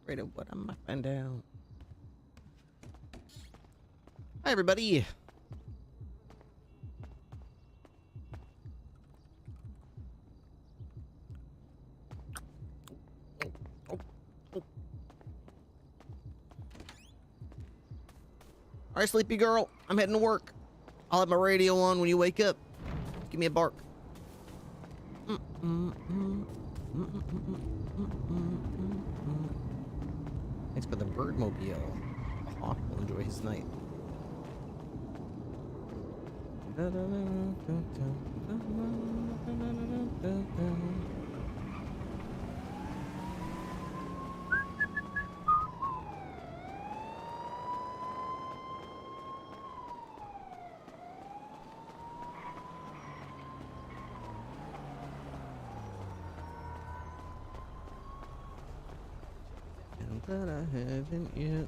afraid of what I'm gonna find out. Hi, everybody. All right, sleepy girl. I'm heading to work. I'll have my radio on when you wake up. Give me a bark. Thanks for the birdmobile. The hawk will enjoy his night. That I haven't yet.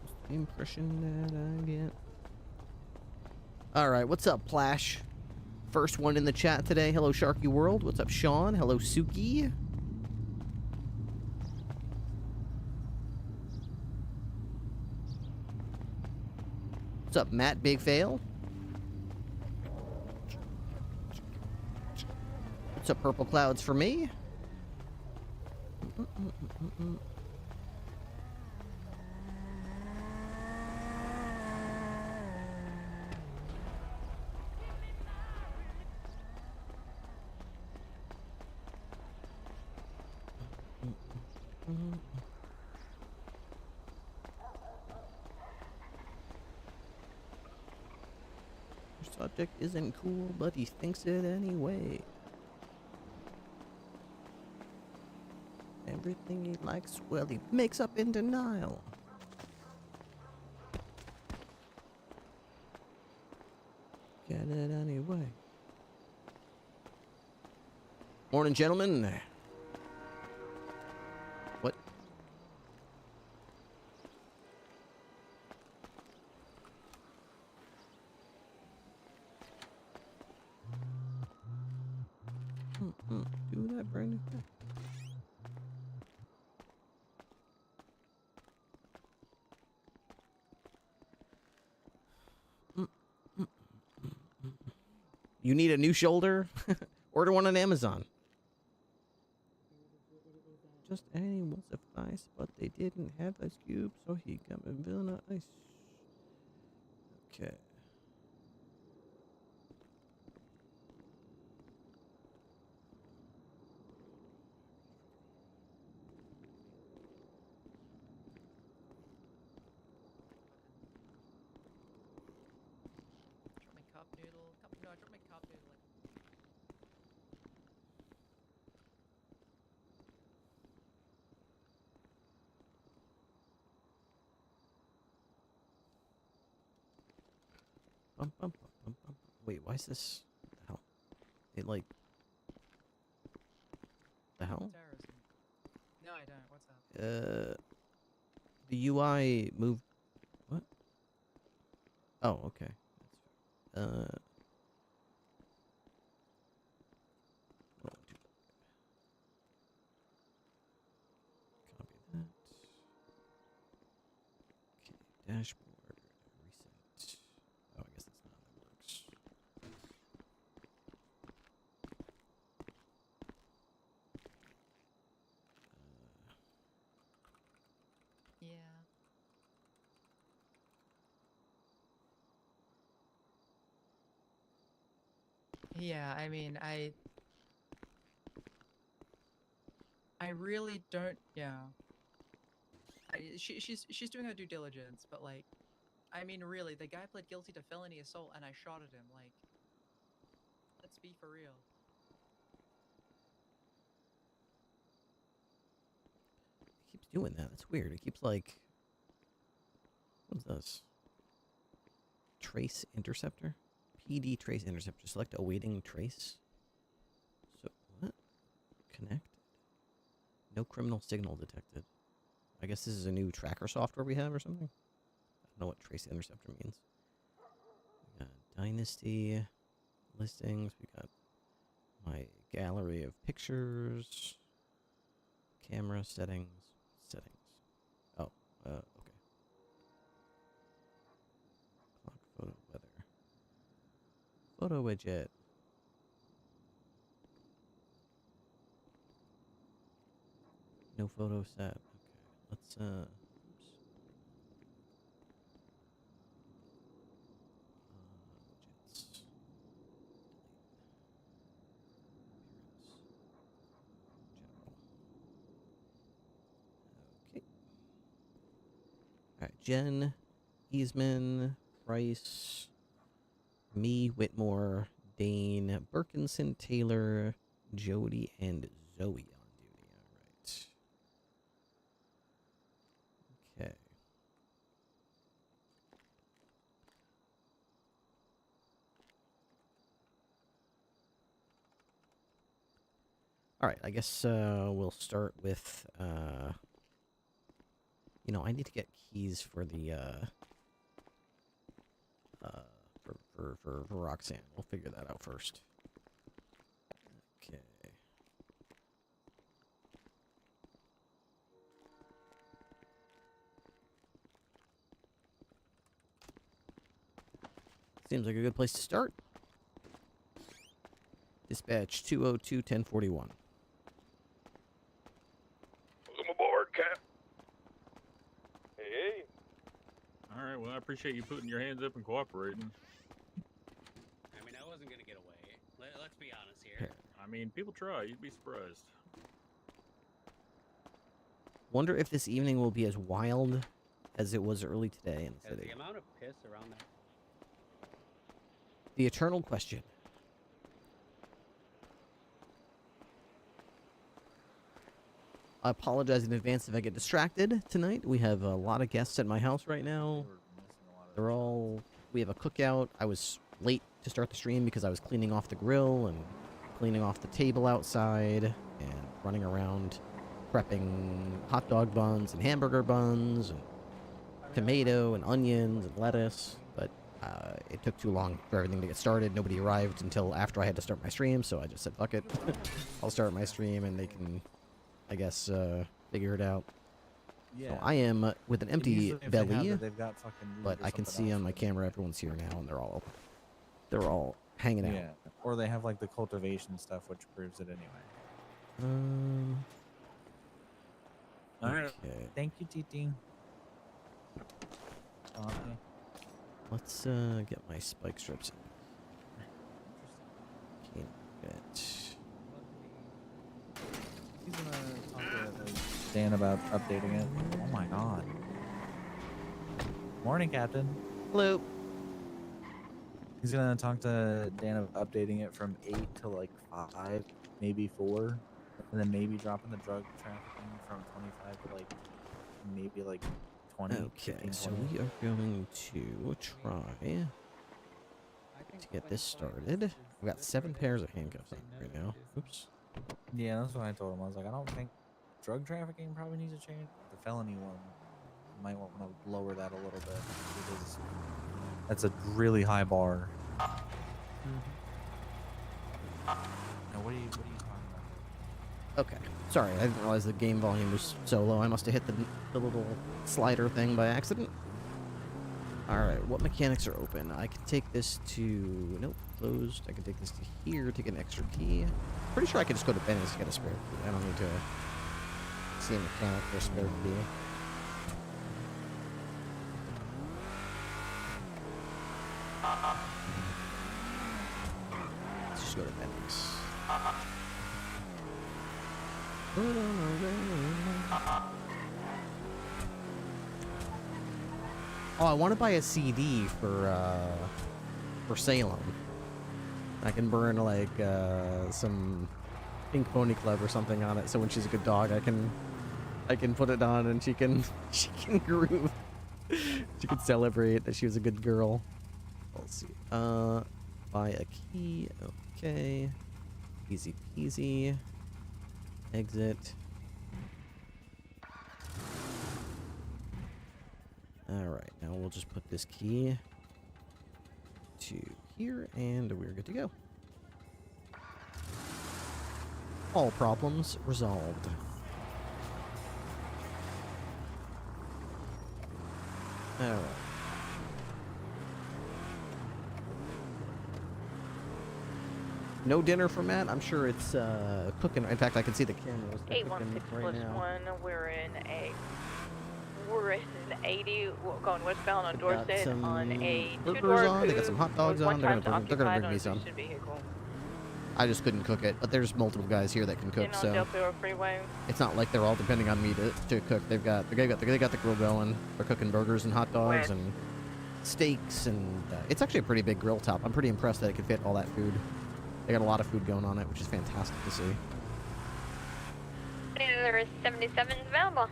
Just the impression that I get. Alright, what's up, Plash? First one in the chat today. Hello, Sharky World. What's up, Sean? Hello, Suki. What's up, Matt Big Fail? What's up, Purple Clouds for me? Your subject isn't cool, but he thinks it anyway. Everything he likes, well, he makes up in denial. Get it anyway. Morning, gentlemen. What? Do that, Brandon. You need a new shoulder? Order one on Amazon. Just any will suffice, but they didn't have ice cube, so he got a vanilla ice. Okay. Wait, why is this? What the hell? It like. The hell? Terrorism. No, I don't. What's up? The UI moved. What? Oh, okay. Well, copy that. Okay, dashboard. Reset. Oh, I guess that's not how that works. Yeah, I mean, I really don't, yeah. She's doing her due diligence, but like, I mean, really, the guy pled guilty to felony assault and I shot at him, like, let's be for real. It keeps doing that. That's weird. It keeps like. What's this? Trace interceptor? PD trace interceptor. Select awaiting trace. So, what? Connect. No criminal signal detected. I guess this is a new tracker software we have or something. I don't know what trace interceptor means. We got Dynasty listings. We got my gallery of pictures. Camera settings. Settings. photo widget. No photo set. Okay, let's oops. Widgets. Appearance. General. Okay. All right, Jen, Easman, Price, me, Whitmore, Dane, Birkinson, Taylor, Jody, and Zoe on duty. All right. Okay. All right, I guess we'll start with, you know, I need to get keys for the, for Roxanne. We'll figure that out first. Okay. Seems like a good place to start. Dispatch 202-1041. Welcome aboard, Cap. Hey. All right, well, I appreciate you putting your hands up and cooperating. I mean, I wasn't gonna get away. Let's be honest here. Here. I mean, people try. You'd be surprised. Wonder if this evening will be as wild as it was early today in the Has city. the amount of piss around that? The eternal question. I apologize in advance if I get distracted tonight. We have a lot of guests at my house right now. They're all... We have a cookout. I was late to start the stream because I was cleaning off the grill and cleaning off the table outside and running around prepping hot dog buns and hamburger buns and tomato and onions and lettuce. But it took too long for everything to get started. Nobody arrived until after I had to start my stream, so I just said, fuck it. I'll start my stream and they can... I guess, figure it out. Yeah. So I am with an empty belly, but I can see on my else. camera everyone's here now, and they're all hanging out. Yeah, or they have like the cultivation stuff, which proves it anyway. All right. Okay. Thank you, TT. Let's get my spike strips in. Okay, good. He's gonna talk to Dan about updating it. Oh my god. Morning, Captain. Hello. He's gonna talk to Dan about updating it from 8 to like 5, maybe 4, and then maybe dropping the drug trafficking from 25 to like maybe like 20. Okay, 15, so 20. we are going to try to get this started. We got 7 pairs of handcuffs on right now. Oops. Yeah, that's what I told him. I was like, I don't think drug trafficking probably needs to change. The felony one might want to lower that a little bit because that's a really high bar. Now, what are you talking about? Okay. Sorry, I didn't realize the game volume was so low. I must have hit the little slider thing by accident. Alright, what mechanics are open? I can take this to... Nope, closed. I can take this to here to get an extra key. Pretty sure I can just go to Benny's to get a spare key. I don't need to see a mechanic for a spare key. Let's just go to Benny's. Oh, I want to buy a CD for Salem. I can burn like some Pink Pony Club or something on it, so when she's a good dog, I can put it on and she can groove. She can celebrate that she was a good girl. Let's see. Buy a key. Okay. Easy peasy. Exit. Alright, now we'll just put this key to here, and we're good to go. All problems resolved. Alright. No dinner for Matt. I'm sure it's cooking. In fact, I can see the cameras. They're 816 cooking right plus now. 1. We're in 80, going westbound on They've got Dorset some on a burgers two-door on. They got some coupe hot dogs with one on. They're time gonna occupied bring on me a some. boosted vehicle. I just couldn't cook it, but there's multiple guys here that can cook, In on so Del Perro Freeway. it's not like they're all depending on me to cook. They got the grill going. They're cooking burgers and hot dogs West. and steaks, and it's actually a pretty big grill top. I'm pretty impressed that it could fit all that food. They got a lot of food going on it, which is fantastic to see. There is 77 available.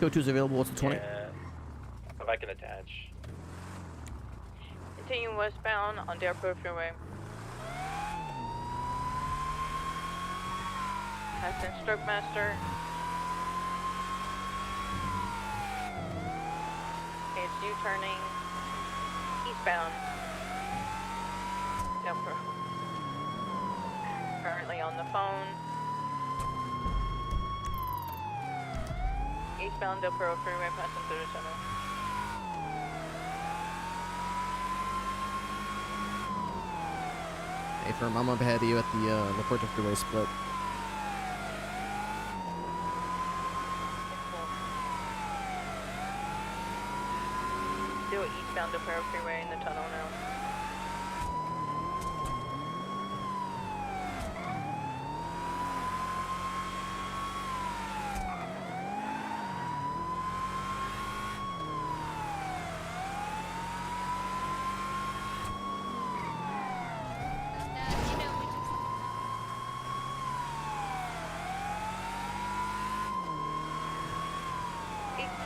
Go-to's available. What's the 20? Yeah. If I can attach. Continue westbound on Del Perro Freeway. Passing Stroke Master. It's U-turning eastbound. Del Perro. Currently on the phone. Eastbound Del Perro Freeway passing through the tunnel. Hey, firm, I'm up ahead of you at the La Puerta Freeway split. Still eastbound Del Perro Freeway in the tunnel now.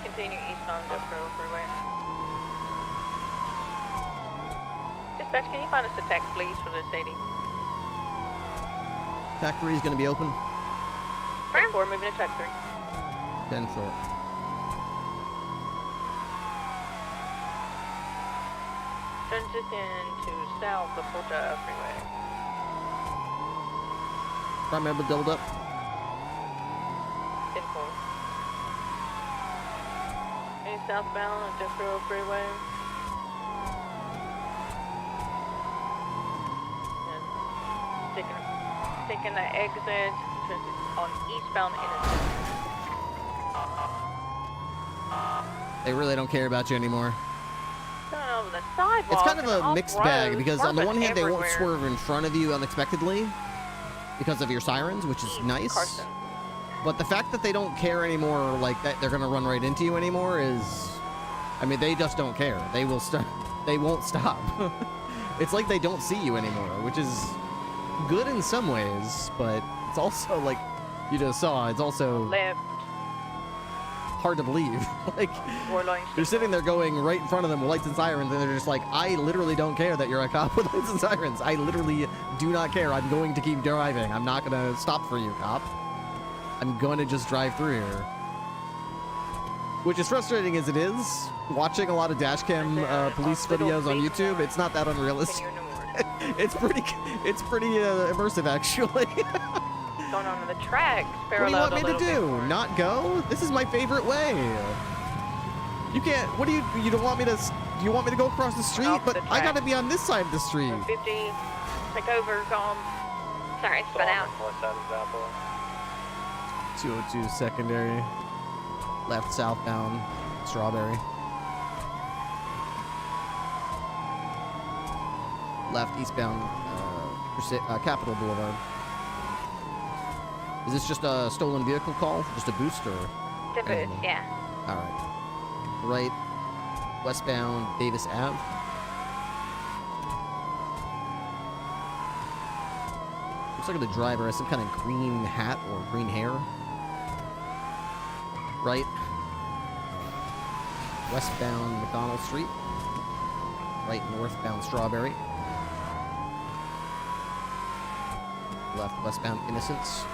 Continue eastbound Del Perro Freeway. Dispatch, can you find us a tax, please, for this 80? Factory is going to be open. 4 moving to track 3. 10 short. Transition to south La Puerta Freeway. Prime able to build up. 10-4. Any southbound on Del Perro Freeway. And taking the exit on eastbound Innocent. They really don't care about you anymore. Going over the sidewalk. It's kind of and a mixed bag off-road, because on the swerving one hand they won't everywhere. swerve in front of you unexpectedly because of your sirens, which is East nice. Carson. But the fact that they don't care anymore, like that they're gonna run right into you anymore, is, I mean, they just don't care. They will stop. They won't stop. It's like they don't see you anymore, which is good in some ways, but it's also like you just saw. It's also Left. hard to believe. Like Warloin. you're sitting there going right in front of them with lights and sirens, and they're just like, I literally don't care that you're a cop with lights and sirens. I literally do not care. I'm going to keep driving. I'm not gonna stop for you, cop. I'm going to just drive through here. Which is frustrating as it is. Watching a lot of dashcam police videos on YouTube, it's not that unrealistic. It's pretty immersive, actually. Going on the tracks, What do you parallel want me to little bit do? more. Not go? This is my favorite way. You can't. What do you? You don't want me to? Do you want me to go across the street? Off But the I gotta track. be on this side of the street. 50. Take over, gone. Sorry, spun out. North side of Apple. 202 secondary. Left southbound. Strawberry. Left eastbound. Capitol Boulevard. Is this just a stolen vehicle call? Just a boost or? The boost, yeah. All right. Right. Westbound Davis Ave. Looks like the driver has some kind of green hat or green hair. Right. Westbound McDonald Street. Right northbound Strawberry. Left westbound Innocence.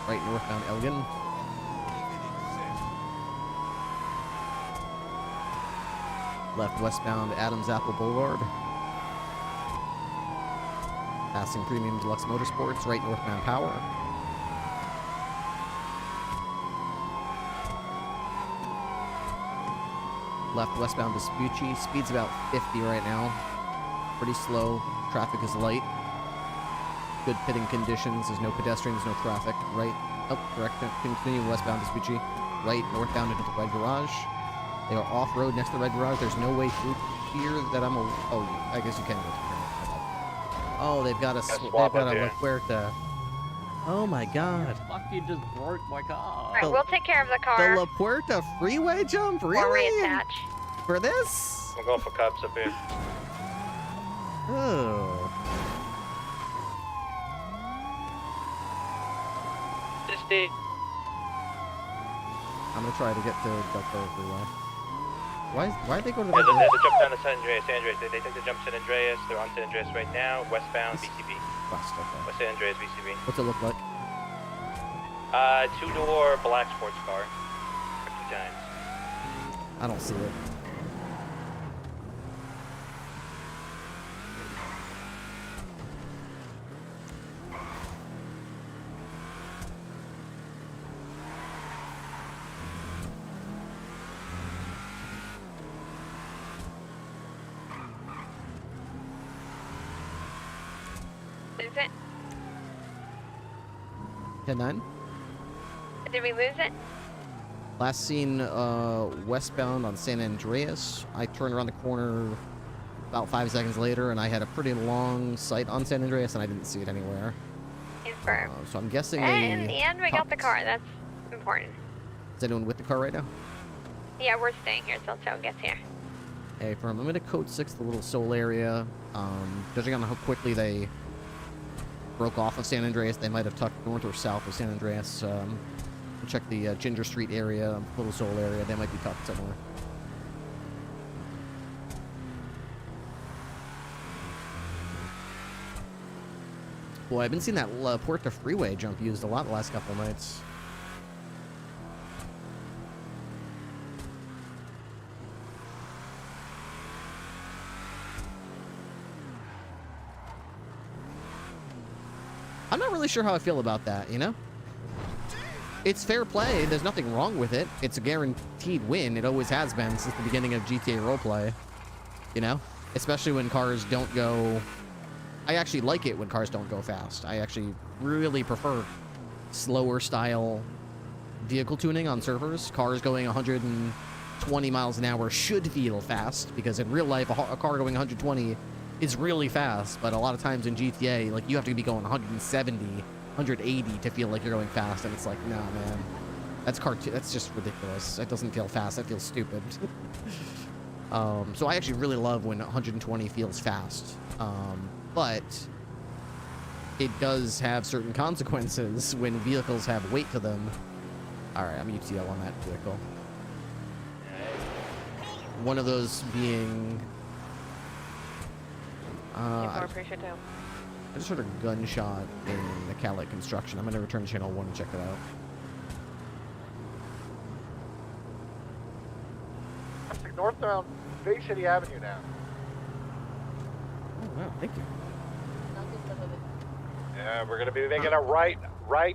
Right northbound Elgin. Left westbound Adams Apple Boulevard. Passing Premium Deluxe Motorsports, right northbound Power. left westbound Vespucci. Speed's about 50 right now. Pretty slow. Traffic is light. Good pitting conditions. There's no pedestrians, no traffic. Right. Oh, correct. Continue westbound Vespucci. Right, northbound into the red garage. They are off-road next to the red garage. There's no way through here that I'm a... Oh, I guess you can go through here. Oh, they've got a... They've got a La Puerta. Oh my god. Fuck, you just broke my car. Alright, we'll take care of the car. The La Puerta freeway jump? Or Really? reattach. For this? I'm going for cops up here. Oh. I'm gonna try to get to Delco freeway. Why they go to the... There's a jump down to San Andreas. They take the jump San Andreas. They're on San Andreas right now. Westbound VCB. West, okay. West San Andreas VCB. What's it look like? Two-door black sports car. 50 times. I don't see it. Lose it? 10-9? Did we lose it? Last seen westbound on San Andreas. I turned around the corner about 5 seconds later, and I had a pretty long sight on San Andreas, and I didn't see it anywhere. Confirm. So I'm guessing And they... in the end, we got the car. That's important. Is anyone with the car right now? Yeah, we're staying here till Tow gets here. Hey, I'm going to code 6 the little Seoul area. Judging on how quickly they broke off of San Andreas, they might have tucked north or south of San Andreas. Check the Ginger Street area, Little Seoul area. They might be tucked somewhere. Boy, I've been seeing that La Puerta freeway jump used a lot the last couple of nights. I'm not really sure how I feel about that, you know? It's fair play. There's nothing wrong with it. It's a guaranteed win. It always has been since the beginning of GTA roleplay. You know? Especially when cars don't go... I actually like it when cars don't go fast. I actually really prefer slower style vehicle tuning on servers. Cars going 120 miles an hour should feel fast, because in real life, a car going 120 is really fast, but a lot of times in GTA, like, you have to be going 170, 180 to feel like you're going fast, and it's like, nah, man. That's just ridiculous. That doesn't feel fast. That feels stupid. So I actually really love when 120 feels fast. But it does have certain consequences when vehicles have weight to them. Alright, I'm UTL on that vehicle. One of those being... I just heard a gunshot in the Cadillac construction. I'm going to return to channel 1 and check it out. Northbound Bay City Avenue now. Oh, wow, thank you. Yeah, we're going to be making a right. Oh,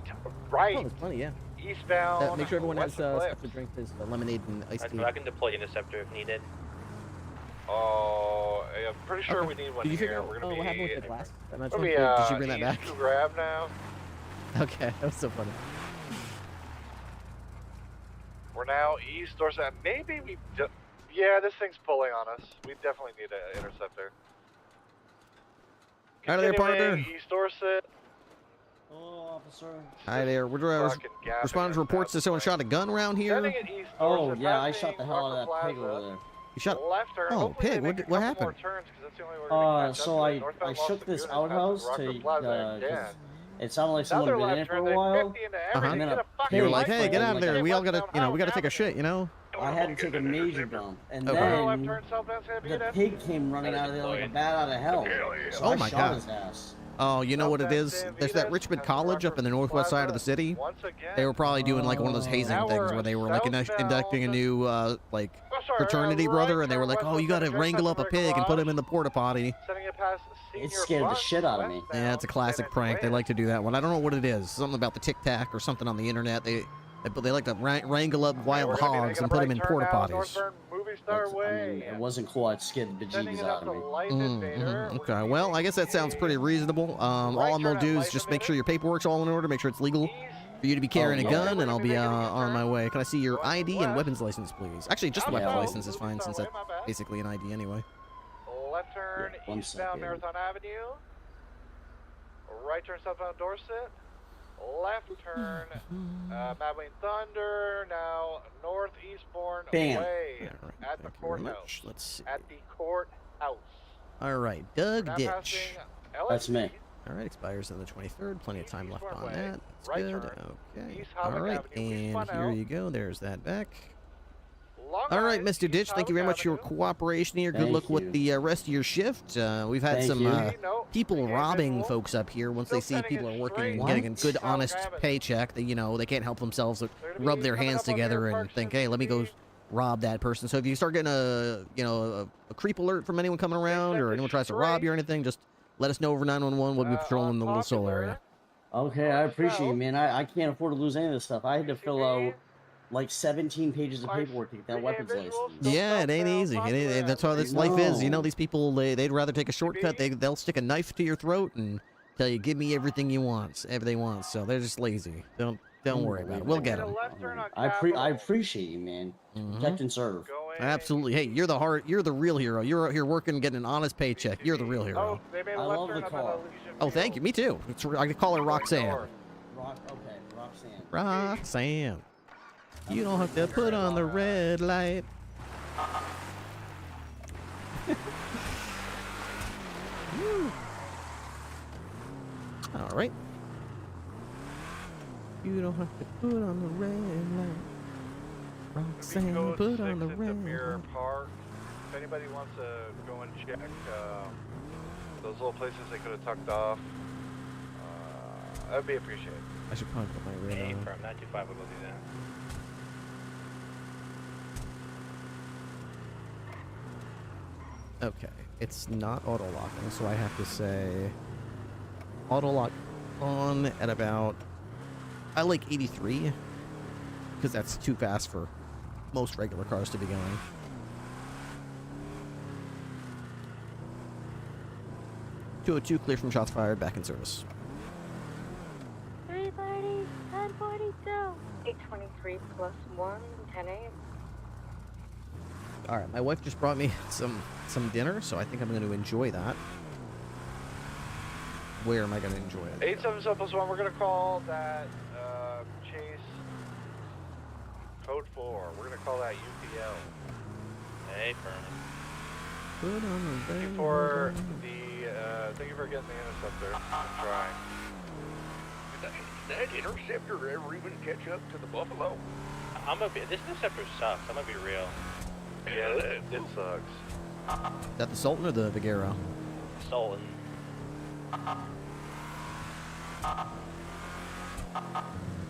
there's plenty, yeah. Eastbound. Make sure everyone has West of stuff to drink. There's lemonade and iced tea. I can deploy Interceptor if needed. Oh, I'm pretty sure we need one Did you here. figure out We're gonna what be. happened with the glass? I'm not We're sure. gonna be, Did you bring that east back? to grab now. Okay, that was so funny. We're now east or south. Maybe we. Yeah, this thing's pulling on us. We definitely need an interceptor. Out of there, partner. East Dorset. Oh, officer. Hi there. We're responding to reports that someone shot a gun around here. Sending it east Oh, Dorset, yeah, I passing shot the hell out of that Parker pig over Plaza. there. You shot. Left turn. Oh, Hopefully pig. they make a What couple happened? more turns, 'cause that's the only way we're gonna catch So up to I it. Northbound Los shook this Lagunas, outhouse past to, Rockford Plaza, 'cause yeah. it sounded like someone Another had been in left it for turn, a then while. 50 into Uh-huh. Everett. And then Get a a fucking You were pig like, hey, get out of there. We all gotta, westbound we gotta take a Avenue. shit, you know? I had to take a major dump. And Okay. Another left then turn southbound San the Diego. pig came running out of there like a bat out of hell. So Oh I my shot God. his ass. Oh, you know what it is? Southbound There's that San Richmond Vitas, College up in the Rockford northwest side of the Plaza. city. Once again. They were probably doing like one of those hazing Now things we're where they were like inducting a new like Oh, sorry, fraternity right brother, and they were turn like, west oh, of you gotta San wrangle up a Francisco pig and put Garage. him in the porta potty. Sending it past Senior scared the Bus, shit out of me. westbound Yeah, it's a classic San prank. They Andreas. like to do that one. I don't know what it is. Something about the Tic Tac or something on the internet. They like to wrangle up We're wild gonna be hogs making and a put them right in turn porta now, potties. northbound, moving Northeast our But, I way. mean, it wasn't cool. It scared the Sending bejeebies it out up of to me. Life Invader. We're Okay, gonna be well, I guess that sounds pretty reasonable. All right I'm gonna turn at do is Life just make Invader. sure your paperwork's all in order, make sure it's legal East. for you to be carrying Oh, a yeah. gun, and I'll be Making a on my U-turn. way. Can I see your Going ID and west. weapons license, please? Actually, just the Yeah, weapons well, license is fine, Northeast since our way, that's my bad. basically an ID anyway. Left turn One eastbound second. Marathon Avenue. Right turn southbound Dorset. Left turn Mad Wayne Thunder. Now north Eastbourne Bam. way All right, at the thank you very courthouse. much. Let's see. At the courthouse. All right, We're Doug now Ditch. passing That's me. LSD. All right, expires on the 23rd. Plenty of time left Eastbourne on way, that. That's right good. turn, Okay. East All Hawick right, Avenue. We and spun here out. you go. There's that back. Long All right, Island, Mr. Ditch, East thank you very Hawick much for your Avenue. cooperation here. Good Thank luck with you. the rest of your shift. We've had Thank some you. No, people regain robbing visual. folks up here. Once Still they see sending people it are working straight and getting a What? good, East Hawick honest Avenue. paycheck, they can't help themselves. They're gonna Rub be their coming hands up on together Mirror and Park think, hey, let me go 60. rob that person. So if you start getting a creep alert from anyone coming around, sent or it anyone tries to rob you or anything, just let us know over 911. We'll be patrolling the little soul area. Okay, I appreciate you, South. man. I can't afford to lose any of this stuff. I had to fill PCP. out like 17 pages of Life, paperwork to get that regain weapons visual, license. still Yeah, it ain't southbound easy. Popular That's how Avenue. this life is. You know, No. these people, they'd rather take a shortcut. PCP. They'll stick a knife to your throat and tell you, give me everything you want, everything you want. So they're just lazy. Don't worry about it. We'll get Taking a them. left turn on I Capitol. appreciate you, man. Protect and serve. Going Absolutely. Hey, you're the real hero. You're out here working, getting an honest paycheck. You're the real Oh, hero. they made a I left love turn the up at car. Elysian Oh, thank you. Fields. Me too. I could call her Going Roxanne. north. Roxanne. Roxanne. You don't have to put on the red light. Woo. All right. You don't have to put on the red light. Roxanne, Code put 6 on the into red Mirror light. Park. If anybody wants to go and check those little places they could have tucked off, that'd be appreciated. I should probably put my radar Hey, on. from 925, we'll go do that. Okay, it's not auto locking, so I have to say auto lock on at about, I like 83, because that's too fast for most regular cars to be going. .202 clear from shots fired, back in service. 330, 1042. 823 plus 1, 10-8. All right, my wife just brought me some dinner, so I think I'm going to enjoy that. Where am I going to enjoy it? 877 plus 1, we're going to call that Chase Code 4. We're going to call that UPL. Hey, Furman. Put on the Thank you red for light. thank you for getting the interceptor. I'm trying. Did that interceptor ever even catch up to the Buffalo? I'm gonna be. This interceptor sucks. I'm gonna be real. Yeah, it sucks. Is that the Sultan or the Vigero? Stolen.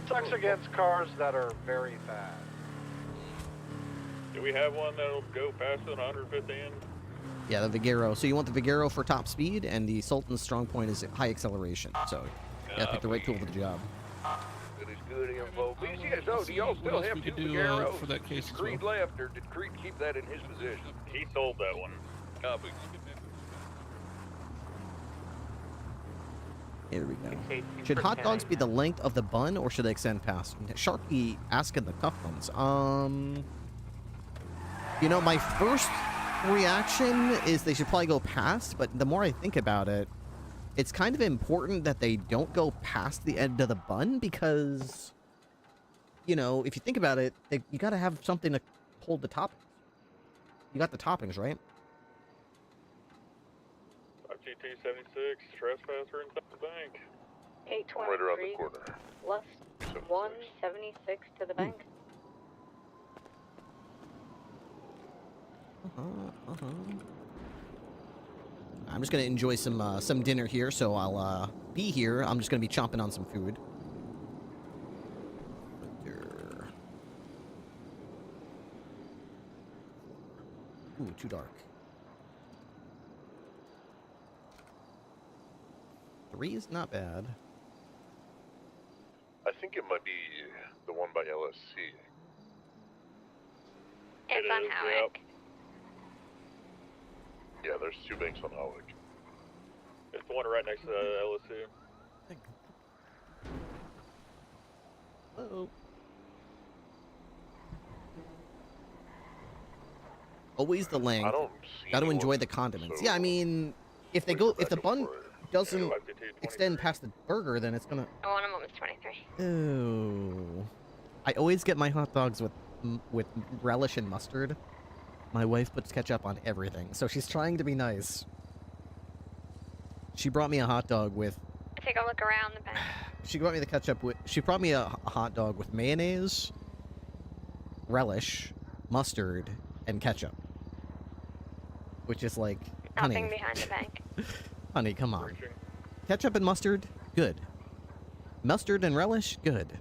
Sucks against cars that are very fast. Do we have one that'll go faster than 150 in? Yeah, the Vigero. So you want the Vigero for top speed, and the Sultan's strong point is high acceleration. So you gotta pick the right tool for the job. That is good info. BCSO, do y'all still have two Vigeros? for that case Did as Creed well. left, or did Creed keep that in his possession? He sold that one. Copy. Here we go. Should hot dogs be the length of the bun, or should they extend past? Sharky asking the tough ones. You know, my first reaction is they should probably go past, but the more I think about it, it's kind of important that they don't go past the end of the bun, because, you know, if you think about it, you got to have something to hold the toppings. You got the toppings, right? GT 76, trespasser inside the bank. 823 Right around the corner. plus 176 to the bank. I'm just gonna enjoy some dinner here, so I'll be here. I'm just gonna be chomping on some food. Ooh, too dark. 3 is not bad. I think it might be the one by LSC. It's on Howick. Yeah, there's 2 banks on Holwick. It's the one right next to LSU. Hello. Always the length. I don't see Got to enjoy anyone, the condiments. so Yeah, I mean, if they wait go, for if the backup bun for it. doesn't extend past the burger, then it's gonna. Oh, one of them is 23. Ooh. I always get my hot dogs with relish and mustard. My wife puts ketchup on everything, so she's trying to be nice. She brought me a hot dog with. Take a look around the back. She brought me the ketchup with. She brought me a hot dog with mayonnaise, relish, mustard, and ketchup. Which is like, Nothing honey, behind the bank. honey, come on. Ketchup and mustard, good. Mustard and relish, good.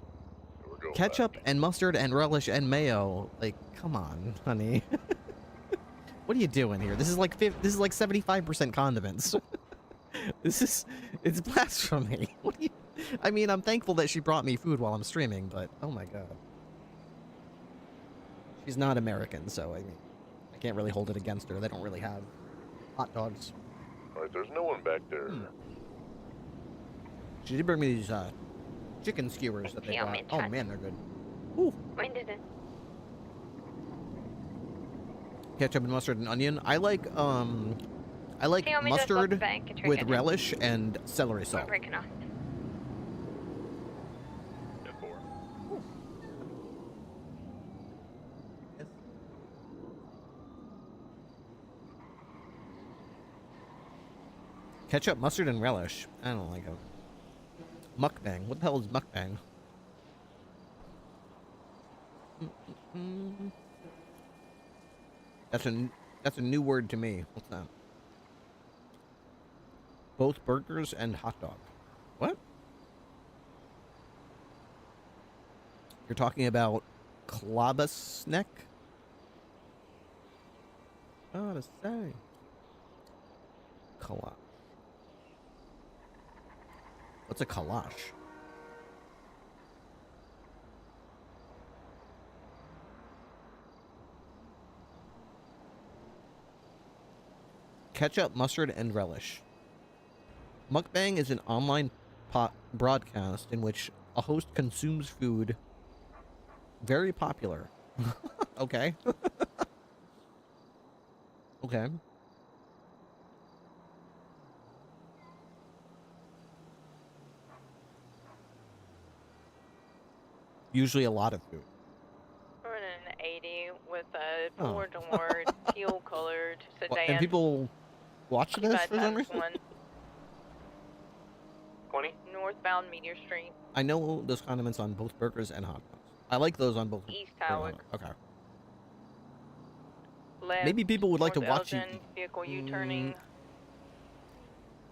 Go Ketchup back. and mustard and relish and mayo, like, come on, honey. What are you doing here? This is like 75% condiments. It's blasphemy. What do you? I mean, I'm thankful that she brought me food while I'm streaming, but oh my god. She's not American, so I mean, I can't really hold it against her. They don't really have hot dogs. Alright, there's no one back there. She did bring me these chicken skewers that they Feel got. me, Oh try. man, they're good. Ooh. When did it? Ketchup and mustard and onion. I like Feel me, just look the mustard bank. It's with right relish and celery I'm salt. breaking off. Ketchup, mustard, and relish. I don't like it. Mukbang. What the hell is mukbang? That's a new word to me. What's that? Both burgers and hot dog. What? You're talking about klobasnek? How to say? Kalash. What's a kalash? Ketchup, mustard, and relish. Mukbang is an online broadcast in which a host consumes food. Very popular. Okay. Okay. Usually a lot of food. We're in an 80 with a Oh. four-door, teal-colored sedan. And people watch this for some 25 reason? 1, 20? northbound Meteor Street, I know those condiments on both burgers and hot dogs. I like those on both. East burgers and Howard. hot dogs. Okay. left. Maybe people would like to North watch you. Elgin, vehicle U-turning,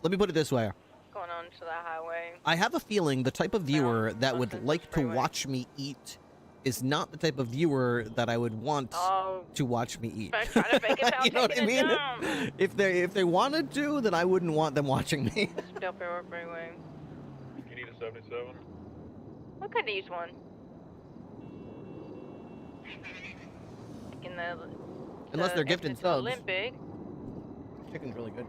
Let me put it this way. going on to the highway. I have a feeling the type of viewer that would Sunset like to Freeway. watch me eat is not the type of viewer that I would want Oh, to watch me eat. but try to fake it out You know what I taking a mean? dump. If they wanted to, then I wouldn't want them watching me. Del Perro Freeway. You need a 77? Look at these one. In the Unless they're gifted entrance to subs. Olympic, Chicken's really good.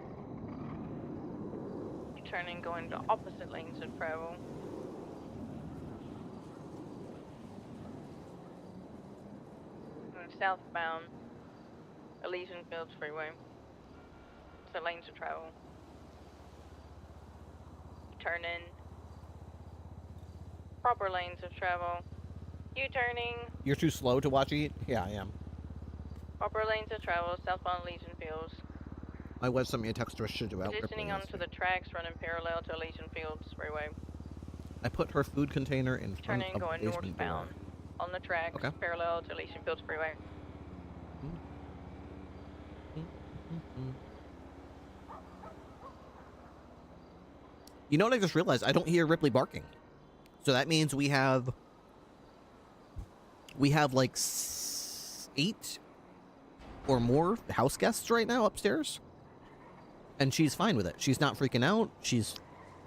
turning going to opposite lanes of travel. Going southbound, Elysian Fields Freeway. So lanes of travel. Turn in. Proper lanes of travel. U-turning. You're too slow to watch eat? Yeah, I am. Proper lanes of travel, southbound Elysian Fields. My wife sent me a text message about Ripley. Positioning onto the tracks running parallel to Elysian Fields Freeway. I put her food container in front Turning of going the basement door. northbound on the tracks Okay. parallel to Elysian Fields Freeway. You know what I just realized? I don't hear Ripley barking. So that means we have like 8 or more house guests right now upstairs. And she's fine with it. She's not freaking out. She's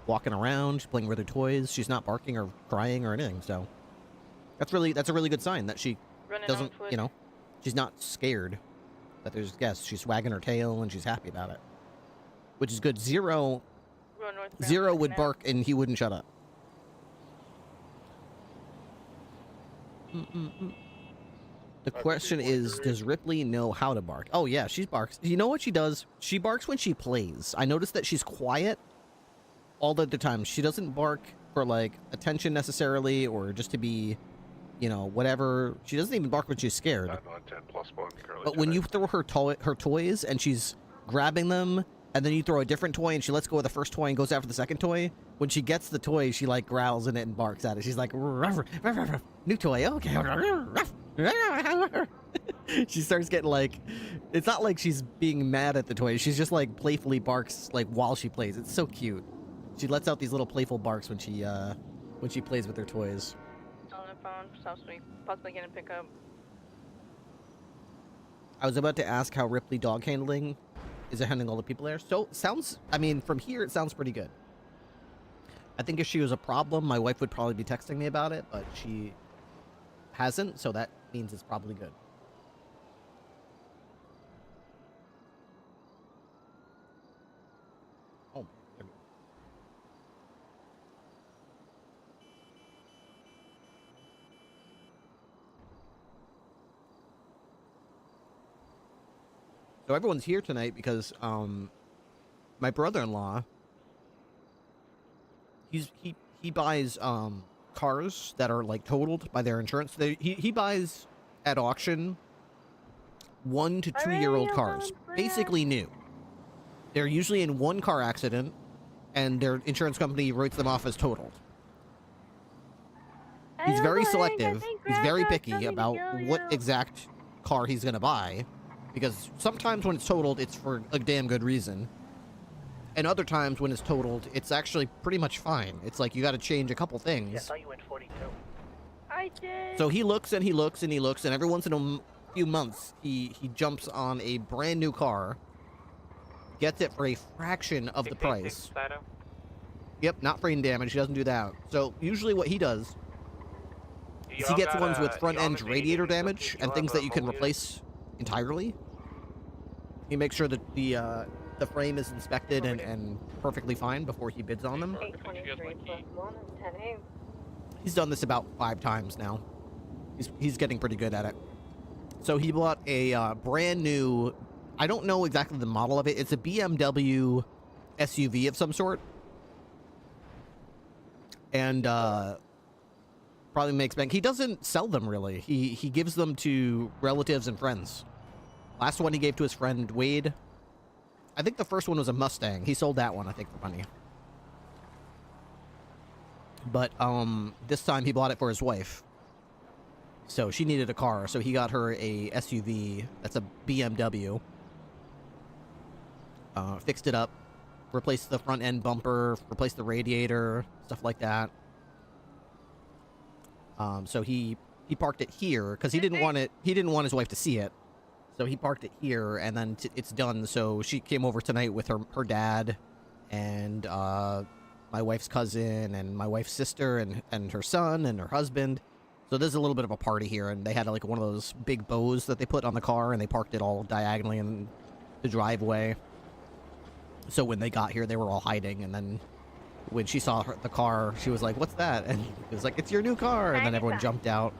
walking around, she's playing with her toys. She's not barking or crying or anything. So that's a really good sign that she Running doesn't, onto it. you know, she's not scared. That there's yes, she's wagging her tail and she's happy about it, which is good. Zero would bark and he wouldn't shut up. The question is, does Ripley know how to bark? Oh yeah, she barks. You know what she does? She barks when she plays. I noticed that she's quiet all the time. She doesn't bark for like attention necessarily, or just to be, you know, whatever. She doesn't even bark when she's scared. 9-10+1, But when you throw her toys and she's grabbing them, and then you throw a different toy and she lets go of the first toy and goes after the second toy, when she gets the toy, she like growls in it and barks at it. She's like, ruff, ruff, ruff, ruff, new toy, okay. She starts getting like, it's not like she's being mad at the toy. She's just like playfully barks like while she plays. It's so cute. She lets out these little playful barks when she plays with her toys. On the phone, possibly gonna pick up. I was about to ask how Ripley dog handling is handling all the people there. So sounds, I mean, from here it sounds pretty good. I think if she was a problem, my wife would probably be texting me about it, but she hasn't, so that means it's probably good. Oh, there we go. So everyone's here tonight because my brother-in-law, he buys cars that are like totaled by their insurance. He buys at auction 1 to 2 year old cars, basically new. They're usually in one car accident, and their insurance company writes them off as totaled. He's very selective. He's very picky about what exact car he's gonna buy, because sometimes when it's totaled, it's for a damn good reason. And other times when it's totaled, it's actually pretty much fine. It's like you got to change a couple things. Yeah, I thought you went 42. I did. So he looks and he looks and he looks, and every once in a few months, he jumps on a brand new car, gets it for a fraction of the price. Yep, not brain damage. He doesn't do that. So usually what he does is he gets ones with front end radiator damage and things that you can replace entirely. He makes sure that the frame is inspected and perfectly fine before he bids on them. 823+1 and 10-8. He's done this about 5 times now. He's getting pretty good at it. So he bought a brand new, I don't know exactly the model of it. It's a BMW SUV of some sort. And probably makes bank. He doesn't sell them really. He gives them to relatives and friends. Last one he gave to his friend Wade. I think the first one was a Mustang. He sold that one, I think, for money. But this time he bought it for his wife. So she needed a car, so he got her a SUV. That's a BMW. Fixed it up, replaced the front end bumper, replaced the radiator, stuff like that. So he parked it here because he didn't want it. He didn't want his wife to see it. So he parked it here, and then it's done. So she came over tonight with her dad and my wife's cousin and my wife's sister and her son and her husband. So there's a little bit of a party here, and they had like one of those big bows that they put on the car, and they parked it all diagonally in the driveway. So when they got here, they were all hiding, and then when she saw the car, she was like, "What's that?" And it was like, "It's your new car." And then everyone jumped out.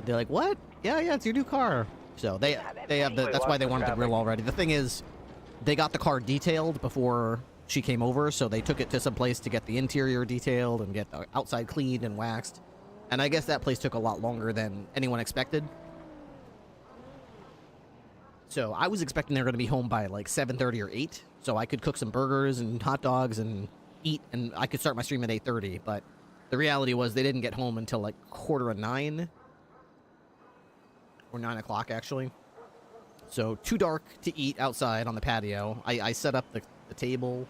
They're like, "What? Yeah, it's your new car." So they have the, that's why they wanted the grill already. The thing is, they got the car detailed before she came over, so they took it to some place to get the interior detailed and get the outside cleaned and waxed. And I guess that place took a lot longer than anyone expected. So I was expecting they were going to be home by like 7:30 or 8, so I could cook some burgers and hot dogs and eat, and I could start my stream at 8:30. But the reality was they didn't get home until like 8:45. Or 9 o'clock, actually. So, too dark to eat outside on the patio. I set up the table,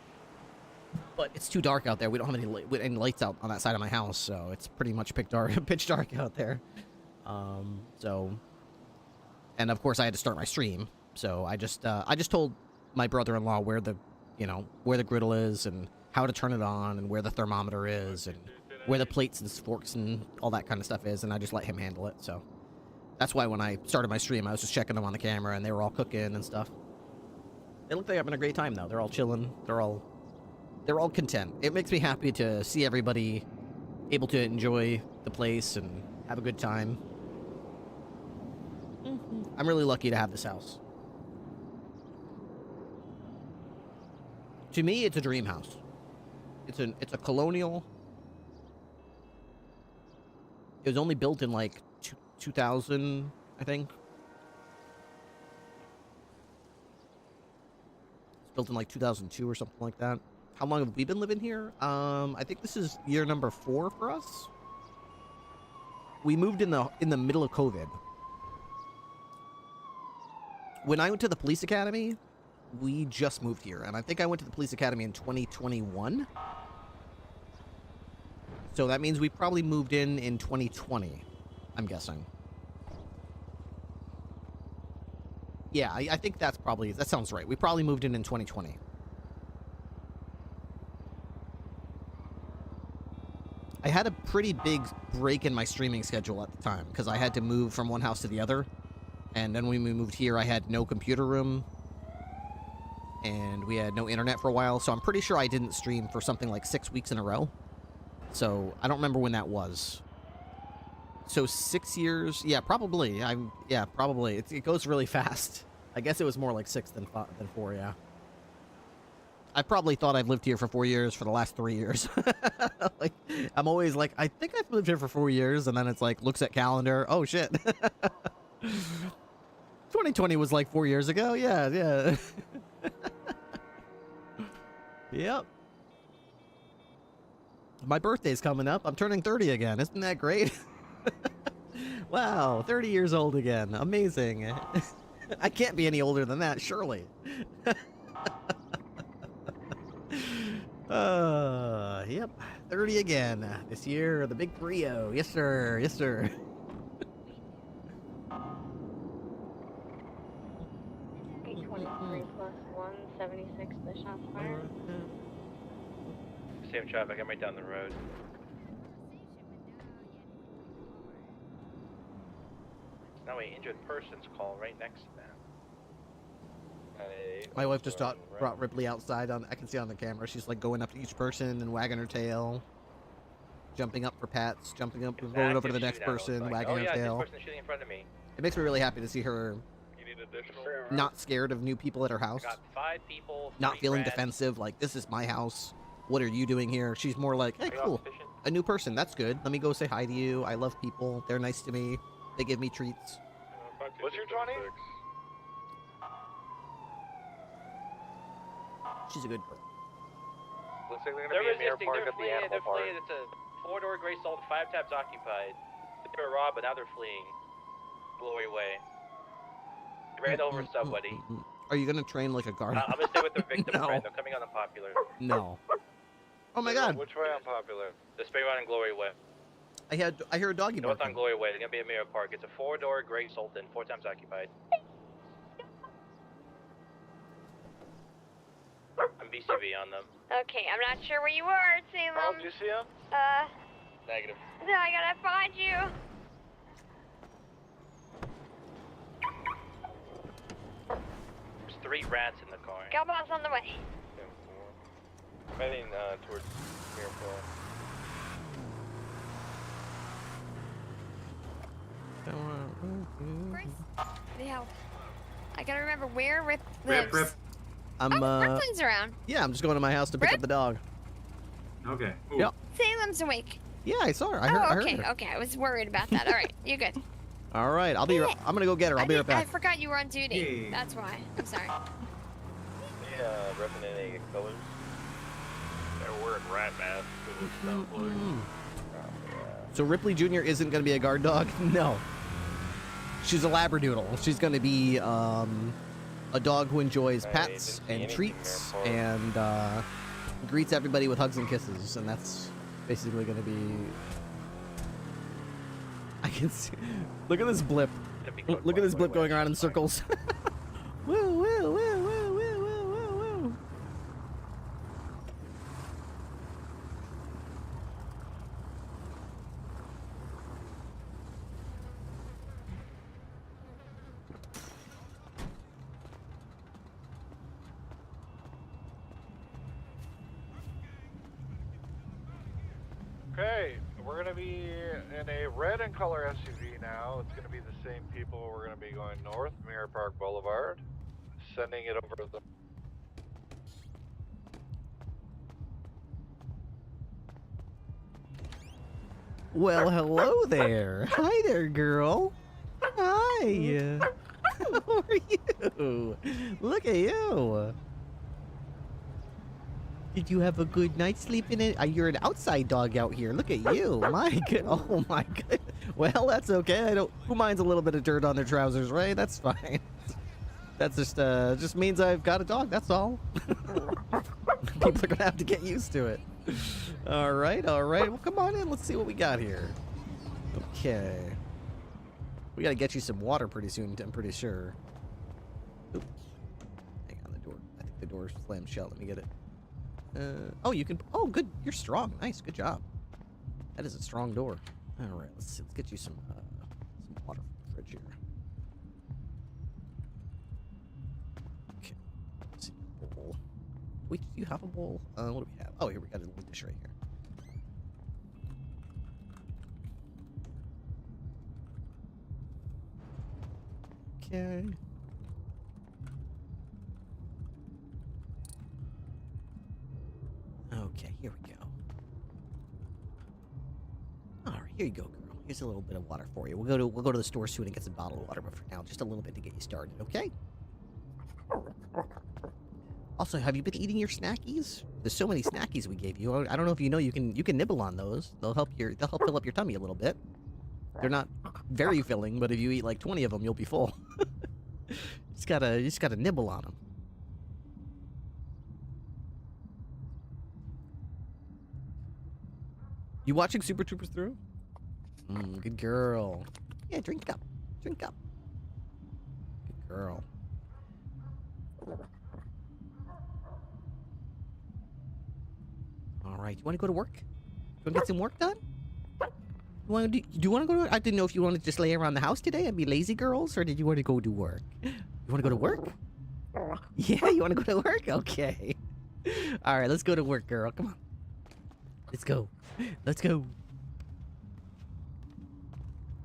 but it's too dark out there. We don't have any lights out on that side of my house, so it's pretty much pitch dark out there. And of course I had to start my stream, so I just told my brother-in-law where the griddle is and how to turn it on and where the thermometer is and where the plates and forks and all that kind of stuff is, and I just let him handle it. So That's why when I started my stream, I was just checking them on the camera, and they were all cooking and stuff. They look like they're having a great time, though. They're all chilling. They're all content. It makes me happy to see everybody able to enjoy the place and have a good time. I'm really lucky to have this house. To me, it's a dream house. It's a colonial. It was only built in like 2000, I think. It's built in like 2002 or something like that. How long have we been living here? I think this is year number 4 for us. We moved in the middle of COVID. When I went to the police academy, we just moved here, and I think I went to the police academy in 2021. So that means we probably moved in 2020, I'm guessing. Yeah, I think that sounds right. We probably moved in 2020. I had a pretty big break in my streaming schedule at the time, because I had to move from one house to the other. And then when we moved here, I had no computer room. And we had no internet for a while, so I'm pretty sure I didn't stream for something like 6 weeks in a row. So I don't remember when that was. So 6 years, yeah, probably. Yeah, probably. It goes really fast. I guess it was more like 6 than 4. Yeah. I probably thought I've lived here for 4 years for the last 3 years. Like, I'm always like, I think I've lived here for 4 years, and then it's like, looks at calendar. Oh shit. 2020 was like 4 years ago. Yeah. Yep. My birthday's coming up. I'm turning 30 again. Isn't that great? Wow, 30 years old again. Amazing. I can't be any older than that, surely. Yep. 30 again. This year, the big 3-0. Yes, sir. Yes, sir. +176, the shots fired. Same traffic, I'm right down the road. Now an injured person's call right next to them. My wife just brought Ripley outside. I can see on the camera. She's like going up to each person and wagging her tail, jumping up for pats, jumping up, going over to the next person, wagging her tail. This person shooting in front of me. It makes me really happy to see her not scared of new people at her house. Got 5 people. Not feeling defensive, like, this is my house. What are you doing here? She's more like, hey, cool. A new person, that's good. Let me go say hi to you. I love people. They're nice to me. They give me treats. What's your 20? She's a good girl. Looks like they're They're gonna be in Mirror resisting, Park they're at the fleeing, animal they're park. fleeing. It's a 4-door gray salt, 5 tabs occupied. They were robbed, but now they're fleeing. Glory way. They ran over somebody. Are you gonna train like a guard? I'm gonna stay with their victim No. friend. They're coming on Unpopular. No. Oh my god. Which way Unpopular? The spray run in Glory way. I hear a doggy North on barking. Glory way. They're gonna be at Mirror Park. It's a 4-door gray Sultan, 4 times occupied. I'm BCV on them. Okay, I'm not sure where you are, Salem. Oh, did you see him? Negative. No, I gotta find you. There's 3 rats in the car. Galbon's on the way. Heading towards Mirror Park. Yeah. I gotta remember where Rip lives. Rip. I'm Ripley's around. yeah, I'm just going to my house to pick Rip? up the dog. Okay. Ooh. Yep. Salem's awake. Yeah, I saw her. I Oh, heard okay, her. okay. I was worried about that. All right, you good. All right, I'm gonna go get her. I'll be right I back. forgot you were on duty. Hey. That's why. I'm sorry. Yeah, repping any colors. They're wearing rat masks. It sounds like. So Ripley Jr. isn't gonna be a guard dog? No. She's a Labradoodle. She's gonna be a dog who enjoys pets and treats and greets everybody with hugs and kisses, and that's basically gonna be. I can see. Look at this blip. Look at this blip going around in circles. Woo, woo, woo, woo, woo, woo, woo, woo. Okay, we're gonna be in a red in color SUV now. It's gonna be the same people. We're gonna be going north, Mirror Park Boulevard, sending it over the. Well, hello there. Hi there, girl. Hi. How are you? Look at you. Did you have a good night's sleep in it? You're an outside dog out here. Look at you. My good. Oh my good. Well, that's okay. I don't. Who minds a little bit of dirt on their trousers, right? That's fine. That's just means I've got a dog. That's all. People are gonna have to get used to it. All right. All right. Well, come on in. Let's see what we got here. Okay. We gotta get you some water pretty soon. I'm pretty sure. Oops. Hang on, the door. I think the door slammed shut. Let me get it. Oh, you can. Oh, good. You're strong. Nice. Good job. That is a strong door. All right. Let's see. Let's get you some water from the fridge here. Okay. Let's see. Bowl. Wait, do you have a bowl? What do we have? Oh, here we got a little dish right here. Okay. Okay, here we go. All right, here you go, girl. Here's a little bit of water for you. We'll go to the store soon and get some bottled water, but for now, just a little bit to get you started, okay? Also, have you been eating your snackies? There's so many snackies we gave you. I don't know if you know you can nibble on those. They'll help fill up your tummy a little bit. They're not very filling, but if you eat like 20 of them, you'll be full. You just gotta nibble on them. You watching Super Troopers through? Good girl. Yeah, drink up. Drink up. Good girl. All right, you want to go to work? You want to get some work done? Do you want to go to? I didn't know if you wanted to just lay around the house today and be lazy girls, or did you want to go do work? You want to go to work? Yeah, you want to go to work? Okay. All right, let's go to work, girl. Come on. Let's go. Let's go.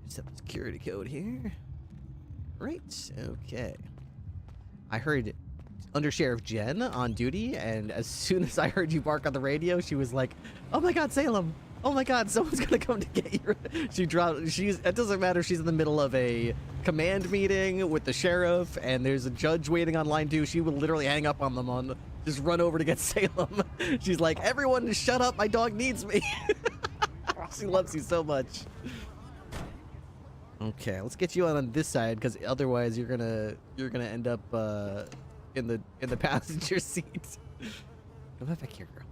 Set the security code here. Right. Okay. I heard Under Sheriff Jen on duty, and as soon as I heard you bark on the radio, she was like, "Oh my God, Salem! Oh my God, someone's gonna come to get you." She dropped. It doesn't matter. She's in the middle of a command meeting with the sheriff, and there's a judge waiting on line 2. She will literally hang up on them just run over to get Salem. She's like, "Everyone, shut up! My dog needs me." She loves you so much. Okay, let's get you on this side, because otherwise you're gonna end up in the passenger seat. Come back here, girl.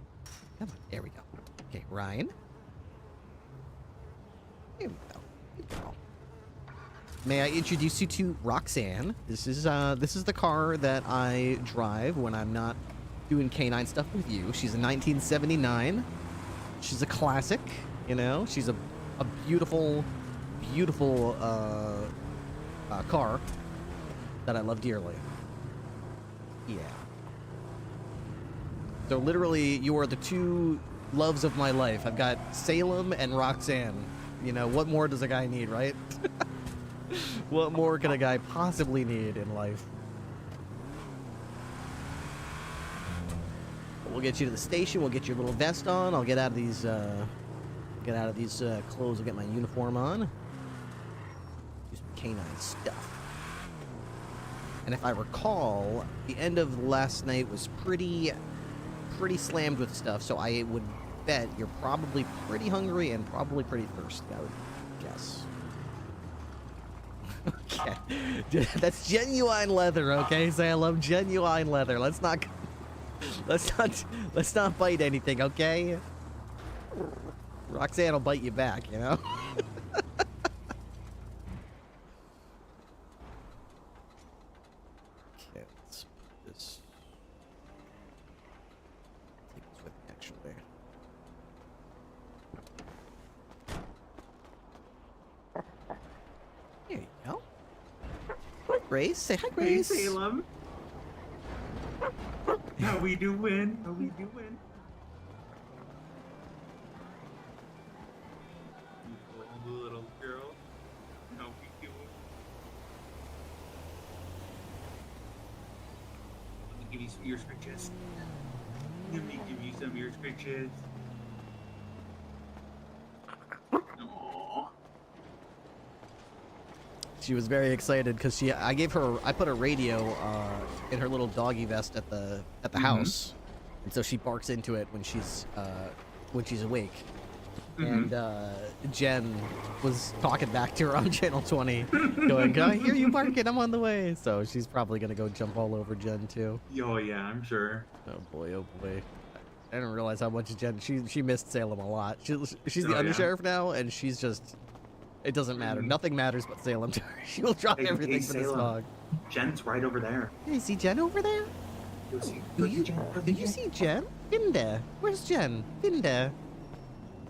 Come on, there we go. Okay, Ryan. Here we go. Good girl. May I introduce you to Roxanne? This is the car that I drive when I'm not doing canine stuff with you. She's a 1979. She's a classic, you know. She's a beautiful car that I love dearly. Yeah. So literally, you are the two loves of my life. I've got Salem and Roxanne. You know, what more does a guy need, right? What more can a guy possibly need in life? We'll get you to the station. We'll get your little vest on. I'll get out of these clothes. I'll get my uniform on. Do some canine stuff. And if I recall, the end of last night was pretty slammed with stuff, so I would bet you're probably pretty hungry and probably pretty thirsty, I would guess. Okay. That's genuine leather, okay? Say I love genuine leather. Let's not bite anything, okay? Roxanne will bite you back, you know? Okay, let's put this. Take this with me, actually. There you go. Hi, Grace. Say hi, Grace. Hey, Salem. How we doing? How we doing? give you some ear scratches. Let me give you some ear scratches. Aww. She was very excited because I put a radio in her little doggy vest at the house, and so she barks into it when she's awake. And Jen was talking back to her on channel 20, going, "Can I hear you barking? I'm on the way." So she's probably gonna go jump all over Jen too. Oh yeah, I'm sure. Oh boy, oh boy. I didn't realize how much Jen she missed Salem a lot. She's the Oh, yeah. undersheriff now, and she's just. It doesn't matter. Nothing matters but Salem to her. She'll drop everything for this Salem. dog. Jen's right over there. Hey, see Jen over there? Do you see Jen? Binda. Where's Jen? Binda.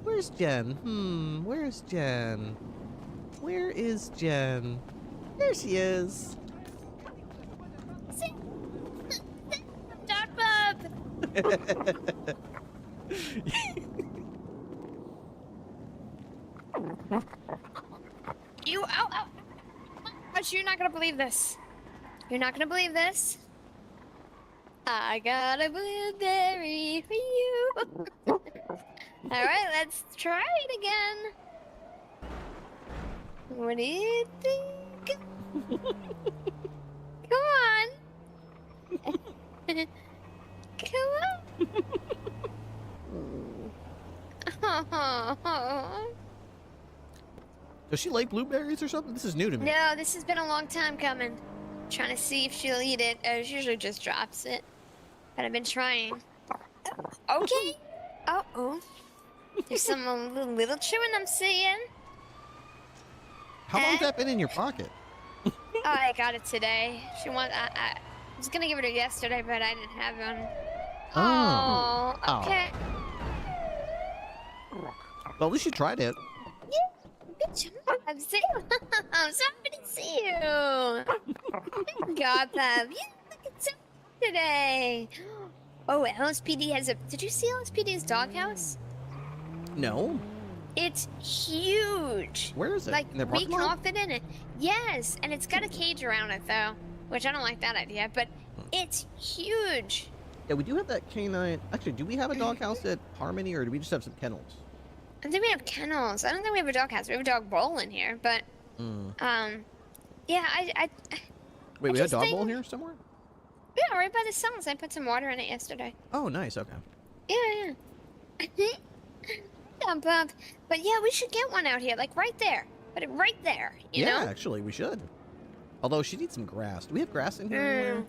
Where's Jen? Where's Jen? Where is Jen? There she is. Dog Bob! You, ow. Gosh, you're not gonna believe this. You're not gonna believe this. I got a blueberry for you. Alright, let's try it again. What do you think? Come on. Come on. Does she like blueberries or something? This is new to me. No, this has been a long time coming. Trying to see if she'll eat it. She usually just drops it. But I've been trying. Okay. Uh-oh. There's some little chewing I'm seeing. How long's that been in your pocket? Oh, I got it today. I was gonna give it to her yesterday, but I didn't have one. Oh, okay. Well, at least you tried it. Good job, Salem. Somebody see you. God, Pub. You looking so good today. Oh, LSPD has a... Did you see LSPD's doghouse? No. It's huge. Where is it? Like, in their we parking can all lot? fit in it. Yes, and it's got a cage around it, though. Which I don't like that idea, but it's huge. Yeah, we do have that canine. Actually, do we have a doghouse at Harmony, or do we just have some kennels? I think we have kennels. I don't think we have a doghouse. We have a dog bowl in here, but... Yeah, Wait, we have a dog bowl here somewhere? Yeah, right by the cells. I put some water in it yesterday. Oh, nice. Okay. Yeah. Dump up. But yeah, we should get one out here, like right there. Put it right there, you know? Actually, we should. Although she needs some grass. Do we have grass in here anywhere?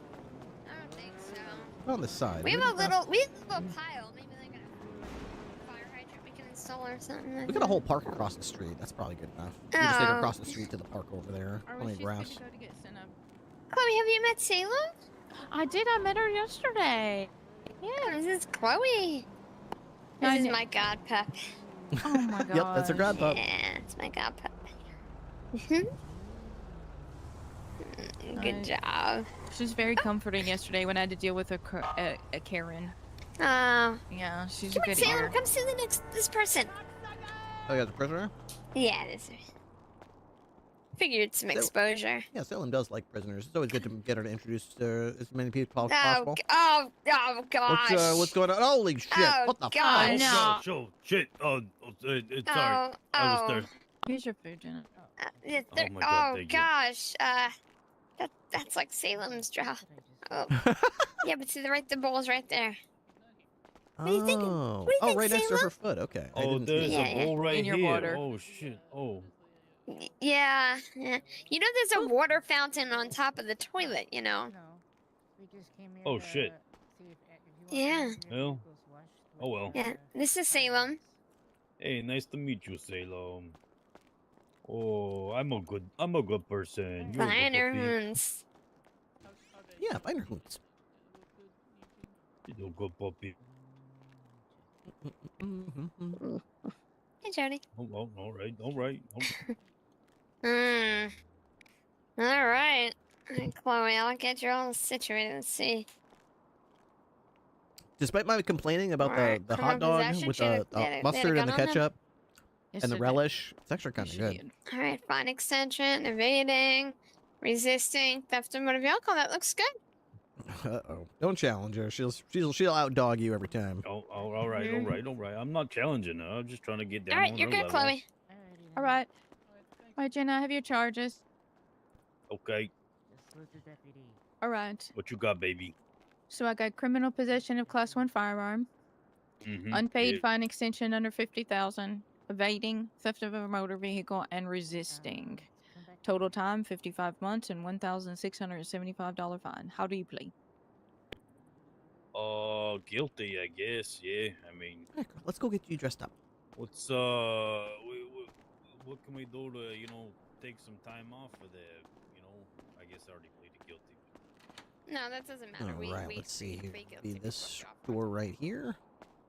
I don't think so. On the side. We have Do a little pile. Maybe like a fire hydrant we can install or something. We got a whole park across the street. That's probably good enough. We just take her across the street to the park over there. Plenty of grass. Chloe, have you met Salem? I did. I met her yesterday. Yeah, this is Chloe. This is my god pup. Oh my god. Yep, that's her god pup. Yeah, it's my god pup. Good job. She was very comforting yesterday when I had to deal with a Karen. Yeah, she's Come a on, good Salem, ear. come see this person. Oh, you got the prisoner? Yeah, this. Figured some exposure. Yeah, Salem does like prisoners. It's always good to get her to introduce as many people as Oh, possible. oh gosh. What's going on? Holy shit! Oh, What the gosh. fuck? No. Shit. Sorry. I was there. Here's your food, Janet. my God, thank you. Gosh. That's like Salem's jaw. Oh. Yeah, but see the bowl's right there. What are you thinking? Oh, What do you think, right next to Salem? her foot. Okay. I Oh, didn't there's see a that. bowl right In your here. water. Oh shit. Oh. Yeah. You know there's a water fountain on top of the toilet, you know? Oh shit. Yeah. Well. Oh well. Yeah. This is Salem. Hey, nice to meet you, Salem. Oh, I'm a good person. You're a good Finer puppy. Hoons. Yeah, Finer Hoons. You're a good puppy. Hey, Jody. Oh, all right. All right. Chloe, I'll get you all situated. Let's see. Despite my complaining about Alright, the criminal hot dog possession, with she had the a- they had a mustard and gun the on them? ketchup Yes, and the I did. relish, it's actually kind of She good. did. All right, fine extension, evading, resisting, theft of motor vehicle. That looks good. Uh-oh. Don't challenge her. She'll outdog you every time. Oh, all right. I'm not challenging her. I'm just trying to get down All right, on you're her good, level. Chloe. All right. All right, Jenna, I have your charges. Okay. All right. What you got, baby? So I got criminal possession of Class 1 firearm, unpaid Yeah. fine extension under 50,000, evading, theft of a motor vehicle, and resisting. Total time 55 months and $1,675 fine. How do you plead? Guilty, I guess. Yeah. I mean, Hey, girl, let's go get you dressed up. what's what can we do to take some time off for the I guess I already pleaded guilty. No, that doesn't matter. All right, let's see here. Be guilty this door right here.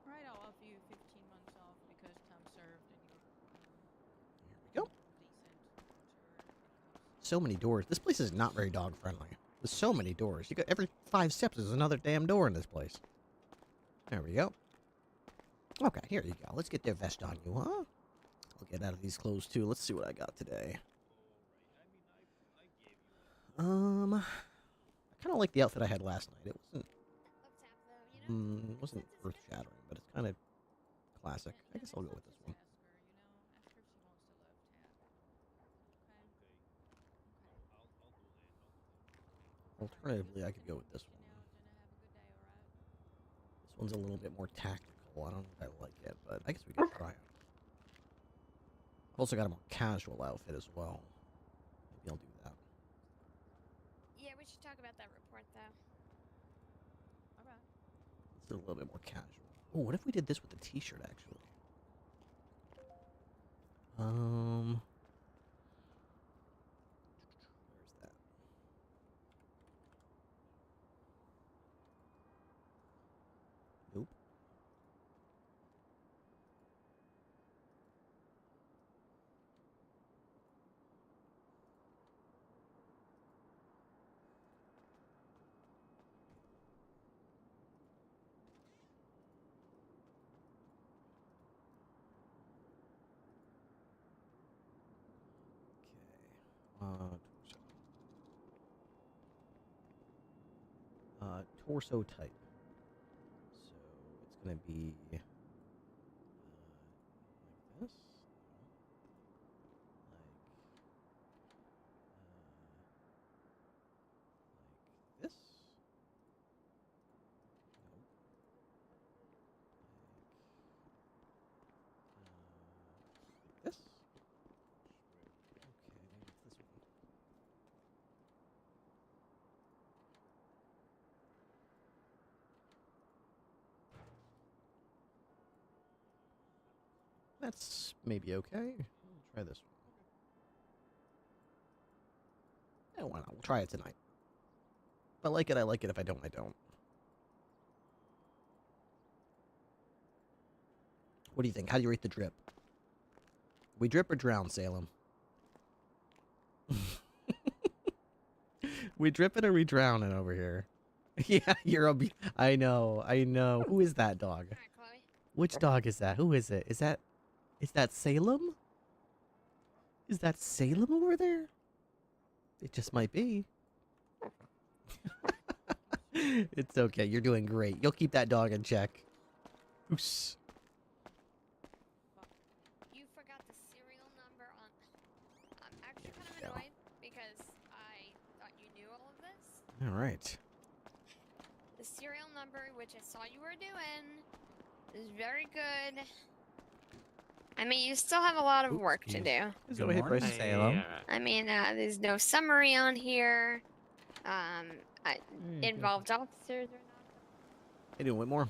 All right, I'll offer you 15 months off because time served and Here we you're go. So many doors. This place is not very dog friendly. There's so many doors. You got every 5 steps there's another damn door in this place. There we go. Okay, here you go. Let's get the vest on you, huh? I'll get out of these clothes too. Let's see what I got today. I kind of like the outfit I had last night. It wasn't earth shattering, but it's kind of classic. I guess I'll go with this one. Alternatively, I could go with this one. This one's a little bit more tactical. I don't know if I like it, but I guess we can try it. I've also got a more casual outfit as well. Maybe I'll do that. Yeah, we should talk about that report, though. All right. Let's do a little bit more casual. Oh, what if we did this with a t-shirt, actually? Where's that? Nope. Torso type. So it's gonna be like this, like this. Nope. Like this. Okay, maybe it's this one. That's maybe okay. We'll try this one. Yeah, why not? We'll try it tonight. If I like it, I like it. If I don't, I don't. What do you think? How do you rate the drip? We drip or drown, Salem? We dripping or we drowning over here? Yeah, you're a... I know. Who is that dog? All right, Chloe. Which dog is that? Who is it? Is that Salem? Is that Salem over there? It just might be. It's okay. You're doing great. You'll keep that dog in check. Oos. You forgot the serial number on... I'm actually kind of annoyed because I thought you knew all of this. All right. The serial number, which I saw you were doing, is very good. I mean, you still have a lot of work to do. Go ahead, Bryce. Salem. I mean, there's no summary on here. Involved officers or not. How you doing, Whitmore?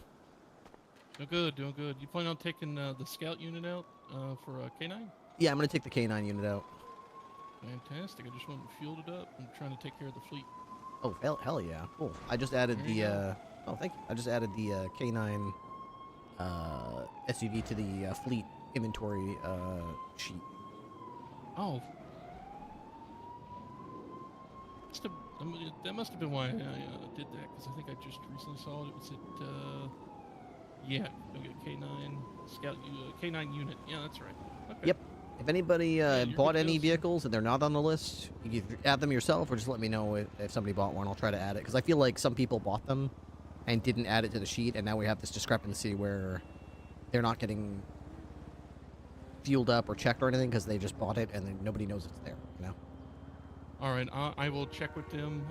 Doing good, doing good. You plan on taking the scout unit out for K9? Yeah, I'm gonna take the K9 unit out. Fantastic. I just want to fuel it up. I'm trying to take care of the fleet. Oh, hell yeah. Cool. I just added There you the, oh, thank you. I just added the K9 SUV to the fleet inventory sheet. Oh. That must have been why I did that, because I think I just recently saw it. It was at, yeah, K9 Scout, K9 unit. Yeah, that's right. Okay. Yep. If anybody you're bought good to any go, sir. vehicles and they're not on the list, you can either add them yourself or just let me know if somebody bought one. I'll try to add it because I feel like some people bought them and didn't add it to the sheet, and now we have this discrepancy where they're not getting fueled up or checked or anything because they just bought it and then nobody knows it's there. You know. All right, I will check with them.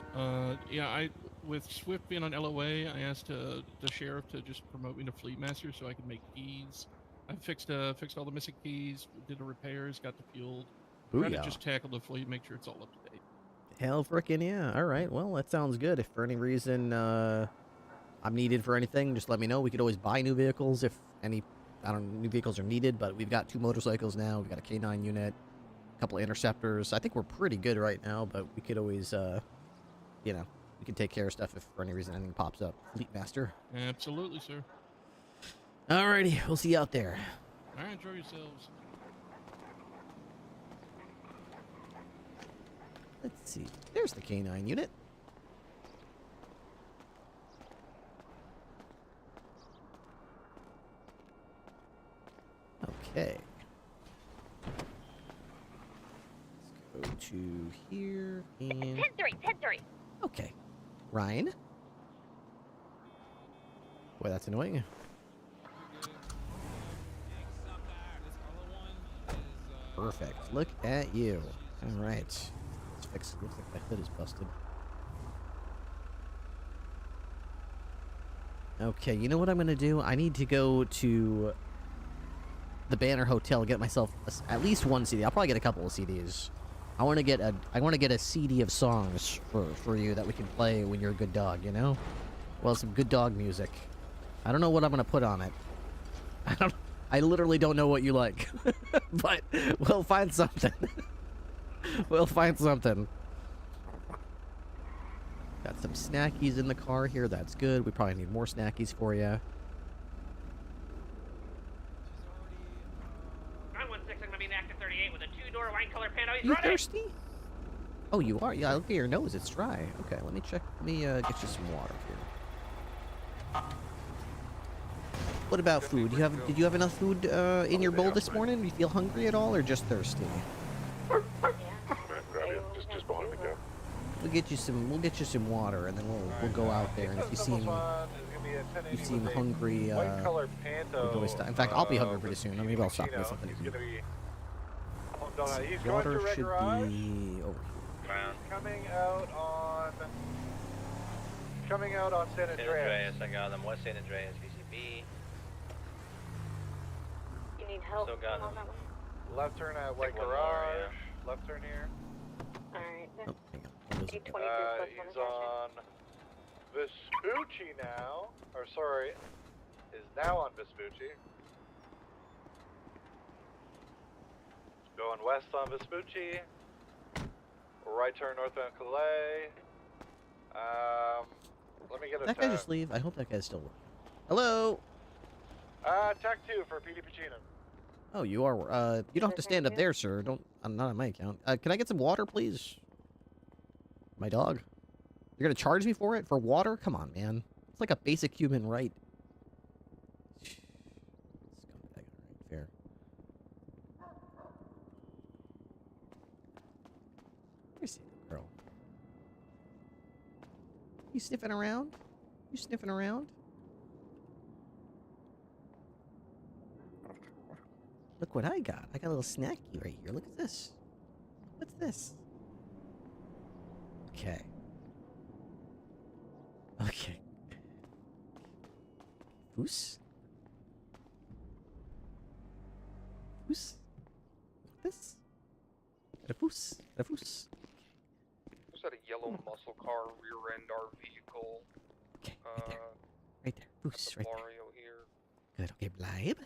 Yeah, with Swift being on LOA, I asked the sheriff to just promote me to Fleet Master so I could make keys. I fixed all the missing keys, did the repairs, got the fuel. Trying to Booyah. just tackle the fleet, make sure it's all up to date. Hell frickin' yeah. All right, well, that sounds good. If for any reason I'm needed for anything, just let me know. We could always buy new vehicles if any, new vehicles are needed, but we've got 2 motorcycles now. We've got a K9 unit, a couple of interceptors. I think we're pretty good right now, but we could always, we can take care of stuff if for any reason anything pops up. Fleet Master. Absolutely, sir. Alrighty, we'll see you out there. All right, enjoy yourselves. Let's see. There's the K9 unit. Okay. Let's go to here and... 10-3, 10-3. Okay. Ryan? Boy, that's annoying. Perfect. Look at you. All right. Let's fix it. Looks like my hood is busted. Okay, you know what I'm going to do? I need to go to the Banner Hotel and get myself at least 1 CD. I'll probably get a couple of CDs. I want to get a CD of songs for you that we can play when you're a good dog, you know? Well, some good dog music. I don't know what I'm going to put on it. I literally don't know what you like. But we'll find something. We'll find something. Got some snackies in the car here. That's good. We probably need more snackies for you. 916, I'm gonna be in active 38 with a 2-door wine color Pano. He's You running. thirsty? Oh, you are? Yeah, look at your nose. It's dry. Okay, let me check. Let me get you some water here. What about food? Did you have enough food in your bowl this morning? Do you feel hungry at all, or just thirsty? Just behind the gun. We'll get you some water, and then we'll go out there. And if you seem hungry, White color we'll Panto. go stop. In fact, I'll be hungry pretty soon. Maybe I'll stop and get something to eat. He's going Water to Red should Garage. be over here. Coming out on San Andreas. I got them. West San Andreas, VCB. You need help? Still got on them. that one? Left turn at White one more, Garage. Left turn here. Alright. Oh, hang on. What is it? 822 plus He's 1 on Vespucci now. Or sorry, is now on Vespucci. Going west on Vespucci. Right turn northbound Calais. Let me get a That guy just leave? I hope that guy's still working. Hello? Tech 2 for PD Pacino. Oh, you are. You don't have to stand up there, sir. I'm not on my account. Can I get some water, please? My dog. You're gonna charge me for it? For water? Come on, man. It's like a basic human right. Scumbag. Alright, fair. Where's the girl? You sniffing around? You sniffing around? Look what I got. I got a little snacky right here. Look at this. What's this? Okay. Okay. Foos? Foos? This? Got a foos? Got a foos? Was that a yellow muscle car rear end our vehicle? Okay, right there. Right there. Foos, right there. Mario here. Good. Okay, Blibe.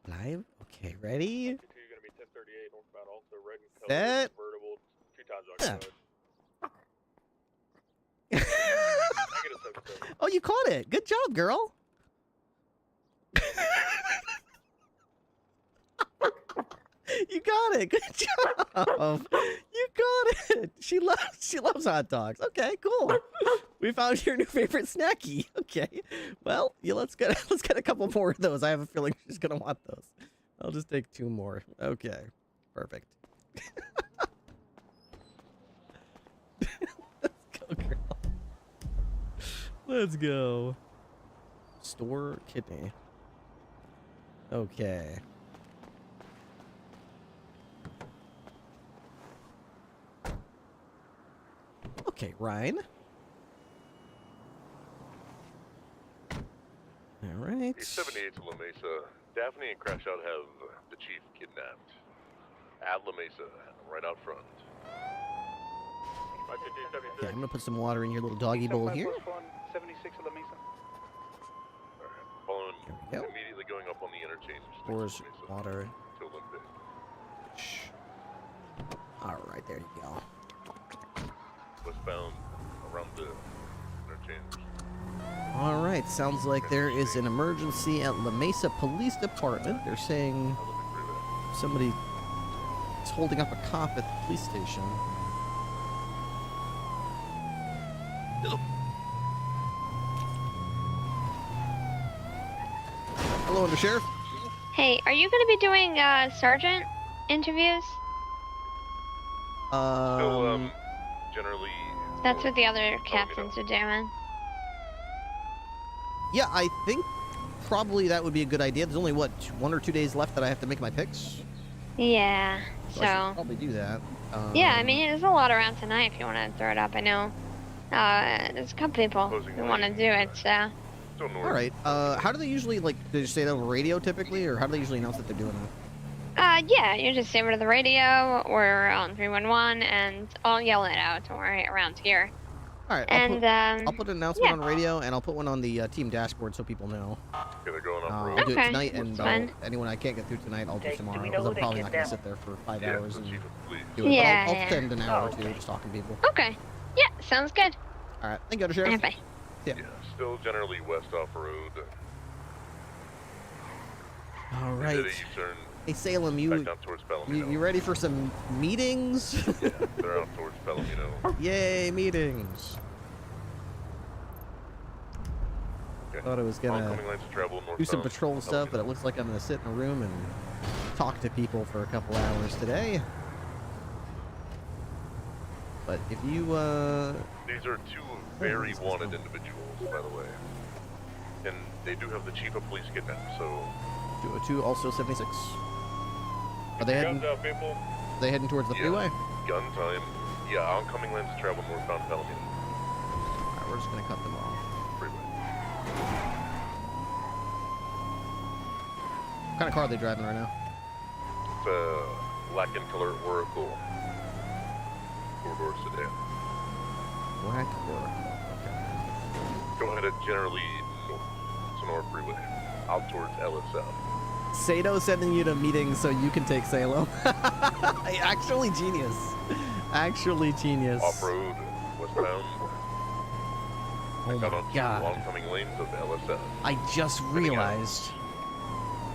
Blibe. Okay, ready? You're gonna be 1038 northbound, also red and color Set. convertible, 2 times Yeah. occupied. Oh, you caught it. Good job, girl. You got it. Good job. You got it. She loves hot dogs. Okay, cool. We found your new favorite snacky. Okay. Well, let's get a couple more of those. I have a feeling she's gonna want those. I'll just take 2 more. Okay. Perfect. Let's go, girl. Let's go. Store kidney. Okay. Okay, Ryan. All right. 78 to La Mesa. Daphne and Crash Out have the chief kidnapped. At La Mesa, right out front. Okay, I'm gonna put some water in your little doggy bowl here. 76 to La Mesa. Following, There we go. immediately going up on the interchange. Pours water. To Olympic. Shh. All right, there you go. Westbound around the interchange. All right, sounds like there is an emergency at La Mesa Police Department. They're saying somebody is holding up a cop at the police station. Hello, Undersheriff. Hey, are you going to be doing sergeant interviews? Still, generally. That's what the other captains are doing. Yeah, I think probably that would be a good idea. There's only, what, 1 or 2 days left that I have to make my picks? Yeah, I should probably do that. Yeah, I mean, there's a lot around tonight if you want to throw it up. I know there's a couple people who want to do it, so. All right. How do they usually, like, do they say that over radio typically, or how do they usually announce that they're doing it? Yeah, you just say over to the radio or on 311, and I'll yell it out around here. All right. I'll put an announcement on radio, and I'll put one on the team dashboard so people know. I'll do it tonight, and anyone I can't get through tonight, I'll do tomorrow, because I'm probably not going to sit there for 5 hours and do it. Yeah, but I'll spend an hour or two just talking to people. Okay. Yeah, sounds good. All right. Thank you, Sheriff. Bye. Yeah, still generally west off road. All right. U-turn Hey, Salem, you ready for some meetings? Yeah, they're out towards Palomino. Yay, meetings. Okay. Thought I was gonna Oncoming lanes of travel do some northbound patrol stuff, but it looks like I'm gonna sit in a room and talk to people for a couple hours today. But if you These are 2 very wanted individuals, by the way. And they do have the chief of police kidnapped, so 202 also 76. Are they heading? They heading towards the freeway? Gun time. Yeah, oncoming lanes of travel northbound Palomino. Alright, we're just gonna cut them off. Freeway. What kind of car are they driving right now? It's a black and color Oracle 4-door sedan. Black Oracle. Go ahead and generally north Sonora Freeway, out towards LSF. Sato sending you to meetings so you can take Salem. Actually genius. Actually genius. Off-road, westbound. Oh my God. Oncoming lanes of LSF. I just realized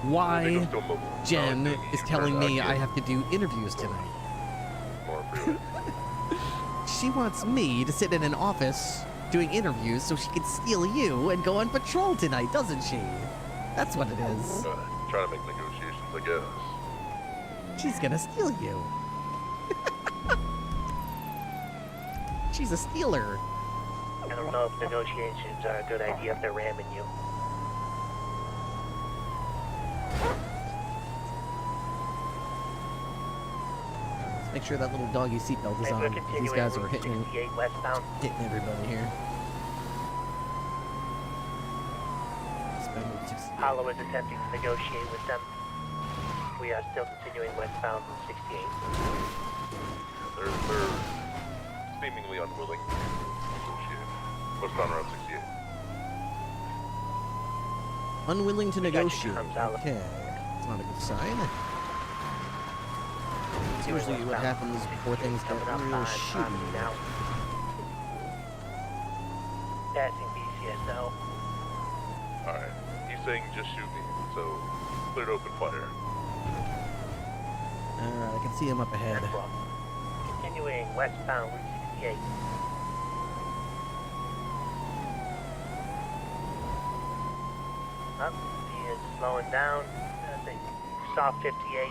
why Jen is telling me I have to do interviews tonight. She wants me to sit in an office doing interviews so she can steal you and go on patrol tonight, doesn't she? That's what it is. Trying to make negotiations, I guess. She's gonna steal you. She's a stealer. I don't know if negotiations are a good idea if they're ramming you. Let's make sure that little doggy seatbelt is on. These guys are hitting everybody here. Hollow is attempting to negotiate with them. We are still continuing westbound on 68. They're seemingly unwilling to negotiate. Westbound Route 68. Unwilling to negotiate. Okay. That's not a good sign. It's usually what happens before things get real shooty. Passing BCSL. Alright. He's saying just shoot me, so cleared open fire. Alright, I can see him up ahead. Continuing westbound Route 68. He is slowing down. I think saw 58.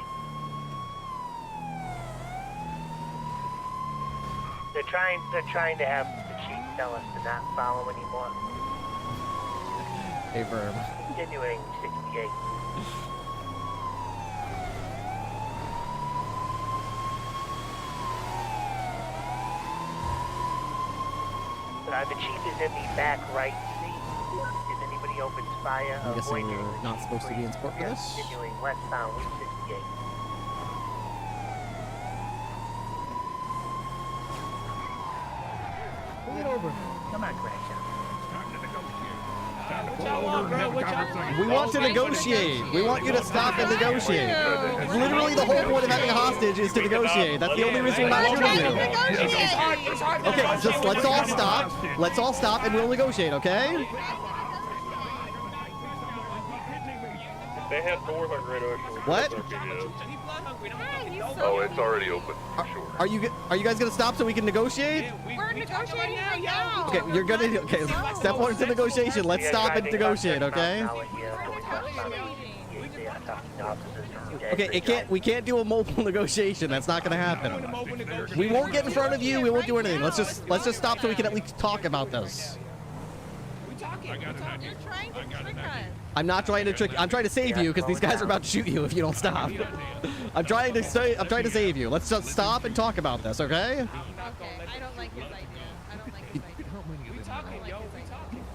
They're trying to have the chief tell us to not follow anymore. Hey, Verb. Continuing 68. The chief is in the back right seat. If anybody opens fire, I'm guessing avoid we're not supposed to be in sport for this. Continuing westbound 168. Pull it over. Come on, Crash. We want to negotiate. We want you to stop and negotiate. Literally, the whole point of having a hostage is to negotiate. That's the only reason we're not shooting you. Okay, just let's all stop. Let's all stop and we'll negotiate, okay? They have doors on Great Ocean. What? Oh, it's already open. Sure. Are you guys gonna stop so we can negotiate? We're negotiating right now. Okay, you're gonna. Okay, step one to negotiation. Let's stop and negotiate, okay? Okay, it can't. We can't do a mobile negotiation. That's not gonna happen. We won't get in front of you. We won't do anything. Let's just stop so we can at least talk about this. You're trying to trick us. I'm not trying to trick. I'm trying to save you because these guys are about to shoot you if you don't stop. I'm trying to save you. Let's just stop and talk about this, okay? Okay, I don't like his idea. I don't like his idea.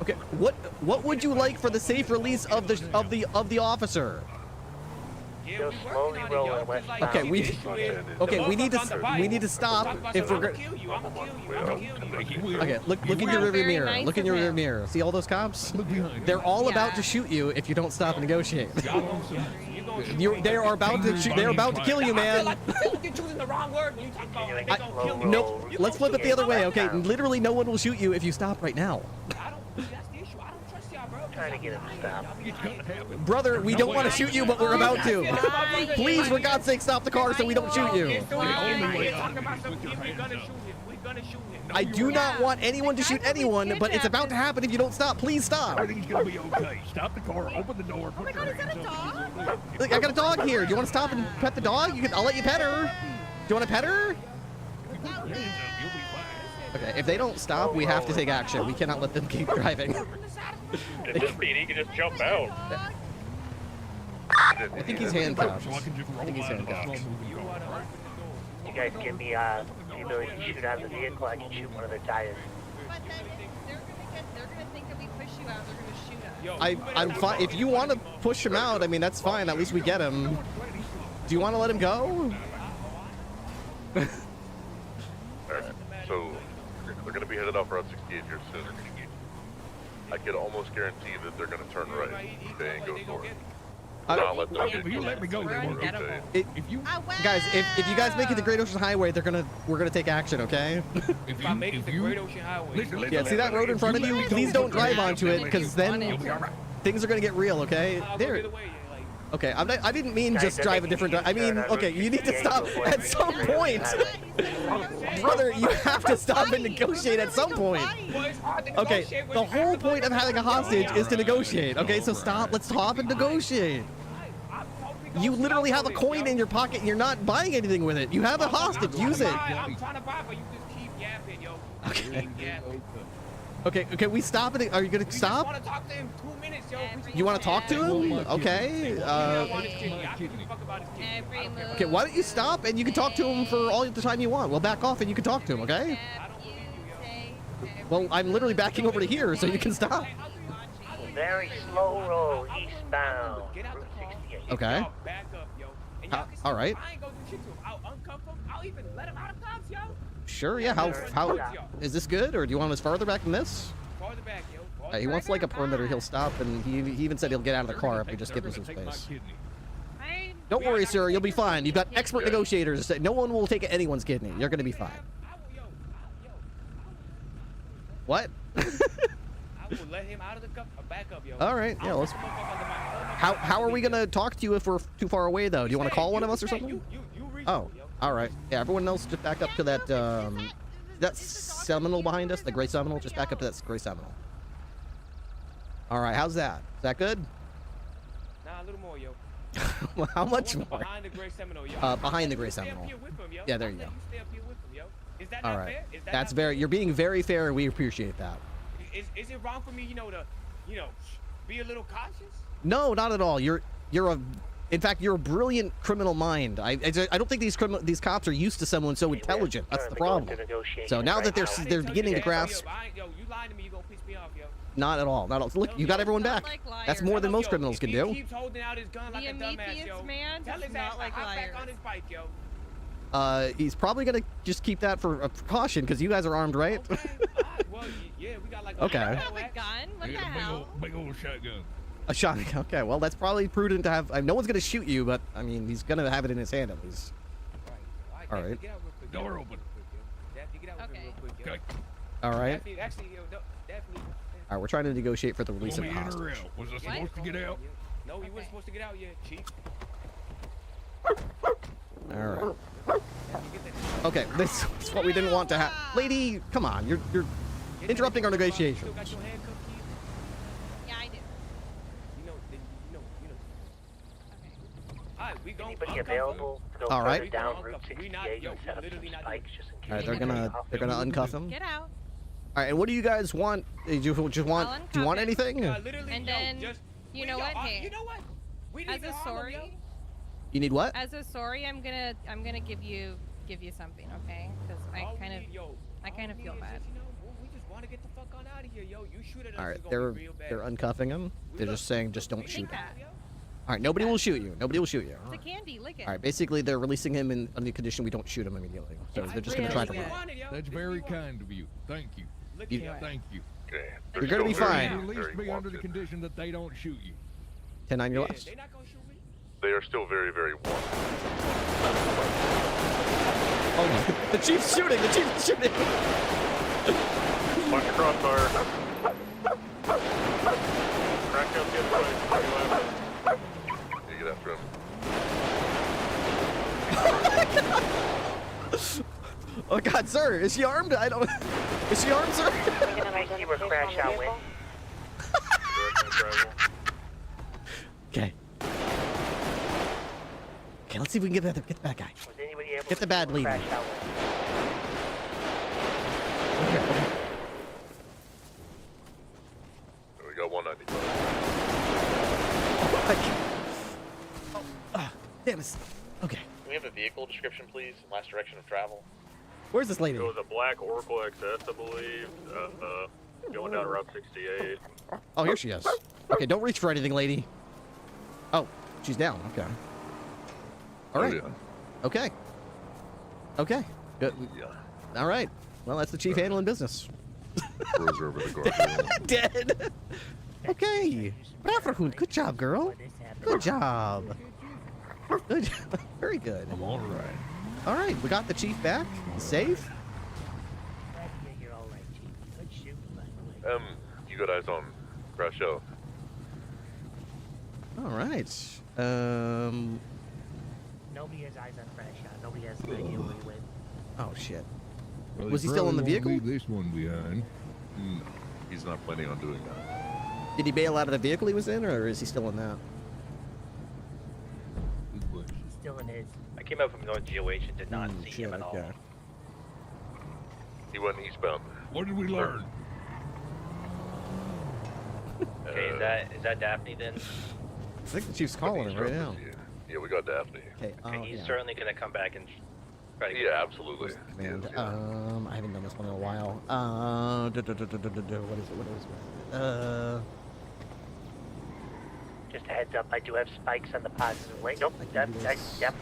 Okay, what would you like for the safe release of the officer? Still slowly rolling westbound. Okay, we need to stop if we're gonna. Okay, look in your rearview mirror. Look in your rearview mirror. See all those cops? They're all about to shoot you if you don't stop and negotiate. They are about to shoot. They're about to kill you, man. No, let's flip it the other way. Okay, literally no one will shoot you if you stop right now. Trying to get him to stop. Brother, we don't want to shoot you, but we're about to. Please, for God's sake, stop the car so we don't shoot you. I do not want anyone to shoot anyone, but it's about to happen if you don't stop. Please stop. Everything's gonna be okay. Stop the car, open the door, put your hands up. Look, I got a dog here. Do you want to stop and pet the dog? I'll let you pet her. Do you want to pet her? Okay, if they don't stop, we have to take action. We cannot let them keep driving. If this beat, he can just jump out. I think he's handcuffed. I think he's handcuffed. You guys give me the ability to shoot out of the vehicle, I can shoot one of their tires. But then they're gonna think that we push you out. They're gonna shoot us. I'm fine. If you want to push him out, I mean, that's fine. At least we get him. Do you want to let him go? Alright, so they're going to be headed off Route 68 here soon. I could almost guarantee that they're going to turn right, okay, and go north. Not let them If you let me go, they won't. okay. Guys, if you guys make it to Great Ocean Highway, we're gonna take action, okay? If I make it to Great Ocean Highway. Yeah, see that road in front of you? Please don't drive onto it, because then things are gonna get real, okay? There. Okay, I didn't mean just drive a different. I mean, okay, you need to stop at some point. Brother, you have to stop and negotiate at some point. Okay, the whole point of having a hostage is to negotiate. Okay, so stop. Let's stop and negotiate. You literally have a coin in your pocket and you're not buying anything with it. You have a hostage. Use it. I'm trying to buy, but you just keep yapping, yo. Okay, we stop it. Are you gonna stop? I want to talk to him 2 minutes, yo. You want to talk to him? Okay. Okay, why don't you stop and you can talk to him for all the time you want. We'll back off and you can talk to him, okay? Well, I'm literally backing over to here, so you can stop. Very slow roll eastbound. Route 68. Okay. All right. I'll even let him out of cuffs, yo. Sure, yeah. How is this good, or do you want us farther back than this? Farther back, yo. He wants like a perimeter. He'll stop, and he even said he'll get out of the car if we just give him some space. Don't worry, sir. You'll be fine. You've got expert negotiators. No one will take anyone's kidney. You're gonna be fine. What? I will let him out of the cuff. Back up, yo. All right. Yeah. Let's. How are we gonna talk to you if we're too far away, though? Do you want to call one of us or something? Oh. All right. Yeah. Everyone else, just back up to that. That Seminole behind us, the gray Seminole. Just back up to that gray Seminole. All right. How's that? Is that good? Nah, a little more, yo. Well, how much more? Behind the Gray Seminole, yo. Behind the Gray Stay up Seminole. here with him, yo. Yeah, there I'll you let go. Stay up here with him, yo. Is that All not right. fair? Is that That's not very. fair? You're being very fair, and we appreciate that. Is it wrong for me, to, be a little cautious? No, not at all. You're a. In fact, you're a brilliant criminal mind. I don't think these cops are used to someone so intelligent. That's the problem. So now that they're beginning to grasp. Yo, you lying to me, you gonna piss me off, yo. Not at all. Not at all. Look, you got everyone back. That's more than most criminals can do. He keeps holding out his gun like a dumbass, yo. Man Tell does his ass not like to hop liars. back on his bike, yo. He's probably gonna just keep that for a precaution because you guys are armed, right? Well, yeah, we got like Okay. I don't have a gun. What the hell? Big old shotgun. A shotgun. Okay, well, that's probably prudent to have. No one's gonna shoot you, but I mean, he's gonna have it in his hand at least. All right. Door open. Okay. All right. Actually, definitely. All right. We're trying to negotiate for the release of Want the me in or hostage. out? Was I supposed to get out? No, you weren't supposed to get out yet, Chief. All right. Okay, this is what we didn't want to have. Lady, come on, you're interrupting our negotiations. Yeah, I do. Alright, we going Anybody available to go All right. further down Route 68 and set up some spikes just in case? All right, they're gonna uncuff him. Get out. All right, and what do you guys want? Do you want? Do you want anything? And then, you know what? Hey, you know what? We as a sorry, You need what? as a sorry, I'm gonna give you something, okay? Because I kind of feel bad. We just want to get the fuck on out of here, yo. You shoot at us, All right, it's gonna be real bad. they're uncuffing him. They're just saying, just don't Take shoot him. that. All right, nobody will shoot you. Nobody will shoot you. It's a candy. Lick it. All right, basically they're releasing him on the condition we don't shoot him immediately. So they're just gonna try to run. That's very kind of you. Thank you. Thank you. Okay. You're gonna be fine. At least be under the condition that they don't shoot you. 10 on your left. They are still very, very warm. Oh, the chief's shooting. The chief's shooting. Watch your crossfire. Crack out the other way. You get after him. Oh God, sir, is she armed? I don't. Is she armed, sir? You were crash out with. Okay. Okay, let's see if we can get the bad guy. Was anybody able Get the to bad lady. crash out with? We got 195. Damn it. Okay. Can we have a vehicle description, please? Last direction of travel. Where's this lady? It was a black Oracle XS, I believe. Going down Route 68. Oh, here she is. Okay, don't reach for anything, lady. Oh, she's down. Okay. All right. Okay. Okay. Good. All right. Well, that's the chief handling business. Froze over the guardrail. Dead. Okay. Bravo. Good job, girl. Good job. Good job. Very good. I'm all right. All right. We got the chief back. He's safe. You're all right, Chief. Good shooting, by the way. You got eyes on Crash Out. All right. Nobody has eyes on crash out. Nobody has an idea where he went. Oh shit. Well, Was he still in the vehicle? Leave this one behind. No, he's not planning on doing that. Did he bail out of the vehicle he was in, or is he still in that? He's still in his. I came out from North GOH and did not see him at all. Okay. He went eastbound. What did we learn? Okay, is that Daphne then? I think the chief's calling him right now. Yeah, we got Daphne. Okay. He's yeah. certainly gonna come back and try to get Yeah, absolutely. Command. I haven't done this one in a while. What is it? What is it? Just a heads up, I do have spikes on the positive lane. Nope, I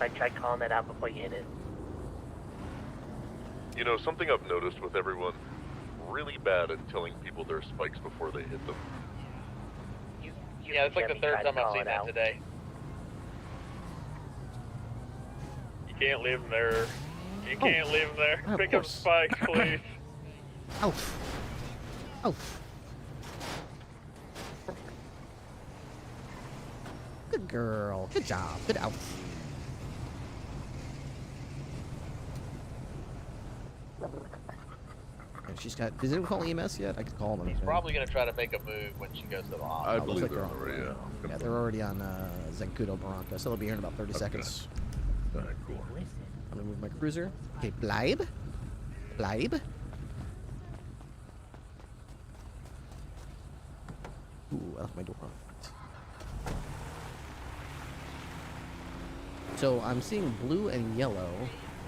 tried calling that out before you hit it. You know, something I've noticed with everyone, really bad at telling people there's spikes before they hit them. Yeah, it's like the third time I've seen that today. You can't leave him there. You can't leave him there. Of Pick up course. spikes, please. Oh. Oh. Good girl. Good job. Good out. she's got. Does anyone call EMS yet? I could call them. He's probably gonna try to make a move when she goes to the hospital. I looks believe like they're they're on the way, yeah. Yeah, they're already on Zancudo Barranca, so they'll be here in about 30 seconds. Alright, cool. I'm gonna move my cruiser. Okay, bleib. Bleib. Ooh, I left my door on. So I'm seeing blue and yellow.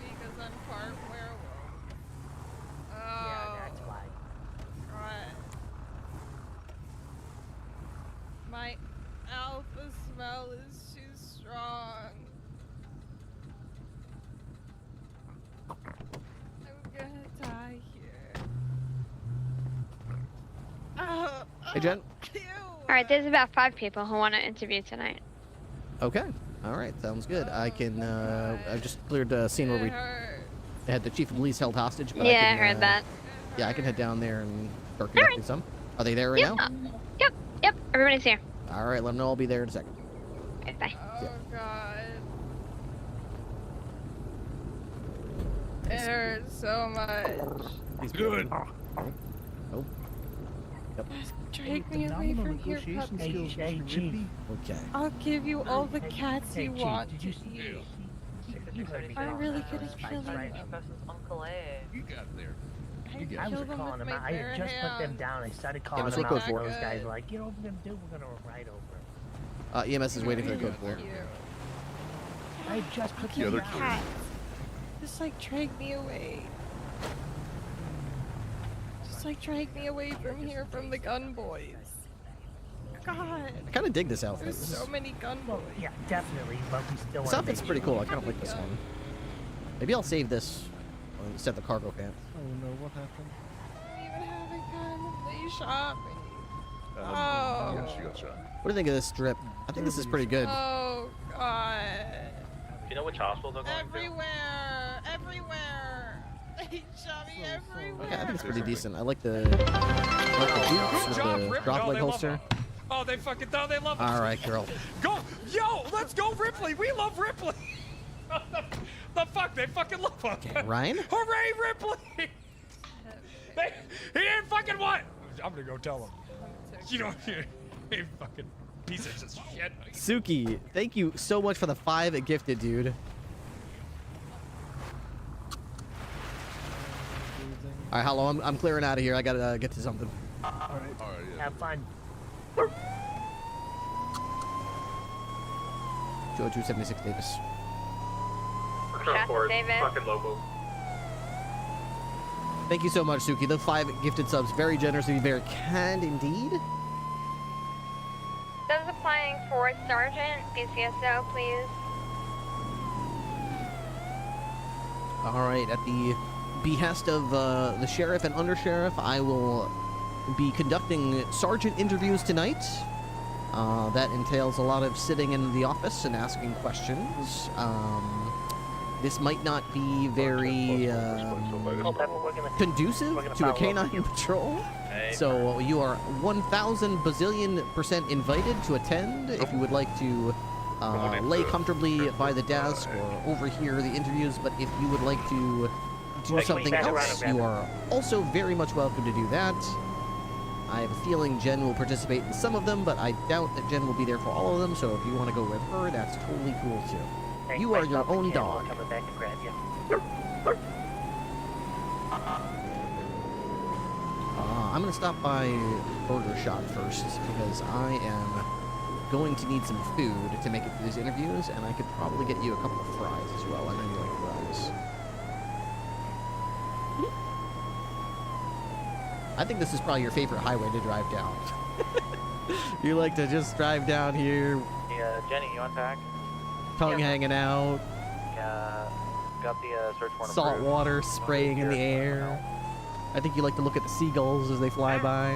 Because I'm part werewolf. Oh. Yeah, that's why. God. My alpha smell is too strong. I'm gonna die here. Hey, Jen. Alright, there's about 5 people who want to interview tonight. Okay. All right. Sounds good. I can. I just cleared the scene where we had the chief of police held hostage. But Yeah, I I heard that. Yeah, I can head down there and start conducting some. Are they there right now? Yep, everybody's here. All right. Let them know I'll be there in a second. Okay, bye. Oh God. It hurts so much. He's good. Oh. Yep. Take me away from here, puppy. Okay. I'll give you all the cats you want to eat. I'm really good at killing them. Uncle Ed. You got there. I was calling them out. I had just put them down. I started calling what's them the out. code for it? Those guys were like, you know what we're gonna do? We're gonna ride over. EMS is waiting for the code for it. I just put The them other down. Cat. Just like drag me away. Just like drag me away from here, from the gun boys. God. I kind of dig this outfit. There's This, so many gun boys. Yeah, definitely. But we still. this outfit's pretty cool. I kind of like this one. Maybe I'll save this instead of the cargo pants. Oh no, what happened? I don't even have a gun. They shot me. Yeah, she got shot. What do you think of this strip? I think this is pretty good. Oh God. Do you know which hospital they're going Everywhere. Everywhere. They shot me everywhere. Yeah, I think it's pretty decent. I like the boots with the drop leg holster. Oh, they fucking thought they love us. All right, girl. Go, yo, let's go, Ripley. We love Ripley. The fuck, they fucking love us. Okay, Ryan? Hooray, Ripley! He didn't fucking what? I'm gonna go tell him. You know, he fucking piece of shit. Suki, thank you so much for the 5 gifted, dude. All right, hello. I'm clearing out of here. I gotta get to something. All right, yeah. Have fun. 202-76 Davis. Transport, David. fucking local. Thank you so much, Suki. The 5 gifted subs, very generous and very kind indeed. Those applying for Sergeant, BCSO, please. All right, at the behest of the sheriff and undersheriff, I will be conducting sergeant interviews tonight. That entails a lot of sitting in the office and asking questions. This might not be very conducive to a canine patrol. So you are 1,000 bazillion% invited to attend if you would like to lay comfortably by the desk or overhear the interviews. But if you would like to do something else, you are also very much welcome to do that. I have a feeling Jen will participate in some of them, but I doubt that Jen will be there for all of them. So if you want to go with her, that's totally cool too. You are your own dog. Coming back to grab you. I'm going to stop by Burger Shop first because I am going to need some food to make it through these interviews, and I could probably get you a couple of fries as well. I know you like fries. I think this is probably your favorite highway to drive down. You like to just drive down here, Yeah, Jenny, you on tack? tongue hanging out, Got the search warrant salt approved. water spraying in the air. I think you like to look at the seagulls as they fly by.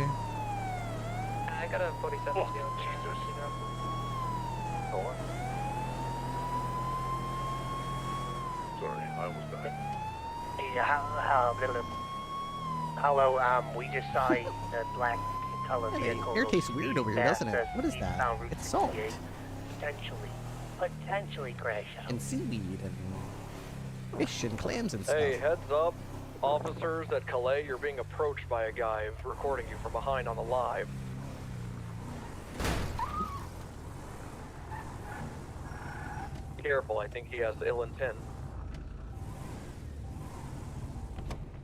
I got a 47. Oh, Jesus. Sorry, I almost died. Yeah, hello, we just saw the black color Yeah, the vehicle. air tastes weird over here, doesn't it? What is that? It's salt. Potentially crash out. And seaweed and fish and clams and stuff. Hey, heads up. Officers at Calais, you're being approached by a guy recording you from behind on the live. Careful, I think he has ill intent.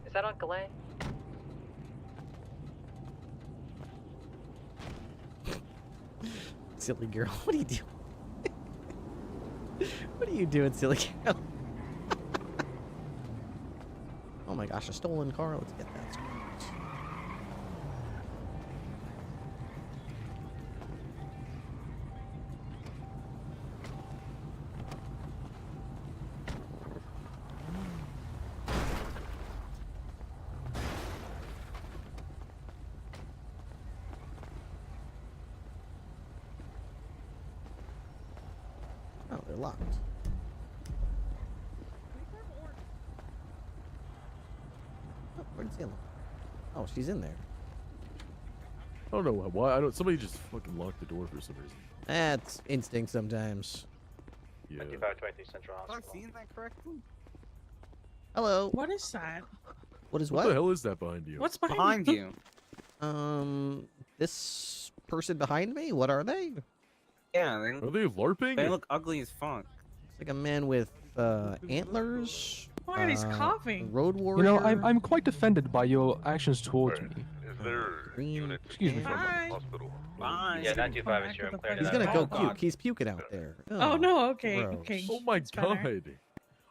Is that on Calais? Silly girl, what are you doing? What are you doing, silly girl? Oh my gosh, a stolen car. Let's get that screwed. Oh, they're locked. Oh, where'd Salem? Oh, she's in there. I don't know why. I don't. Somebody just fucking locked the door for some reason. That's instinct sometimes. Yeah. 2523 Central Am I Hospital. seeing that correctly? Hello. What is that? What is What what? the hell is that behind you? What's behind you? This person behind me. What are they? Yeah, Are they LARPing? they look ugly as fuck. It's like a man with antlers. Why he's coughing? Road warrior. You know, I'm quite offended by your actions towards me. Is there units Excuse me. from Bye. the hospital? Bye. Yeah, 925 is here. I'm clearing He's it gonna out. go Oh, puke. God. He's puking out there. Oh no, okay, gross. okay. Oh my It's better. god.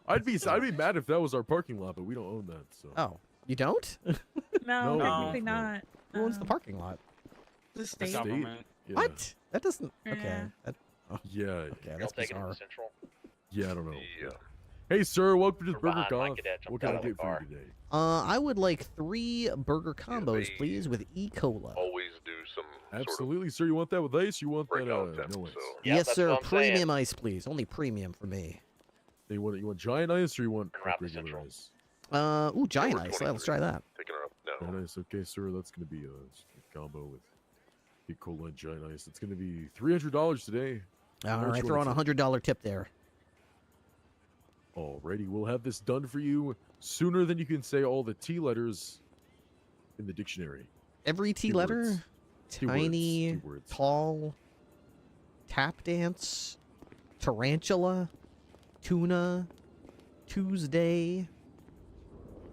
I'd be mad if that was our parking lot, but we don't own that. So. Oh, you don't? No, No, technically no. not. Who owns the parking lot? The state. Government. Yeah. What? That doesn't. Okay. Yeah. That, oh, Yeah. okay, Y'all that's taking it bizarre. to Central? Yeah, I don't know. Yeah. Hey, sir, welcome to the We're Burger behind my Golf. cadet, jumped What can out I of the get for car. you today? I would like 3 burger combos, they please, with E. Cola. Always do some Absolutely, sir. You want that with ice? You want that breakout attempts. no ice? So Yeah, Yes, that's sir. what I'm saying. Premium ice, please. Only premium for me. You want giant ice or you want Route to regular Central. ice? Ooh, giant Number ice. Let's 23. try that. taking her up. No. Giant ice. Okay, sir. That's gonna be a combo with E. Cola and giant ice. It's gonna be $300 today. All How much right, you throw on wanna a $100 tip there. Alrighty, we'll have this done for you sooner than you can say all the T letters in the dictionary. Every T Two letter. words. Two words. Tiny, Two words. tall, tap dance, tarantula, tuna, Tuesday,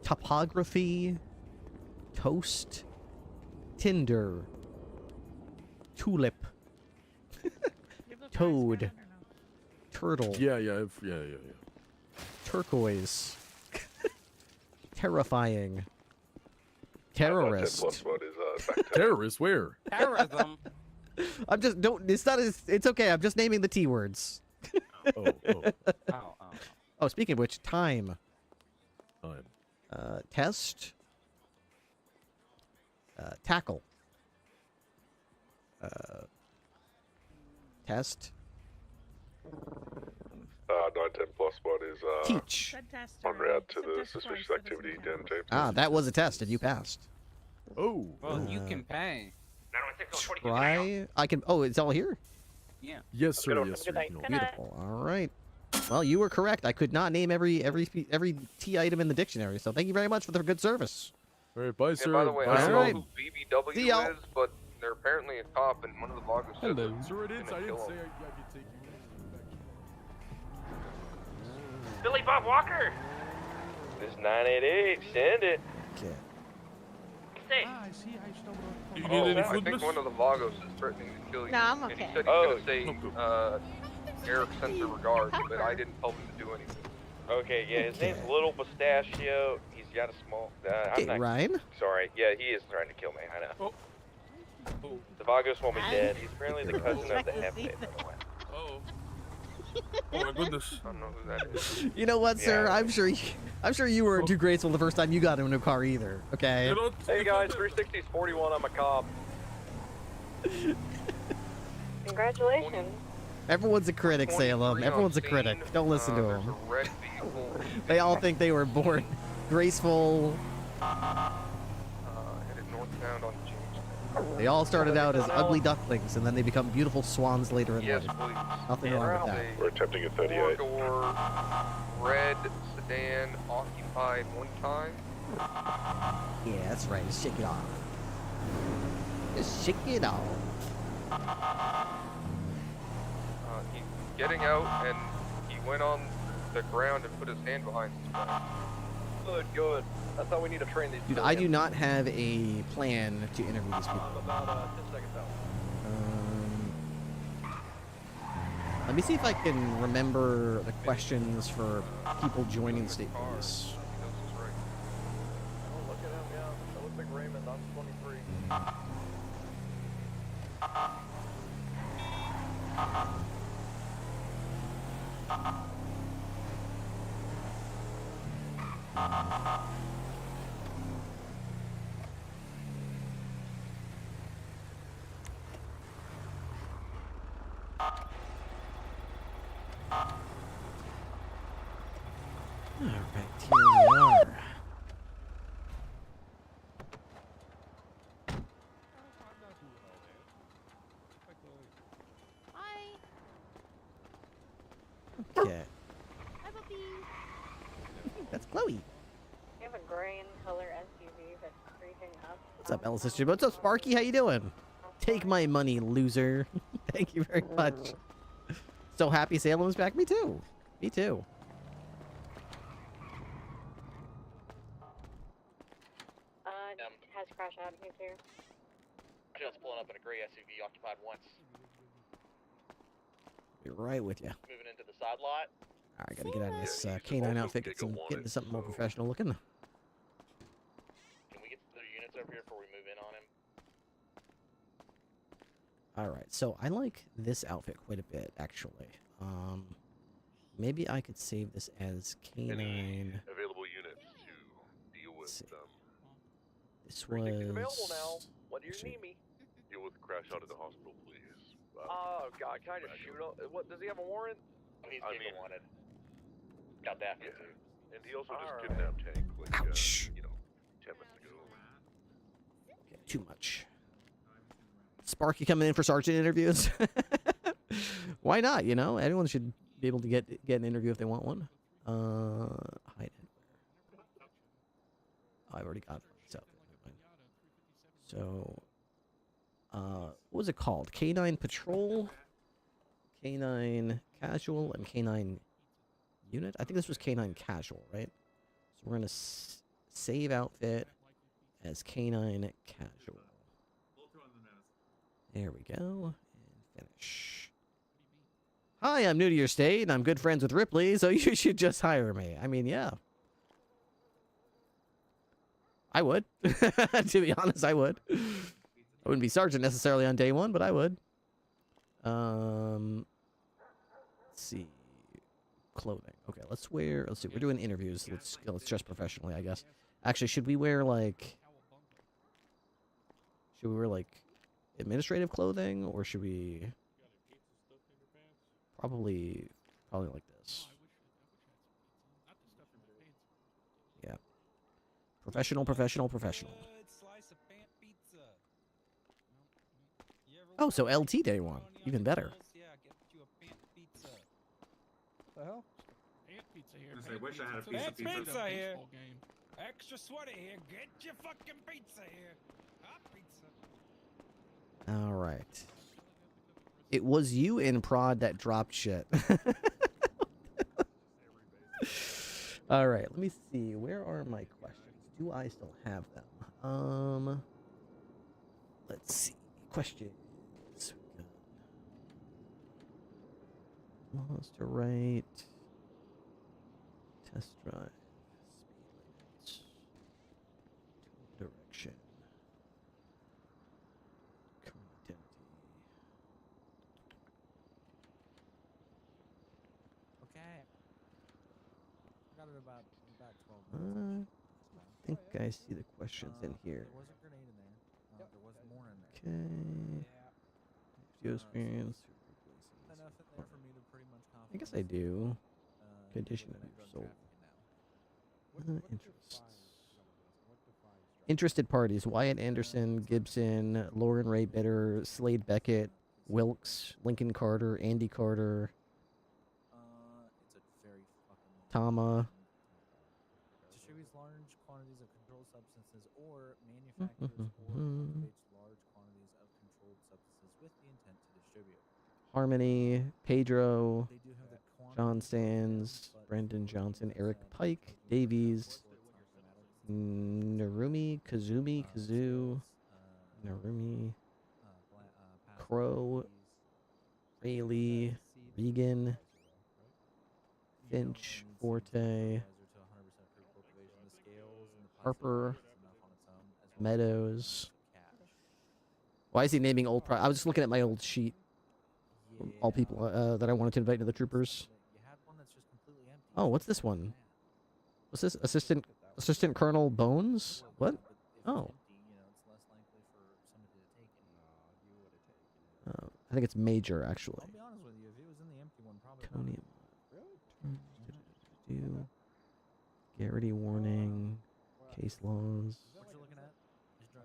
topography, toast, Tinder, tulip, toad, turtle, Yeah. turquoise, terrifying, terrorist. Terrorist? Where? Terrorism. I'm just don't. It's not. It's okay. I'm just naming the T words. Oh, speaking of which, time. Test. Tackle. Test. 910 plus spot is Teach. on route to the suspicious activity den tape. Ah, that was a test, and you passed. Oh. Well, you can pay. Try. I can. Oh, it's all here. Yeah. Yes, sir. Good Yes, sir. night. You know. Beautiful. All right. Well, you were correct. I could not name every T item in the dictionary. So thank you very much for the good service. All right, bye, sir. By the way, Bye, I sir. don't know who See BBW y'all. is, but they're apparently a cop, and one of the vloggers said Hello. they're Sir, it is. gonna I didn't kill say him. I could take you. Billy Bob Walker! This 988, send it. Okay. Say. You need I think one of the vloggers is threatening to kill you. No, I'm And he okay. said he's gonna say, Eric sends her regards, but I didn't tell him to do anything. Okay, yeah, his name's Little Pistachio. He's got a small. Okay, I'm not. Ryan. Sorry. Yeah, he is trying to kill me. I know. The Vagos want me dead. He's apparently the cousin of the Hefe, by the way. Oh. Oh my goodness. I don't know who that is. You know what, sir? Yeah. I'm sure you weren't too graceful the first time you got into a car either. Okay. Hey guys, 360's 41. I'm a cop. Congratulations. Everyone's a critic, Salem. Everyone's a critic. Don't listen to them. Red vehicle. They all think they were born graceful. Headed northbound on James. They all started out as ugly ducklings, and then they become beautiful swans later in Yes, life. please. Nothing wrong with that. We're attempting a 38. Four-door red sedan occupied one time. Yeah, that's right. Just shake it off. Just shake it off. He's getting out, and he went on the ground and put his hand behind his back. Good, good. That's how we need to train these. Dude, I do not have a plan to interview these people. I'm about 10 seconds out. Let me see if I can remember the questions for people joining the state police. Oh, look at him, yeah. That looks like Raymond. I'm 23. Alright, here we are. Hi. Okay. Hi, puppy. That's Chloe. You have a gray in color SUV that's creeping up. What's up, Ellis sister? What's up, Sparky? How you doing? Take my money, loser. Thank you very much. So happy Salem's back. Me too. Me too. Has crash out here too. Just pulling up in a gray SUV occupied once. Be right with you. Moving into the side lot. Alright, gotta get out of this canine outfit. Get into something more professional looking. Can we get the units over here before we move in on him? Alright, so I like this outfit quite a bit, actually. Maybe I could save this as canine. Available units to deal with This Available now. was. What do you need me? deal with crash out at the hospital, please. Oh God, can I just shoot him? What does he have a warrant? He's getting wanted. Got that. Yeah. And he also just kidnapped Tank like, you know, 10 minutes ago. Okay, too much. Sparky coming in for sergeant interviews. Why not? You know, anyone should be able to get an interview if they want one. Hide it. Oh, I've already got it. So, what was it called? K9 Patrol, K9 Casual, and K9 Unit? I think this was K9 Casual, right? So we're going to save outfit as K9 Casual. There we go. And finish. Hi, I'm new to your state, and I'm good friends with Ripley, so you should just hire me. I mean, yeah. I would. To be honest, I would. I wouldn't be sergeant necessarily on day one, but I would. Let's see. Clothing. Okay, let's see. We're doing interviews. Let's dress professionally, I guess. Actually, should we wear like administrative clothing, or should we probably like this? Yeah. Professional. Oh, so LT day one. Even better. The hell? Pizza here. I wish I had a piece of pizza. Here. Extra sweaty here. Get your fucking pizza here. Hot pizza. All right. It was you in prod that dropped shit. All right. Let me see. Where are my questions? Do I still have them? Let's see. Questions. Monster right. Test drive. Speed limits. Direction. Current identity. Okay. I got it about 12 minutes. I think I see the questions in here. There was a grenade in there. There was more in there. Okay. Geo experience. Enough in there for me to pretty much confidently I guess I do. Condition of your soul. Interests. Interested parties: Wyatt Anderson, Gibson, Lauren Ray Bitter, Slade Beckett, Wilkes, Lincoln Carter, Andy Carter, it's a very fucking Tama. distributes large quantities of manufactures or cultivates large quantities of controlled substances with the intent to distribute. Harmony, Pedro, They do have the John quantities broken down, Stands, but Brendan for Johnson, those, Eric potent Pike, potency Davies, reports on chromatolysis. Narumi, Kazumi, Kazoo, Narumi, Crow, Rayleigh, Regan, Finch, Forte, Harper, Meadows. Why is he naming old I was just looking at my old sheet. All people that I wanted to invite to the troopers. Oh, what's this one? What's this? Assistant Colonel Bones? What? Oh. I think it's Major, actually. I'll be honest with you, if it was in the empty one, probably Conium. Garrity warning. Case laws.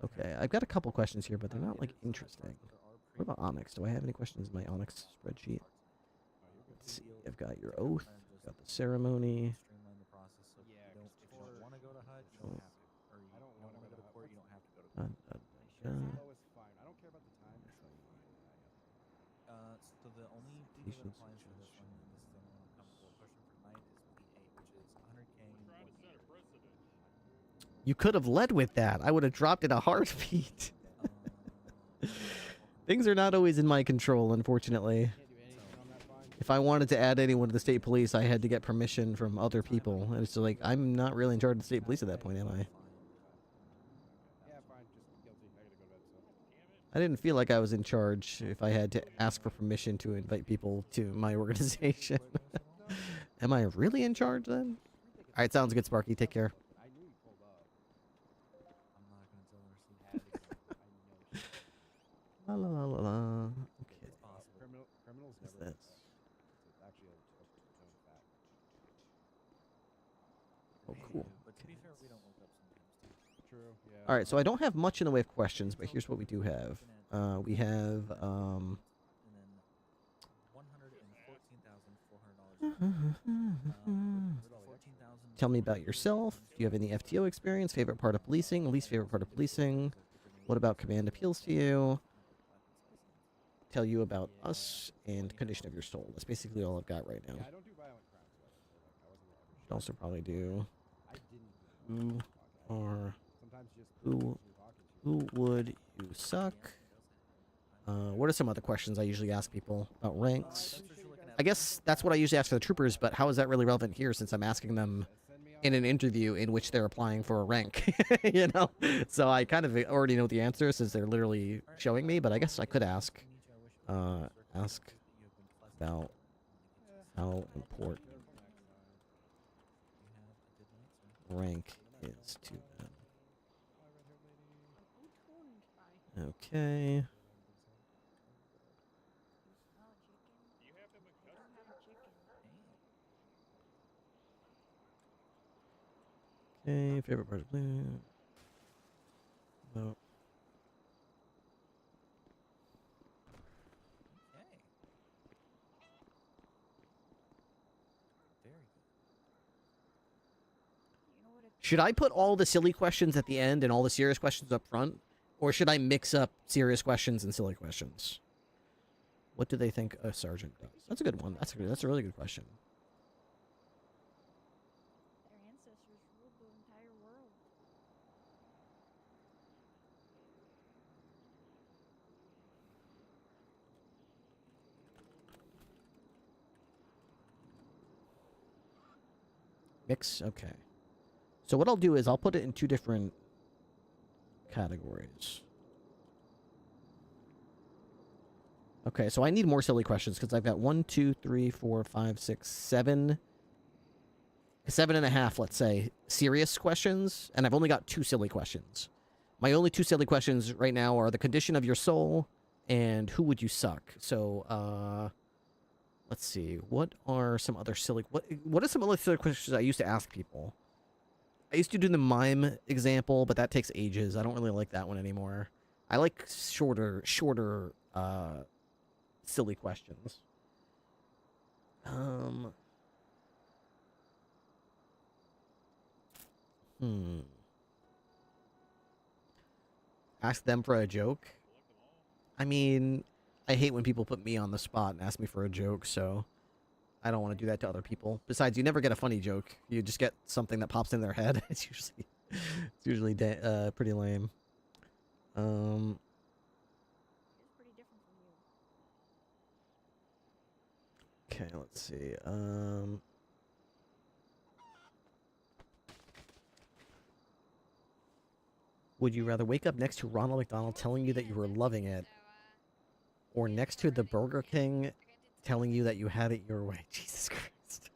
Okay, I've got a couple questions here, but they're not, like, interesting. What about Onyx? Do I have any questions in my Onyx spreadsheet? Let's see. I've got your oath. I've got the ceremony. So the only PD that applies for this one, and this is the only one I'm comfortable pushing for tonight, is P8, which is 100K in 1 year. You could have led with that. I would have dropped in a heartbeat. Things are not always in my control, unfortunately. If I wanted to add anyone to the state police, I had to get permission from other people. And it's like, I'm not really in charge of the state police at that point, am I? I didn't feel like I was in charge if I had to ask for permission to invite people to my organization. Am I really in charge then? Alright, sounds good, Sparky. Take care. La la la la la. Okay. What's this? Oh, cool. Alright, so I don't have much in the way of questions, but here's what we do have. We have, tell me about yourself. Do you have any FTO experience? Favorite part of policing? Least favorite part of policing? What about command appeals to you? Tell you about us and condition of your soul. That's basically all I've got right now. Should also probably do who would you suck? What are some other questions I usually ask people about ranks? I guess that's what I usually ask for the troopers, but how is that really relevant here since I'm asking them in an interview in which they're applying for a rank, you know? So I kind of already know the answer since they're literally showing me, but I guess I could ask about how important rank is to them. Okay. Okay, favorite part of blue. No. Should I put all the silly questions at the end and all the serious questions up front? Or should I mix up serious questions and silly questions? What do they think a sergeant does? That's a good one. That's a really good question. Their ancestors ruled the entire world. Mix? Okay. So what I'll do is I'll put it in two different categories. Okay, so I need more silly questions because I've got 1, 2, 3, 4, 5, 6, 7, 7.5, let's say, serious questions, and I've only got 2 silly questions. My only 2 silly questions right now are the condition of your soul and who would you suck. So, let's see. What are some other silly... What are some other silly questions I used to ask people? I used to do the mime example, but that takes ages. I don't really like that one anymore. I like shorter, silly questions. Ask them for a joke? I mean, I hate when people put me on the spot and ask me for a joke, so I don't want to do that to other people. Besides, you never get a funny joke. You just get something that pops in their head. It's usually pretty lame. Okay, let's see. Would you rather wake up next to Ronald McDonald telling you that you were loving it, or next to the Burger King telling you that you had it your way? Jesus Christ.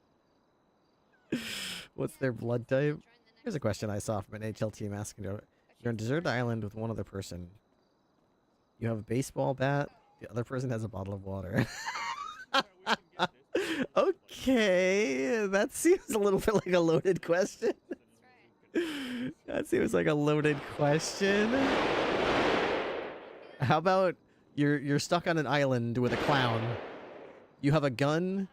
What's their blood type? Here's a question I saw from an HL team asking, you're on a desert island with one other person. You have a baseball bat, the other person has a bottle of water. Okay, that seems a little bit like a loaded question. That seems like a loaded question. How about you're stuck on an island with a clown. You have a gun.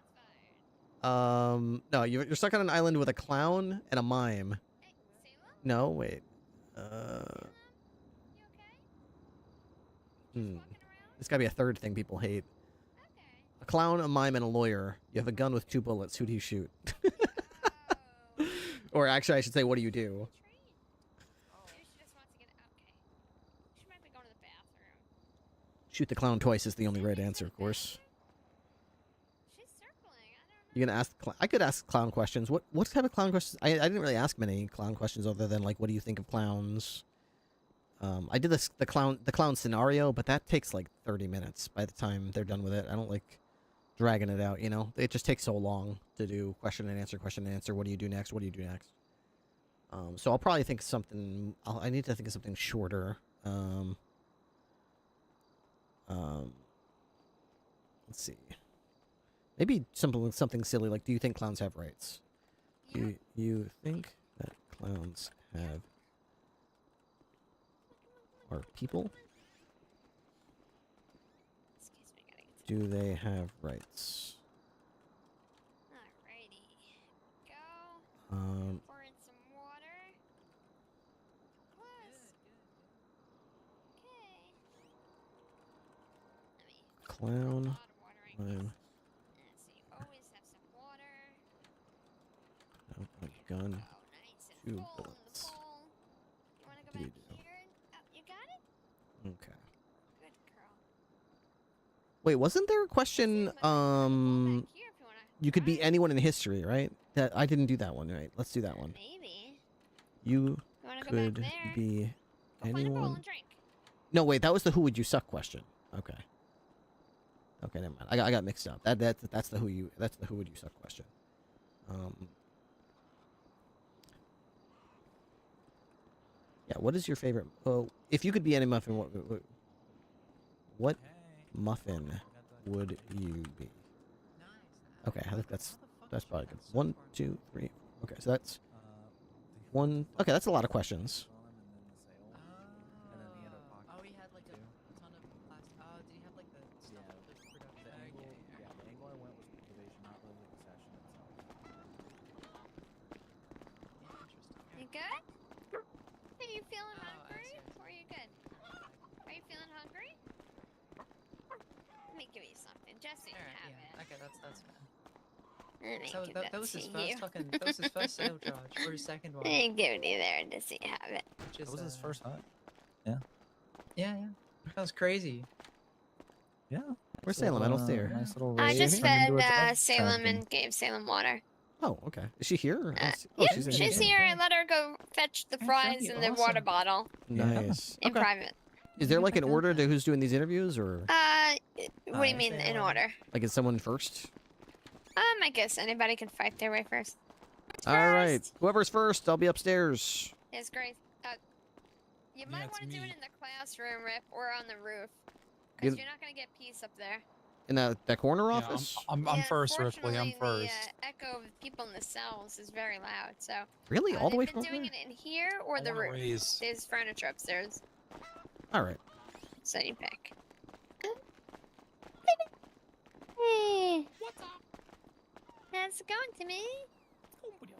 No, you're stuck on an island with a clown and a mime. No, wait. There's gotta be a third thing people hate. A clown, a mime, and a lawyer. You have a gun with 2 bullets. Who do you shoot? Or actually, I should say, what do you do? Shoot the clown twice is the only right answer, of course. You're gonna ask? I could ask clown questions. What type of clown questions? I didn't really ask many clown questions other than like, what do you think of clowns? I did the clown scenario, but that takes like 30 minutes by the time they're done with it. I don't like dragging it out. You know, it just takes so long to do question and answer, question and answer. What do you do next? What do you do next? So I'll probably think of something. I need to think of something shorter. Let's see. Maybe something silly like, do you think clowns have rights? Do you think that clowns are people? Do they have rights? Alrighty. Go. Pour in some water. Plus. Okay. Clown. Mime. Always have some water. A gun. 2 bullets. You want to go back here? You got it? Okay. Good girl. Wait, wasn't there a question? You could be anyone in history, right? That I didn't do that one, right? Let's do that one. Maybe. You could be anyone. No, wait, that was the who would you suck question. Okay. Okay, never mind. I got mixed up. That's the who would you suck question. Yeah, what is your favorite? Oh, if you could be any muffin, what muffin would you be? Okay, I think that's probably good. 1, 2, 3. Okay, so that's one. Okay, that's a lot of questions. Oh, he had like a ton of plastic. Oh, did he have like the stuff with the production? The angle I went was cultivation, not really the session itself. You good? Are you feeling hungry? Or are you good? Are you feeling hungry? Let me give you something, just so you have it. Okay, that's fine. Let me So give that was to his you. first fucking. That was his first sale charge, or his second one. Let me give it to you there, just so you have it. Just, That was his first hunt. Yeah. Yeah. That was crazy. Yeah. Where's Salem? I don't see her. Nice little I raid. just Turned into fed a drug Salem trafficking. and gave Salem water. Oh, okay. Is she here? Or- Yeah, she's in she's here. I let her go fetch the fries and the water bottle Nice. in Okay. private. Is there like an order to who's doing these interviews, or What do you mean in order? like is someone first? I guess anybody can fight their way first. All right, whoever's first, I'll be upstairs. Yes, Grace. You might want to do it in the classroom, Rip, or on the roof. Because you're not going to get peace up there. In that corner office. I'm first, Ripley. I'm Unfortunately, first. the echo of people in the cells is very loud, so... Really? All the way they've from been doing there? it in here or the wanna roof. raise. There's furniture upstairs, All right. so you pick. Hey. What's up? How's it going, Timmy?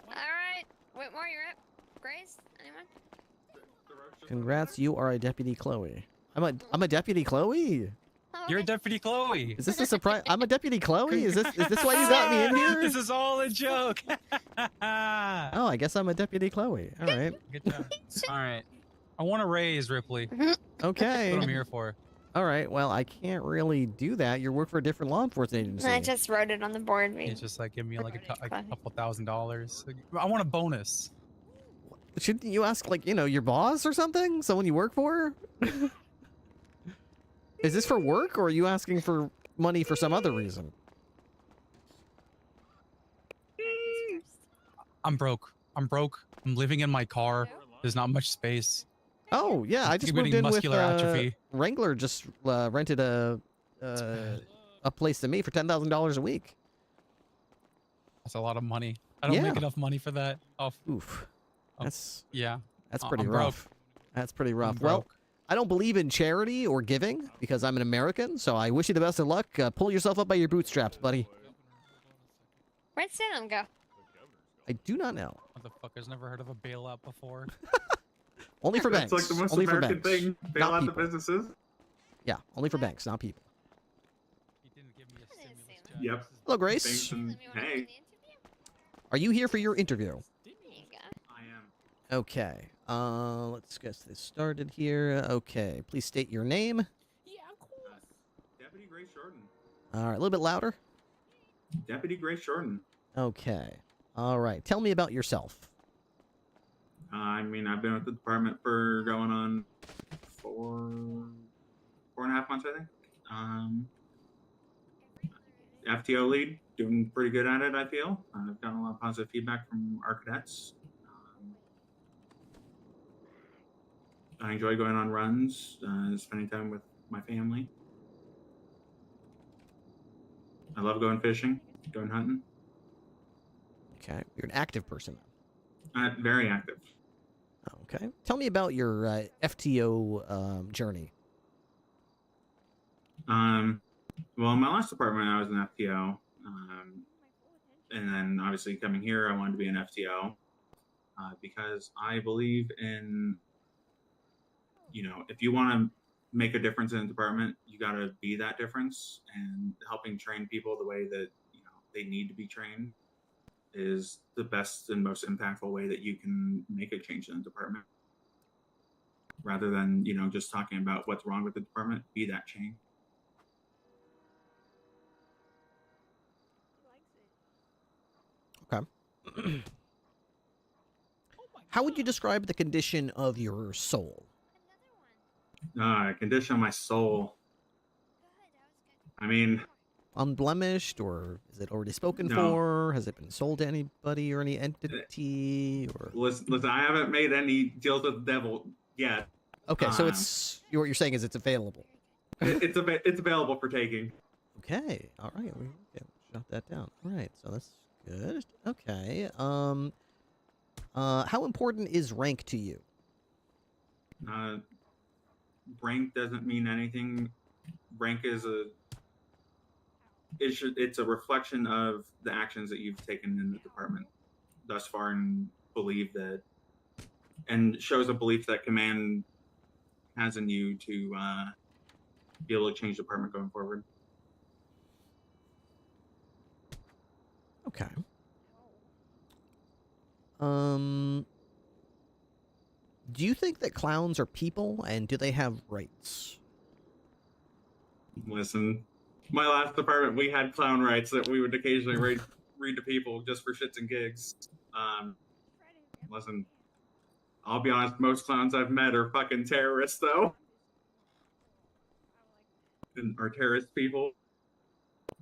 Alright. Whitmore, you're up. Grace? Anyone? Congrats, you are a Deputy Chloe. I'm a Deputy Chloe? You're Deputy Chloe. Is this a surprise? I'm a Deputy Chloe? Is this why you got me in here? This is all a joke. Oh, I guess I'm a Deputy Chloe. All right. Good job. All right. I want to raise Ripley. Okay. That's what I'm here for. All right. Well, I can't really do that. You work for a different law enforcement agency. I just wrote it on the board. It's just like give me like a couple $1,000s. Like, I want a bonus. Shouldn't you ask, like, your boss or something? Someone you work for? Is this for work, or are you asking for money for some other reason? I'm broke. I'm living in my car. There's not much space. Oh, yeah. I just moved getting in with muscular atrophy. Wrangler just rented a place to me for $10,000 a week. That's a lot of money. I don't make enough money for that. Oof. That's yeah. That's pretty I'm rough. broke. That's pretty rough. I'm Well, broke. I don't believe in charity or giving because I'm an American, so I wish you the best of luck. Pull yourself up by your bootstraps, buddy. Where'd Salem go? I do not know. Motherfuckers never heard of a bailout before. Only for banks. That's like the most only American for banks. thing. Bail Not out the people. businesses. Yeah, only for banks, not people. Yep. Hello, Grace. Thanks and hey. Are you here for your interview? I am. Okay. Let's get this started here. Okay. Please state your name. Deputy Grace Jordan. All right. A little bit louder. Deputy Grace Jordan. Okay. All right. Tell me about yourself. I mean, I've been with the department for going on 4.5 months, I think. FTO lead, doing pretty good at it, I feel. I've gotten a lot of positive feedback from our cadets. I enjoy going on runs, spending time with my family. I love going fishing, going hunting. Okay. You're an active person. Very active. Okay. Tell me about your FTO journey. Well, in my last department, I was an FTO. And then obviously coming here, I wanted to be an FTO because I believe in, if you want to make a difference in a department, you got to be that difference, and helping train people the way that, they need to be trained is the best and most impactful way that you can make a change in the department. Rather than, just talking about what's wrong with the department, be that change. Okay. How would you describe the condition of your soul? Condition of my soul. I mean, unblemished, or is it already spoken No. for? Has it been sold to anybody or any entity? Or listen, I haven't made any deals with the devil yet. okay, so it's what you're saying is it's available. It's available for taking. Okay, all right, we can jot that down. All right, so that's good. Okay, how important is rank to you? Rank doesn't mean anything. Rank is it's a reflection of the actions that you've taken in the department thus far, and shows a belief that command has in you to be able to change the department going forward. Okay. Do you think that clowns are people, and do they have rights? Listen, my last department, we had clown rights that we would occasionally read to people just for shits and gigs. Listen, I'll be honest, most clowns I've met are fucking terrorists, though. And are terrorist people.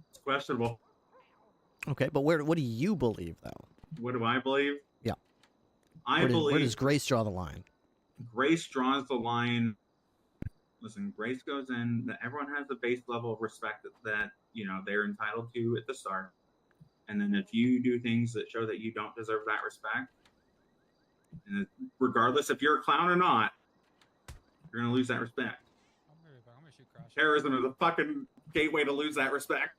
It's questionable. Okay, but what do you believe, though? What do I believe? Yeah. I believe... Where does Grace draw the line? Grace draws the line... Listen, Grace goes in, that everyone has a base level of respect that they're entitled to at the start. And then if you do things that show that you don't deserve that respect, and regardless if you're a clown or not, you're going to lose that respect. Terrorism is a fucking gateway to lose that respect.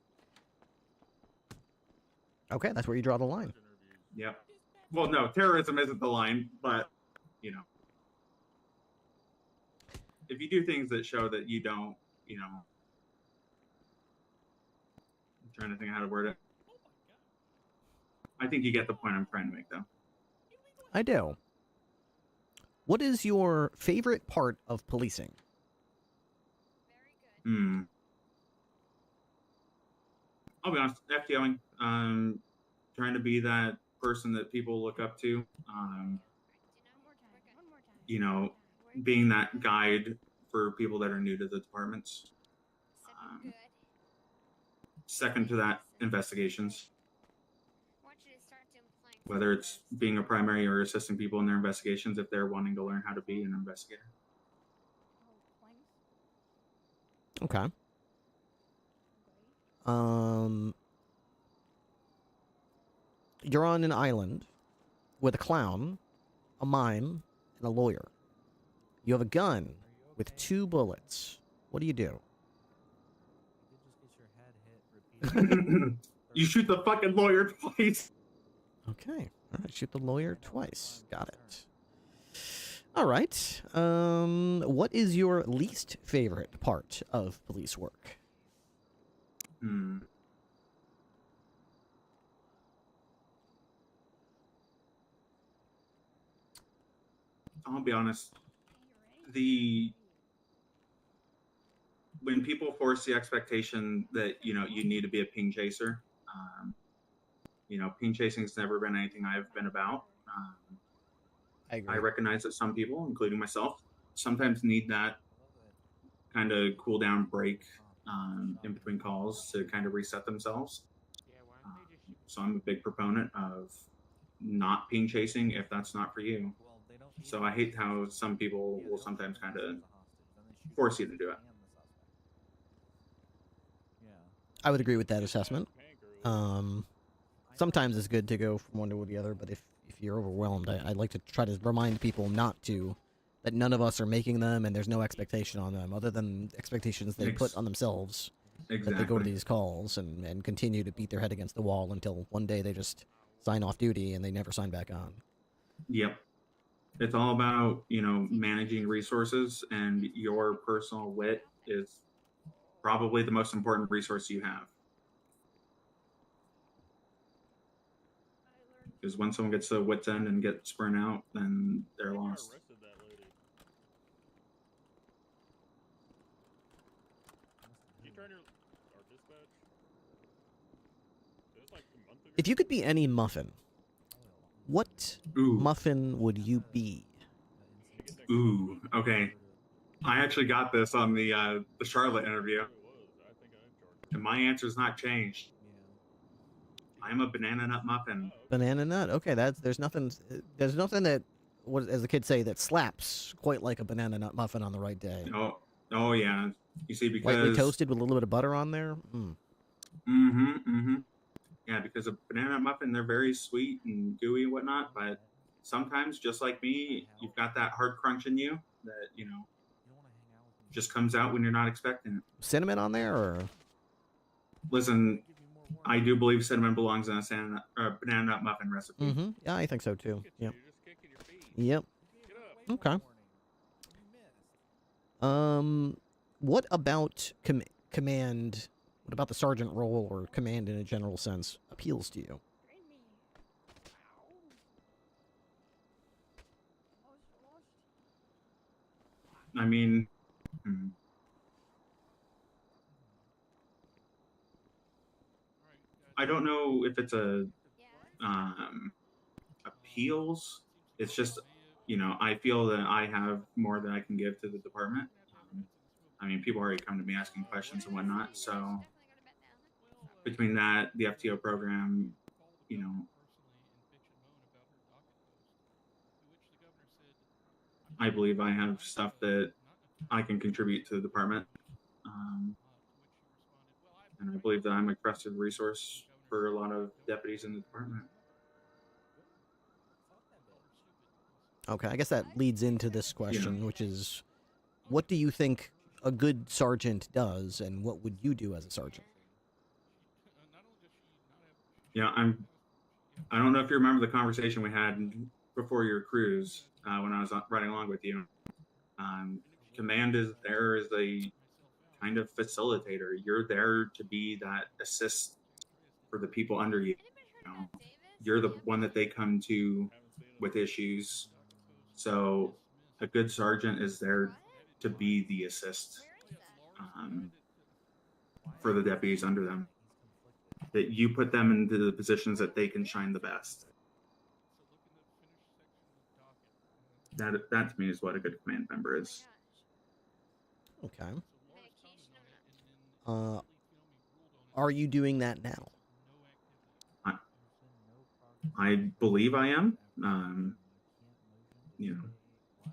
Okay, that's where you draw the line. Yep. Well, no, terrorism isn't the line, but, if you do things that show that you don't, you know, I'm trying to think how to word it. I think you get the point I'm trying to make, though. I do. What is your favorite part of policing? I'll be honest, FTOing. Trying to be that person that people look up to. You know, being that guide for people that are new to the departments. Second to that, investigations. Whether it's being a primary or assisting people in their investigations if they're wanting to learn how to be an investigator. Okay. You're on an island with a clown, a mime, and a lawyer. You have a gun with 2 bullets. What do you do? You shoot the fucking lawyer twice. Okay. All right. Shoot the lawyer twice. Got it. All right. What is your least favorite part of police work? I'll be honest. When people force the expectation that, you know, you need to be a ping chaser, you know, ping chasing's never been anything I've been about. I recognize that some people, including myself, sometimes need that kind of cool down break in between calls to kind of reset themselves. So I'm a big proponent of not ping chasing if that's not for you. So I hate how some people will sometimes kind of force you to do it. I would agree with that assessment. Sometimes it's good to go from one to the other, but if you're overwhelmed, I'd like to try to remind people not to, that none of us are making them and there's no expectation on them other than expectations they put on themselves. That they go to these calls and continue to beat their head against the wall until one day they just sign off duty and they never sign back on. Yep. It's all about, you know, managing resources, and your personal wit is probably the most important resource you have. Because when someone gets to wit's end and gets burnt out, then they're lost. If you could be any muffin, what muffin would you be? Ooh, okay. I actually got this on the Charlotte interview, and my answer's not changed. I'm a banana nut muffin. Banana nut. Okay, there's nothing that, what as the kids say, that slaps quite like a banana nut muffin on the right day. Oh yeah. You see, because lightly toasted with a little bit of butter on there. Yeah, because a banana nut muffin, they're very sweet and gooey and whatnot, but sometimes, just like me, you've got that hard crunch in you that, you know, just comes out when you're not expecting it. Cinnamon on there, or? Listen, I do believe cinnamon belongs in a banana nut muffin recipe. Yeah, I think so too. Yep. Yep. Okay. What about command? What about the sergeant role or command in a general sense appeals to you? I mean, I don't know if it's a appeals. It's just, you know, I feel that I have more that I can give to the department. I mean, people already come to me asking questions and whatnot. So between that, the FTO program, you know, I believe I have stuff that I can contribute to the department. And I believe that I'm a trusted resource for a lot of deputies in the department. Okay, I guess that leads into this question, which is, what do you think a good sergeant does, and what would you do as a sergeant? Yeah, I don't know if you remember the conversation we had before your cruise when I was riding along with you. command is there as a kind of facilitator. You're there to be that assist for the people under you. You know, you're the one that they come to with issues. So a good sergeant is there to be the assist for the deputies under them. That you put them into the positions that they can shine the best. That to me is what a good command member is. Okay. Are you doing that now? I believe I am. You know,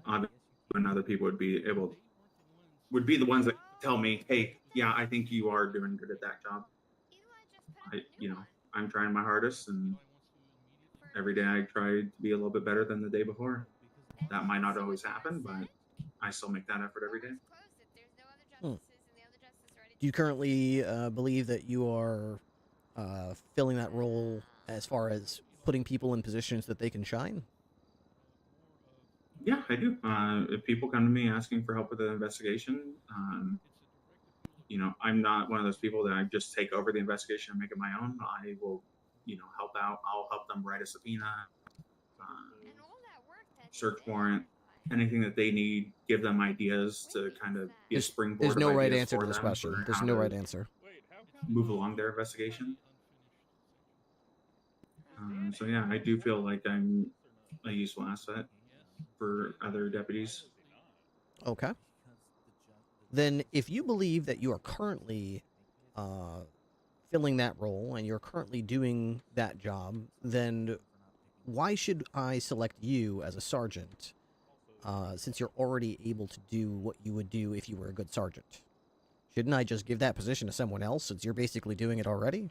obviously, when other people would be the ones that tell me, "Hey, yeah, I think you are doing good at that job." I'm trying my hardest, and every day I try to be a little bit better than the day before. That might not always happen, but I still make that effort every day. Do you currently believe that you are filling that role as far as putting people in positions that they can shine? Yeah, I do. If people come to me asking for help with an investigation, I'm not one of those people that I just take over the investigation and make it my own. I will, help out. I'll help them write a subpoena, search warrant, anything that they need. Give them ideas to kind of be a springboard. There's no of right ideas answer for to this them question. for There's how no to right answer. Move along their investigation. So yeah, I do feel like I'm a useful asset for other deputies. Okay. Then if you believe that you are currently filling that role and you're currently doing that job, then why should I select you as a sergeant since you're already able to do what you would do if you were a good sergeant? Shouldn't I just give that position to someone else since you're basically doing it already?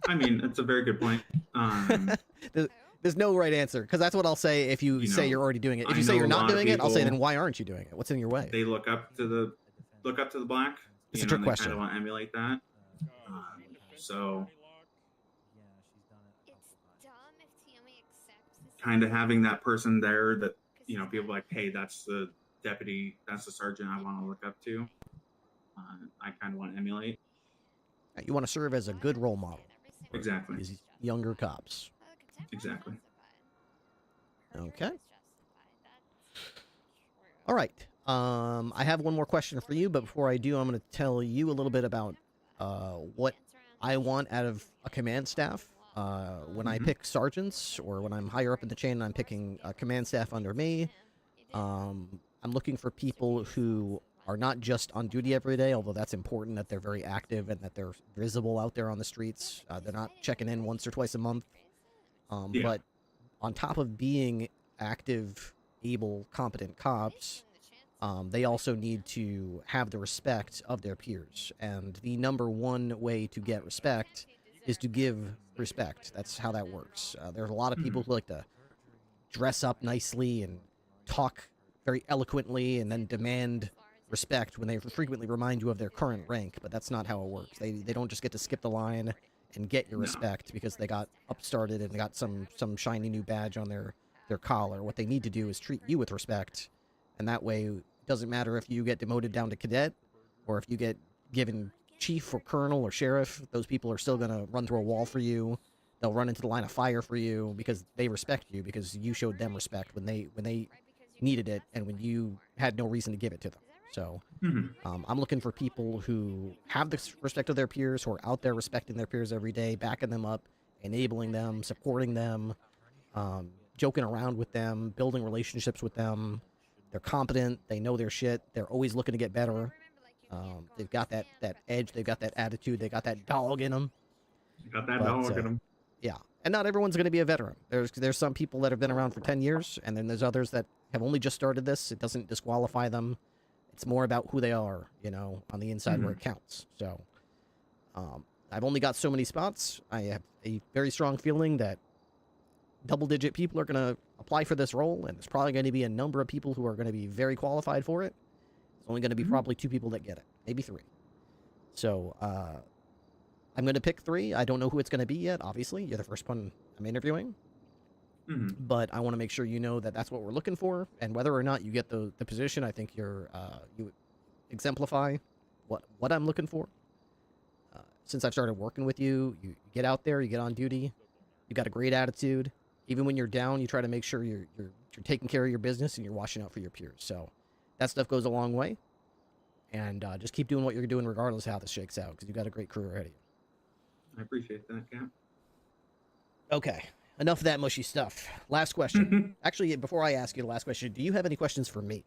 I mean, it's a very good point. There's no right answer, because that's what I'll say if you say you're already doing it. If you say you're not doing it, I'll say then why aren't you doing it? What's in your way? They look up to the black. It's a trick and question. They kind of want to emulate that. So kind of having that person there that people like, hey, that's the deputy, that's the sergeant I want to look up to. I kind of want to emulate. You want to serve as a good role model. Exactly. These younger cops. Exactly. Okay. All right. I have one more question for you, but before I do, I'm going to tell you a little bit about what I want out of a command staff. When I pick sergeants, or when I'm higher up in the chain and I'm picking a command staff under me, I'm looking for people who are not just on duty every day, although that's important that they're very active and that they're visible out there on the streets. They're not checking in once or twice a month. But on top of being active, able, competent cops, they also need to have the respect of their peers. And the number one way to get respect is to give respect. That's how that works. There's a lot of people who like to dress up nicely and talk very eloquently and then demand respect when they frequently remind you of their current rank, but that's not how it works. They don't just get to skip the line and get your respect because they got upstarted and they got some shiny new badge on their collar. What they need to do is treat you with respect, and that way it doesn't matter if you get demoted down to cadet or if you get given chief or colonel or sheriff, those people are still going to run through a wall for you. They'll run into the line of fire for you because they respect you, because you showed them respect when they needed it and when you had no reason to give it to them. So I'm looking for people who have the respect of their peers, who are out there respecting their peers every day, backing them up, enabling them, supporting them, joking around with them, building relationships with them. They're competent. They know their shit. They're always looking to get better. They've got that edge. They've got that attitude. They got that dog in them. Got that dog in them. Yeah. And not everyone's going to be a veteran. There's some people that have been around for 10 years, and then there's others that have only just started this. It doesn't disqualify them. It's more about who they are, on the inside where it counts. So I've only got so many spots. I have a very strong feeling that double-digit people are going to apply for this role, and there's probably going to be a number of people who are going to be very qualified for it. There's only going to be probably 2 people that get it, maybe 3. So I'm going to pick 3. I don't know who it's going to be yet, obviously. You're the first one I'm interviewing. But I want to make sure you know that that's what we're looking for, and whether or not you get the position, I think you exemplify what I'm looking for. Since I've started working with you, you get out there, you get on duty, you got a great attitude. Even when you're down, you try to make sure you're taking care of your business and you're watching out for your peers. So that stuff goes a long way. And just keep doing what you're doing regardless of how this shakes out, because you've got a great career ahead of you. I appreciate that, Cap. Okay, enough of that mushy stuff. Last question. Actually, before I ask you the last question, do you have any questions for me?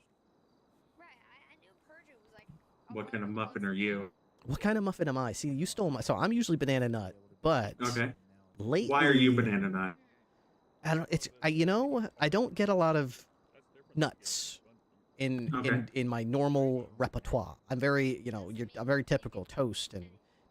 What kind of muffin are you? What kind of muffin am I? See, you stole my... So I'm usually banana nut, but... Okay. Lately... Why are you banana nut? I don't... It's... I don't get a lot of nuts in my normal repertoire. I'm very, I'm very typical. Toast and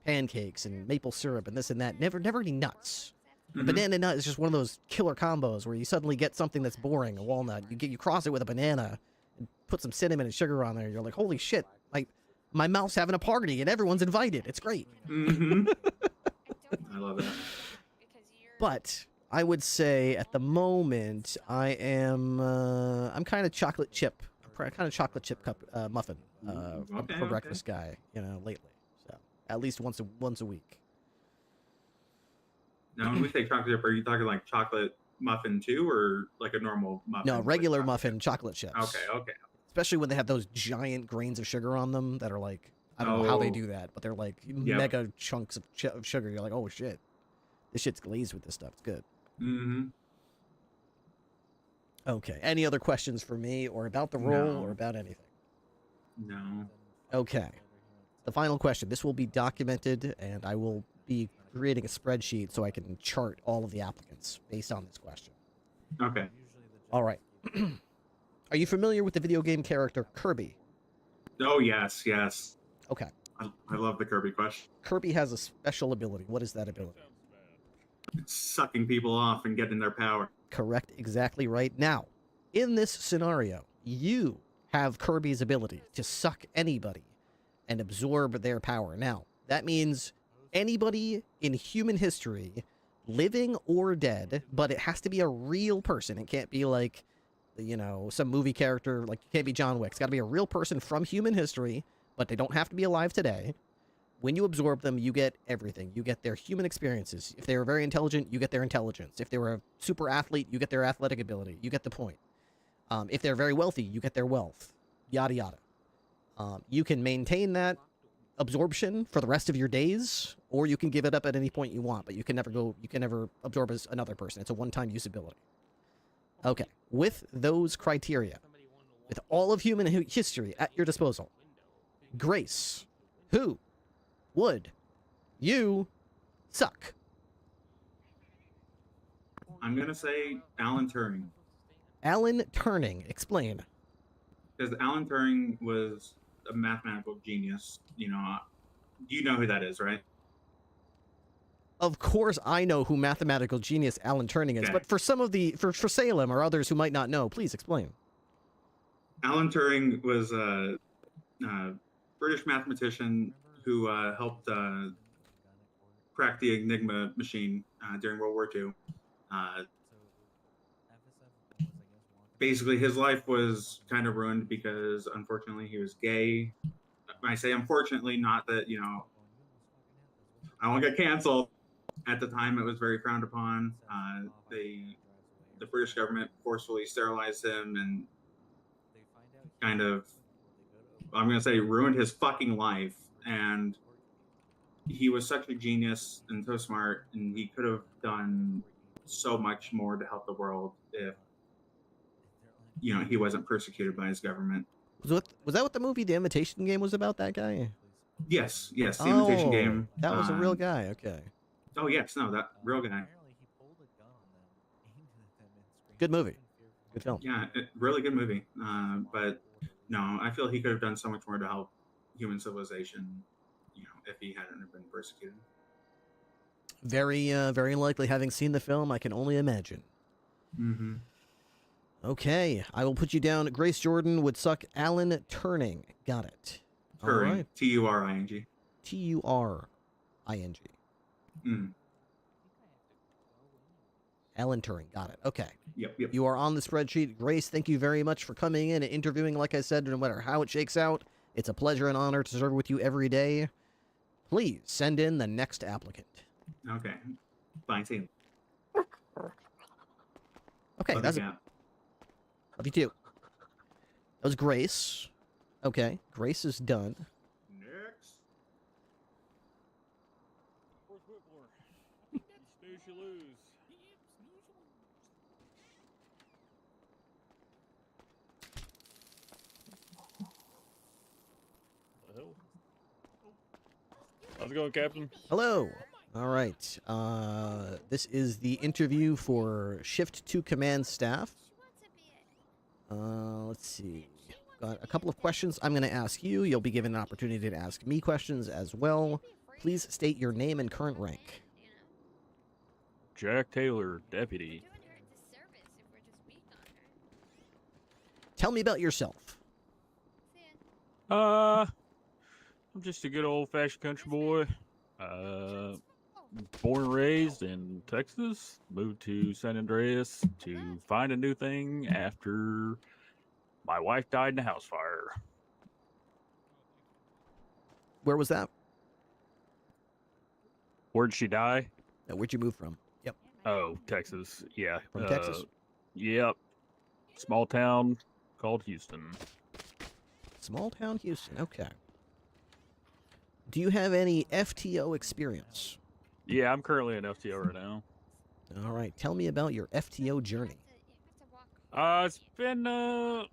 pancakes and maple syrup and this and that. Never any nuts. Mm-hmm. Banana nut is just one of those killer combos where you suddenly get something that's boring, a walnut. You cross it with a banana and put some cinnamon and sugar on there. You're like, holy shit! Like, my mouth's having a party and everyone's invited. It's great. Mm-hmm. I love that. But I would say at the moment I'm kind of chocolate chip cup muffin for breakfast guy. Lately. So at least once a week. Now, when we say chocolate chip, are you talking like chocolate muffin too, or like a normal muffin? No, regular muffin, chocolate chips. Okay. Especially when they have those giant grains of sugar on them that are like, I don't know how they do that, but they're like mega chunks of sugar. You're like, oh shit, this shit's glazed with this stuff. It's good. Mm-hmm. Okay. Any other questions for me, or about the role, or about anything? No. Okay. The final question. This will be documented, and I will be creating a spreadsheet so I can chart all of the applicants based on this question. Okay. All right. Are you familiar with the video game character Kirby? Oh, yes. Okay. I love the Kirby question. Kirby has a special ability. What is that ability? It's sucking people off and getting their power. Correct. Exactly right. Now, in this scenario, you have Kirby's ability to suck anybody and absorb their power. Now, that means anybody in human history, living or dead, but it has to be a real person. It can't be like, some movie character, like, it can't be John Wick. It's got to be a real person from human history, but they don't have to be alive today. When you absorb them, you get everything. You get their human experiences. If they were very intelligent, you get their intelligence. If they were a super athlete, you get their athletic ability. You get the point. If they're very wealthy, you get their wealth. Yada, yada. You can maintain that absorption for the rest of your days, or you can give it up at any point you want, but you can never absorb as another person. It's a one-time use ability. Okay. With those criteria, with all of human history at your disposal, Grace, who would you suck? I'm going to say Alan Turing. Alan Turing. Explain. Because Alan Turing was a mathematical genius. You know who that is, right? Of course I know who mathematical genius Alan Turing is, but for some of for Salem or others who might not know, please explain. Alan Turing was a British mathematician who helped crack the Enigma machine during World War II. Basically, his life was kind of ruined because, unfortunately, he was gay. I say unfortunately, not that, I won't get canceled. At the time, it was very frowned upon. The British government forcefully sterilized him and kind of, I'm going to say, ruined his fucking life. And he was such a genius and so smart, and he could have done so much more to help the world if, he wasn't persecuted by his government. Was that what the movie The Imitation Game was about, that guy? Yes, The Imitation Game. That was a real guy, okay. Oh, yes, no, that real guy. Good movie. Good film. Yeah, really good movie. But, no, I feel he could have done so much more to help human civilization, if he hadn't been persecuted. Very, very likely. Having seen the film, I can only imagine. Mm-hmm. Okay, I will put you down. Grace Jordan would suck Alan Turing. Got it. Turing. All right. Turing. Turing. Mm. Alan Turing, got it. Okay. Yep. You are on the spreadsheet. Grace, thank you very much for coming in and interviewing. Like I said, no matter how it shakes out, it's a pleasure and honor to serve with you every day. Please send in the next applicant. Okay. Fine, team. Okay, that's Love Love you too. That was Grace. Okay, Grace is done. Next. You snooze, you lose. The hell? How's it going, Captain? Hello. All right. This is the interview for Shift 2 Command Staff. Let's see. Got a couple of questions I'm going to ask you. You'll be given an opportunity to ask me questions as well. Please state your name and current rank. Jack Taylor, deputy. Tell me about yourself. I'm just a good old-fashioned country boy. Born and raised in Texas. Moved to San Andreas to find a new thing after my wife died in a house fire. Where was that? Where'd she die? Where'd you move from? Yep. Oh, Texas. Yeah. From Texas? Yep. Small town called Houston. Small town Houston. Okay. Do you have any FTO experience? Yeah, I'm currently an FTO right now. All right. Tell me about your FTO journey. It's been not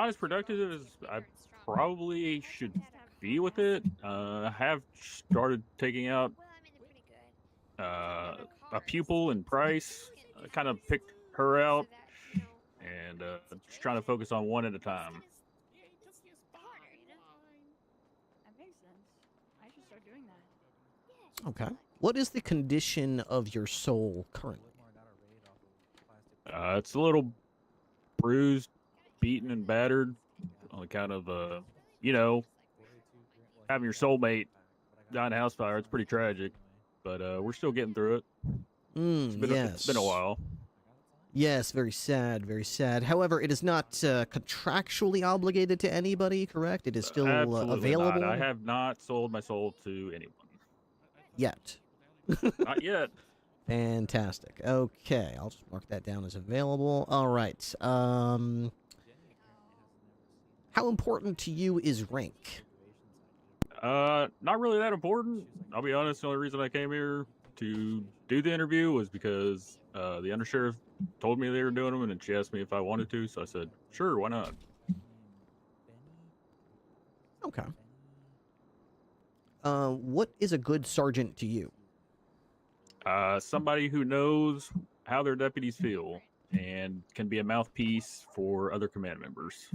as productive as I probably should be with it. I have started taking out a pupil in Price. I kind of picked her out and just trying to focus on one at a time. That makes sense. I should start doing that. Okay. What is the condition of your soul currently? It's a little bruised, beaten, and battered on account of, having your soulmate die in a house fire. It's pretty tragic, but we're still getting through it. It's been a while. Yes, very sad, very sad. However, it is not contractually obligated to anybody, correct? It is still Absolutely available? not. I have not sold my soul to anyone. Yet. Not yet. Fantastic. Okay, I'll just mark that down as available. All right. How important to you is rank? Not really that important. I'll be honest, the only reason I came here to do the interview was because the undersheriff told me they were doing them, and then she asked me if I wanted to, so I said, sure, why not? Okay. What is a good sergeant to you? Somebody who knows how their deputies feel and can be a mouthpiece for other command members.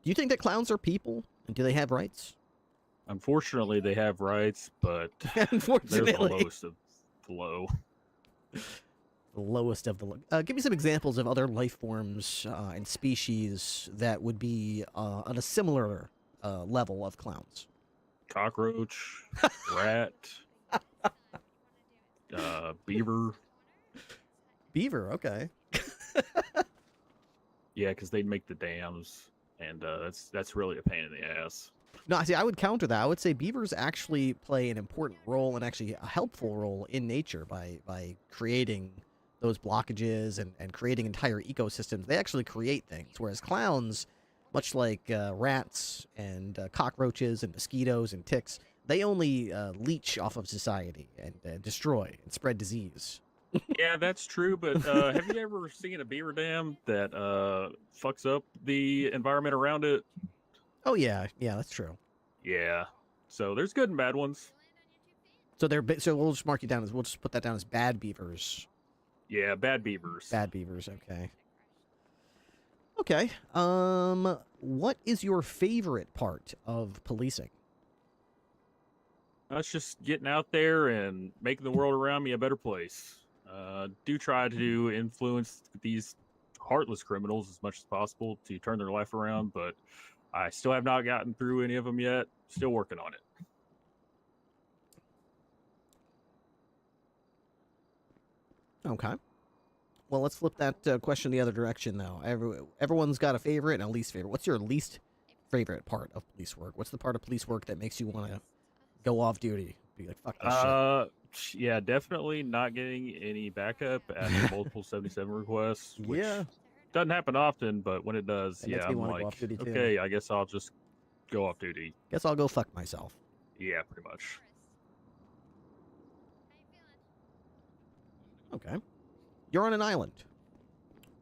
Do you think that clowns are people? And do they have rights? Unfortunately, they have rights, but Unfortunately. they're the lowest of the low. The lowest of the low. Give me some examples of other life forms and species that would be on a similar level of clowns. Cockroach, rat, beaver. Beaver, okay. Yeah, because they'd make the dams, and that's really a pain in the ass. No, see, I would counter that. I would say beavers actually play an important role and actually a helpful role in nature by creating those blockages and creating entire ecosystems. They actually create things, whereas clowns, much like rats and cockroaches and mosquitoes and ticks, they only leech off of society and destroy and spread disease. Yeah, that's true, but have you ever seen a beaver dam that fucks up the environment around it? Oh, yeah. Yeah, that's true. Yeah. So there's good and bad ones. So so we'll just mark you down we'll just put that down as bad beavers. Yeah, bad beavers. Bad beavers, okay. Okay. What is your favorite part of policing? That's just getting out there and making the world around me a better place. Do try to influence these heartless criminals as much as possible to turn their life around, but I still have not gotten through any of them yet. still working on it. Okay. Well, let's flip that question the other direction, though. Everyone's got a favorite and a least favorite. What's your least favorite part of police work? What's the part of police work that makes you want to go off duty? Be like, fuck this shit. Yeah, definitely not getting any backup after multiple 77 requests. Which doesn't happen often, but when it does, It makes yeah, me I'm wanna go like, off duty, too. okay, I guess I'll just go off duty. Guess I'll go fuck myself. Yeah, pretty much. Okay. You're on an island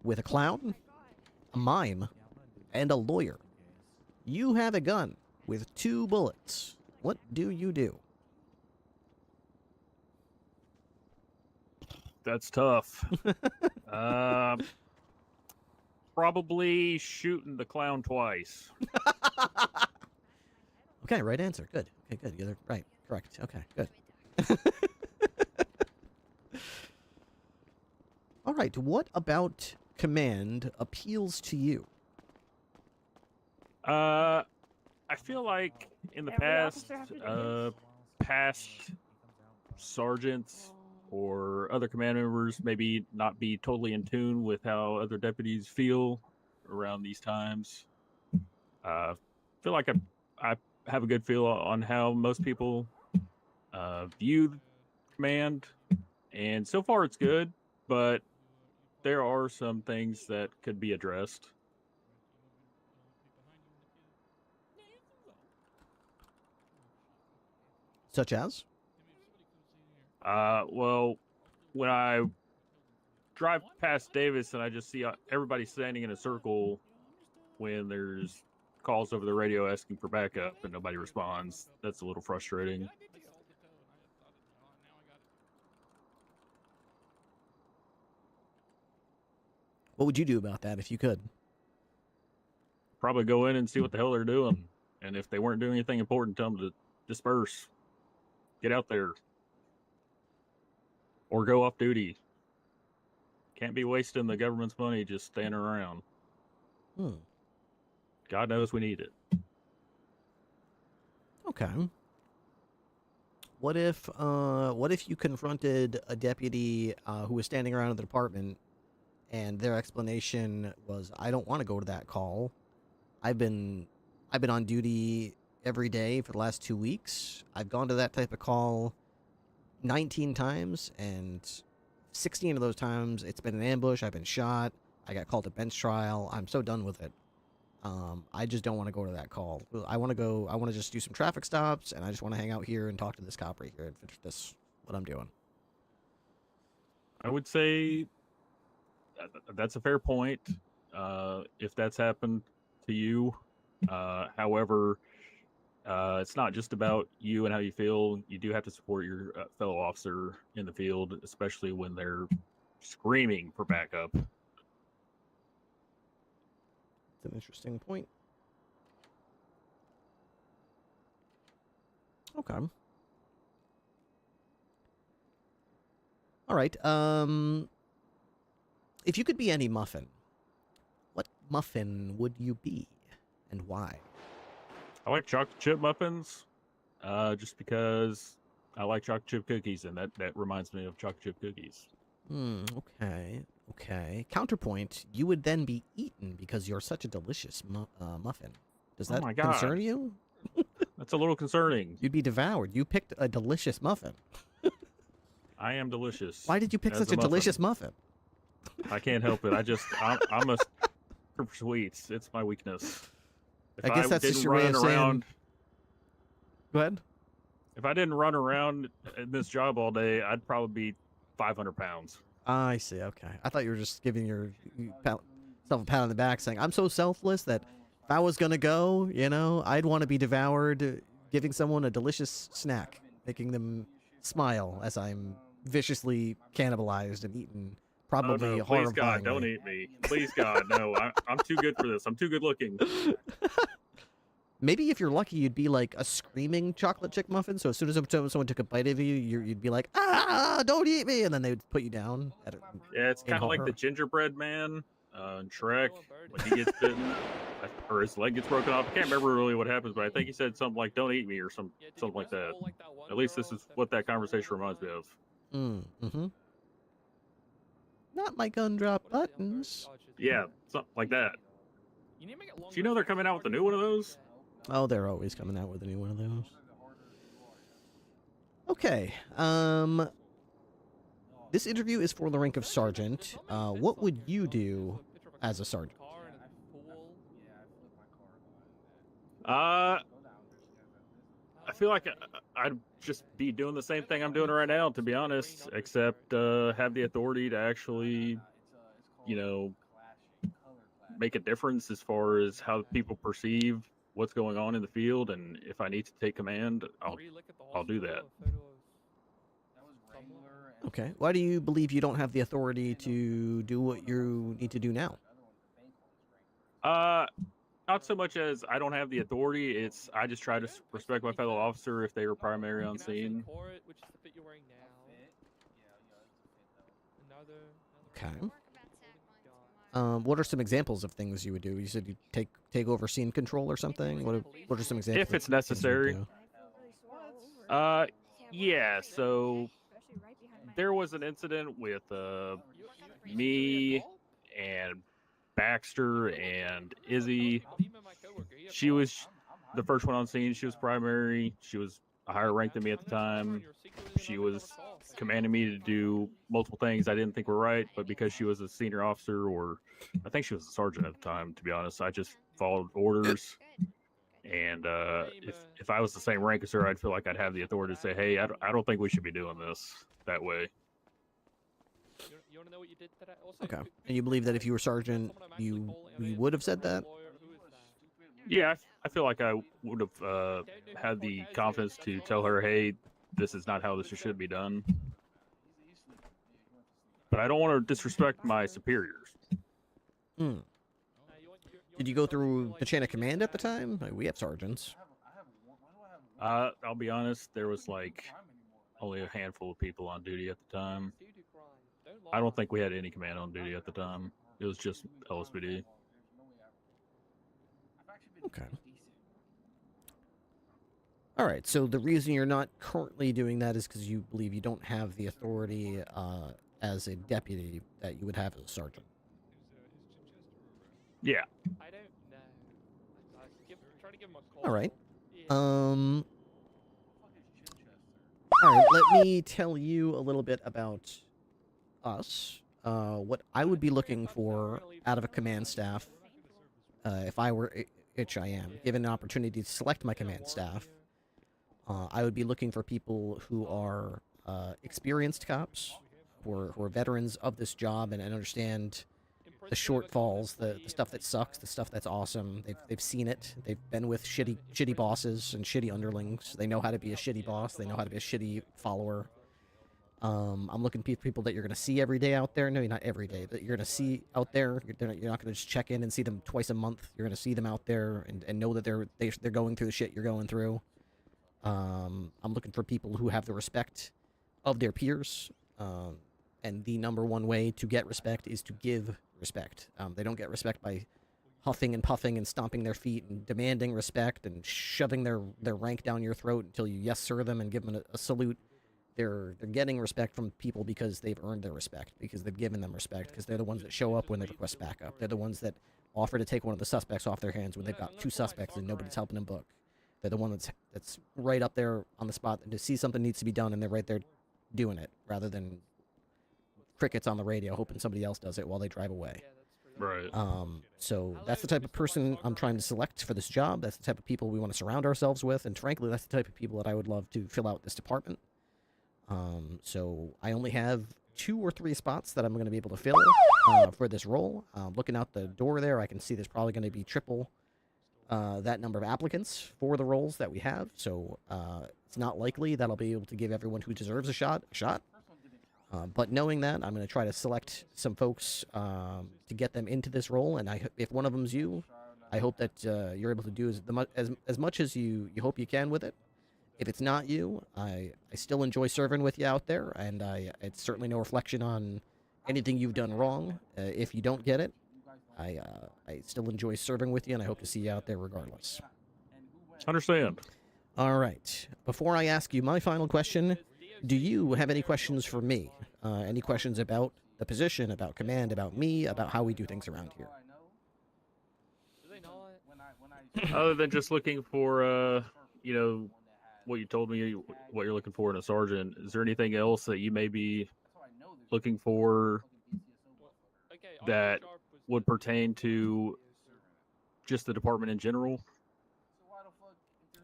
with a clown, a mime, and a lawyer. You have a gun with 2 bullets. What do you do? That's tough. Probably shooting the clown twice. Okay, right answer. Good. Okay, good. You're right. Correct. Okay, good. All right, what about command appeals to you? I feel like in the past, past sergeants or other command members maybe not be totally in tune with how other deputies feel around these times. Feel like I have a good feel on how most people view command, and so far it's good, but there are some things that could be addressed. Such as? Well, when I drive past Davis and I just see everybody standing in a circle when there's calls over the radio asking for backup and nobody responds, that's a little frustrating. What would you do about that if you could? Probably go in and see what the hell they're doing. And if they weren't doing anything important, tell them to disperse. Get out there. Or go off duty. Can't be wasting the government's money just standing around. God knows we need it. Okay. What if you confronted a deputy who was standing around in the department, and their explanation was, "I don't want to go to that call. I've been on duty every day for the last 2 weeks. I've gone to that type of call 19 times, and 16 of those times it's been an ambush. I've been shot. I got called to bench trial. I'm so done with it. I just don't want to go to that call. I want to just do some traffic stops, and I just want to hang out here and talk to this cop right here and finish this, what I'm doing." I would say that's a fair point. If that's happened to you, however, it's not just about you and how you feel. You do have to support your fellow officer in the field, especially when they're screaming for backup. It's an interesting point. Okay. All right. If you could be any muffin, what muffin would you be, and why? I like chocolate chip muffins, just because I like chocolate chip cookies, and that reminds me of chocolate chip cookies. Okay. Okay. Counterpoint, you would then be eaten because you're such a delicious muffin. Does that Oh my God. concern you? That's a little concerning. You'd be devoured. You picked a delicious muffin. I am delicious. Why did you pick as such a delicious muffin? I can't help it. I'm a for sweets. It's my weakness. If I guess that's just your way of saying. Go ahead. If I didn't run around in this job all day, I'd probably be 500 pounds. I see. Okay. I thought you were just giving yourself a pat on the back, saying, "I'm so selfless that if I was gonna go, I'd want to be devoured, giving someone a delicious snack, making them smile as I'm viciously cannibalized and eaten." Probably oh, no, horrifyingly. Please God, don't eat me. Please God, no. I'm too good for this. I'm too good looking. Maybe if you're lucky, you'd be like a screaming chocolate chip muffin. So as soon as someone took a bite of you, you'd be like, "Ah, don't eat me!" And then they'd put you down. Yeah, it's kind of like the gingerbread man Shrek, when he gets bitten, or his leg gets broken off. I can't remember really what happens, but I think he said something like, "Don't eat me" or something like that. At least this is what that conversation reminds me of. Mm-hmm. Not my gun drop buttons. Yeah, something like that. Do you know they're coming out with a new one of those? Oh, they're always coming out with a new one of those. Okay. This interview is for the rank of sergeant. What would you do as a sergeant? I feel like I'd just be doing the same thing I'm doing right now, to be honest, except have the authority to actually, you know, make a difference as far as how people perceive what's going on in the field, and if I need to take command, I'll do that. Okay. Why do you believe you don't have the authority to do what you need to do now? Not so much as I don't have the authority, it's I just try to respect my fellow officer if they were primary on scene. Okay. What are some examples of things you would do? You said you take over scene control or something? What are some examples? If it's necessary. Yeah, so there was an incident with me and Baxter and Izzy. She was the first one on scene. She was primary. She was a higher rank than me at the time. She was commanding me to do multiple things I didn't think were right, but because she was a senior officer, or I think she was a sergeant at the time, to be honest, I just followed orders. And if I was the same rank as her, I'd feel like I'd have the authority to say, hey, I don't think we should be doing this that way. Okay. And you believe that if you were sergeant, you would have said that? Yeah, I feel like I would have had the confidence to tell her, hey, this is not how this should be done. But I don't want to disrespect my superiors. Hmm. Did you go through the chain of command at the time? Like, we have sergeants. I'll be honest, there was like only a handful of people on duty at the time. I don't think we had any command on duty at the time. It was just LSPD. Okay. All right, so the reason you're not currently doing that is because you believe you don't have the authority as a deputy that you would have as a sergeant. Yeah. All right. All right, let me tell you a little bit about us. What I would be looking for out of a command staff, if I were, which I am, given an opportunity to select my command staff, I would be looking for people who are experienced cops, who are veterans of this job and understand the shortfalls, the stuff that sucks, the stuff that's awesome. They've seen it. They've been with shitty bosses and shitty underlings. They know how to be a shitty boss. They know how to be a shitty follower. I'm looking for people that you're going to see every day out there. No, not every day, but you're going to see out there. You're not going to just check in and see them twice a month. You're going to see them out there and know that they're going through the shit you're going through. I'm looking for people who have the respect of their peers. And the number one way to get respect is to give respect. They don't get respect by huffing and puffing and stomping their feet and demanding respect and shoving their rank down your throat until you yes sir them and give them a salute. They're getting respect from people because they've earned their respect, because they've given them respect, because they're the ones that show up when they request backup. They're the ones that offer to take one of the suspects off their hands when they've got two suspects and nobody's helping them book. They're the one that's right up there on the spot and to see something needs to be done and they're right there doing it, rather than crickets on the radio hoping somebody else does it while they drive away. Right. So that's the type of person I'm trying to select for this job. That's the type of people we want to surround ourselves with, and frankly, that's the type of people that I would love to fill out this department. So I only have 2 or 3 spots that I'm going to be able to fill for this role. Looking out the door there, I can see there's probably going to be triple that number of applicants for the roles that we have. So it's not likely that I'll be able to give everyone who deserves a shot. But knowing that, I'm going to try to select some folks to get them into this role. And if one of them's you, I hope that you're able to do as much as you hope you can with it. If it's not you, I still enjoy serving with you out there, and it's certainly no reflection on anything you've done wrong. If you don't get it, I still enjoy serving with you, and I hope to see you out there regardless. Understand. All right. Before I ask you my final question, do you have any questions for me? Any questions about the position, about command, about me, about how we do things around here? Other than just looking for, you know, what you told me, what you're looking for in a sergeant, is there anything else that you may be looking for that would pertain to just the department in general?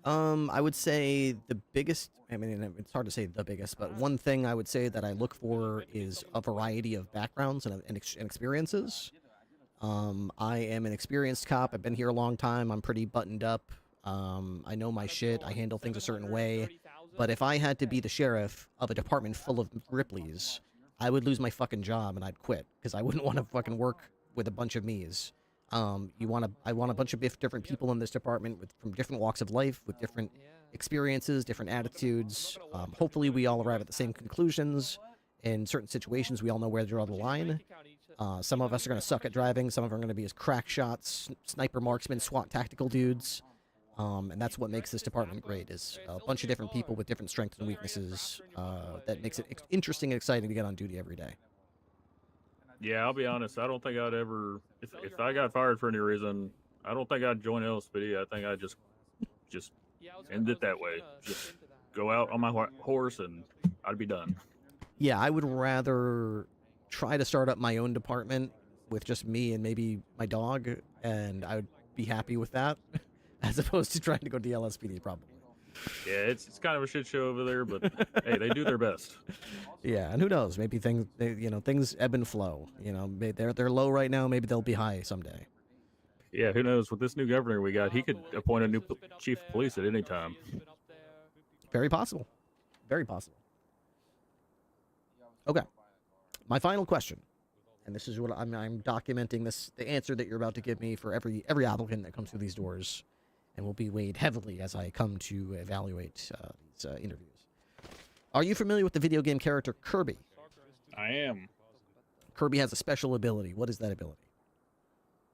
I would say the biggest, I mean, it's hard to say the biggest, but one thing I would say that I look for is a variety of backgrounds and experiences. I am an experienced cop. I've been here a long time. I'm pretty buttoned up. I know my shit. I handle things a certain way. But if I had to be the sheriff of a department full of Ripleys, I would lose my fucking job and I'd quit because I wouldn't want to fucking work with a bunch of me's. I want a bunch of different people in this department from different walks of life, with different experiences, different attitudes. Hopefully we all arrive at the same conclusions. In certain situations, we all know where to draw the line. Some of us are going to suck at driving. Some of us are going to be as crack shots, sniper marksmen, SWAT tactical dudes. And that's what makes this department great, is a bunch of different people with different strengths and weaknesses that makes it interesting and exciting to get on duty every day. Yeah, I'll be honest. I don't think I'd ever, if I got fired for any reason, I don't think I'd join LSPD. I think I'd just end it that way. Just go out on my horse and I'd be done. Yeah, I would rather try to start up my own department with just me and maybe my dog, and I would be happy with that, as opposed to trying to go to the LSPD, probably. Yeah, it's kind of a shit show over there, but hey, they do their best. Yeah, and who knows? Maybe things ebb and flow. You know, they're low right now. Maybe they'll be high someday. Yeah, who knows? With this new governor we got, he could appoint a new chief of police at any time. Very possible. Very possible. Okay. My final question, and this is what I'm documenting the answer that you're about to give me for every applicant that comes through these doors, and will be weighed heavily as I come to evaluate these interviews. Are you familiar with the video game character Kirby? I am. Kirby has a special ability. What is that ability?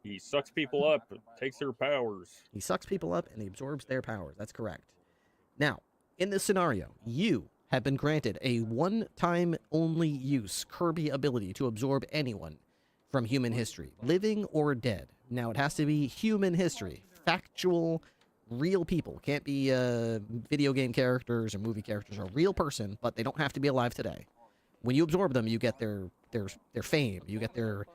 He sucks people up, takes their powers. He sucks people up and he absorbs their powers. That's correct. Now, in this scenario, you have been granted a one-time only use Kirby ability to absorb anyone from human history, living or dead. Now, it has to be human history, factual, real people. Can't be video game characters or movie characters, or a real person, but they don't have to be alive today. When you absorb them, you get their fame, you get their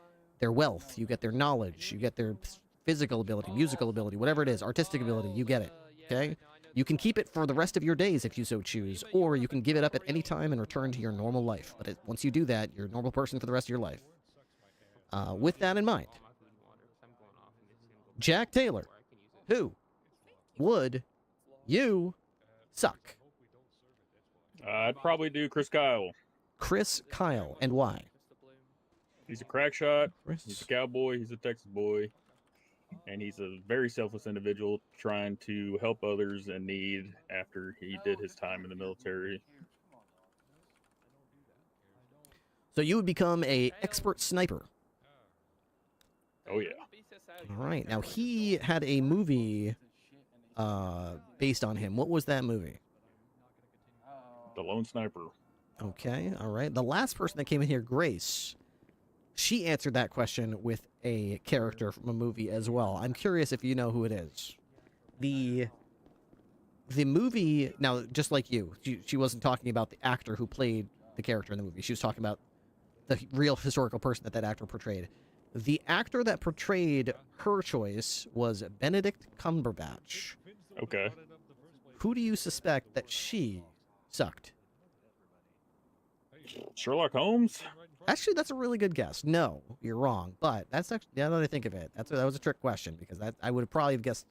wealth, you get their knowledge, you get their physical ability, musical ability, whatever it is, artistic ability, you get it, okay? You can keep it for the rest of your days if you so choose, or you can give it up at any time and return to your normal life. But once you do that, you're a normal person for the rest of your life. With that in mind, Jack Taylor, who would you suck? I'd probably do Chris Kyle. Chris Kyle, and why? He's a crack shot, he's a cowboy, he's a Texas boy, and he's a very selfless individual trying to help others in need after he did his time in the military. So you would become a expert sniper. Oh, yeah. All right. Now, he had a movie based on him. What was that movie? The Lone Sniper. Okay. All right. The last person that came in here, Grace, she answered that question with a character from a movie as well. I'm curious if you know who it is. The movie, now, just like you, she wasn't talking about the actor who played the character in the movie. She was talking about the real historical person that actor portrayed. The actor that portrayed her choice was Benedict Cumberbatch. Okay. Who do you suspect that she sucked? Sherlock Holmes? Actually, that's a really good guess. No, you're wrong. But that's actually, now that I think of it, that was a trick question, because I would have probably guessed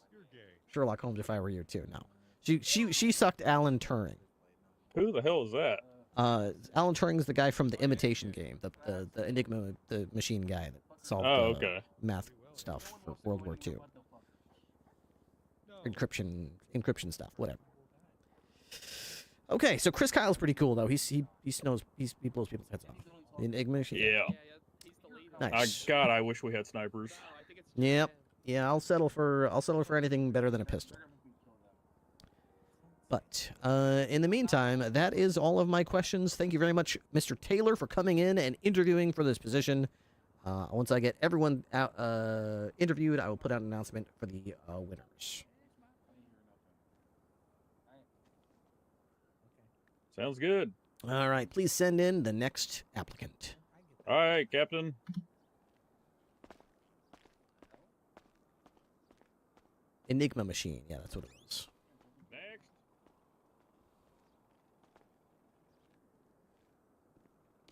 Sherlock Holmes if I were you too. No, she sucked Alan Turing. Who the hell is that? Alan Turing's the guy from the Imitation Game, the Enigma, the machine guy that solved math stuff for World War II. Encryption stuff, whatever. Okay, so Chris Kyle's pretty cool though. He blows people's heads off. Enigma machine. Yeah. Nice. God, I wish we had snipers. Yep. Yeah, I'll settle for anything better than a pistol. But in the meantime, that is all of my questions. Thank you very much, Mr. Taylor, for coming in and interviewing for this position. Once I get everyone out interviewed, I will put out an announcement for the winners. Sounds good. All right, please send in the next applicant. All right, Captain. Enigma machine. Yeah, that's what it was. Next.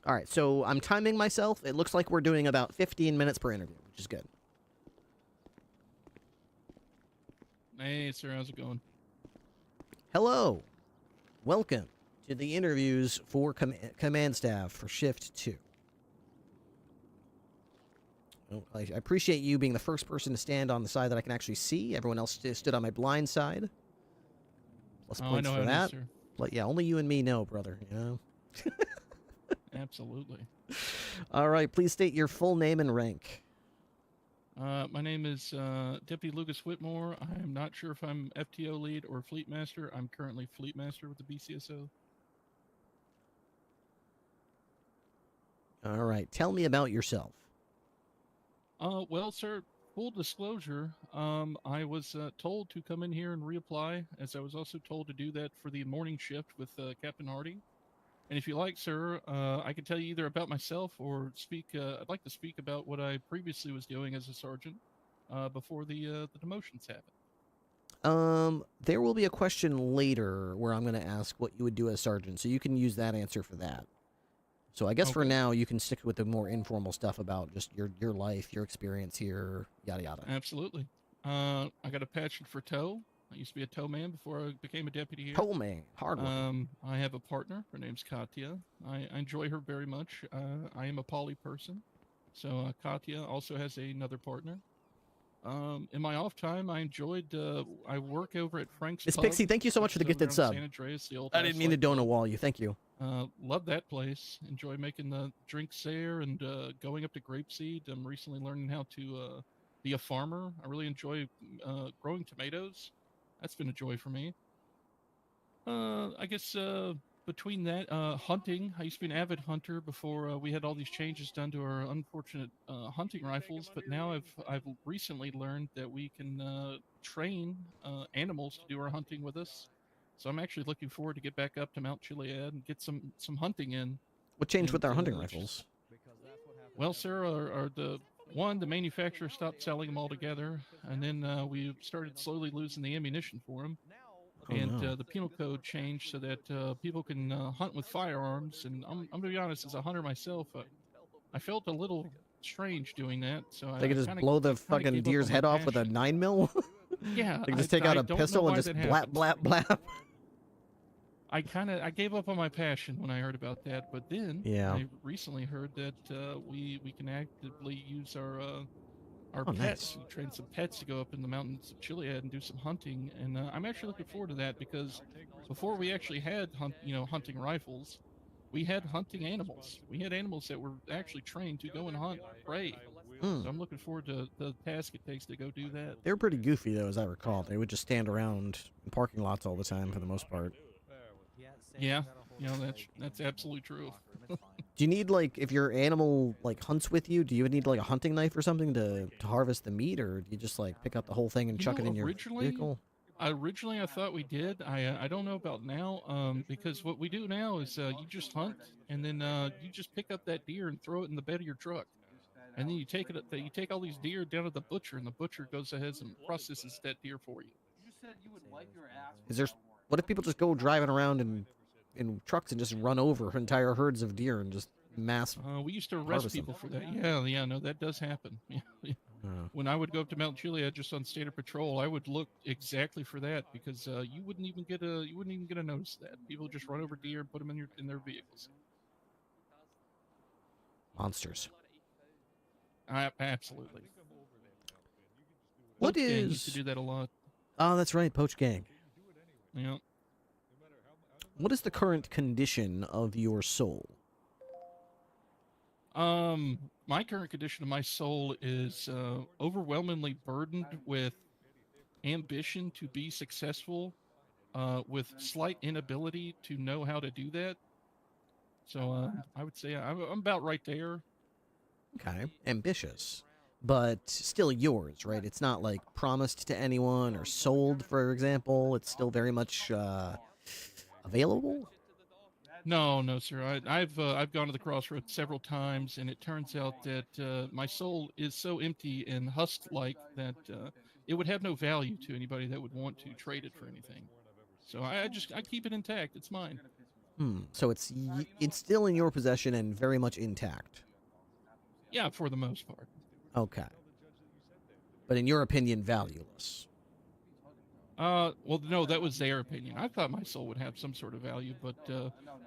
All right, so I'm timing myself. It looks like we're doing about 15 minutes per interview, which is good. Hey, sir, how's it going? Hello. Welcome to the interviews for command staff for Shift 2. Oh, I appreciate you being the first person to stand on the side that I can actually see. Everyone else stood on my blind side. Plus points I know for how it that. is, sir. But yeah, only you and me know, brother. You know. Absolutely. All right, please state your full name and rank. My name is Deputy Lucas Whitmore. I'm not sure if I'm FTO lead or Fleet Master. I'm currently Fleet Master with the BCSO. All right, tell me about yourself. Well, sir, full disclosure, I was told to come in here and reapply, as I was also told to do that for the morning shift with Captain Hardy. And if you like, sir, I can tell you either about myself or speak. I'd like to speak about what I previously was doing as a sergeant before the demotions happened. There will be a question later where I'm going to ask what you would do as sergeant, so you can use that answer for that. So I guess for now, you can stick with the more informal stuff about just your life, your experience here, yada yada. Absolutely. I got a passion for tow. I used to be a tow man before I became a deputy here. Tow man, hard one. I have a partner. Her name's Katya. I enjoy her very much. I am a poly person. So Katya also has another partner. In my off time, I enjoyed. I work over at Frank's. Miss Pub, Pixie, thank you so much which for the is over gifted on sub. San Andreas, the old I didn't mean to donut wall you. Thank you. Love that place. Enjoy making the drinks there and going up to Grapeseed. I'm recently learning how to be a farmer. I really enjoy growing tomatoes. That's been a joy for me. I guess between that, hunting. I used to be an avid hunter before we had all these changes done to our unfortunate hunting rifles. But now I've recently learned that we can train animals to do our hunting with us. So I'm actually looking forward to get back up to Mount Chiliad and get some hunting in. What changed with our hunting rifles? Well, sir, the manufacturer stopped selling them altogether, and then we started slowly losing the ammunition for them. The penal code changed so that people can hunt with firearms. And I'm going to be honest, as a hunter myself, I felt a little strange doing that. So They could just blow the fucking deer's head off with a 9mm? Yeah. They could just take out a pistol and just blap, blap, blap. I gave up on my passion when I heard about that, but then I recently heard that we can actively use our pets. Nice. We train some pets to go up in the mountains of Chiliad and do some hunting, and I'm actually looking forward to that because before we actually had hunting rifles, we had hunting animals. We had animals that were actually trained to go and hunt prey. So I'm looking forward to the task it takes to go do that. They were pretty goofy though, as I recall. They would just stand around in parking lots all the time for the most part. Yeah, that's absolutely true. Do you need, like, if your animal, like, hunts with you, do you need, like, a hunting knife or something to harvest the meat, or do you just, like, pick up the whole thing and chuck it in your vehicle? Originally, I thought we did. I don't know about now, because what we do now is you just hunt, and then you just pick up that deer and throw it in the bed of your truck. And then you take all these deer down to the butcher, and the butcher goes ahead and processes that deer for you. What if people just go driving around in trucks and just run over entire herds of deer and just mass we used to arrest people for that. Yeah, no, that does happen. Yeah. When I would go up to Mount Chiliad just on standard patrol, I would look exactly for that because you wouldn't even get a notice of that. People just run over deer and put them in their vehicles. Monsters. Absolutely. What Poach Gang is? used to do that a lot. Oh, that's right, Poach Gang. Yeah. What is the current condition of your soul? My current condition of my soul is overwhelmingly burdened with ambition to be successful, with slight inability to know how to do that. So I would say I'm about right there. Okay, ambitious, but still yours, right? It's not like promised to anyone or sold, for example. It's still very much available. No, no, sir. I've gone to the crossroads several times, and it turns out that my soul is so empty and husk-like that it would have no value to anybody that would want to trade it for anything. So I keep it intact. It's mine. So it's still in your possession and very much intact. Yeah, for the most part. Okay. But in your opinion, valueless. Well, no, that was their opinion. I thought my soul would have some sort of value, but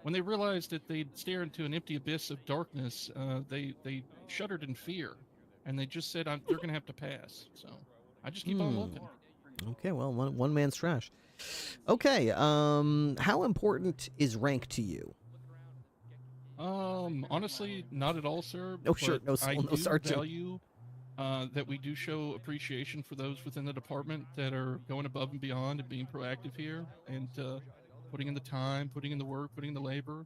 when they realized that they'd stare into an empty abyss of darkness, they shuddered in fear, and they just said, "They're going to have to pass." So I just keep on looking. Okay, well, one man's trash. Okay, how important is rank to you? Honestly, not at all, sir. No shirt, no but I soul, no do sergeant. value that we do show appreciation for those within the department that are going above and beyond and being proactive here and putting in the time, putting in the work, putting in the labor.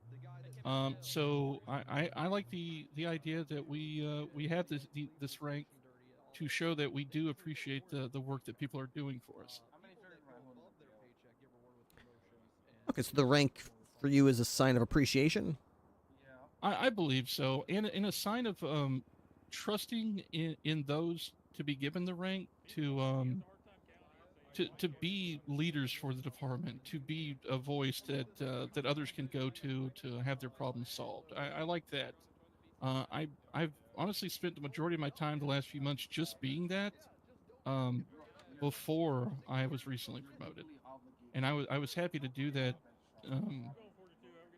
So I like the idea that we have this rank to show that we do appreciate the work that people are doing for us. Okay, so the rank for you is a sign of appreciation? I believe so, and in a sign of trusting in those to be given the rank to be leaders for the department, to be a voice that others can go to have their problems solved. I like that. I've honestly spent the majority of my time the last few months just being that. Before I was recently promoted, and I was happy to do that.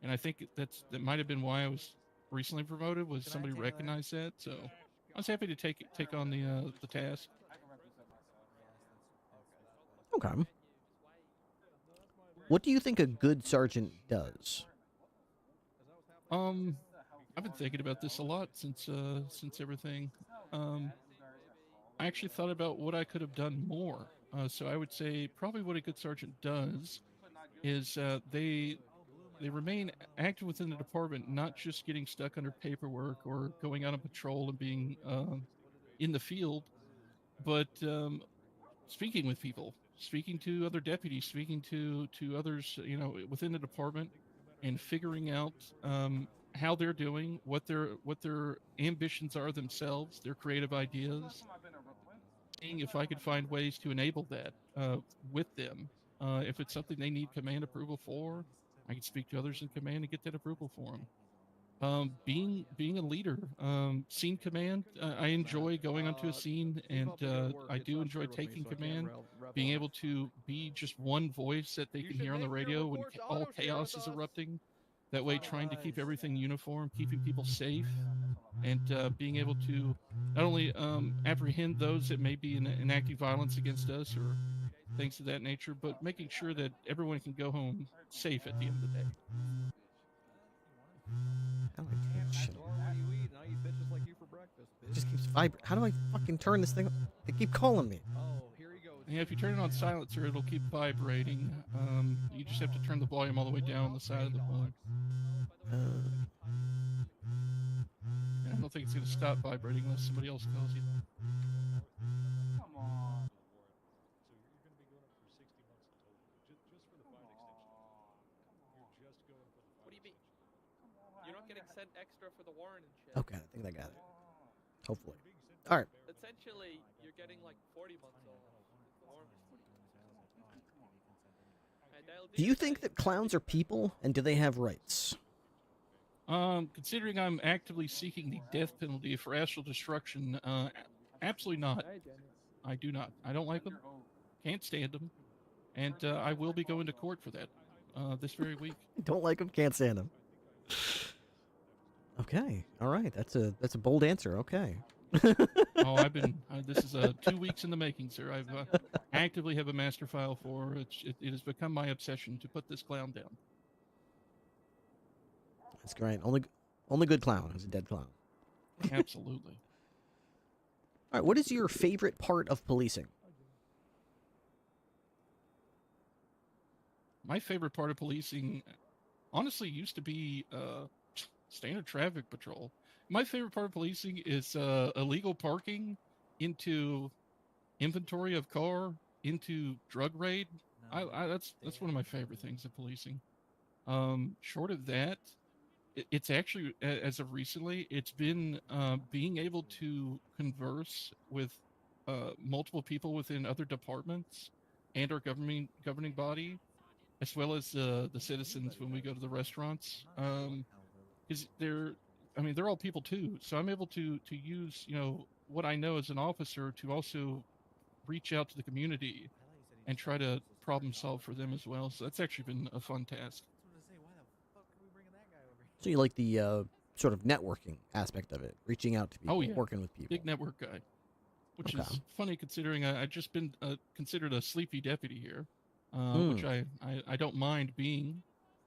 And I think that might have been why I was recently promoted, was somebody recognized that. So I was happy to take on the task. Okay. What do you think a good sergeant does? I've been thinking about this a lot since everything. I actually thought about what I could have done more. So I would say probably what a good sergeant does is they remain active within the department, not just getting stuck under paperwork or going out on patrol and being in the field, but speaking with people, speaking to other deputies, speaking to others, within the department, and figuring out how they're doing, what their ambitions are themselves, their creative ideas. Seeing if I could find ways to enable that with them. If it's something they need command approval for, I can speak to others in command and get that approval for them. Being a leader, scene command, I enjoy going onto a scene, and I do enjoy taking command. Being able to be just one voice that they can hear on the radio when all chaos is erupting. That way, trying to keep everything uniform, keeping people safe, and being able to not only apprehend those that may be enacting violence against us or things of that nature, but making sure that everyone can go home safe at the end of the day. How do I turn shit on? It just keeps vibrating. How do I fucking turn this thing on? They keep calling me. Yeah, if you turn it on silencer, it'll keep vibrating. You just have to turn the volume all the way down on the side of the phone. I don't think it's going to stop vibrating unless somebody else tells you. Come on. What do you mean? You're not getting sent extra for the warrant and shit. Okay, I think I got it. Hopefully. All right. Essentially, you're getting like 40 months off. Do you think that clowns are people, and do they have rights? Considering I'm actively seeking the death penalty for astral destruction, absolutely not. I do not. I don't like them. Can't stand them. And I will be going to court for that this very week. Don't like them, can't stand them. Okay, all right. That's a bold answer. Okay. Oh, this is 2 weeks in the making, sir. I've actively have a master file for it. It has become my obsession to put this clown down. That's great. Only good clown is a dead clown. Absolutely. All right, what is your favorite part of policing? My favorite part of policing, honestly, used to be standard traffic patrol. My favorite part of policing is illegal parking into inventory of car into drug raid. That's one of my favorite things of policing. Short of that, it's actually as of recently, it's been being able to converse with multiple people within other departments and our governing body, as well as the citizens when we go to the restaurants. Because they're all people too. So I'm able to use what I know as an officer to also reach out to the community and try to problem solve for them as well. So that's actually been a fun task. So you like the sort of networking aspect of it, reaching out to people, Oh, yeah. working with people. Big network guy, which Okay. is funny considering I just been considered a sleepy deputy here, Hmm. which I don't mind being.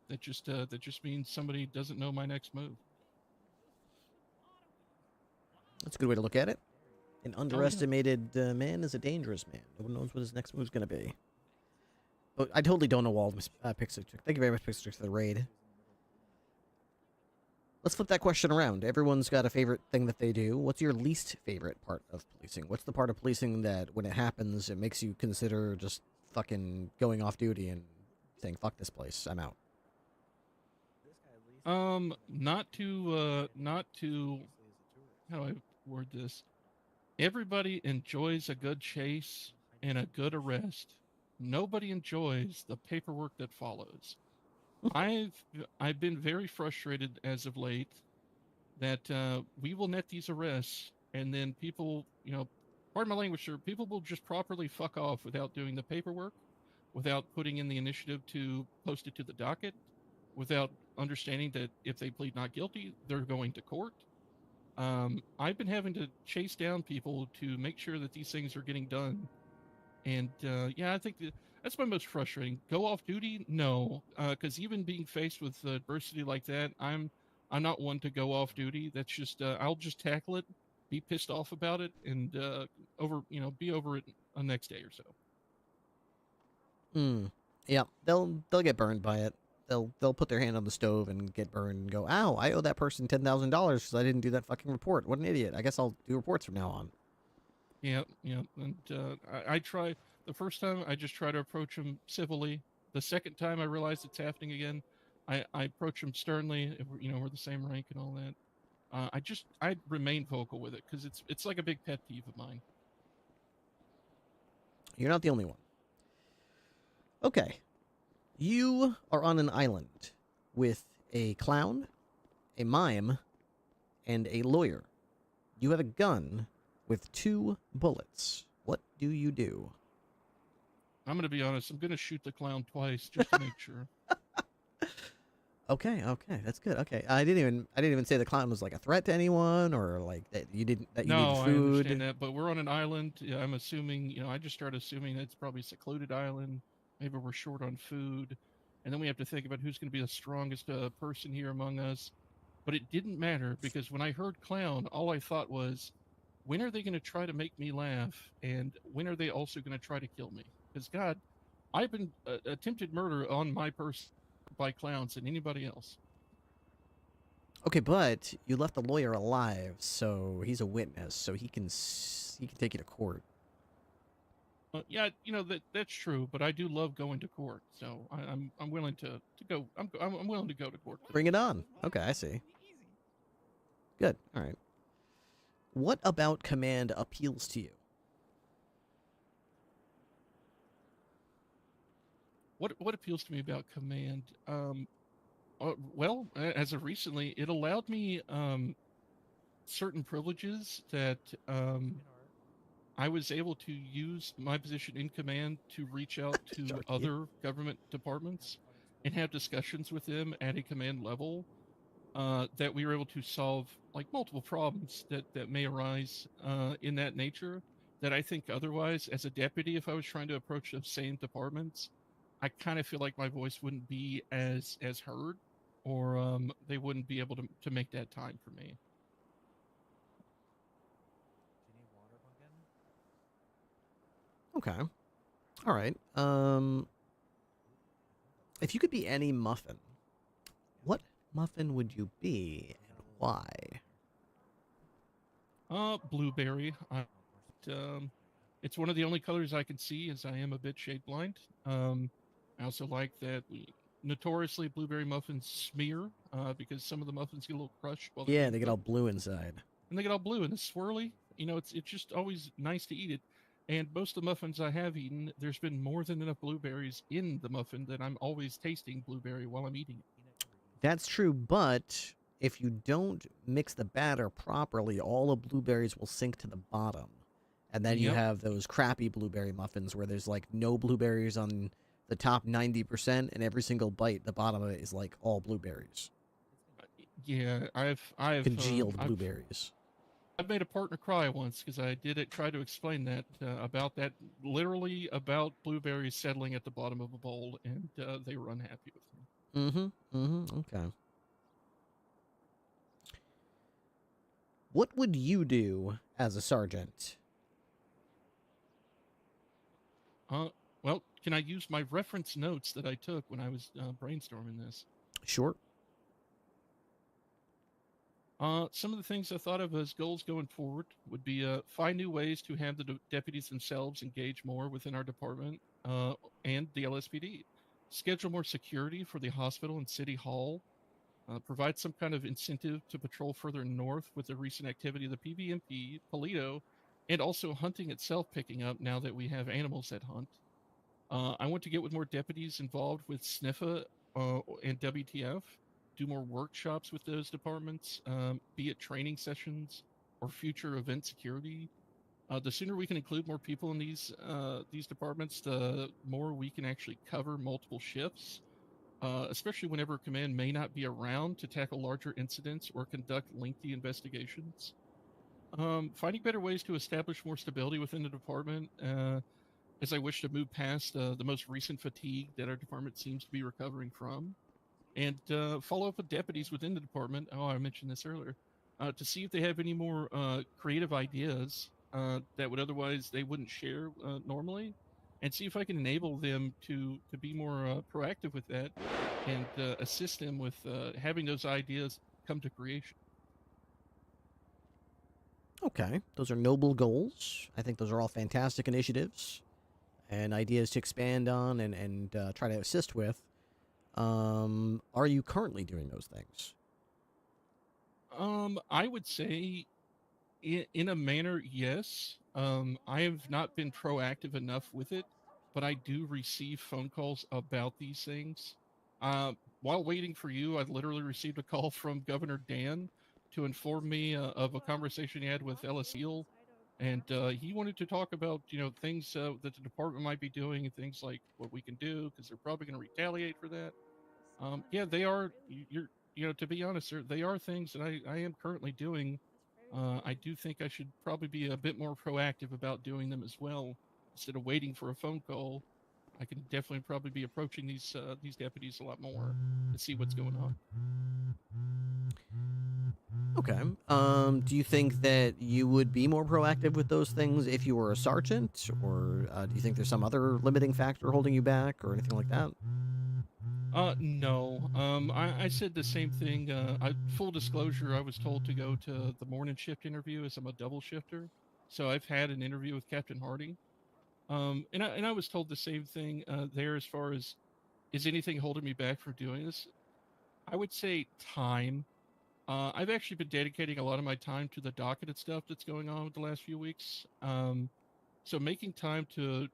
That just means somebody doesn't know my next move. That's a good way to look at it. An underestimated man is a dangerous man. No one knows what his next move's going to be. But I totally don't know all of Pixel Chick. Thank you very much, Pixel Chick, for the raid. Let's flip that question around. Everyone's got a favorite thing that they do. What's your least favorite part of policing? What's the part of policing that, when it happens, it makes you consider just fucking going off duty and saying, fuck this place, I'm out? Not to, how do I word this? Everybody enjoys a good chase and a good arrest. Nobody enjoys the paperwork that follows. I've been very frustrated as of late that we will net these arrests and then people, pardon my language, sir, people will just properly fuck off without doing the paperwork, without putting in the initiative to post it to the docket, without understanding that if they plead not guilty, they're going to court. I've been having to chase down people to make sure that these things are getting done. And I think that's my most frustrating. Go off duty? No, because even being faced with adversity like that, I'm not one to go off duty. That's just I'll just tackle it, be pissed off about it, and be over it the next day or so. Yeah, they'll get burned by it. They'll put their hand on the stove and get burned and go, ow, I owe that person $10,000 because I didn't do that fucking report. What an idiot. I guess I'll do reports from now on. Yeah, and I try. The first time, I just try to approach them civilly. The second time, I realize it's happening again. I approach them sternly. We're the same rank and all that. I remain vocal with it because it's like a big pet peeve of mine. You're not the only one. Okay. You are on an island with a clown, a mime, and a lawyer. You have a gun with 2 bullets. What do you do? I'm going to be honest. I'm going to shoot the clown twice just to make sure. Okay, that's good. Okay, I didn't even say the clown was like a threat to anyone or like that you needed food. No, I understand that, but we're on an island. Yeah, I'm assuming. I just start assuming it's probably a secluded island. Maybe we're short on food, and then we have to think about who's going to be the strongest person here among us. But it didn't matter because when I heard clown, all I thought was, when are they going to try to make me laugh, and when are they also going to try to kill me? Because God, I've been attempted murder on my person by clowns than anybody else. Okay, but you left the lawyer alive, so he's a witness, so he can take you to court. Yeah, that's true, but I do love going to court, so I'm willing to go. I'm willing to go to court. Bring it on. Okay, I see. Good. All right. What about command appeals to you? What appeals to me about command? Well, as of recently, it allowed me certain privileges that I was able to use my position in command to reach out to other government departments and have discussions with them at a command level that we were able to solve like multiple problems that may arise in that nature that I think otherwise, as a deputy, if I was trying to approach those same departments, I kind of feel like my voice wouldn't be as heard, or they wouldn't be able to make that time for me. Okay. All right. If you could be any muffin, what muffin would you be and why? Blueberry. It's one of the only colors I can see, as I am a bit shade blind. I also like that notoriously blueberry muffins smear because some of the muffins get a little crushed while they're Yeah, being they get cooked. all blue inside. And they get all blue and it's swirly. You know, it's just always nice to eat it. And most of the muffins I have eaten, there's been more than enough blueberries in the muffin that I'm always tasting blueberry while I'm eating it. That's true, but if you don't mix the batter properly, all the blueberries will sink to the bottom. And then you Yep. have those crappy blueberry muffins where there's like no blueberries on the top 90%, and every single bite, the bottom of it is like all blueberries. Yeah, I've Congealed blueberries. I've made a partner cry once because I try to explain that about that, literally about blueberries settling at the bottom of a bowl, and they were unhappy with me. Okay. What would you do as a sergeant? Well, can I use my reference notes that I took when I was brainstorming this? Sure. Some of the things I thought of as goals going forward would be find new ways to have the deputies themselves engage more within our department and the LSPD. Schedule more security for the hospital and city hall. Provide some kind of incentive to patrol further north with the recent activity of the PVMP, Polito, and also hunting itself picking up now that we have animals that hunt. I want to get with more deputies involved with SNFA and WTF. Do more workshops with those departments, be it training sessions or future event security. The sooner we can include more people in these departments, the more we can actually cover multiple shifts, especially whenever command may not be around to tackle larger incidents or conduct lengthy investigations. Finding better ways to establish more stability within the department, as I wish to move past the most recent fatigue that our department seems to be recovering from. And follow up with deputies within the department. Oh, I mentioned this earlier. To see if they have any more creative ideas that would otherwise they wouldn't share normally, and see if I can enable them to be more proactive with that and assist them with having those ideas come to creation. Okay, those are noble goals. I think those are all fantastic initiatives and ideas to expand on and try to assist with. Are you currently doing those things? I would say, in a manner, yes. I have not been proactive enough with it, but I do receive phone calls about these things. While waiting for you, I literally received a call from Governor Dan to inform me of a conversation he had with Ellis Eel, and he wanted to talk about things that the department might be doing and things like what we can do because they're probably going to retaliate for that. Yeah, they are. To be honest, sir, they are things that I am currently doing. I do think I should probably be a bit more proactive about doing them as well, instead of waiting for a phone call. I can definitely probably be approaching these deputies a lot more to see what's going on. Okay. Do you think that you would be more proactive with those things if you were a sergeant, or do you think there's some other limiting factor holding you back, or anything like that? No. I said the same thing. Full disclosure, I was told to go to the morning shift interview as I'm a double shifter. So I've had an interview with Captain Harding. And I was told the same thing there as far as, is anything holding me back from doing this? I would say time. I've actually been dedicating a lot of my time to the docketed stuff that's going on with the last few weeks. So making time to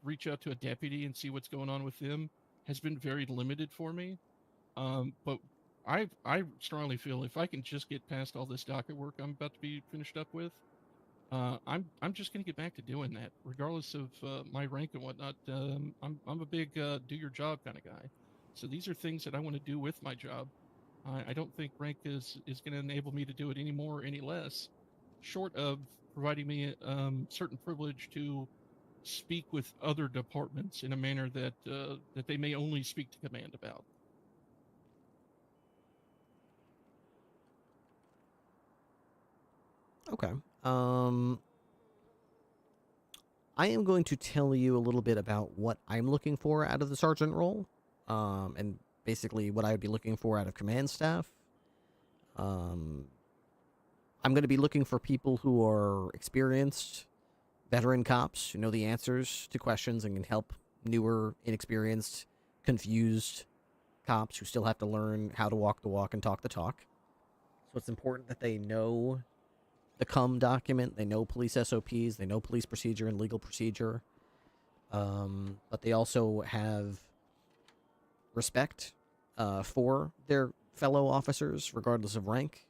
reach out to a deputy and see what's going on with them has been very limited for me. But I strongly feel if I can just get past all this docket work I'm about to be finished up with, I'm just going to get back to doing that, regardless of my rank and whatnot. I'm a big do your job kind of guy. So these are things that I want to do with my job. I don't think rank is going to enable me to do it any more or any less, short of providing me certain privilege to speak with other departments in a manner that that they may only speak to command about. Okay. I am going to tell you a little bit about what I'm looking for out of the sergeant role, and basically what I would be looking for out of command staff. I'm going to be looking for people who are experienced, veteran cops who know the answers to questions and can help newer, inexperienced, confused cops who still have to learn how to walk the walk and talk the talk. So it's important that they know the CUM document, they know police SOPs, they know police procedure and legal procedure, but they also have respect for their fellow officers, regardless of rank.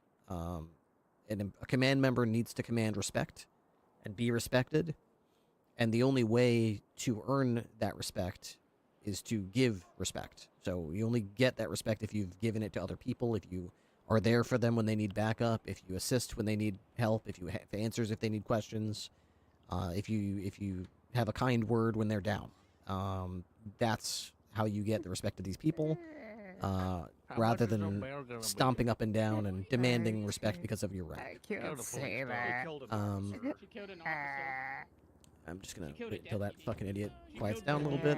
And a command member needs to command respect and be respected, and the only way to earn that respect is to give respect. So you only get that respect if you've given it to other people, if you are there for them when they need backup, if you assist when they need help, if you have answers if they need questions, if you have a kind word when they're down. That's how you get the respect of these people, rather than stomping up and down and demanding respect because of your rank. I can't say that. I'm just gonna wait until that fucking idiot quiets down a little bit.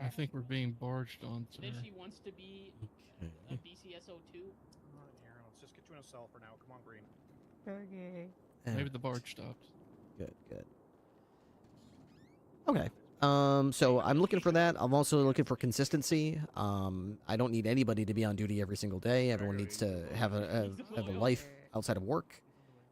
I think we're being barged on, sir. Then she wants to be a BCSO2. Let's just get you in a cell for now. Come on, Green. Okay. Maybe the barge stopped. Good. Okay. So I'm looking for that. I'm also looking for consistency. I don't need anybody to be on duty every single day. Everyone needs to have a life outside of work.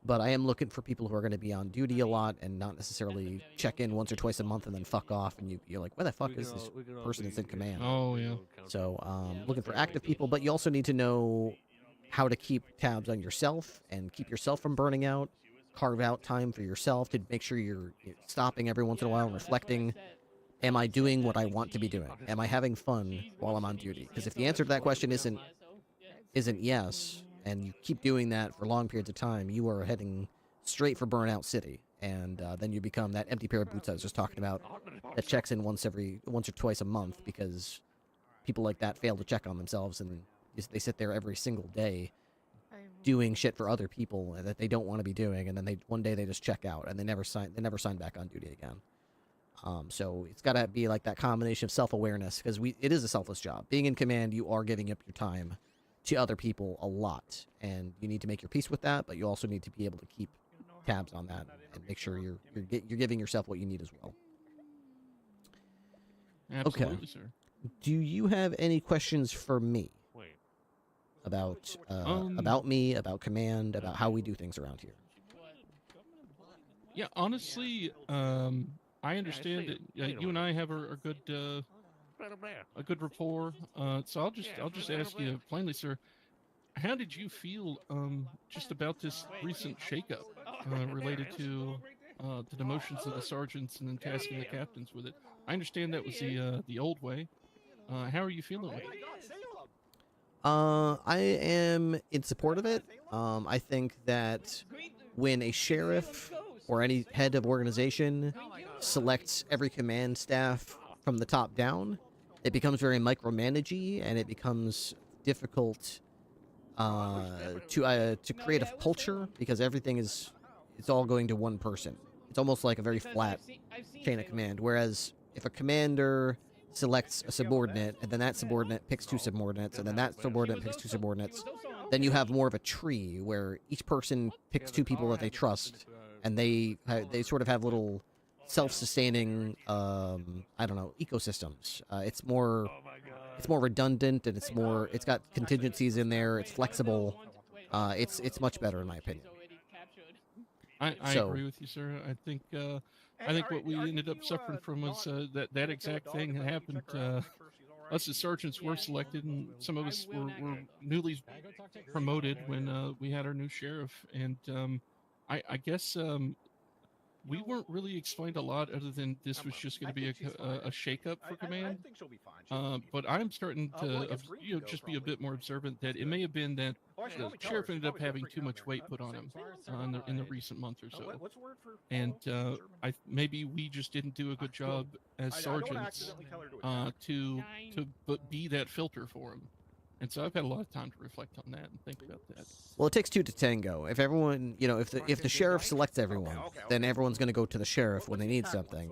But I am looking for people who are going to be on duty a lot and not necessarily check in once or twice a month and then fuck off. And you're like, where the fuck is this person that's in command? Oh, yeah. So looking for active people, but you also need to know how to keep tabs on yourself and keep yourself from burning out. Carve out time for yourself to make sure you're stopping every once in a while and reflecting. Am I doing what I want to be doing? Am I having fun while I'm on duty? Because if the answer to that question isn't yes, and you keep doing that for long periods of time, you are heading straight for Burnout City, and then you become that empty pair of boots I was just talking about that checks in once or twice a month, because people like that fail to check on themselves, and they sit there every single day doing shit for other people that they don't want to be doing, and then one day they just check out and they never sign back on duty again. So it's got to be like that combination of self-awareness, because it is a selfless job. Being in command, you are giving up your time to other people a lot, and you need to make your peace with that, but you also need to be able to keep tabs on that and make sure you're giving yourself what you need as well. Absolutely, okay. Sir. Do you have any questions for me about me, about command, about how we do things around here? Yeah, honestly, I understand that you and I have a good rapport. So I'll just ask you plainly, sir. How did you feel just about this recent shakeup related to the demotions of the sergeants and then tasking the captains with it? I understand that was the old way. How are you feeling with it? I am in support of it. I think that when a sheriff or any head of organization selects every command staff from the top down, it becomes very micromanagey, and it becomes difficult to create a culture, because it's all going to one person. It's almost like a very flat chain of command. Whereas if a commander selects a subordinate, and then that subordinate picks two subordinates, and then that subordinate picks two subordinates, then you have more of a tree where each person picks two people that they trust, and they sort of have little self-sustaining ecosystems. It's more redundant, and it's got contingencies in there. It's flexible. It's much better in my opinion. I agree with you, sir. I think what we ended up suffering from was that exact thing that happened. Us as sergeants were selected, and some of us were newly promoted when we had our new sheriff. And I guess we weren't really explained a lot other than this was just going to be a shakeup for command. But I'm starting to just be a bit more observant that it may have been that the sheriff ended up having too much weight put on him in the recent month or so, and maybe we just didn't do a good job as sergeants to be that filter for him. And so I've had a lot of time to reflect on that and think about that. Well, it takes two to tango. If everyone, if the sheriff selects everyone, then everyone's going to go to the sheriff when they need something.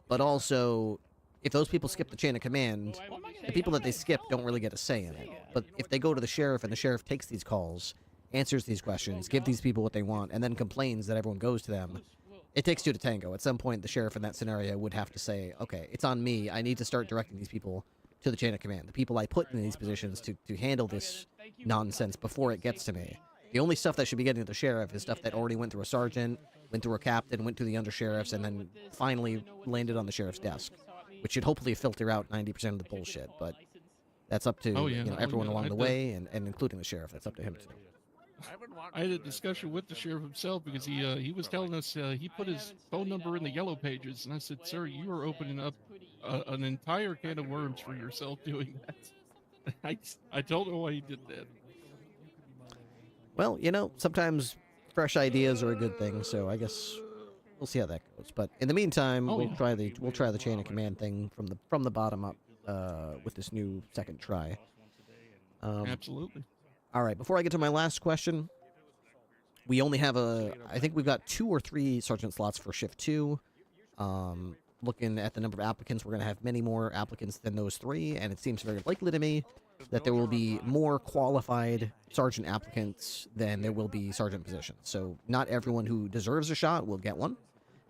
But also, if those people skip the chain of command, the people that they skip don't really get a say in it. But if they go to the sheriff and the sheriff takes these calls, answers these questions, give these people what they want, and then complains that everyone goes to them, it takes two to tango. At some point, the sheriff in that scenario would have to say, okay, it's on me. I need to start directing these people to the chain of command. The people I put in these positions to handle this nonsense before it gets to me. The only stuff that should be getting to the sheriff is stuff that already went through a sergeant, went through a captain, went to the undersheriffs, and then finally landed on the sheriff's desk, which should hopefully filter out 90% of the bullshit. But that's up to everyone along the way, and including the sheriff. That's up to him too. I had a discussion with the sheriff himself because he was telling us he put his phone number in the yellow pages, and I said, "Sir, you are opening up an entire can of worms for yourself doing that." I don't know why he did that. Well, sometimes fresh ideas are a good thing, so I guess we'll see how that goes. But in the meantime, we'll try the chain of command thing from the bottom up with this new second try. Absolutely. All right, before I get to my last question, we only have I think we've got 2 or 3 sergeant slots for shift 2. Looking at the number of applicants, we're going to have many more applicants than those 3, and it seems very likely to me that there will be more qualified sergeant applicants than there will be sergeant positions. So not everyone who deserves a shot will get one.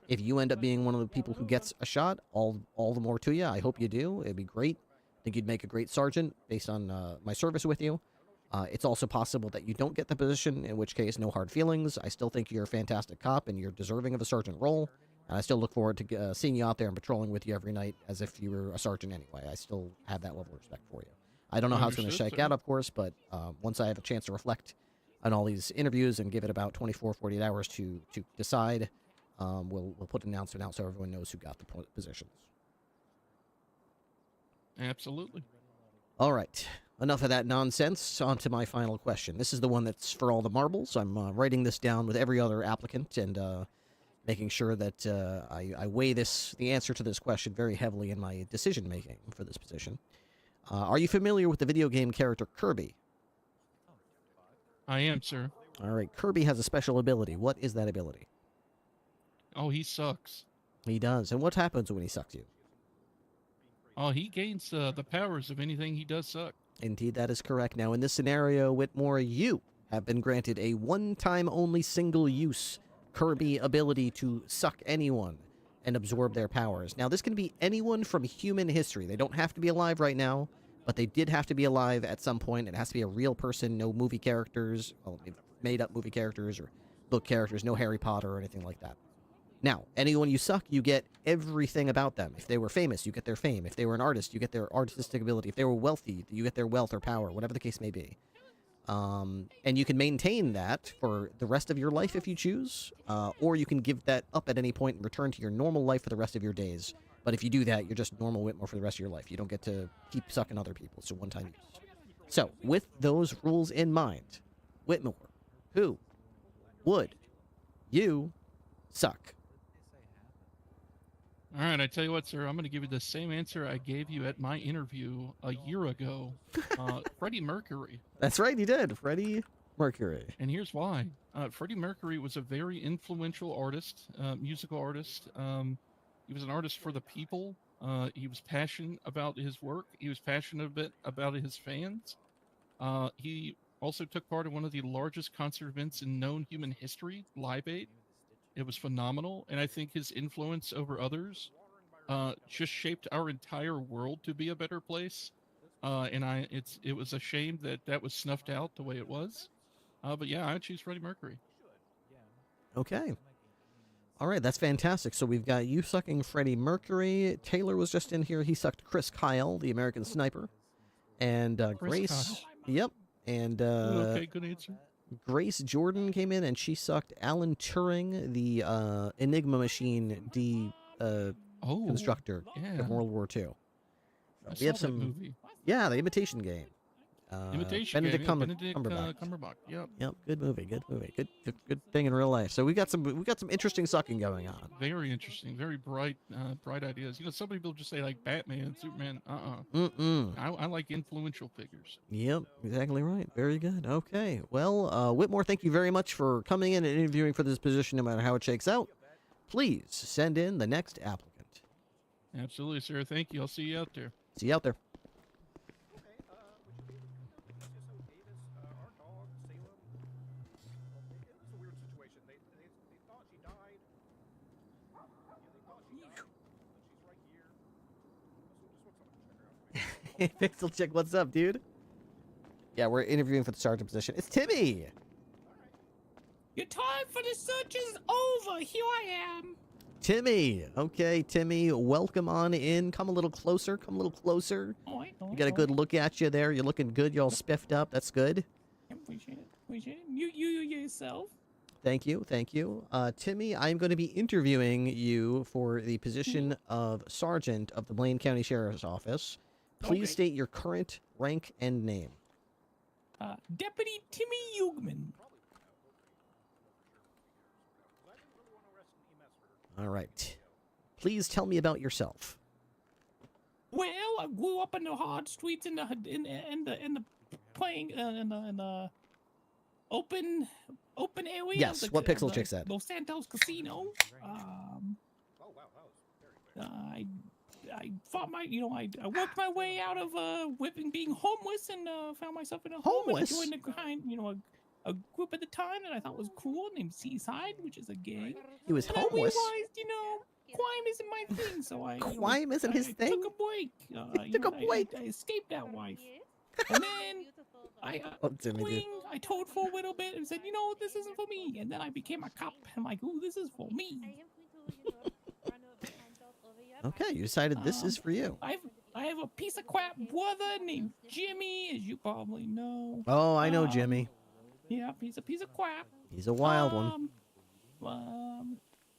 If you end up being one of the people who gets a shot, all the more to you. I hope you do. It'd be great. I think you'd make a great sergeant based on my service with you. It's also possible that you don't get the position, in which case, no hard feelings. I still think you're a fantastic cop and you're deserving of a sergeant role. And I still look forward to seeing you out there and patrolling with you every night as if you were a sergeant anyway. I still have that level of respect for you. I don't know how it's going to shake out, of course, but once I have a chance to reflect on all these interviews and give it about 24, 48 hours to decide, we'll put an announcement out so everyone knows who got the positions. Absolutely. All right. Enough of that nonsense. On to my final question. This is the one that's for all the marbles. I'm writing this down with every other applicant and making sure that I weigh the answer to this question very heavily in my decision-making for this position. Are you familiar with the video game character Kirby? I am, sir. All right. Kirby has a special ability. What is that ability? Oh, he sucks. He does. And what happens when he sucks you? Oh, he gains the powers of anything he does suck. Indeed, that is correct. Now, in this scenario, Whitmore, you have been granted a one-time only single-use Kirby ability to suck anyone and absorb their powers. Now, this can be anyone from human history. They don't have to be alive right now, but they did have to be alive at some point. It has to be a real person, no movie characters, well, made-up movie characters or book characters, no Harry Potter or anything like that. Now, anyone you suck, you get everything about them. If they were famous, you get their fame. If they were an artist, you get their artistic ability. If they were wealthy, you get their wealth or power, whatever the case may be. And you can maintain that for the rest of your life if you choose, or you can give that up at any point and return to your normal life for the rest of your days. But if you do that, you're just normal Whitmore for the rest of your life. You don't get to keep sucking other people. It's a one-time use. So, with those rules in mind, Whitmore, who would you suck? All right, I tell you what, sir, I'm going to give you the same answer I gave you at my interview a year ago. Freddie Mercury. That's right, he did. Freddie Mercury. And here's why. Freddie Mercury was a very influential artist, musical artist. He was an artist for the people. He was passionate about his work. He was passionate about his fans. He also took part in one of the largest concert events in known human history, Live Aid. It was phenomenal, and I think his influence over others just shaped our entire world to be a better place. It was a shame that was snuffed out the way it was. But yeah, I choose Freddie Mercury. Okay. All right, that's fantastic. So we've got you sucking Freddie Mercury. Taylor was just in here. He sucked Chris Kyle, the American Sniper. And Grace. Kyle. Yep. And okay, good answer. Grace Jordan came in and she sucked Alan Turing, the Enigma machine constructor of World War II. I We have saw that some, movie. yeah, the Imitation Game. Imitation Benedict Game, Benedict Cumberbatch. Cumberbatch. Yep. Yep, good movie, good movie, good thing in real life. So we got some interesting sucking going on. Very interesting, very bright ideas. You know, some people just say like Batman, Superman. I like influential figures. Yep, exactly right. Very good. Okay, well, Whitmore, thank you very much for coming in and interviewing for this position. No matter how it shakes out, please send in the next applicant. Absolutely, sir. Thank you. I'll see you out there. See you out there. Hey, Pixel Chick, what's up, dude? Yeah, we're interviewing for the sergeant position. It's Timmy! Your time for the search is over. Here I am. Timmy! Okay, Timmy, welcome on in. Come a little closer. Come a little closer. We got a good look at you there. You're looking good. You're all spiffed up. That's good. Appreciate it. Appreciate it. You yourself. Thank you. Thank you. Timmy, I'm going to be interviewing you for the position of sergeant of the Blaine County Sheriff's Office. Please state your current rank and name. Deputy Timmy Hugman. All right. Please tell me about yourself. Well, I grew up in the hard streets in the playing in the open area. Yes, what Pixel Chick said. Los Santos Casino. I fought I worked my way out of being homeless and found myself in a home and joined a group at the time that I thought was cool named Seaside, which is a gang. He was homeless. I realized, crime isn't my thing, so crime isn't his thing. Took a break. I escaped that wife, and then I told for a little bit and said, this isn't for me. And then I became a cop. I'm like, ooh, this is for me. Okay, you decided this is for you. I have a piece of crap brother named Jimmy, as you probably know. Oh, I know Jimmy. Yeah, he's a piece of crap. He's a wild one.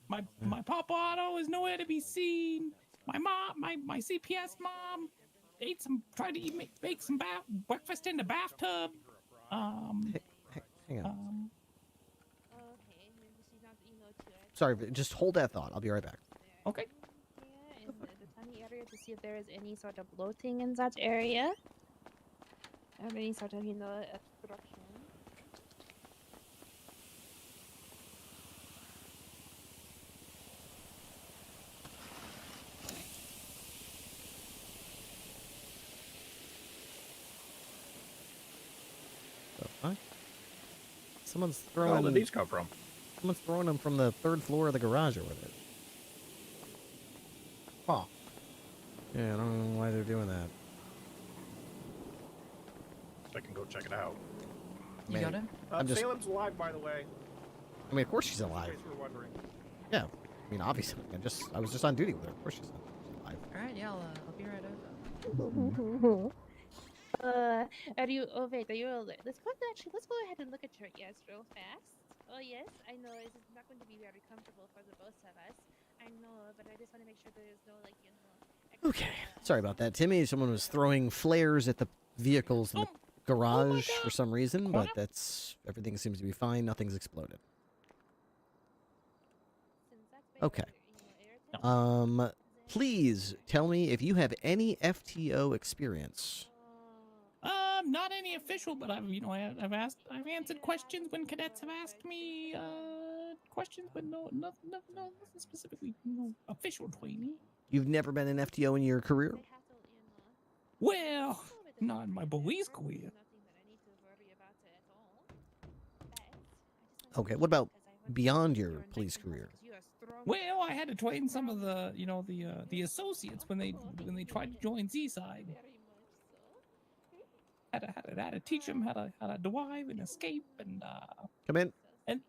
My Papa Otto is nowhere to be seen. My mom, my CPS mom, tried to make some breakfast in the bathtub. Hang on. Sorry, just hold that thought. I'll be right back. Okay. In the tiny area to see if there is any sort of bloating in that area. Or any sort of, obstruction. Someone's throwing. Where did these come from? Someone's throwing them from the 3rd floor of the garage over there. Huh. Yeah, I don't know why they're doing that. I can go check it out. You got him? Salem's alive, by the way. I mean, of course she's alive. In case you were wondering. Yeah, I mean, obviously. I was just on duty with her. Of course she's alive. All right, yeah, I'll be right over. Are you? Oh wait, are you? Let's go ahead and look at your ears real fast. Oh yes, I know this is not going to be very comfortable for the both of us. I know, but I just want to make sure there is no Okay, sorry about that, Timmy. Someone was throwing flares at the vehicles in the garage for some reason, but everything seems to be fine. Nothing's exploded. Okay. Please tell me if you have any FTO experience. Not any official, but I've answered questions when cadets have asked me questions, but nothing specifically official training. You've never been an FTO in your career? Well, not in my police career. Okay, what about beyond your police career? Well, I had to train some of the the associates when they tried to join Z-Side. Had to teach them how to drive and escape and come in. And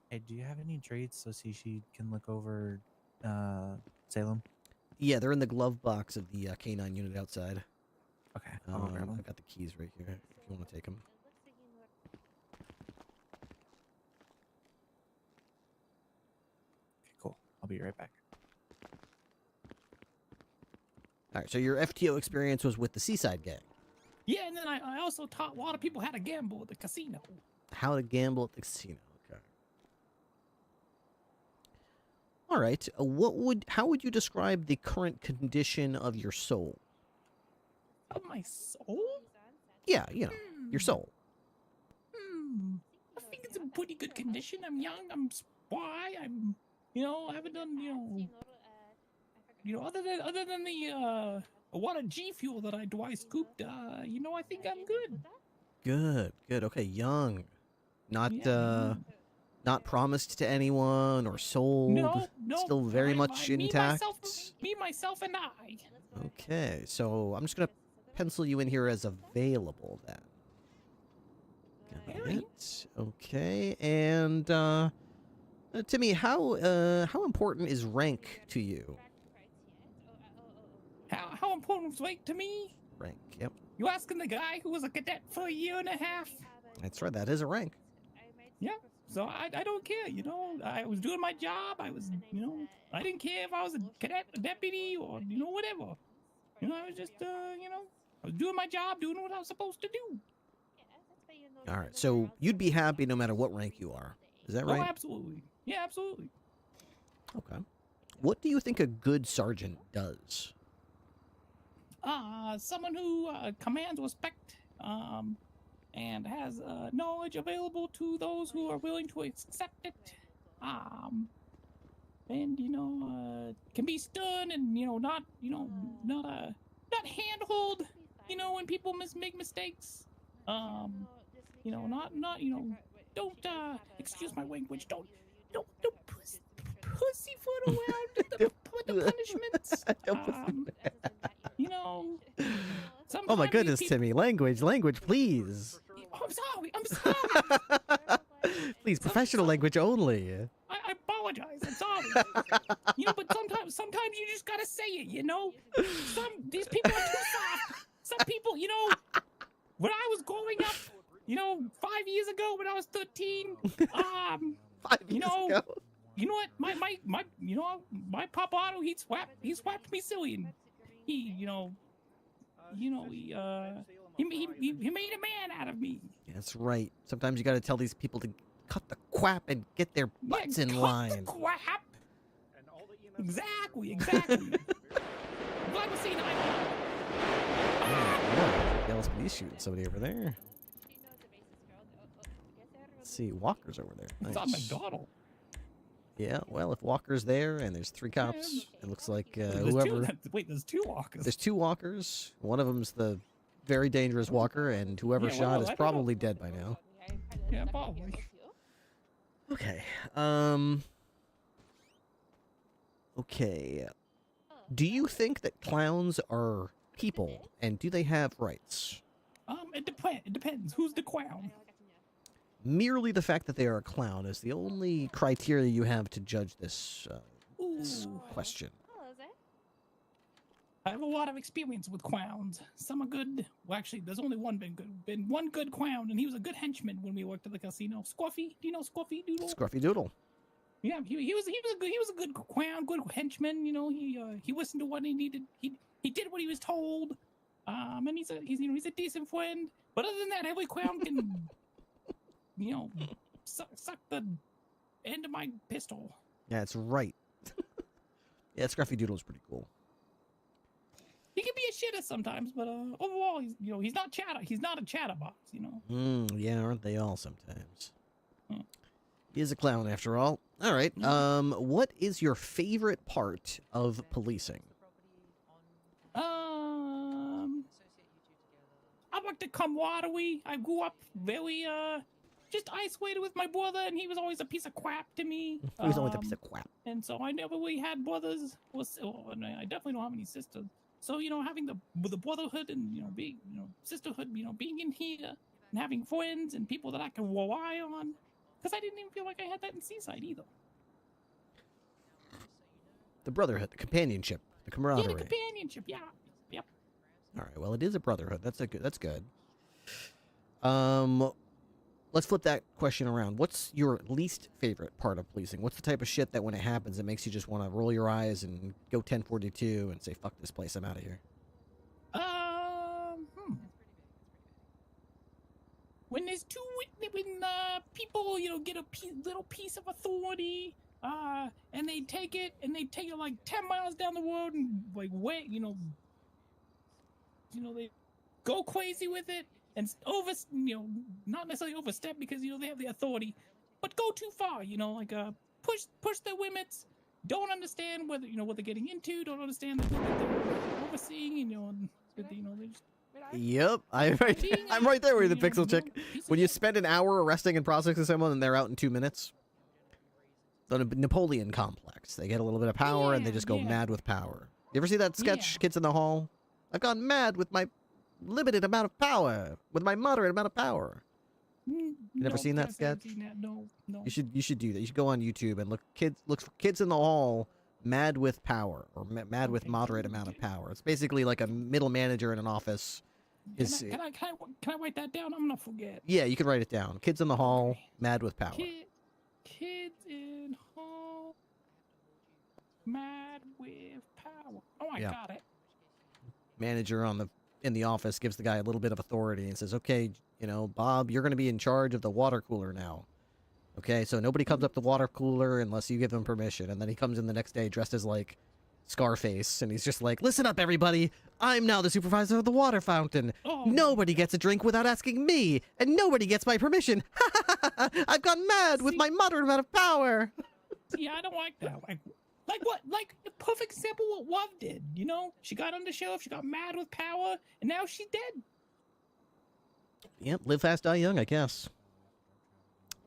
hey, do you have any trades so she can look over Salem? Yeah, they're in the glove box of the K9 unit outside. Okay, I'll grab them. I've got the keys right here if you want to take them. Okay, cool. I'll be right back. All right, so your FTO experience was with the Seaside gang. Yeah, and then I also taught a lot of people how to gamble at the casino. How to gamble at the casino. Okay. All right. How would you describe the current condition of your soul? Of my soul? Yeah, you know, your soul. I think it's in pretty good condition. I'm young. I'm spry. I'm, I haven't done, other than the a lot of G fuel that I scooped. I think I'm good. Good. Okay, young. Not not promised to anyone or sold. No. Still very much intact. Me, myself, and I. Okay, so I'm just gonna pencil you in here as available then. Got it. Okay, and Timmy, how important is rank to you? How important is rank to me? Rank, yep. You asking the guy who was a cadet for a year and a half? That's right, that is a rank. Yeah, so I don't care, I was doing my job, I was, I didn't care if I was a cadet, a deputy, or, whatever. I was just, I was doing my job, doing what I was supposed to do. All right, so you'd be happy no matter what rank you are. Is that right? Oh, absolutely. Yeah, absolutely. Okay. What do you think a good sergeant does? Someone who commands respect, and has knowledge available to those who are willing to accept it, and can be stern and not handhold, when people make mistakes, don't excuse my language, don't pussyfoot around with the punishments. Oh my goodness, Timmy. Language, please. I'm sorry. Please, professional language only. I apologize. I'm sorry. But sometimes you just gotta say it, These people are too soft. Some people, when I was growing up, 5 years ago when I was 13, 5 years ago. You know what? My Papa Otto, he swapped me silly, and he made a man out of me. That's right. Sometimes you got to tell these people to cut the quap and get their butts in line. The quap. Exactly. I'm glad we're seeing eye. LSPD shooting somebody over there. Let's see, Walker's over there. It's on McDonald. Yeah, well, if Walker's there and there's 3 cops, it looks like There's 2 Walkers. There's 2 Walkers. One of them's the very dangerous Walker, and whoever shot is probably dead by now. Yeah, probably. Okay. Okay. Do you think that clowns are people, and do they have rights? It depends. Who's the clown? Merely the fact that they are a clown is the only criteria you have to judge this question. I have a lot of experience with clowns. Some are good. Well, actually, there's only been one good clown, and he was a good henchman when we worked at the casino. Scruffy, do you know Scruffy Doodle? Scruffy Doodle. Yeah, he was a good clown, good henchman. He listened to what he needed. He did what he was told. And he's a decent friend. But other than that, every clown can suck the end of my pistol. Yeah, that's right. Yeah, Scruffy Doodle's pretty cool. He can be a shitter sometimes, but overall, he's not chatter. He's not a chatterbox, Yeah, aren't they all sometimes? He is a clown after all. All right. What is your favorite part of policing? I like the camaraderie. I grew up very just isolated with my brother, and he was always a piece of crap to me. He was always a piece of crap. And so I never really had brothers, and I definitely don't have any sisters. So having the brotherhood and being sisterhood, being in here and having friends and people that I can rely on, because I didn't even feel like I had that in Seaside either. The brotherhood, the companionship, the camaraderie. Yeah, the companionship. Yeah. Yep. All right. Well, it is a brotherhood. That's good. Let's flip that question around. What's your least favorite part of policing? What's the type of shit that when it happens, it makes you just want to roll your eyes and go 1042 and say, fuck this place, I'm out of here? when there's people, get a little piece of authority, and they take it like 10 miles down the road and like they go crazy with it and not necessarily overstep because they have the authority, but go too far, push their limits, don't understand what they're getting into, don't understand what they're overseeing, and they just. Yep, I'm right there with the pixel chick. When you spend an hour arresting and processing someone and they're out in 2 minutes. The Napoleon complex. They get a little bit of power and they just go mad with power. You ever see that sketch, Kids in the Hall? I've gone mad with my limited amount of power, with my moderate amount of power. You never seen that sketch? No. You should do that. You should go on YouTube and look for Kids in the Hall mad with power or mad with moderate amount of power. It's basically like a middle manager in an office. Can I write that down? I'm gonna forget. Yeah, you can write it down. Kids in the Hall, mad with power. Kids in Hall, mad with power. Oh, I got it. Manager in the office gives the guy a little bit of authority and says, "Okay, Bob, you're going to be in charge of the water cooler now. Okay, so nobody comes up the water cooler unless you give them permission." And then he comes in the next day dressed as like Scarface, and he's just like, "Listen up, everybody! I'm now the supervisor of the water fountain. Nobody gets a drink without asking me, and nobody gets my permission. I've gone mad with my moderate amount of power." Yeah, I don't like that. Like what? Like a perfect example what Love did. She got on the shelf, she got mad with power, and now she's dead. Yep, live fast, die young, I guess.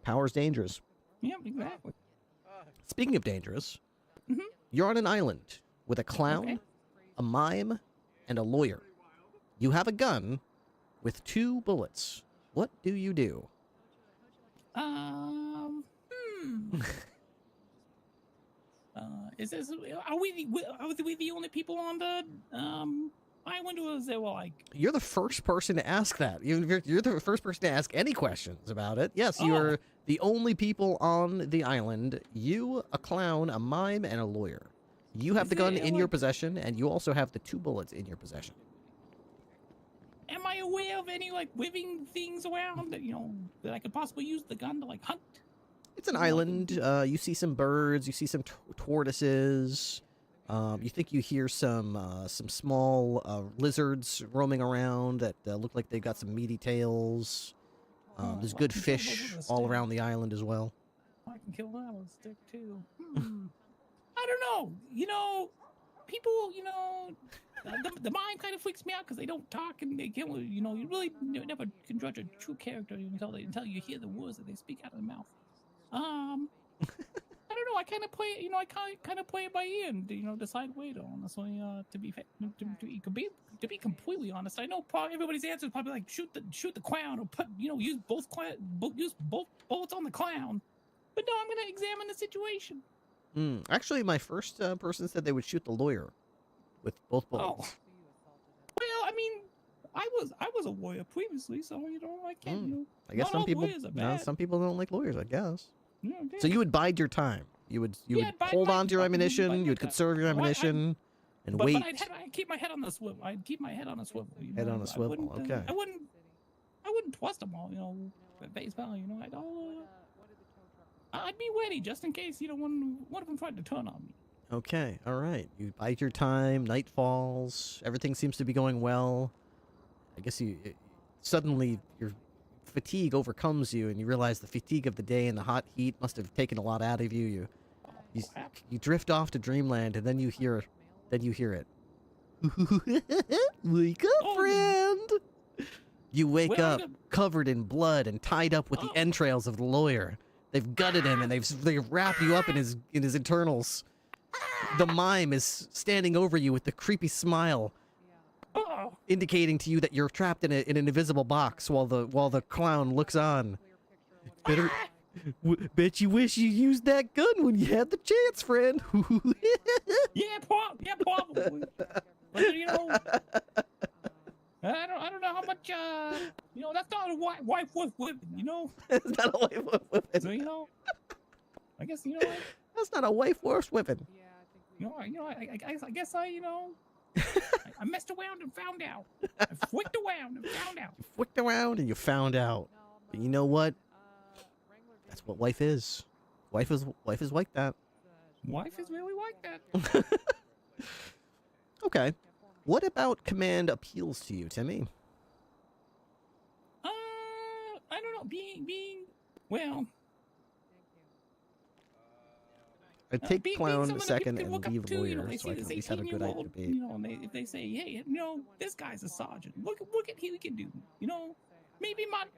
Power's dangerous. Yep, exactly. Speaking of dangerous, you're on an island with a clown, a mime, and a lawyer. You have a gun with 2 bullets. What do you do? Are we the only people on the island, or is there like? You're the first person to ask that. You're the first person to ask any questions about it. Yes, you are the only people on the island. You, a clown, a mime, and a lawyer. You have the gun in your possession, and you also have the 2 bullets in your possession. Am I aware of any living things around that I could possibly use the gun to hunt? It's an island. You see some birds. You see some tortoises. You think you hear some small lizards roaming around that look like they've got some meaty tails. There's good fish all around the island as well. I can kill that with a stick too. I don't know. People, the mime kind of freaks me out because they don't talk and they can't. You really never can judge a true character until you hear the words that they speak out of their mouth. I don't know. I kind of play. I kind of play it by ear and decide later. Honestly, to be completely honest, I know probably everybody's answer is probably like shoot the clown or use both bullets on the clown. But no, I'm gonna examine the situation. Actually, my first person said they would shoot the lawyer with both bullets. Well, I mean, I was a lawyer previously, so I can't. I guess some people don't like lawyers. I guess. So you would bide your time. You would hold on to your ammunition. You would conserve your ammunition and wait. But I'd keep my head on the swivel. I'd keep my head on a swivel. Head on a swivel. Okay. I wouldn't trust them all. At face value. I'd be ready just in case one of them tried to turn on me. Okay. All right. You bide your time. Night falls. Everything seems to be going well. I guess suddenly your fatigue overcomes you, and you realize the fatigue of the day and the hot heat must have taken a lot out of you. You drift off to dreamland, and then you hear it. Wake up, friend! You wake up covered in blood and tied up with the entrails of the lawyer. They've gutted him, and they've wrapped you up in his internals. The mime is standing over you with the creepy smile, indicating to you that you're trapped in an invisible box while the clown looks on. Bet you wish you used that gun when you had the chance, friend. Yeah, probably. But, I don't know how much. That's not a wife worth whipping. It's not a wife worth whipping. So, I guess that's not a wife worth whipping. I guess I messed around and found out. I flicked around and found out. You flicked around and you found out. But you know what? That's what wife is. Wife is like that. Wife is really like that. Okay. What about command appeals to you, Timmy? I don't know. Being well. I'd take being clown someone that second people and can leave look up to, lawyer, they so see I can this at least have a good 18-year-old, debate. if they say, hey, this guy's a sergeant. Look what he can do. Maybe not,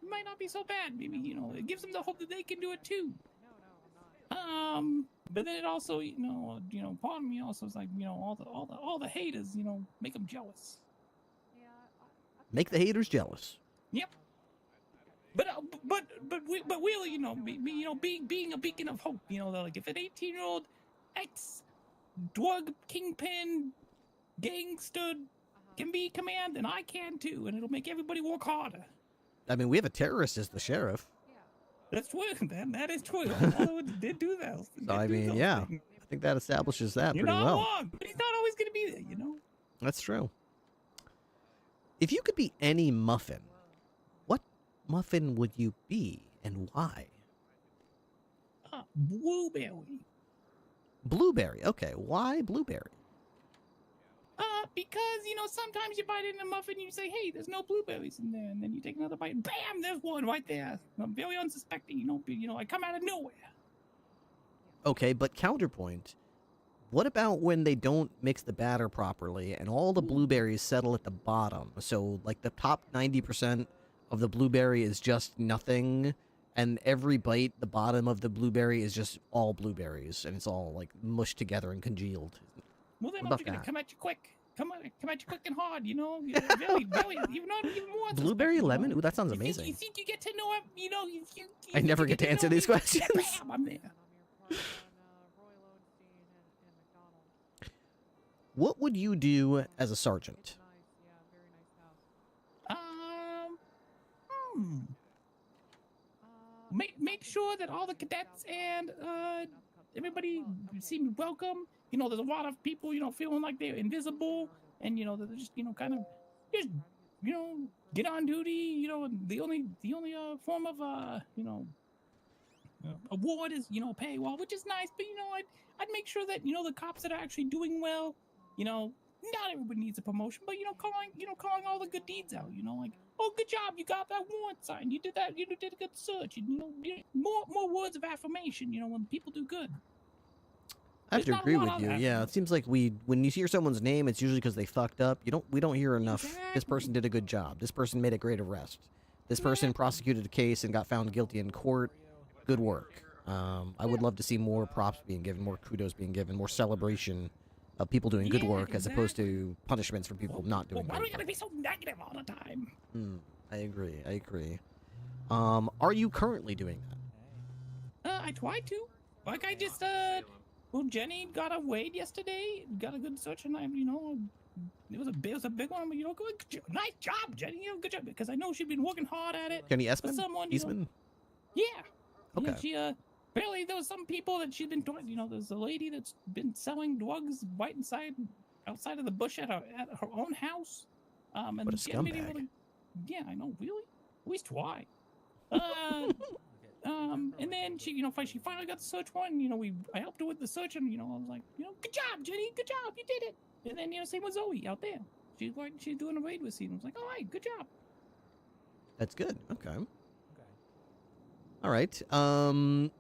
might not be so bad. Maybe it gives them the hope that they can do it too. But then it also, part of me also is like, all the haters, make them jealous. Make the haters jealous. Yep. But really, being a beacon of hope, like if an 18-year-old ex-drug kingpin gangster can be command, then I can too, and it'll make everybody work harder. I mean, we have a terrorist as the sheriff. That's true. That is true. Although it did do that. So, I mean, yeah. I think that establishes that You're pretty not well. wrong, but he's not always going to be there, That's true. If you could be any muffin, what muffin would you be and why? Blueberry. Blueberry. Okay. Why blueberry? Because, sometimes you bite into a muffin and you say, hey, there's no blueberries in there. And then you take another bite and bam, there's one right there. I'm very unsuspecting, I come out of nowhere. Okay, but counterpoint. What about when they don't mix the batter properly and all the blueberries settle at the bottom? So, like, the top 90% of the blueberry is just nothing, and every bite, the bottom of the blueberry is just all blueberries, and it's all, like, mushed together and congealed. Well, then What I'm just about going to that? come at you quick. Come at you quick and hard, very, even more. Blueberry lemon? Ooh, that sounds You amazing. think you get to know him, you I never get to answer these questions. Bam, I'm there. What would you do as a sergeant? Make sure that all the cadets and everybody seem welcome. There's a lot of people, feeling like they're invisible, and they're just, just get on duty. The only form of award is pay well, which is nice. But I'd make sure that the cops that are actually doing well, not everybody needs a promotion, but calling all the good deeds out. Like, oh, good job, you got that warrant signed, you did that, you did a good search, and more words of affirmation. When people do good. I have There's to not a agree lot with of you. that. Yeah, it seems like when you hear someone's name, it's usually because they fucked up. We don't hear enough. This person did a good job. This person made a great arrest. This person prosecuted a case and got found guilty in court. Good work. I would love to see more props being given, more kudos being given, more celebration of people doing good work as opposed to punishments for people not doing Why good do we work. gotta be so negative all the time? I agree. Are you currently doing that? I tried to. Like I just well, Jenny got a raid yesterday, got a good search, and it was a big one. But nice job, Jenny. Good job, because I know she'd been working hard at it. Jenny For Eastman? someone, Eastman? Yeah. Okay. Yeah, she apparently there was some people that she'd been doing. There's a lady that's been selling drugs right outside of the bush at her own house. And What a she hadn't been able scumbag. to- yeah, I know. Really? At least try. And then she finally got the search warrant. I helped her with the search, and I was like, good job, Jenny, good job, you did it. And then same with Zoe out there. She's doing a raid with Steve. I was like, all right, good job. That's good. Okay. All right. I'm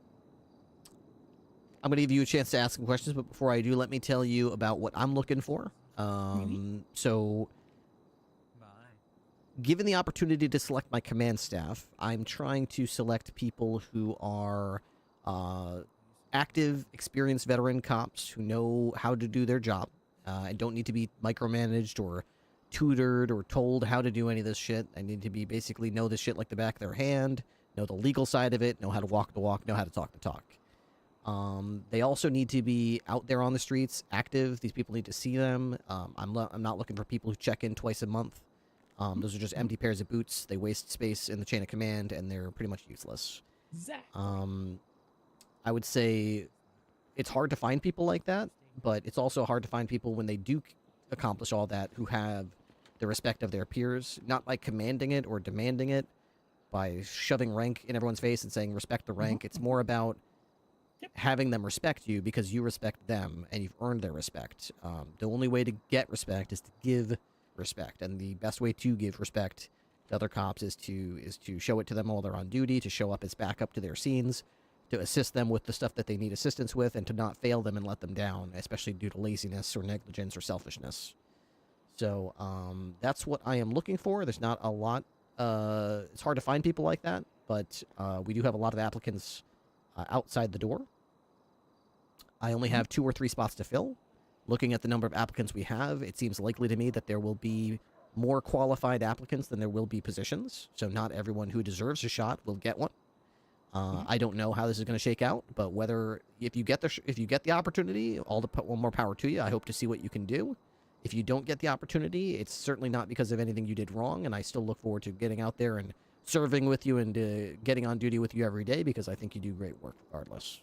going to give you a chance to ask some questions, but before I do, let me tell you about what I'm looking for. So, given the opportunity to select my command staff, I'm trying to select people who are active, experienced veteran cops who know how to do their job and don't need to be micromanaged or tutored or told how to do any of this shit. I need to be basically know this shit like the back of their hand, know the legal side of it, know how to walk the walk, know how to talk the talk. They also need to be out there on the streets, active. These people need to see them. I'm not looking for people who check in twice a month. Those are just empty pairs of boots. They waste space in the chain of command, and they're pretty much useless. Exactly. I would say it's hard to find people like that, but it's also hard to find people when they do accomplish all that who have the respect of their peers, not by commanding it or demanding it, by shoving rank in everyone's face and saying respect the rank. It's more about having them respect you because you respect them and you've earned their respect. The only way to get respect is to give respect, and the best way to give respect to other cops is to show it to them while they're on duty, to show up as backup to their scenes, to assist them with the stuff that they need assistance with, and to not fail them and let them down, especially due to laziness or negligence or selfishness. So that's what I am looking for. There's not a lot. It's hard to find people like that, but we do have a lot of applicants outside the door. I only have 2 or 3 spots to fill. Looking at the number of applicants we have, it seems likely to me that there will be more qualified applicants than there will be positions. So not everyone who deserves a shot will get one. I don't know how this is going to shake out, but if you get the opportunity, all the more power to you. I hope to see what you can do. If you don't get the opportunity, it's certainly not because of anything you did wrong, and I still look forward to getting out there and serving with you and getting on duty with you every day, because I think you do great work regardless.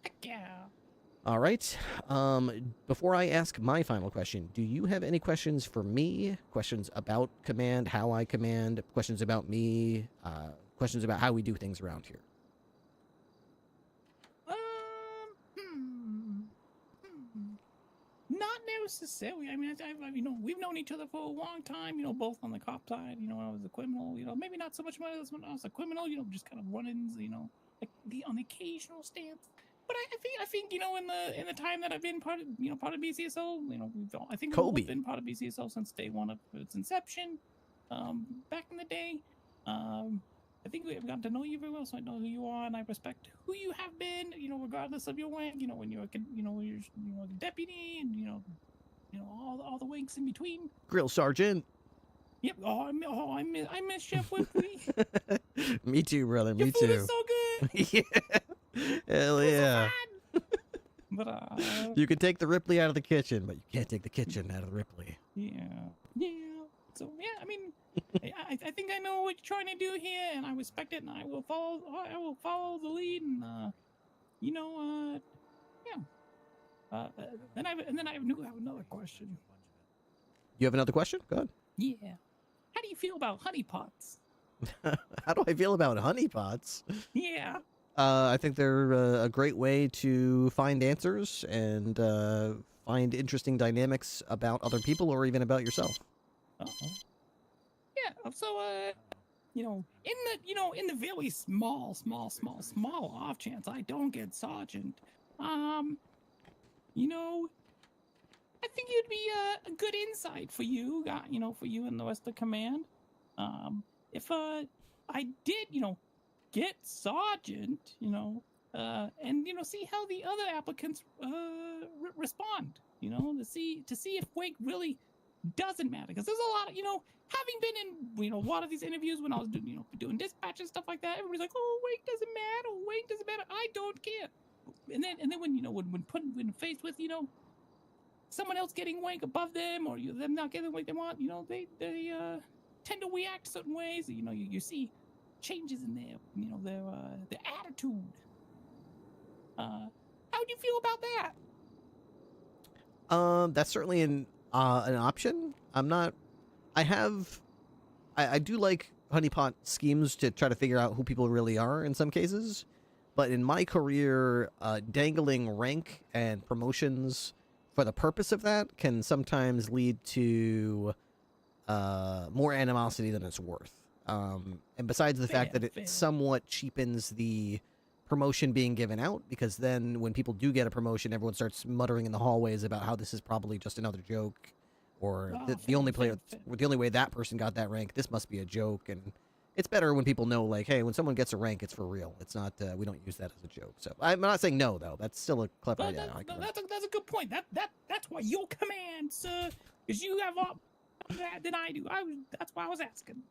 Heck yeah. All right. Before I ask my final question, do you have any questions for me? Questions about command, how I command, questions about me, questions about how we do things around here? Not necessarily. I mean, we've known each other for a long time. Both on the cop side. When I was a criminal. Maybe not so much when I was a criminal. Just kind of run-ins. Like on the occasional stance. But I think in the time that I've been part of BCSO, I think we've both been part of BCSO since day one of its inception. Back in the day, I think we've gotten to know you very well, so I know who you are, and I respect who you have been. Regardless of your rank. When you're a deputy, and all the ranks in between. Grill Sergeant. Yep. I miss Chef Ripley. Me too, brother. Me Your too. food is so good. Yeah. Hell yeah. But you can take the Ripley out of the kitchen, but you can't take the kitchen out of the Ripley. Yeah. So yeah, I mean, I think I know what you're trying to do here, and I respect it, and I will follow the lead, and yeah. Then I have another question. You have another question? Go ahead. Yeah. How do you feel about honeypots? How do I feel about honeypots? Yeah. I think they're a great way to find answers and find interesting dynamics about other people or even about yourself. Yeah. So, in the very small off chance I don't get sergeant, I think it'd be a good insight for you, for you and the rest of the command. If I did, get sergeant, and see how the other applicants respond, to see if rank really doesn't matter, because there's a lot of, having been in a lot of these interviews when I was doing dispatch and stuff like that, everybody's like, oh, rank doesn't matter, I don't care. And then when faced with someone else getting rank above them, or them not getting what they want, they tend to react certain ways. You see changes in their attitude. How do you feel about that? That's certainly an option. I do like honeypot schemes to try to figure out who people really are in some cases, but in my career, dangling rank and promotions for the purpose of that can sometimes lead to more animosity than it's worth. And besides the fact that it somewhat cheapens the promotion being given out, because then when people do get a promotion, everyone starts muttering in the hallways about how this is probably just another joke, or the only way that person got that rank, this must be a joke. And it's better when people know, like, hey, when someone gets a rank, it's for real. It's not, we don't use that as a joke. So I'm not saying no, though. That's still a clever idea. That's a good point. That's why your command, sir, because you have more than I do. That's why I was asking.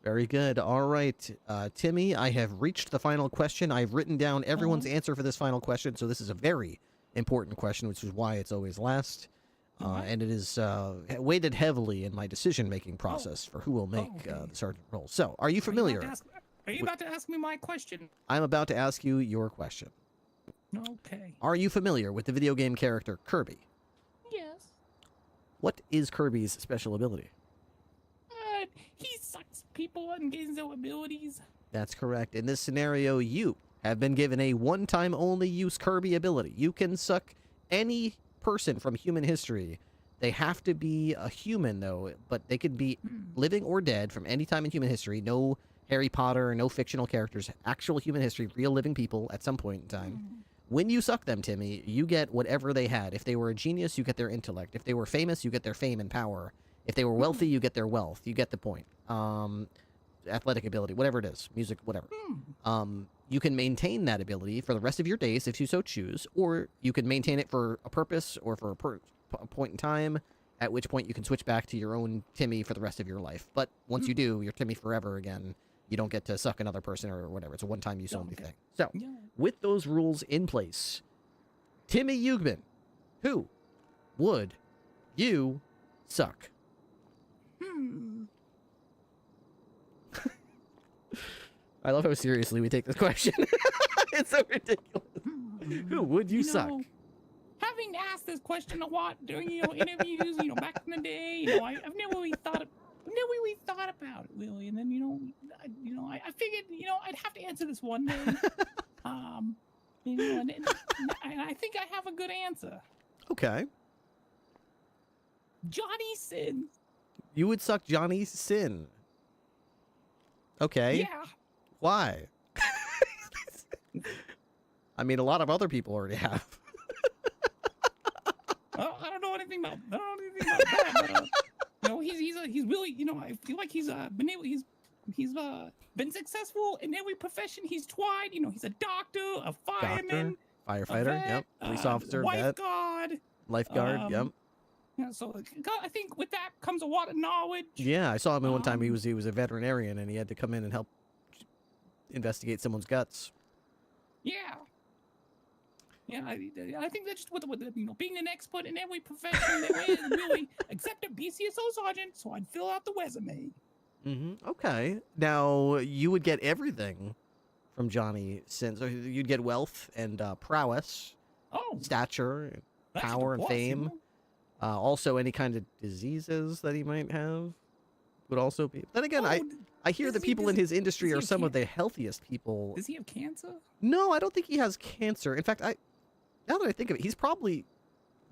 Very good. All right, Timmy, I have reached the final question. I've written down everyone's answer for this final question, so this is a very important question, which is why it's always last. And it is weighted heavily in my decision-making process for who will make the sergeant role. So, are you familiar? Are you about to ask me my question? I'm about to ask you your question. Okay. Are you familiar with the video game character Kirby? Yes. What is Kirby's special ability? He sucks people and gains their abilities. That's correct. In this scenario, you have been given a one-time only use Kirby ability. You can suck any person from human history. They have to be a human, though, but they could be living or dead from any time in human history. No Harry Potter, no fictional characters, actual human history, real living people at some point in time. When you suck them, Timmy, you get whatever they had. If they were a genius, you get their intellect. If they were famous, you get their fame and power. If they were wealthy, you get their wealth. You get the point. Athletic ability, whatever it is, music, whatever. You can maintain that ability for the rest of your days if you so choose, or you can maintain it for a purpose or for a point in time, at which point you can switch back to your own Timmy for the rest of your life. But once you do, you're Timmy forever again. You don't get to suck another person or whatever. It's a one-time use only thing. So, with those rules in place, Timmy Ugman, who would you suck? I love how seriously we take this question. It's so ridiculous. Who would you suck? Having asked this question a lot during interviews, back in the day, I've never really thought about it really, and then I figured I'd have to answer this one day, and I think I have a good answer. Okay. Johnny Sin. You would suck Johnny Sin. Okay. Yeah. Why? I mean, a lot of other people already have. Well, I don't know anything about that, but he's really, I feel like he's been successful in every profession he's tried. He's a doctor, a fireman, Firefighter, vet, police officer, vet, lifeguard, yep. Yeah, so I think with that comes a lot of knowledge. Yeah, I saw him one time. He was a veterinarian, and he had to come in and help investigate someone's guts. Yeah. Yeah, I think that's just with being an expert in every profession there is, really, except a BCSO sergeant, so I'd fill out the resume. Okay. Now, you would get everything from Johnny Sin. So you'd get wealth and prowess, stature, power, and fame. Also, any kind of diseases that he might have would also be. Then again, I hear the people in his industry are some of the healthiest people. Does he have cancer? No, I don't think he has cancer. In fact, now that I think of it, he's probably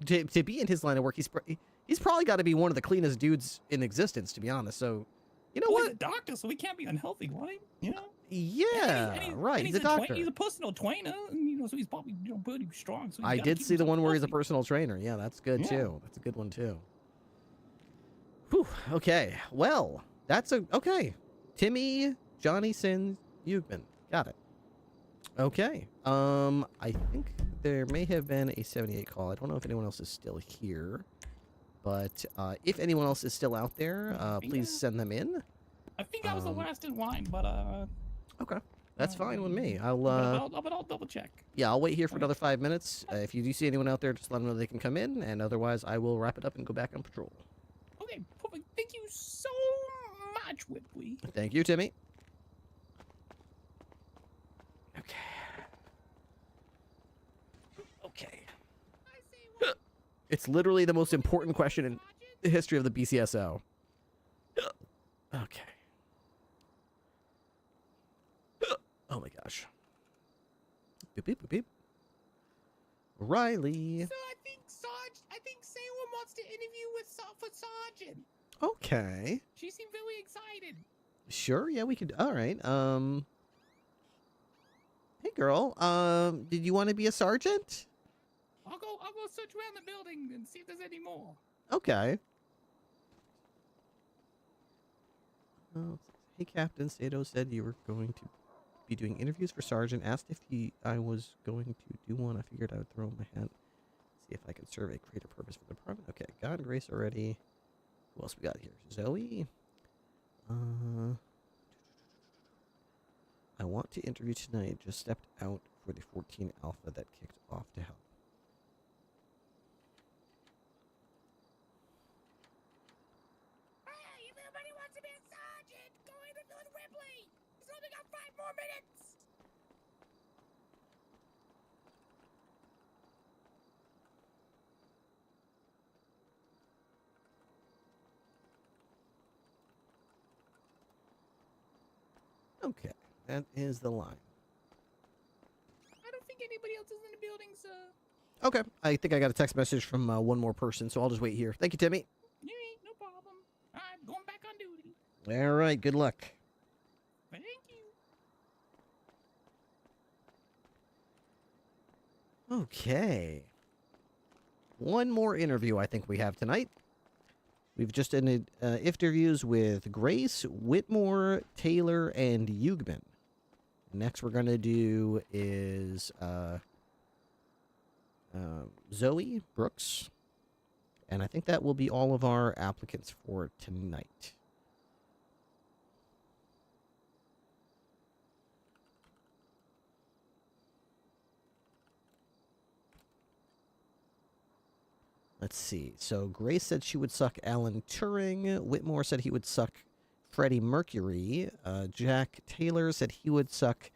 to be in his line of work. He's probably got to be one of the cleanest dudes in existence, to be honest. So, you know what? He's a doctor, so he can't be unhealthy, right? Yeah, right. He's a doctor. He's a personal trainer, and, so he's probably pretty strong. So I did see the one where he's a personal trainer. Yeah, that's good too. That's a good one too. Whew. Okay. Well, okay. Timmy Johnny Sin Ugman. Got it. Okay. I think there may have been a 78 call. I don't know if anyone else is still here, but if anyone else is still out there, please send them in. I think I was the last in line, but okay, that's fine with me. I'll double check. Yeah, I'll wait here for another 5 minutes. If you do see anyone out there, just let them know they can come in, and otherwise, I will wrap it up and go back on patrol. Okay, perfect. Thank you so much, Ripley. Thank you, Timmy. Okay. It's literally the most important question in the history of the BCSO. Okay. Oh my gosh. Beep, beep, beep, beep. Riley. So I think Salem wants to interview for Sergeant. Okay. She seemed very excited. Sure, yeah, we could. All right. Hey girl, did you want to be a sergeant? I'll go search around the building and see if there's any more. Okay. Hey Captain, Sato said you were going to be doing interviews for Sergeant. Asked if I was going to do one. I figured I would throw my hat. See if I could serve a greater purpose for the department. Okay, God and Grace already. Who else we got here? Zoe. I want to interview tonight. Just stepped out for the 14 Alpha that kicked off to help. Hey, if everybody wants to be a sergeant, go interview with Ripley. He's only got 5 more minutes. Okay, that is the line. I don't think anybody else is in the building, sir. Okay, I think I got a text message from one more person, so I'll just wait here. Thank you, Timmy. Yeah, no problem. I'm going back on duty. All right, good luck. Thank you. Okay. One more interview I think we have tonight. We've just ended interviews with Grace, Whitmore, Taylor, and Hugman. Next we're going to do is Zoe Brooks. And I think that will be all of our applicants for tonight. Let's see. So Grace said she would suck Alan Turing. Whitmore said he would suck Freddie Mercury. Jack Taylor said he would suck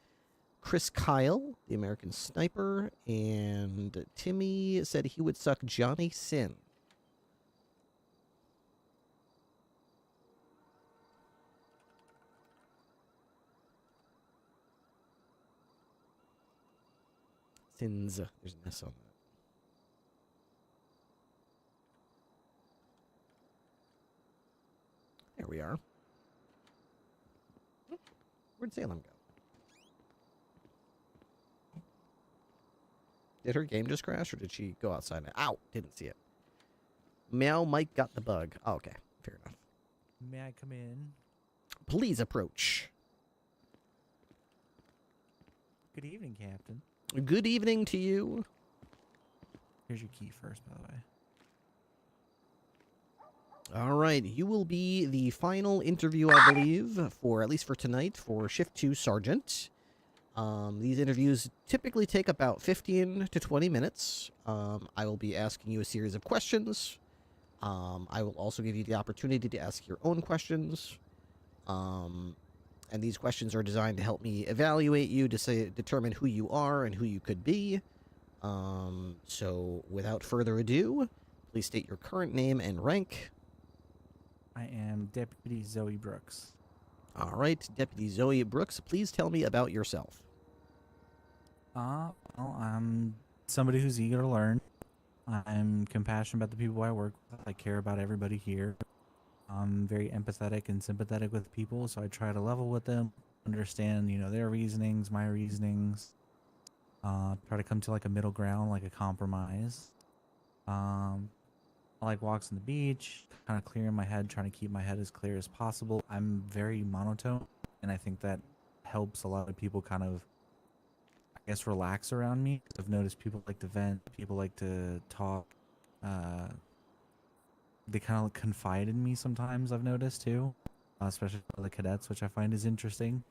Chris Kyle, the American Sniper. And Timmy said he would suck Johnny Sin. Sins. There's an S on that. There we are. Where'd Salem go? Did her game just crash, or did she go outside? Ow! Didn't see it. Meow Mike got the bug. Oh, okay. Fair enough. May I come in? Please approach. Good evening, Captain. Good evening to you. Here's your key first, by the way. All right, you will be the final interview, I believe, for at least for tonight, for Shift 2 Sergeant. These interviews typically take about 15 to 20 minutes. I will be asking you a series of questions. I will also give you the opportunity to ask your own questions. And these questions are designed to help me evaluate you, to determine who you are and who you could be. So without further ado, please state your current name and rank. I am Deputy Zoe Brooks. All right, Deputy Zoe Brooks, please tell me about yourself. Well, I'm somebody who's eager to learn. I'm compassionate about the people I work with. I care about everybody here. I'm very empathetic and sympathetic with people, so I try to level with them, understand, their reasonings, my reasonings. Try to come to like a middle ground, like a compromise. I like walks on the beach, kind of clearing my head, trying to keep my head as clear as possible. I'm very monotone, and I think that helps a lot of people kind of, I guess, relax around me. I've noticed people like to vent, people like to talk. They kind of confide in me sometimes, I've noticed too, especially for the cadets, which I find is interesting.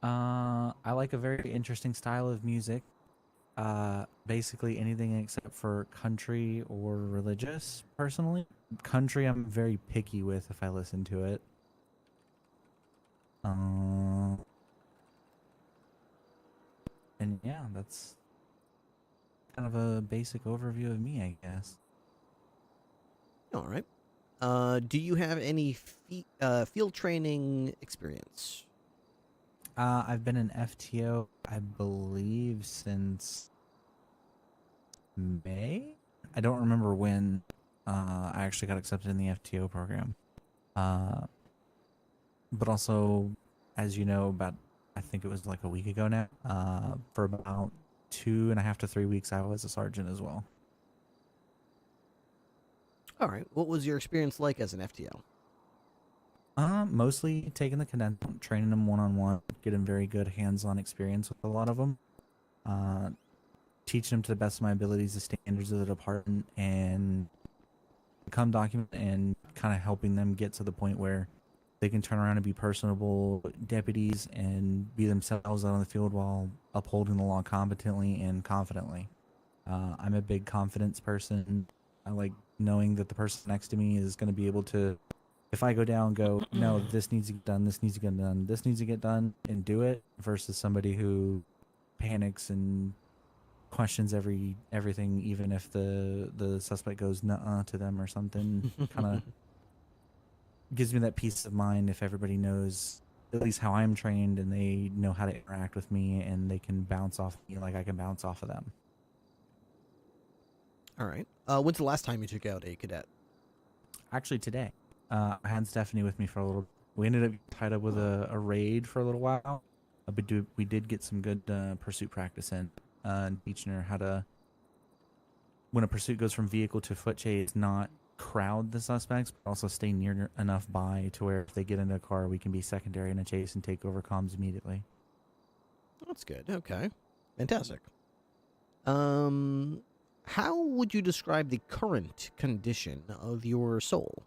I like a very interesting style of music. Basically anything except for country or religious, personally. Country I'm very picky with if I listen to it. And yeah, that's kind of a basic overview of me, I guess. All right. Do you have any field training experience? I've been an FTO, I believe, since May? I don't remember when I actually got accepted in the FTO program. But also, as you know, I think it was like a week ago now, for about 2.5 to 3 weeks, I was a sergeant as well. All right. What was your experience like as an FTO? Mostly taking the cadets, training them one-on-one, getting very good hands-on experience with a lot of them. Teaching them to the best of my abilities the standards of the department, and become document and kind of helping them get to the point where they can turn around and be personable deputies and be themselves out on the field while upholding the law competently and confidently. I'm a big confidence person. I like knowing that the person next to me is going to be able to, if I go down, go, no, this needs to get done, this needs to get done, this needs to get done, and do it, versus somebody who panics and questions everything, even if the suspect goes nuh-uh to them or something. Kind of gives me that peace of mind if everybody knows at least how I'm trained and they know how to interact with me and they can bounce off me like I can bounce off of them. All right. When's the last time you took out a cadet? Actually, today. I had Stephanie with me for a little. We ended up tied up with a raid for a little while. But we did get some good pursuit practice in, teaching her how to, when a pursuit goes from vehicle to foot chase, not crowd the suspects, but also stay near enough by to where if they get into a car, we can be secondary in a chase and take over comms immediately. That's good. Okay. Fantastic. How would you describe the current condition of your soul?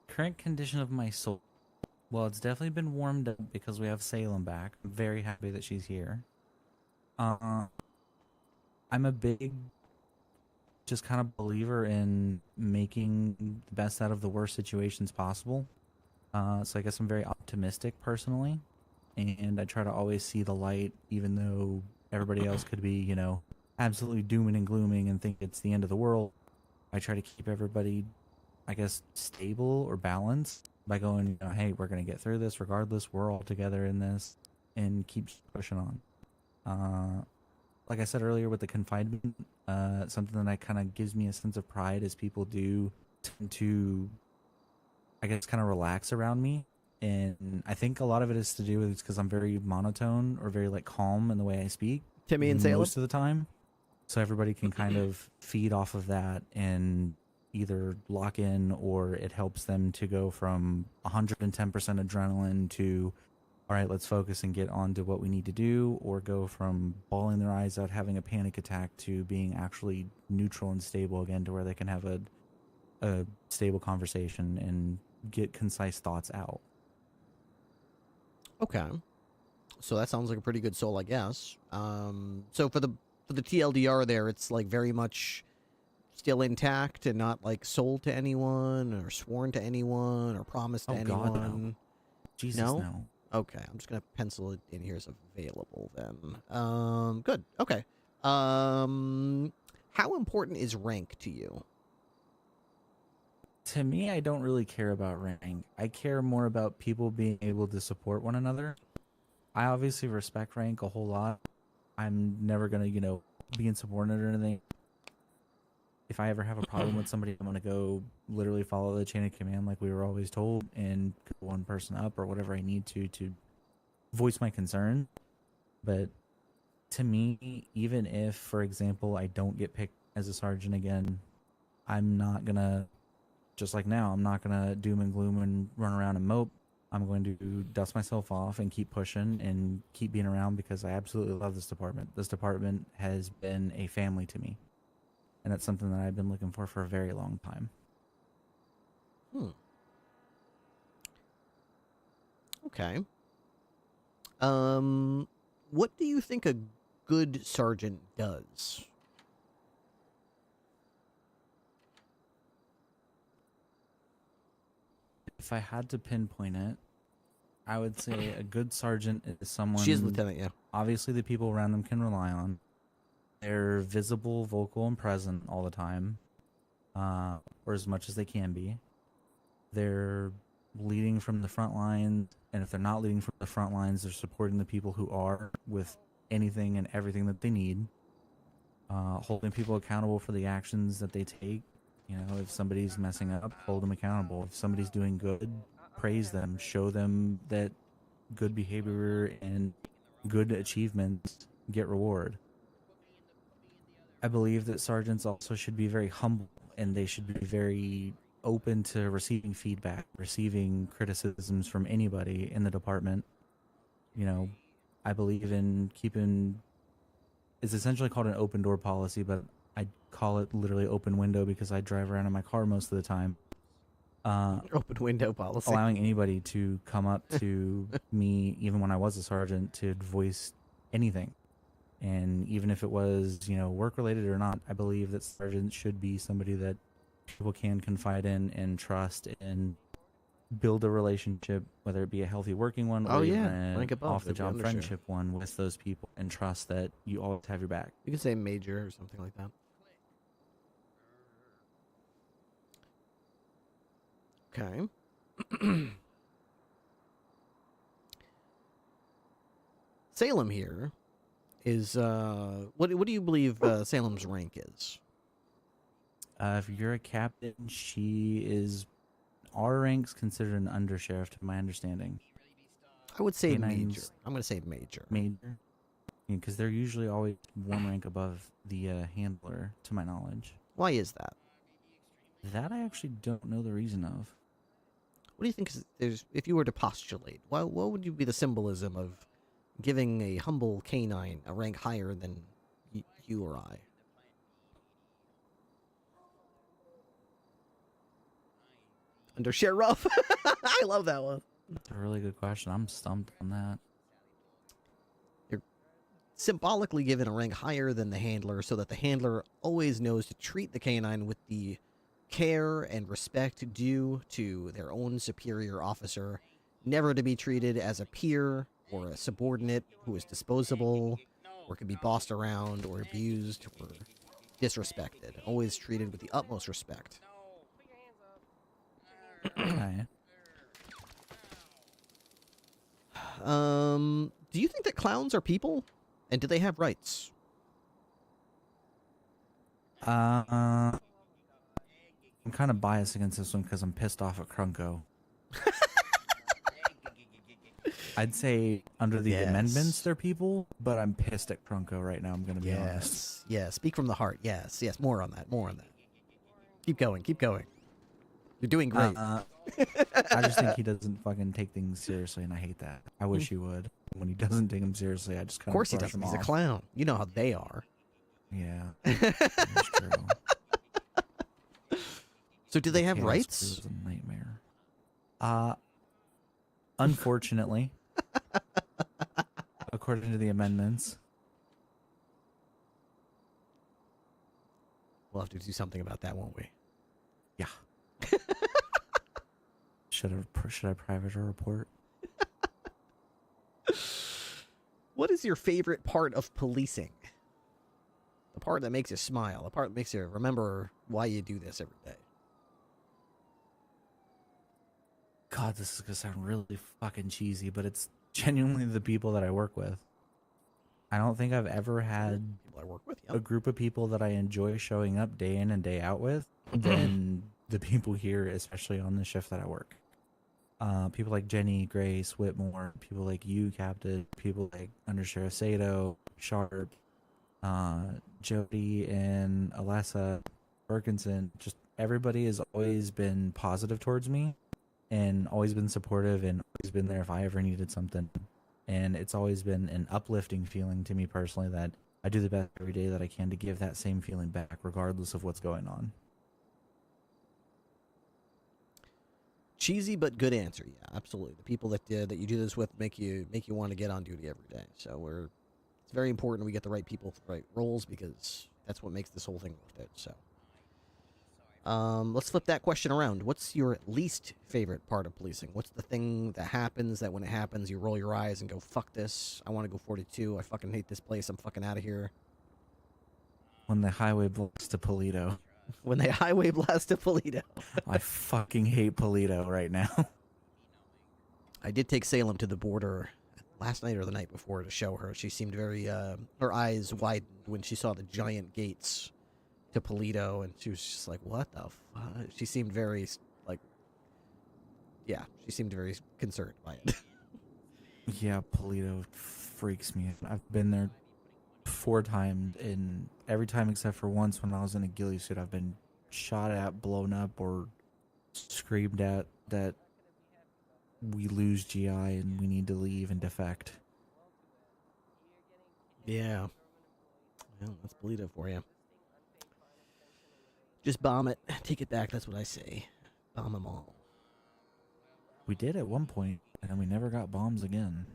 Current condition of my soul. Well, it's definitely been warmed up because we have Salem back. I'm very happy that she's here. I'm a big, just kind of believer in making the best out of the worst situations possible. So I guess I'm very optimistic personally. And I try to always see the light, even though everybody else could be, you know, absolutely dooming and glooming and think it's the end of the world. I try to keep everybody, I guess, stable or balanced by going, you know, hey, we're going to get through this regardless. We're all together in this, and keep pushing on. Like I said earlier with the confinement, something that kind of gives me a sense of pride is people do tend to, I guess, kind of relax around me. And I think a lot of it is to do with because I'm very monotone or very like calm in the way I speak. Timmy and Salem? Most of the time. So everybody can kind of feed off of that and either lock in, or it helps them to go from 110% adrenaline to, all right, let's focus and get on to what we need to do, or go from bawling their eyes out, having a panic attack, to being actually neutral and stable again, to where they can have a stable conversation and get concise thoughts out. Okay. So that sounds like a pretty good soul, I guess. So for the TLDR there, it's like very much still intact and not like sold to anyone or sworn to anyone or promised to anyone. God, no. Jesus, no. Okay, I'm just gonna pencil it in here as available then. Good. Okay. How important is rank to you? To me, I don't really care about rank. I care more about people being able to support one another. I obviously respect rank a whole lot. I'm never going to, you know, be insubordinate or anything. If I ever have a problem with somebody, I'm going to go literally follow the chain of command like we were always told and put one person up or whatever I need to voice my concern. But to me, even if, for example, I don't get picked as a sergeant again, I'm not going to, just like now, I'm not going to doom and gloom and run around and mope. I'm going to dust myself off and keep pushing and keep being around because I absolutely love this department. This department has been a family to me. And that's something that I've been looking for a very long time. Okay. What do you think a good sergeant does? If I had to pinpoint it, I would say a good sergeant is someone... She is lieutenant, yeah. Obviously, the people around them can rely on. They're visible, vocal, and present all the time. Or as much as they can be. They're leading from the front lines, and if they're not leading from the front lines, they're supporting the people who are with anything and everything that they need. Holding people accountable for the actions that they take. You know, if somebody's messing up, hold them accountable. If somebody's doing good, praise them. Show them that good behavior and good achievements get reward. I believe that sergeants also should be very humble, and they should be very open to receiving feedback, receiving criticisms from anybody in the department. You know, I believe in keeping... It's essentially called an open door policy, but I call it literally open window because I drive around in my car most of the time. Open window policy. Allowing anybody to come up to me, even when I was a sergeant, to voice anything. And even if it was, you know, work-related or not, I believe that sergeants should be somebody that people can confide in and trust and build a relationship, whether it be a healthy working one or even an off-the-job friendship one with those people, and trust that you always have your back. You could say major or something like that. Okay. Salem here is what do you believe Salem's rank is? If you're a captain, she is our rank's considered an undersheriff, to my understanding. I would say Canines- major. I'm going to say major. Major, because they're usually always one rank above the handler, to my knowledge. Why is that? That I actually don't know the reason of. What do you think is if you were to postulate? What would you be the symbolism of giving a humble canine a rank higher than you or I? Under Sheriff. I love that one. That's a really good question. I'm stumped on that. You're symbolically given a rank higher than the handler so that the handler always knows to treat the canine with the care and respect due to their own superior officer, never to be treated as a peer or a subordinate who is disposable or can be bossed around or abused or disrespected. Always treated with the utmost respect. Okay. Do you think that clowns are people? And do they have rights? I'm kind of biased against this one because I'm pissed off at Krunko. I'd say under the amendments they're people, but I'm pissed at Krunko right now, I'm going to be honest. Yeah, speak from the heart. Yes, more on that, Keep going. You're doing great. I just think he doesn't fucking take things seriously, and I hate that. I wish he would. When he doesn't take them seriously, I just kind Of course he brush doesn't. him He's a off. clown. You know how they are. Yeah, that's true. So do they have Chaos rights? Crew is a nightmare. Unfortunately, according to the amendments, we'll have to do something about that, won't we? Yeah. Should I private a report? What is your favorite part of policing? The part that makes you smile. The part that makes you remember why you do this every day. God, this is gonna sound really fucking cheesy, but it's genuinely the people that I work with. I don't think I've ever had people I work with, a group of people that I enjoy showing up day in and day out with than the people here, especially on the shift that I work. People like Jenny, Grace, Whitmore, people like you, Captain, people like Undersheriff Sato, Sharp, Jody, and Alessa, Berkinson. Just everybody has always been positive towards me and always been supportive and always been there if I ever needed something. And it's always been an uplifting feeling to me personally that I do the best every day that I can to give that same feeling back regardless of what's going on. Cheesy but good answer. Yeah, absolutely. The people that you do this with make you want to get on duty every day. So it's very important we get the right people for the right roles because that's what makes this whole thing worth it. So let's flip that question around. What's your least favorite part of policing? What's the thing that happens that when it happens you roll your eyes and go, fuck this, I want to go 42, I fucking hate this place, I'm fucking out of here? When the highway blocks to Polito. When they highway blast to Polito. I fucking hate Polito right now. I did take Salem to the border last night or the night before to show her. She seemed very, her eyes widened when she saw the giant gates to Polito, and she was just like, what the fuck? She seemed very, she seemed very concerned by it. Yeah, Polito freaks me. I've been there 4 times, and every time except for once when I was in a ghillie suit, I've been shot at, blown up, or screamed at that we lose GI and we need to leave and defect. Yeah. Well, that's Polito for you. Just bomb it. Take it back. That's what I say. Bomb them all. We did at one point, and we never got bombs again.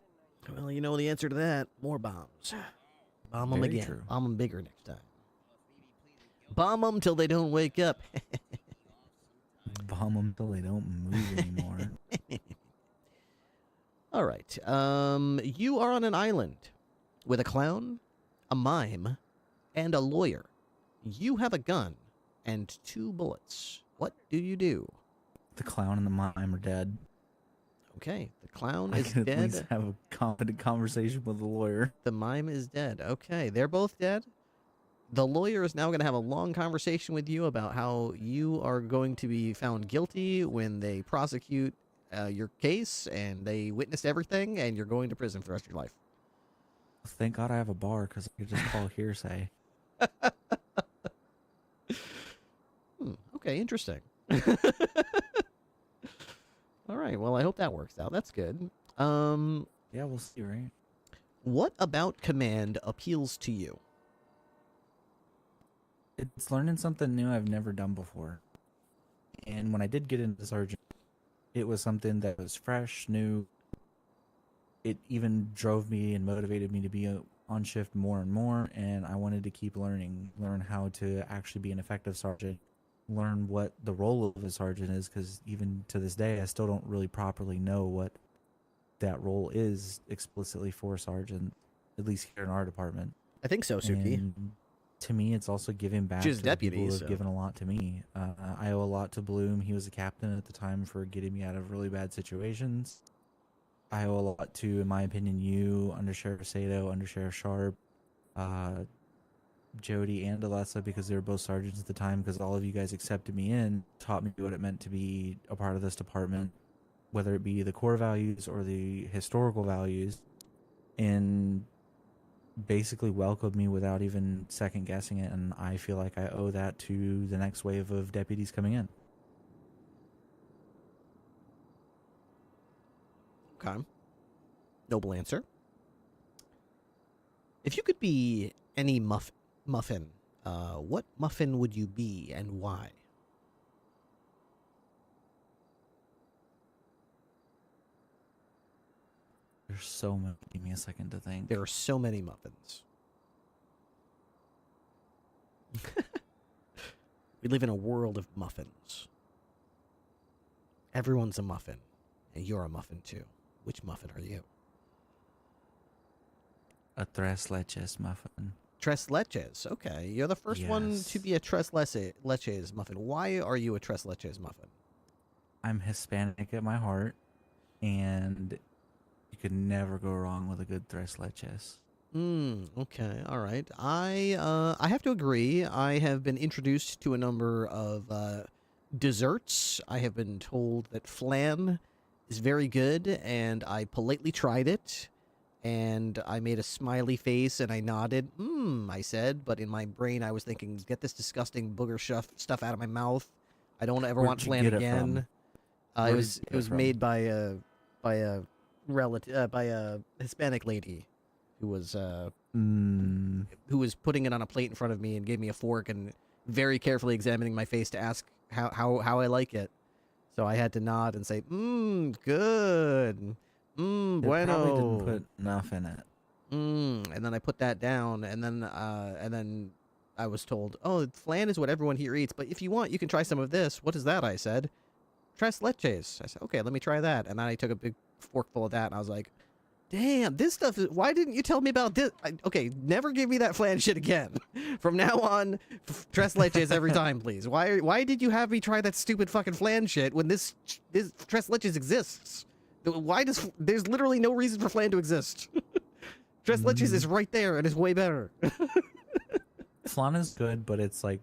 Well, you know the answer to that. More bombs. Bomb them Very again. true. Bomb them bigger next time. Bomb them till they don't wake up. Bomb them till they don't move anymore. All right. You are on an island with a clown, a mime, and a lawyer. You have a gun and 2 bullets. What do you do? The clown and the mime are dead. Okay, the clown I is can at dead. least have a competent conversation with the lawyer. The mime is dead. Okay, they're both dead. The lawyer is now going to have a long conversation with you about how you are going to be found guilty when they prosecute your case and they witnessed everything, and you're going to prison for the rest of your life. Thank God I have a bar because I could just call hearsay. Okay, interesting. All right, well, I hope that works out. That's good. Yeah, we'll see, right? What about command appeals to you? It's learning something new I've never done before. And when I did get into Sergeant, it was something that was fresh, new. It even drove me and motivated me to be on shift more and more, and I wanted to keep learn how to actually be an effective sergeant, learn what the role of a sergeant is, because even to this day, I still don't really properly know what that role is explicitly for a sergeant, at least here in our department. I think so, Suki. And to me, it's also giving back She's to deputy, the people who so. have given a lot to me. I owe a lot to Bloom. He was a captain at the time for getting me out of really bad situations. I owe a lot to, in my opinion, you, Undersheriff Sato, Undersheriff Sharp, Jody, and Alessa, because they were both sergeants at the time, because all of you guys accepted me in, taught me what it meant to be a part of this department, whether it be the core values or the historical values, and basically welcomed me without even second guessing it, and I feel like I owe that to the next wave of deputies coming in. Okay. Noble answer. If you could be any muffin, what muffin would you be and why? There's so many. Give me a second to think. There are so many muffins. We live in a world of muffins. Everyone's a muffin, and you're a muffin too. Which muffin are you? A tres leches muffin. Tres leches. Okay, you're the first one Yes. to be a tres leches muffin. Why are you a tres leches muffin? I'm Hispanic at my heart, and you could never go wrong with a good tres leches. Okay, all right. I have to agree. I have been introduced to a number of desserts. I have been told that flan is very good, and I politely tried it, and I made a smiley face, and I nodded. I said, but in my brain I was thinking, get this disgusting booger stuff out of my mouth. I don't ever want flan again. It was made by a relative, by a Hispanic lady who was putting it on a plate in front of me and gave me a fork and very carefully examining my face to ask how I like it. So I had to nod and say, good. They Bueno. probably didn't put enough in it. And then I put that down, and then I was told, oh, flan is what everyone here eats, but if you want, you can try some of this. What is that? I said. Tres leches. I said, okay, let me try that. And then I took a big forkful of that, and I was like, damn, this stuff is, why didn't you tell me about this? Okay, never give me that flan shit again. From now on, tres leches every time, please. Why did you have me try that stupid fucking flan shit when this tres leches exists? There's literally no reason for flan to exist. Tres leches is right there and is way better. Flan is good, but it's like,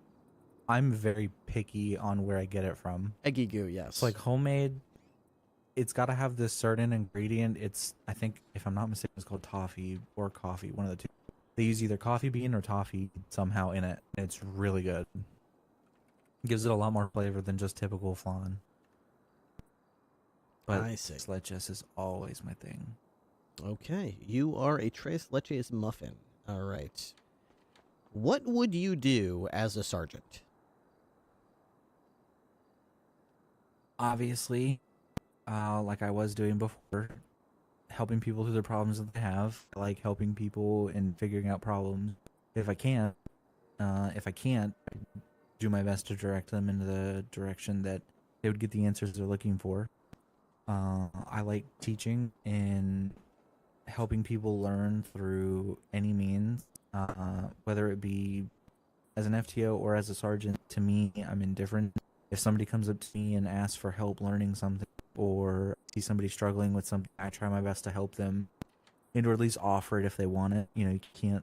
I'm very picky on where I get it from. Egigu, yes. It's like homemade. It's got to have this certain ingredient. I think, if I'm not mistaken, it's called toffee or coffee, one of the two. They use either coffee bean or toffee somehow in it. It's really good. Gives it a lot more flavor than just typical flan. But I see. Tres leches is always my thing. Okay, you are a tres leches muffin. All right. What would you do as a sergeant? Obviously, like I was doing before, helping people through the problems that they have. I like helping people and figuring out problems. If I can't, I do my best to direct them into the direction that they would get the answers they're looking for. I like teaching and helping people learn through any means, whether it be as an FTO or as a sergeant. To me, I'm indifferent. if somebody comes up to me and asks for help learning something, or see somebody struggling with something, I try my best to help them, and or at least offer it if they want it. You know, you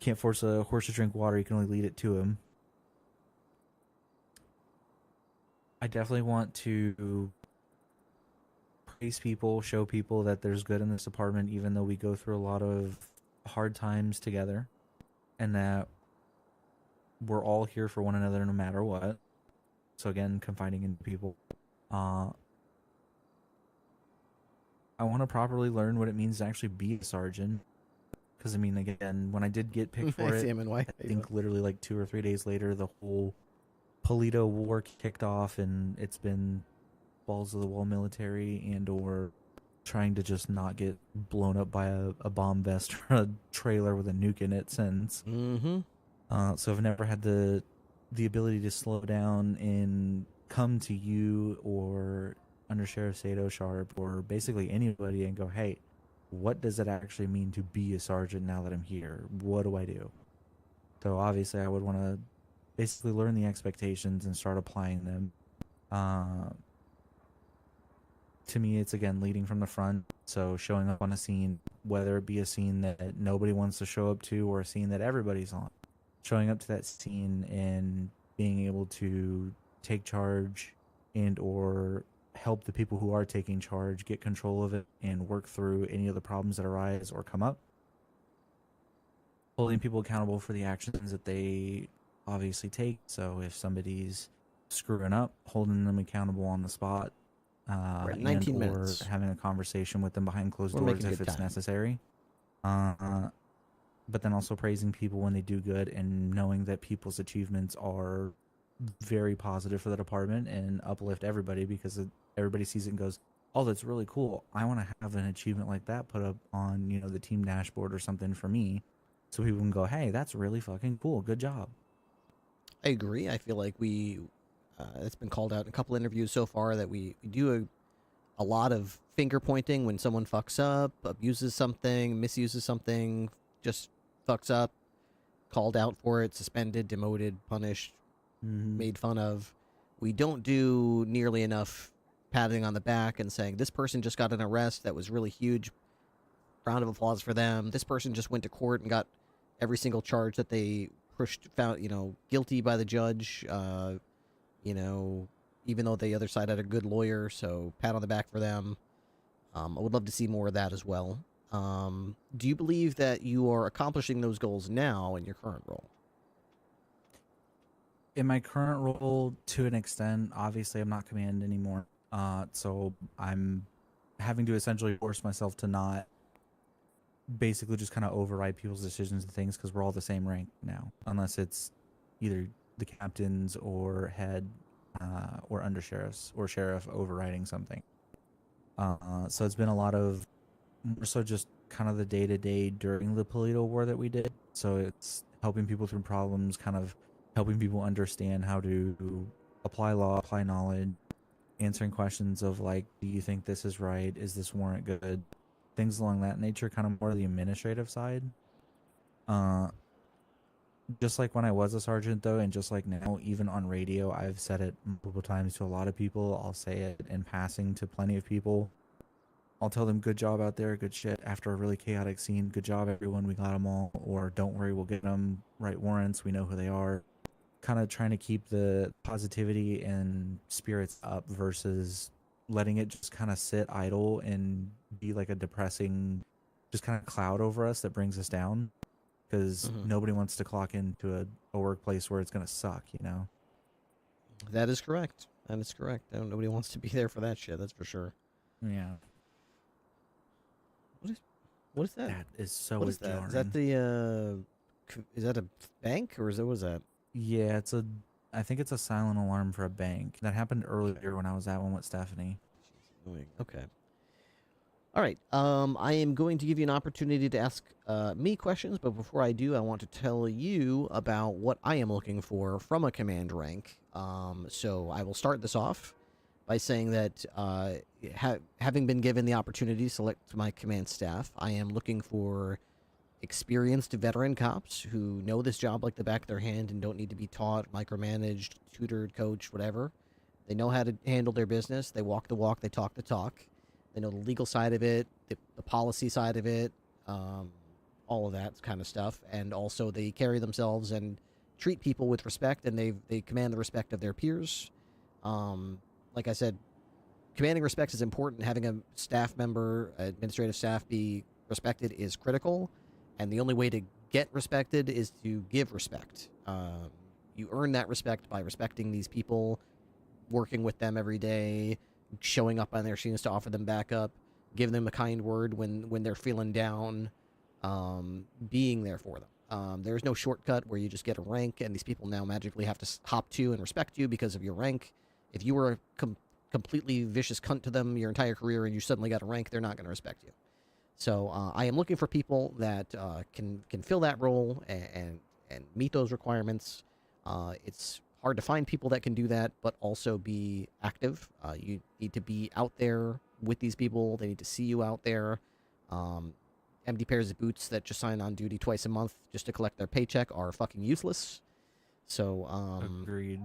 can't force a horse to drink water. You can only lead it to him. I definitely want to praise people, show people that there's good in this department, even though we go through a lot of hard times together, and that we're all here for one another no matter what. So again, confiding in people. I want to properly learn what it means to actually be a sergeant. Because, I mean, again, when I did get picked for it, I think literally like 2 or 3 days later, the whole Polito war kicked off, and it's been balls of the wall military and or trying to just not get blown up by a bomb vest or a trailer with a nuke in it since. So I've never had the ability to slow down and come to you or Under Sheriff Sato Sharp or basically anybody and go, hey, what does it actually mean to be a sergeant now that I'm here? What do I do? So obviously I would want to basically learn the expectations and start applying them. To me, it's again leading from the front. So showing up on a scene, whether it be a scene that nobody wants to show up to or a scene that everybody's on. Showing up to that scene and being able to take charge and or help the people who are taking charge get control of it and work through any of the problems that arise or come up. Holding people accountable for the actions that they obviously take. So if somebody's screwing up, holding them accountable on the spot. Right, 19 and or minutes. having a conversation with them behind closed We're doors making if good it's time. necessary. But then also praising people when they do good and knowing that people's achievements are very positive for the department and uplift everybody because everybody sees it and goes, oh, that's really cool. I want to have an achievement like that put up on, you know, the team dashboard or something for me. So people can go, hey, that's really fucking cool. Good job. I agree. I feel like it's been called out in a couple interviews so far that we do a lot of finger pointing when someone fucks up, abuses something, misuses something, just fucks up, called out for it, suspended, demoted, punished, made fun of. We don't do nearly enough patting on the back and saying, this person just got an arrest that was really huge. Round of applause for them. This person just went to court and got every single charge that they found, guilty by the judge. Even though the other side had a good lawyer, so pat on the back for them. I would love to see more of that as well. Do you believe that you are accomplishing those goals now in your current role? In my current role, to an extent, obviously I'm not command anymore. So I'm having to essentially force myself to not basically just kind of override people's decisions and things because we're all the same rank now, unless it's either the captains or head or under sheriffs or sheriff overriding something. So it's been a lot of more so just kind of the day-to-day during the Polito War that we did. So it's helping people through problems, kind of helping people understand how to apply law, apply knowledge, answering questions of like, do you think this is right? Is this warrant good? Things along that nature, kind of more the administrative side. Just like when I was a sergeant, though, and just like now, even on radio, I've said it multiple times to a lot of people. I'll say it in passing to plenty of people. I'll tell them, good job out there, good shit. After a really chaotic scene, good job, everyone, we got them all. Or don't worry, we'll get them right warrants, we know who they are. Kind of trying to keep the positivity and spirits up versus letting it just kind of sit idle and be like a depressing, just kind of cloud over us that brings us down. Because nobody wants to clock into a workplace where it's going to suck, you know? That is correct. That is correct. Nobody wants to be there for that shit, that's for sure. Yeah. What is that? That is so What is that? jarring. Is that is that a bank or what was that? Yeah, I think it's a silent alarm for a bank. That happened earlier when I was at one with Stephanie. Okay. All right. I am going to give you an opportunity to ask me questions, but before I do, I want to tell you about what I am looking for from a command rank. So I will start this off by saying that having been given the opportunity to select my command staff, I am looking for experienced veteran cops who know this job like the back of their hand and don't need to be taught, micromanaged, tutored, coached, whatever. They know how to handle their business. They walk the walk. They talk the talk. They know the legal side of it, the policy side of it, all of that kind of stuff. And also they carry themselves and treat people with respect, and they command the respect of their peers. Like I said, commanding respect is important. Having a staff member, administrative staff, be respected is critical. And the only way to get respected is to give respect. You earn that respect by respecting these people, working with them every day, showing up on their machines to offer them backup, giving them a kind word when they're feeling down, being there for them. There's no shortcut where you just get a rank and these people now magically have to hop to and respect you because of your rank. If you were a completely vicious cunt to them your entire career and you suddenly got a rank, they're not going to respect you. So I am looking for people that can fill that role and meet those requirements. It's hard to find people that can do that, but also be active. You need to be out there with these people. They need to see you out there. Empty pairs of boots that just sign on duty twice a month just to collect their paycheck are fucking useless. So agreed.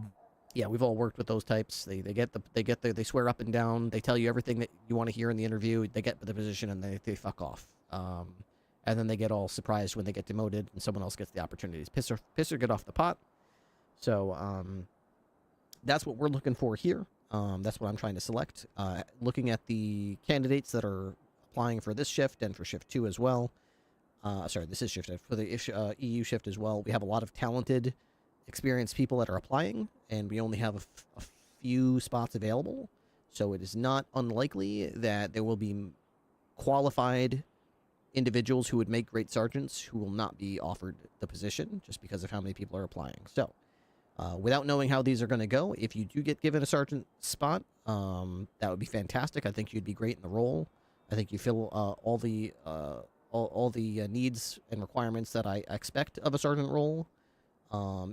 Yeah, we've all worked with those types. They swear up and down. They tell you everything that you want to hear in the interview. They get the position and they fuck off. And then they get all surprised when they get demoted and someone else gets the opportunities. Piss or get off the pot. So that's what we're looking for here. That's what I'm trying to select. Looking at the candidates that are applying for this shift and for shift 2 as well. Sorry, this is shift for the EU shift as well. We have a lot of talented, experienced people that are applying, and we only have a few spots available. So it is not unlikely that there will be qualified individuals who would make great sergeants who will not be offered the position just because of how many people are applying. So without knowing how these are going to go, if you do get given a sergeant spot, that would be fantastic. I think you'd be great in the role. I think you fill all the needs and requirements that I expect of a sergeant role.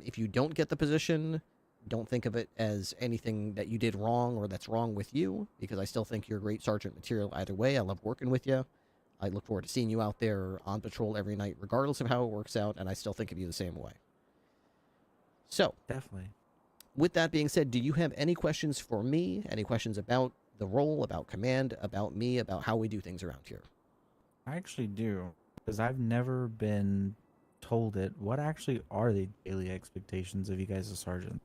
If you don't get the position, don't think of it as anything that you did wrong or that's wrong with you, because I still think you're great sergeant material either way. I love working with you. I look forward to seeing you out there on patrol every night, regardless of how it works out, and I still think of you the same way. So, definitely. With that being said, do you have any questions for me? Any questions about the role, about command, about me, about how we do things around here? I actually do, because I've never been told it. What actually are the daily expectations of you guys as sergeant?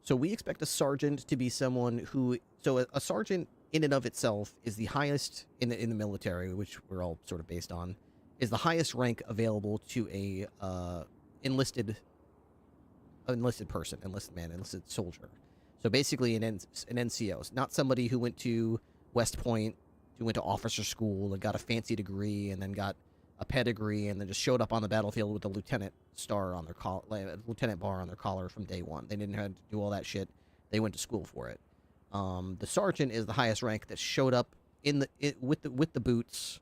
So we expect a sergeant to be someone who... So a sergeant in and of itself is the highest in the military, which we're all sort of based on, is the highest rank available to a enlisted person, enlisted man, enlisted soldier. So basically an NCO, not somebody who went to West Point, who went to officer school and got a fancy degree and then got a pedigree and then just showed up on the battlefield with a lieutenant star on their lieutenant bar on their collar from day one. They didn't have to do all that shit. They went to school for it. The sergeant is the highest rank that showed up with the boots,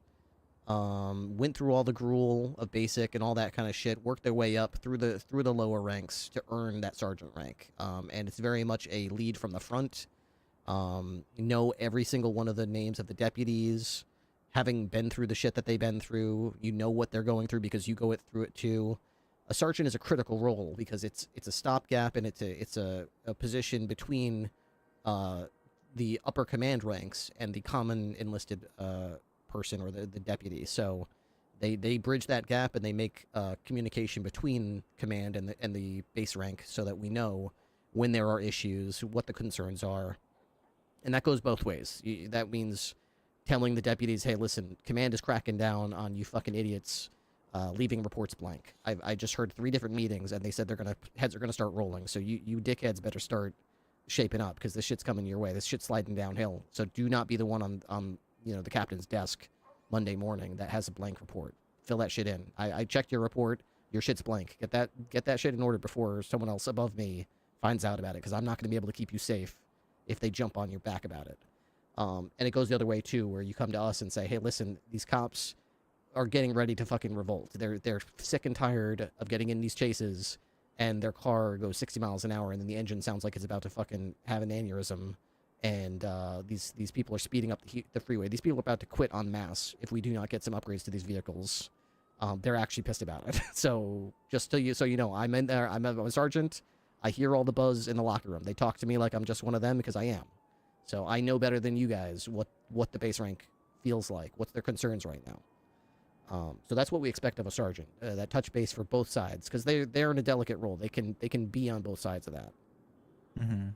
went through all the gruel of basic and all that kind of shit, worked their way up through the lower ranks to earn that sergeant rank. And it's very much a lead from the front. Know every single one of the names of the deputies. Having been through the shit that they've been through, you know what they're going through because you go through it too. A sergeant is a critical role because it's a stopgap and it's a position between the upper command ranks and the common enlisted person or the deputy. So they bridge that gap and they make communication between command and the base rank so that we know when there are issues, what the concerns are. And that goes both ways. That means telling the deputies, hey, listen, command is cracking down on you fucking idiots, leaving reports blank. I just heard 3 different meetings, and they said heads are gonna start rolling. So you dickheads better start shaping up because this shit's coming your way. This shit's sliding downhill. So do not be the one on the captain's desk Monday morning that has a blank report. Fill that shit in. I checked your report. Your shit's blank. Get that shit in order before someone else above me finds out about it, because I'm not gonna be able to keep you safe if they jump on your back about it. And it goes the other way, too, where you come to us and say, hey, listen, these cops are getting ready to fucking revolt. They're sick and tired of getting in these chases, and their car goes 60 miles an hour, and then the engine sounds like it's about to fucking have an aneurysm, and these people are speeding up the freeway. These people are about to quit en masse if we do not get some upgrades to these vehicles. They're actually pissed about it. So just so you know, I'm a sergeant. I hear all the buzz in the locker room. They talk to me like I'm just one of them because I am. So I know better than you guys what the base rank feels like, what's their concerns right now. So that's what we expect of a sergeant, that touch base for both sides, because they're in a delicate role. They can be on both sides of that. Mm-hmm.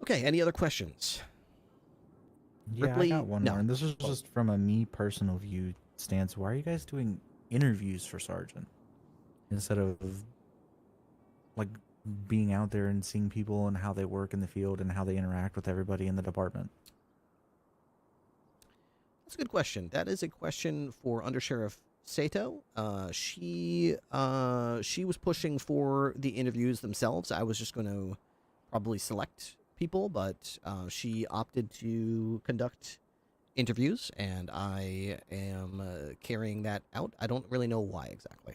Okay, any other questions? Yeah, Ripley? I got one No. more. And this is just from a me personal view stance. Why are you guys doing interviews for sergeant instead of like being out there and seeing people and how they work in the field and how they interact with everybody in the department? That's a good question. That is a question for Undersheriff Sato. She was pushing for the interviews themselves. I was just going to probably select people, but she opted to conduct interviews, and I am carrying that out. I don't really know why exactly.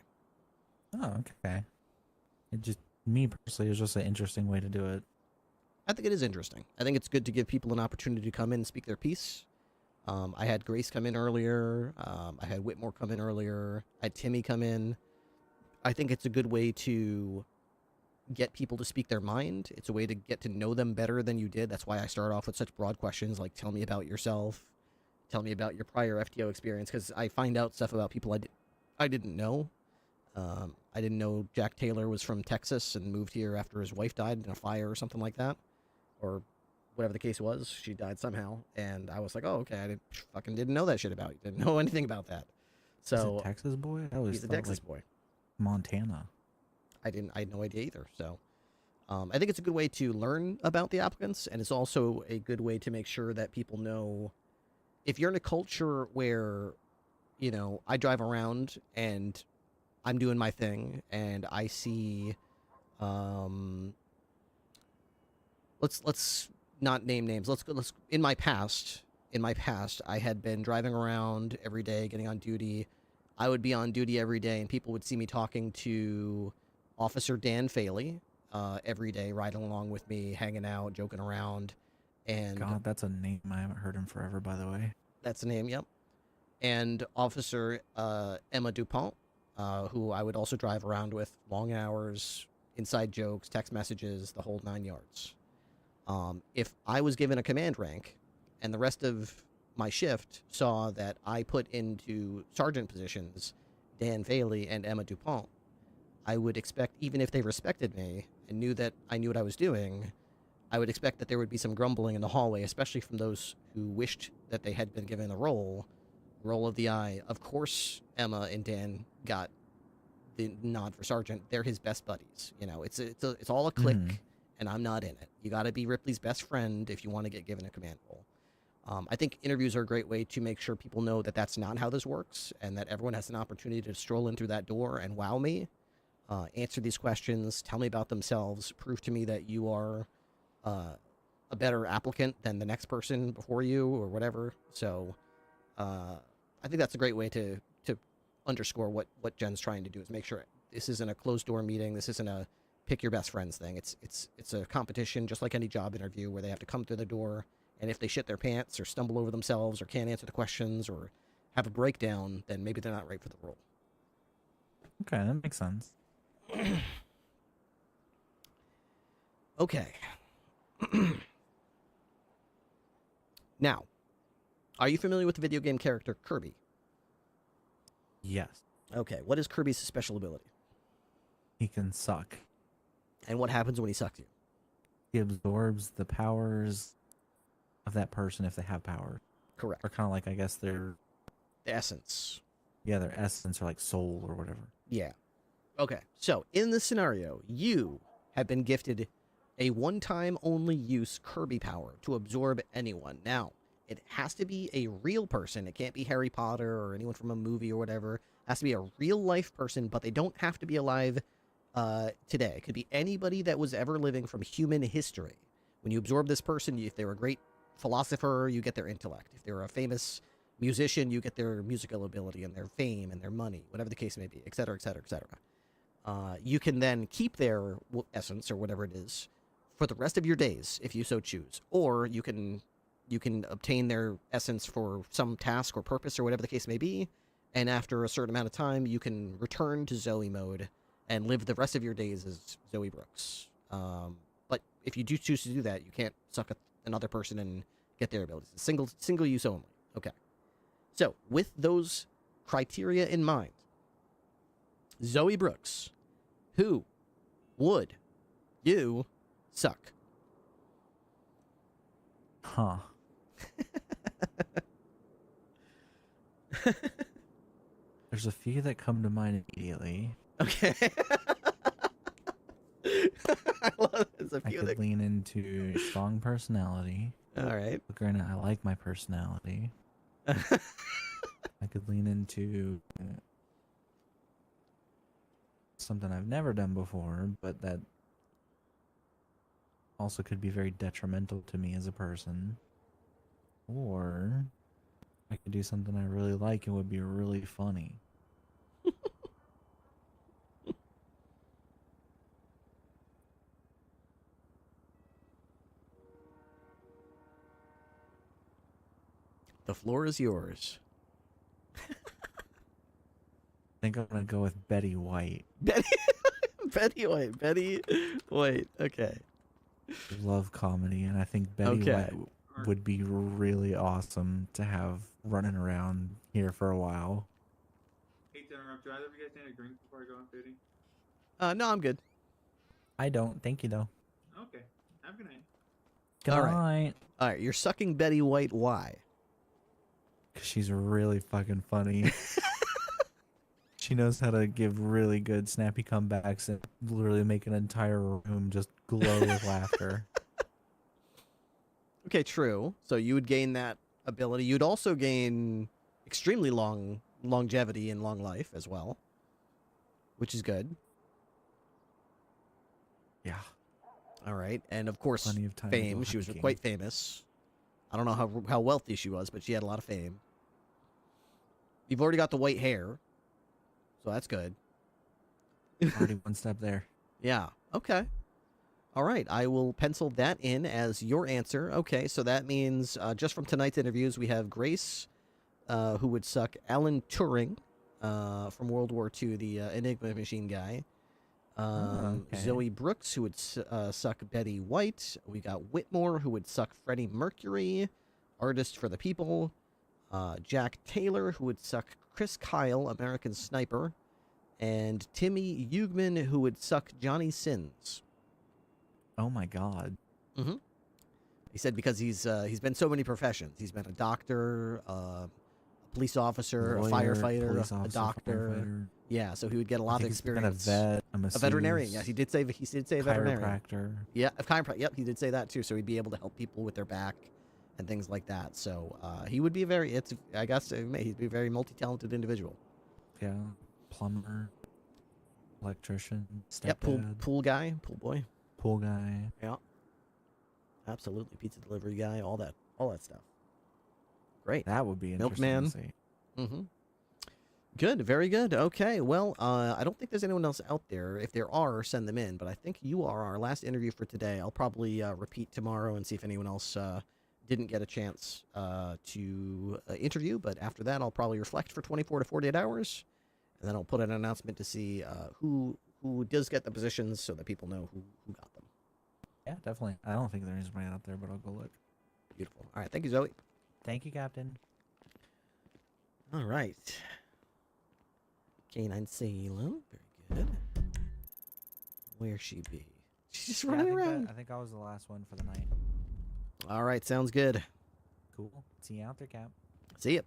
Oh, okay. It just, me personally, is just an interesting way to do it. I think it is interesting. I think it's good to give people an opportunity to come in and speak their piece. I had Grace come in earlier. I had Whitmore come in earlier. I had Timmy come in. I think it's a good way to get people to speak their mind. It's a way to get to know them better than you did. That's why I start off with such broad questions like, tell me about yourself. Tell me about your prior FTO experience, because I find out stuff about people I didn't know. I didn't know Jack Taylor was from Texas and moved here after his wife died in a fire or something like that. Or whatever the case was, she died somehow, and I was like, "Oh, okay, I fucking didn't know that shit about you. Didn't know anything about that." So Is it Texas boy? I always he's a thought, Texas like, boy. Montana. I had no idea either. So I think it's a good way to learn about the applicants, and it's also a good way to make sure that people know if you're in a culture where, you know, I drive around and I'm doing my thing, and I see, let's not name names. Let's in my past, I had been driving around every day, getting on duty. I would be on duty every day, and people would see me talking to Officer Dan Faley every day, riding along with me, hanging out, joking around. And God, that's a name I haven't heard in forever, by the way. that's the name, yep. And Officer Emma Dupont, who I would also drive around with, long hours, inside jokes, text messages, the whole 9 yards. If I was given a command rank and the rest of my shift saw that I put into sergeant positions Dan Faley and Emma Dupont, I would expect, even if they respected me and knew that I knew what I was doing, I would expect that there would be some grumbling in the hallway, especially from those who wished that they had been given a roll of the eye. Of course, Emma and Dan got the nod for sergeant. They're his best buddies. You know, it's all a clique, and I'm not in it. You got to be Ripley's best friend if you want to get given a command role. I think interviews are a great way to make sure people know that that's not how this works, and that everyone has an opportunity to stroll in through that door and wow me, answer these questions, tell me about themselves, prove to me that you are a better applicant than the next person before you or whatever. So I think that's a great way to underscore what Jen's trying to do, is make sure this isn't a closed door meeting. This isn't a pick your best friends thing. It's a competition, just like any job interview, where they have to come through the door, and if they shit their pants or stumble over themselves or can't answer the questions or have a breakdown, then maybe they're not right for the role. Okay, that makes sense. Okay. Now, are you familiar with the video game character Kirby? Yes. Okay, what is Kirby's special ability? He can suck. And what happens when he sucks you? He absorbs the powers of that person if they have power. Correct. Or kind of like, I guess, their essence. Yeah, their essence or like soul or whatever. Yeah. Okay, so in this scenario, you have been gifted a one-time only use Kirby power to absorb anyone. Now, it has to be a real person. It can't be Harry Potter or anyone from a movie or whatever. It has to be a real-life person, but they don't have to be alive today. It could be anybody that was ever living from human history. When you absorb this person, if they're a great philosopher, you get their intellect. If they're a famous musician, you get their musical ability and their fame and their money, whatever the case may be, et cetera, et cetera, et cetera. You can then keep their essence or whatever it is for the rest of your days if you so choose, or you can obtain their essence for some task or purpose or whatever the case may be, and after a certain amount of time, you can return to Zoe mode and live the rest of your days as Zoe Brooks. But if you do choose to do that, you can't suck another person and get their abilities. It's single use only. Okay. So, with those criteria in mind, Zoe Brooks, who would you suck? Huh. There's a few that come to mind immediately. Okay. I love it. There's a I few could that... lean into strong personality. All right. But granted, I like my personality. I could lean into something I've never done before, but that also could be very detrimental to me as a person. Or I could do something I really like and would be really funny. The floor is yours. I think I'm gonna go with Betty White. Betty White. Okay. Love comedy, and I think Betty White would be really awesome to have running around here for a while. Hate to interrupt. Do either of you guys need a drink before I go on foodie? No, I'm good. I don't. Thank you, though. Okay. Have a good night. Good night. All right. You're sucking Betty White. Why? Because she's really fucking funny. She knows how to give really good snappy comebacks and literally make an entire room just glow with laughter. Okay, true. So you would gain that ability. You'd also gain extremely longevity and long life as well, which is good. Yeah. All right, and of course, Plenty of time to go fame. She was hiking. quite famous. I don't know how wealthy she was, but she had a lot of fame. You've already got the white hair, so that's good. Already one step there. Yeah. Okay. All right. I will pencil that in as your answer. Okay. So that means just from tonight's interviews, we have Grace, who would suck Alan Turing from World War II, the Enigma machine guy. Okay. Zoe Brooks, who would suck Betty White. We got Whitmore, who would suck Freddie Mercury, Artist for the People. Jack Taylor, who would suck Chris Kyle, American Sniper. And Timmy Hugman, who would suck Johnny Sins. Oh my god. Mm-hmm. He said because he's been so many professions. He's been a doctor, a police officer, Lawyer, a firefighter, police a officer, doctor. firefighter. Yeah, so he would get a lot of He's been experience. a vet, a veterinarian. Yes, he did say a veterinarian. Chiropractor. Yeah, a chiropractor. Yep, he did say that too. So he'd be able to help people with their back and things like that. So he would be I guess he'd be a very multi-talented individual. Yeah, plumber, electrician, Yep, stepdad, pool guy, pool boy. pool guy. Yeah. Absolutely, pizza delivery guy, all that stuff. Great. That would be interesting Milkman. to see. Mm-hmm. Good, very good. Okay, well, I don't think there's anyone else out there. If there are, send them in. But I think you are our last interview for today. I'll probably repeat tomorrow and see if anyone else didn't get a chance to interview. But after that, I'll probably reflect for 24 to 48 hours, and then I'll put an announcement to see who does get the positions so that people know who got them. Yeah, definitely. I don't think there's anybody out there, but I'll go look. Beautiful. All right, thank you, Zoe. Thank you, Captain. All right. Canine Salem. Very good. Where she be? She's just running around. I think I was the last one for the night. All right, sounds good. Cool. See you out there, Cap. See ya.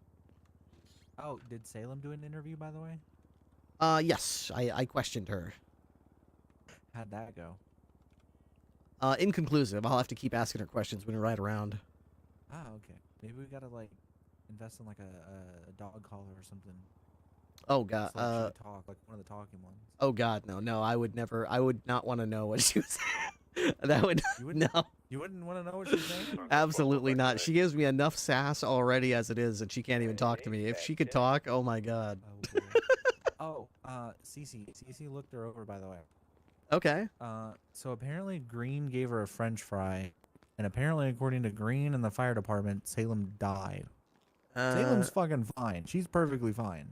Oh, did Salem do an interview, by the way? Yes, I questioned her. How'd that go? Inconclusive. I'll have to keep asking her questions when we ride around. Ah, okay. Maybe we gotta like invest in like a dog collar or something. Oh god. So like she talk like one of the talking ones. Oh god, no. I would not want to know what she was. That would no. You wouldn't want to know what she's saying? Absolutely not. She gives me enough sass already as it is, and she can't even talk to me. If she could talk, oh my god. Cece looked her over, by the way. Okay. So apparently Green gave her a French fry, and apparently according to Green and the fire department, Salem died. Salem's fucking fine. She's perfectly fine.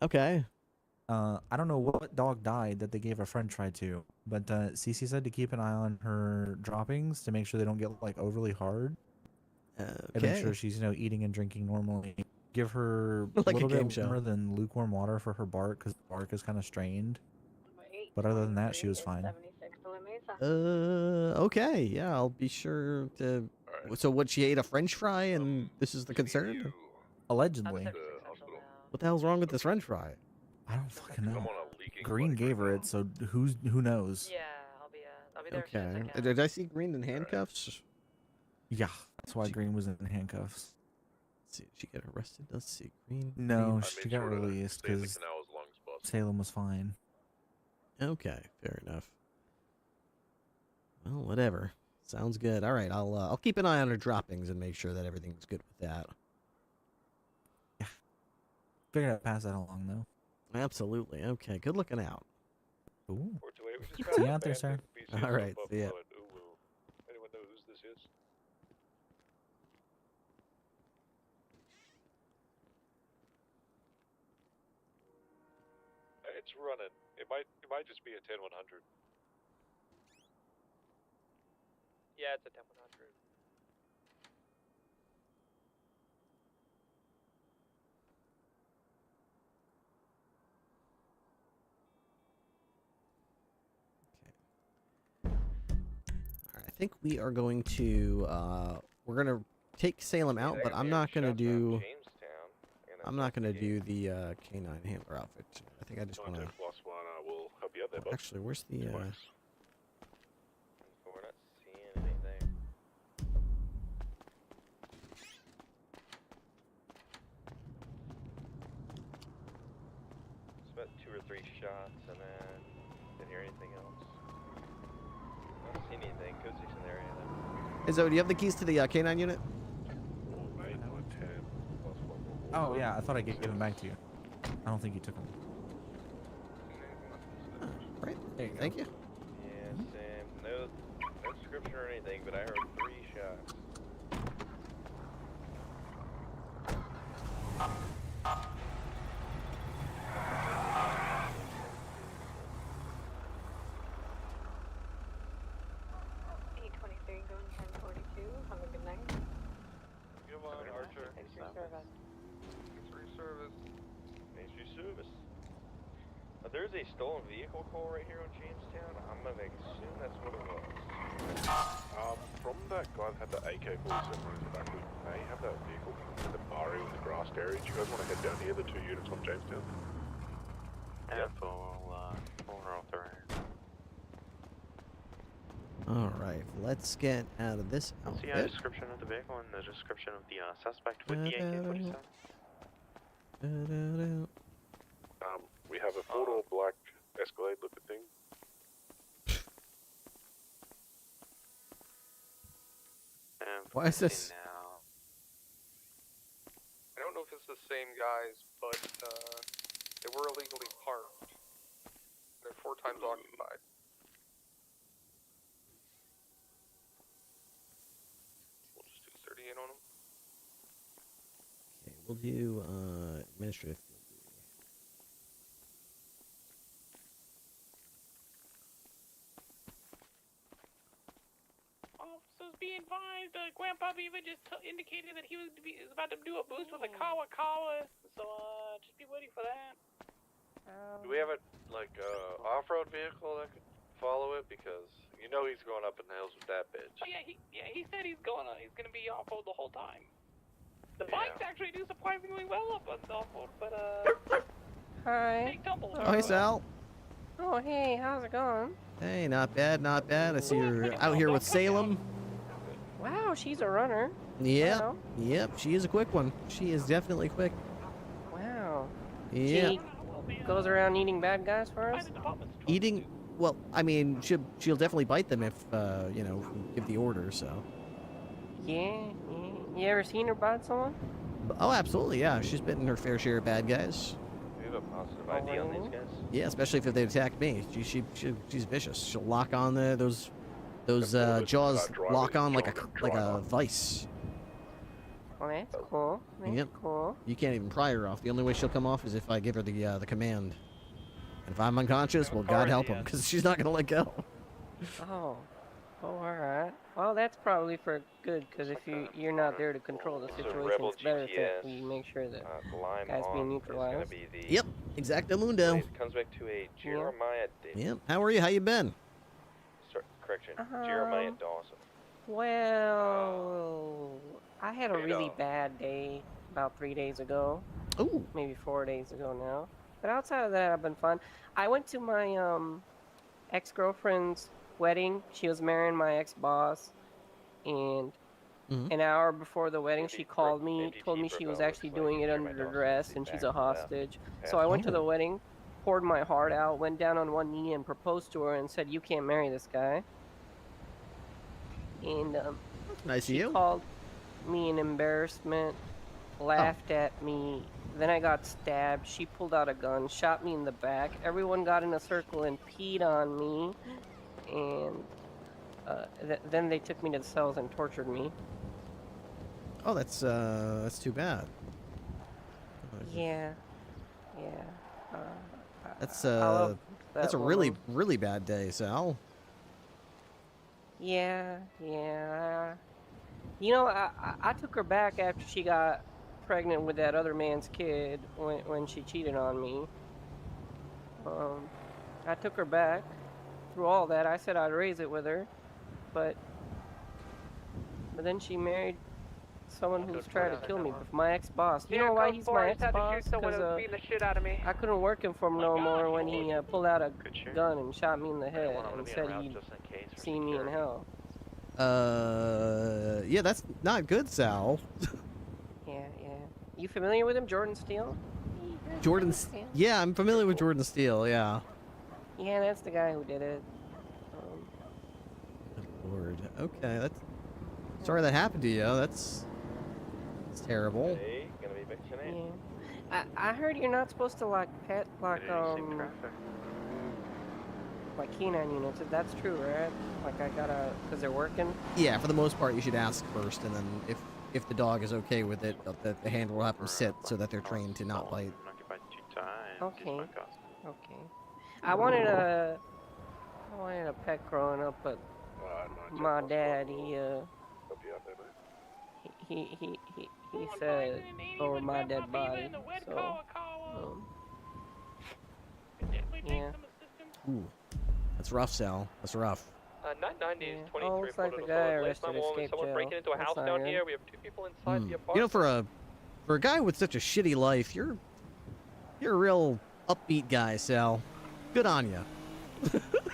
Okay. I don't know what dog died that they gave a french fry to, but Cece said to keep an eye on her droppings to make sure they don't get like overly hard. And make sure she's eating and drinking normally. Give her a Like a little game bit show. warmer than lukewarm water for her bark because bark is kind of strained. But other than that, she was fine. Okay. Yeah, I'll be sure to. So what? She ate a French fry, and this is the concern. Allegedly. What the hell's wrong with this French fry? I don't fucking know. Green gave her it, so who knows? Yeah, I'll be there. As soon as I Okay. can. Did I see Green in handcuffs? Yeah, that's why Green was in handcuffs. Let's see, did she get arrested? Let's see. Green. No, Green. she got released because Salem was fine. Okay, fair enough. Well, whatever. Sounds good. All right, I'll keep an eye on her droppings and make sure that everything's good with that. Yeah. Figured I'd pass that along though. Absolutely. Okay. Good looking out. Ooh. See you out there, sir. All right. See ya. Anyone know whose this is? It's running. It might just be a 10-100. Yeah, it's a 10-100. I think we are going to we're gonna take Salem out, but I'm not gonna do the canine handler outfit. I think I just want to. We'll help you out there, bud. Actually, where's the? We're not seeing anything. It's about 2 or 3 shots, and then didn't hear anything else. I don't see anything. Code 6 in there either. So, do you have the keys to the canine unit? Oh yeah, I thought I gave them back to you. I don't think you took them. Right. There you go. Thank you. Yeah, same. No description or anything, but I heard 3 shots. Have a good night. Come on, Archer. Thanks for your service. Thanks for your service. Thanks for your service. There's a stolen vehicle call right here on Jamestown. I'm gonna assume that's what it was. From that guy that had the AK-47 in the back, we may have that vehicle in the bar area with the grassed area. Do you guys want to head down here, the 2 units on Jamestown? Yeah, we'll roll through here. All right, let's get out of this What's the outfit. description of the vehicle and the description of the suspect with the AK-47? We have a 4-door black Escalade looking thing. Why is this? I don't know if it's the same guys, but they were illegally parked. They're 4 times occupied. We'll just do 38 on them. Okay, we'll do administrative. Officers be advised, Grandpa Beaver just indicated that he was about to do a boost with a Kawa, so just be waiting for that. Do we have a off-road vehicle that could follow it? Because you know he's going up in the hills with that bitch. Oh yeah, he said he's gonna be off-road the whole time. The bikes actually do surprisingly well up on the off-road, but Hi. big tumble. Oh, hey, Sal. Oh, hey, how's it going? Hey, not bad, not bad. I see you're out here with Salem. Wow, she's a runner. Yep, Wow. yep, she is a quick one. She is definitely quick. Wow. Yeah. She goes around eating bad guys for us? Eating, well, I mean, she'll definitely bite them if, you know, give the order, so. Yeah. You ever seen her bite someone? Oh, absolutely, yeah. She's bitten her fair share of bad guys. Do you have a positive ID on these guys? Yeah, especially if they attack me. She's vicious. She'll lock on those jaws lock on like a vice. Well, that's cool. That's Yep. cool. You can't even pry her off. The only way she'll come off is if I give her the command. And if I'm unconscious, well, God help him, because she's not gonna let go. Oh. Oh, alright. Well, that's probably for good, because if you're not there to control the situation, Rebel it's better that GTS, we make sure that Lime guys being on neutralized. is gonna be the Yep, exactamundo. It comes back to a Jeremiah Yep. How are you? How you been? correction. Jeremiah Dawson. Well, I had a really bad day about 3 days ago. Ooh. Maybe 4 days ago now. But outside of that, I've been fun. I went to my ex-girlfriend's wedding. She was marrying my ex-boss, and an hour before the wedding, she called me, told me she was actually doing it under duress, and she's a hostage. So I went to the wedding, poured my heart out, went down on one knee and proposed to her and said, "You can't marry this guy." And nice of she you. called me an embarrassment, laughed at me. Then I got stabbed. She pulled out a gun, shot me in the back. Everyone got in a circle and peed on me. And then they took me to the cells and tortured me. Oh, that's too bad. Yeah. That's love that's a that really woman. really bad day, Sal. Yeah. You know, I took her back after she got pregnant with that other man's kid when she cheated on me. I took her back through all that. I said I'd raise it with her, but then she married someone who's trying to kill me. But my ex-boss. You know why he's my ex-boss? Because I couldn't work him for him no more when he pulled out a gun and shot me in the head and said he'd see me in hell. Yeah, that's not good, Sal. Yeah. You familiar with him, Jordan Steele? Jordan. Yeah, I'm familiar with Jordan Steele. Yeah. Yeah, that's the guy who did it. Good Lord. Okay, that's. Sorry that happened to you. That's terrible. Hey, gonna be back tonight. Yeah. I heard you're not supposed to like pet like canine units. That's true, right? Like I gotta, cause they're working. Yeah, for the most part, you should ask first, and then if the dog is okay with it, the handler will have them sit so that they're trained to not bite. Okay. I wanted a pet growing up, but my dad, he said over my dead body. So, yeah. Ooh, that's rough, Sal. That's rough. 990 is 23. Oh, looks like the guy arrested escaped Someone jail. breaking into a That's house not down good. here. We have 2 people inside the You apartment. know, for a guy with such a shitty life, you're a real upbeat guy, Sal. Good on you.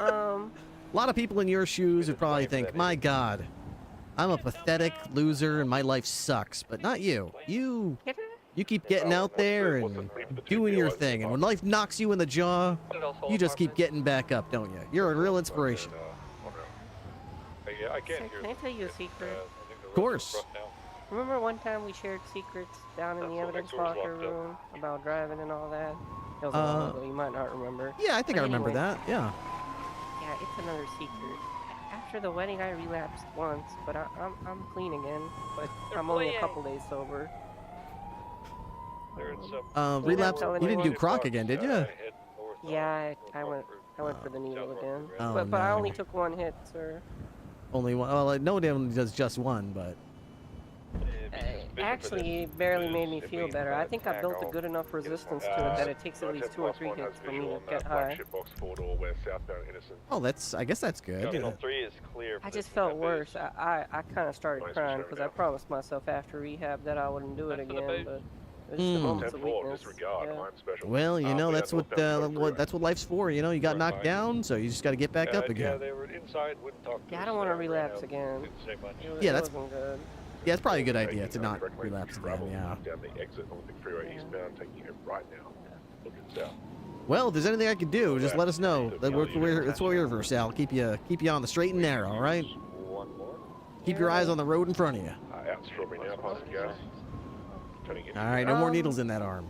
A lot of people in your shoes would probably think, "My God, I'm a pathetic loser and my life sucks." But not you. You keep getting out there and doing your thing. And when life knocks you in the jaw, you just keep getting back up, don't you? You're a real inspiration. Yeah, I can't Can I tell you a secret? Of course. Remember one time we shared secrets down in the evidence locker room about driving and all that? That was a while ago. You might not remember. Yeah, I think But I remember anyway, that. Yeah. Yeah, it's another secret. After the wedding, I relapsed once, but I'm clean again. But I'm only a couple days sober. Relapse. You didn't do croc again, did you? Yeah, I went for the needle again. Oh, but I no. only took one hit, sir. Only one. Well, no one does just one, but. Actually, it barely made me feel better. I think I built a good enough resistance to it that it takes at least 2 or 3 hits for me to get high. Oh, I guess that's good. Channel 3 is clear. I just felt worse. I kind of started crying because I promised myself after rehab that I wouldn't do it again, but it was just a moments of weakness. Yeah. Well, you know that's what life's for. You know, you got knocked down, so you just got to get back up again. they were inside, wouldn't talk to Yeah, I us, don't want to ran relapse out, again. didn't say much. Yeah, It that's wasn't good. Yeah, it's probably a good idea to not relapse again. Yeah. Down the exit on the big freeway eastbound, taking it right now. Looking south. Well, if there's anything I can do, just let us know. That's what we're here for, Sal. Keep you on the straight and narrow. All right. Keep your eyes on the road in front of you. Out strawberry now, past the gas. All right, no more needles in that arm.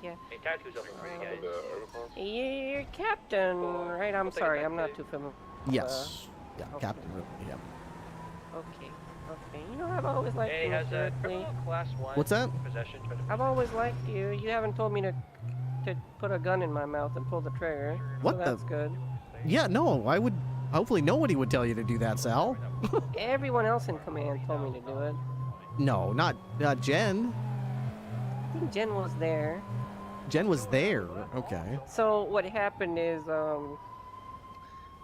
Yeah. Hey, tattoos on the way, guys. You're Captain, right? I'm sorry, I'm not too familiar. Yes. Yeah, okay. Captain Ripley. Yeah. Okay. Okay, you know I've always liked Hey, you, has Mr. a Ripley. criminal class 1 What's that? possession been I've always liked you. You haven't told me to put a gun in my mouth and pull the trigger. What so the- that's good. Yeah, no, I would. Hopefully, nobody would tell you to do that, Sal. Everyone else in command told me to do it. No, not Jen. I think Jen was there. Jen was there. Okay. So what happened is,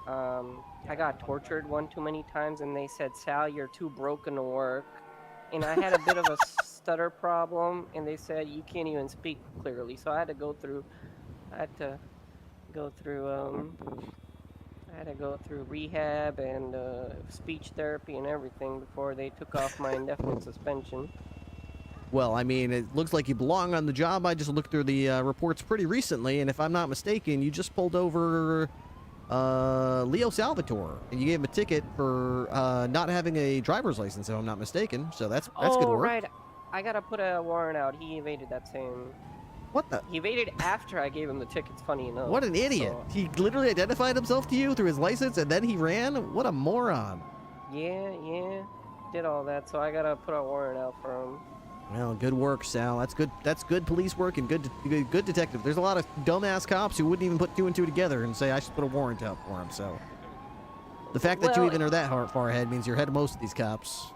I got tortured one too many times, and they said, "Sal, you're too broken to work." And I had a bit of a stutter problem, and they said you can't even speak clearly. So I had to go through rehab and speech therapy and everything before they took off my indefinite suspension. Well, I mean, it looks like you belong on the job. I just looked through the reports pretty recently, and if I'm not mistaken, you just pulled over Leo Salvatore, and you gave him a ticket for not having a driver's license, if I'm not mistaken. So that's good work. Right. I gotta put a warrant out. He evaded that same. What the? He evaded after I gave him the tickets. Funny enough. What an idiot! So, He literally identified himself to you through his license, and then he ran. What a moron! yeah, did all that. So I gotta put a warrant out for him. Well, good work, Sal. That's good. That's good police work and good detective. There's a lot of dumbass cops who wouldn't even put 2 and 2 together and say I should put a warrant out for him. So the fact that you even are that far ahead means you're ahead of most of these cops.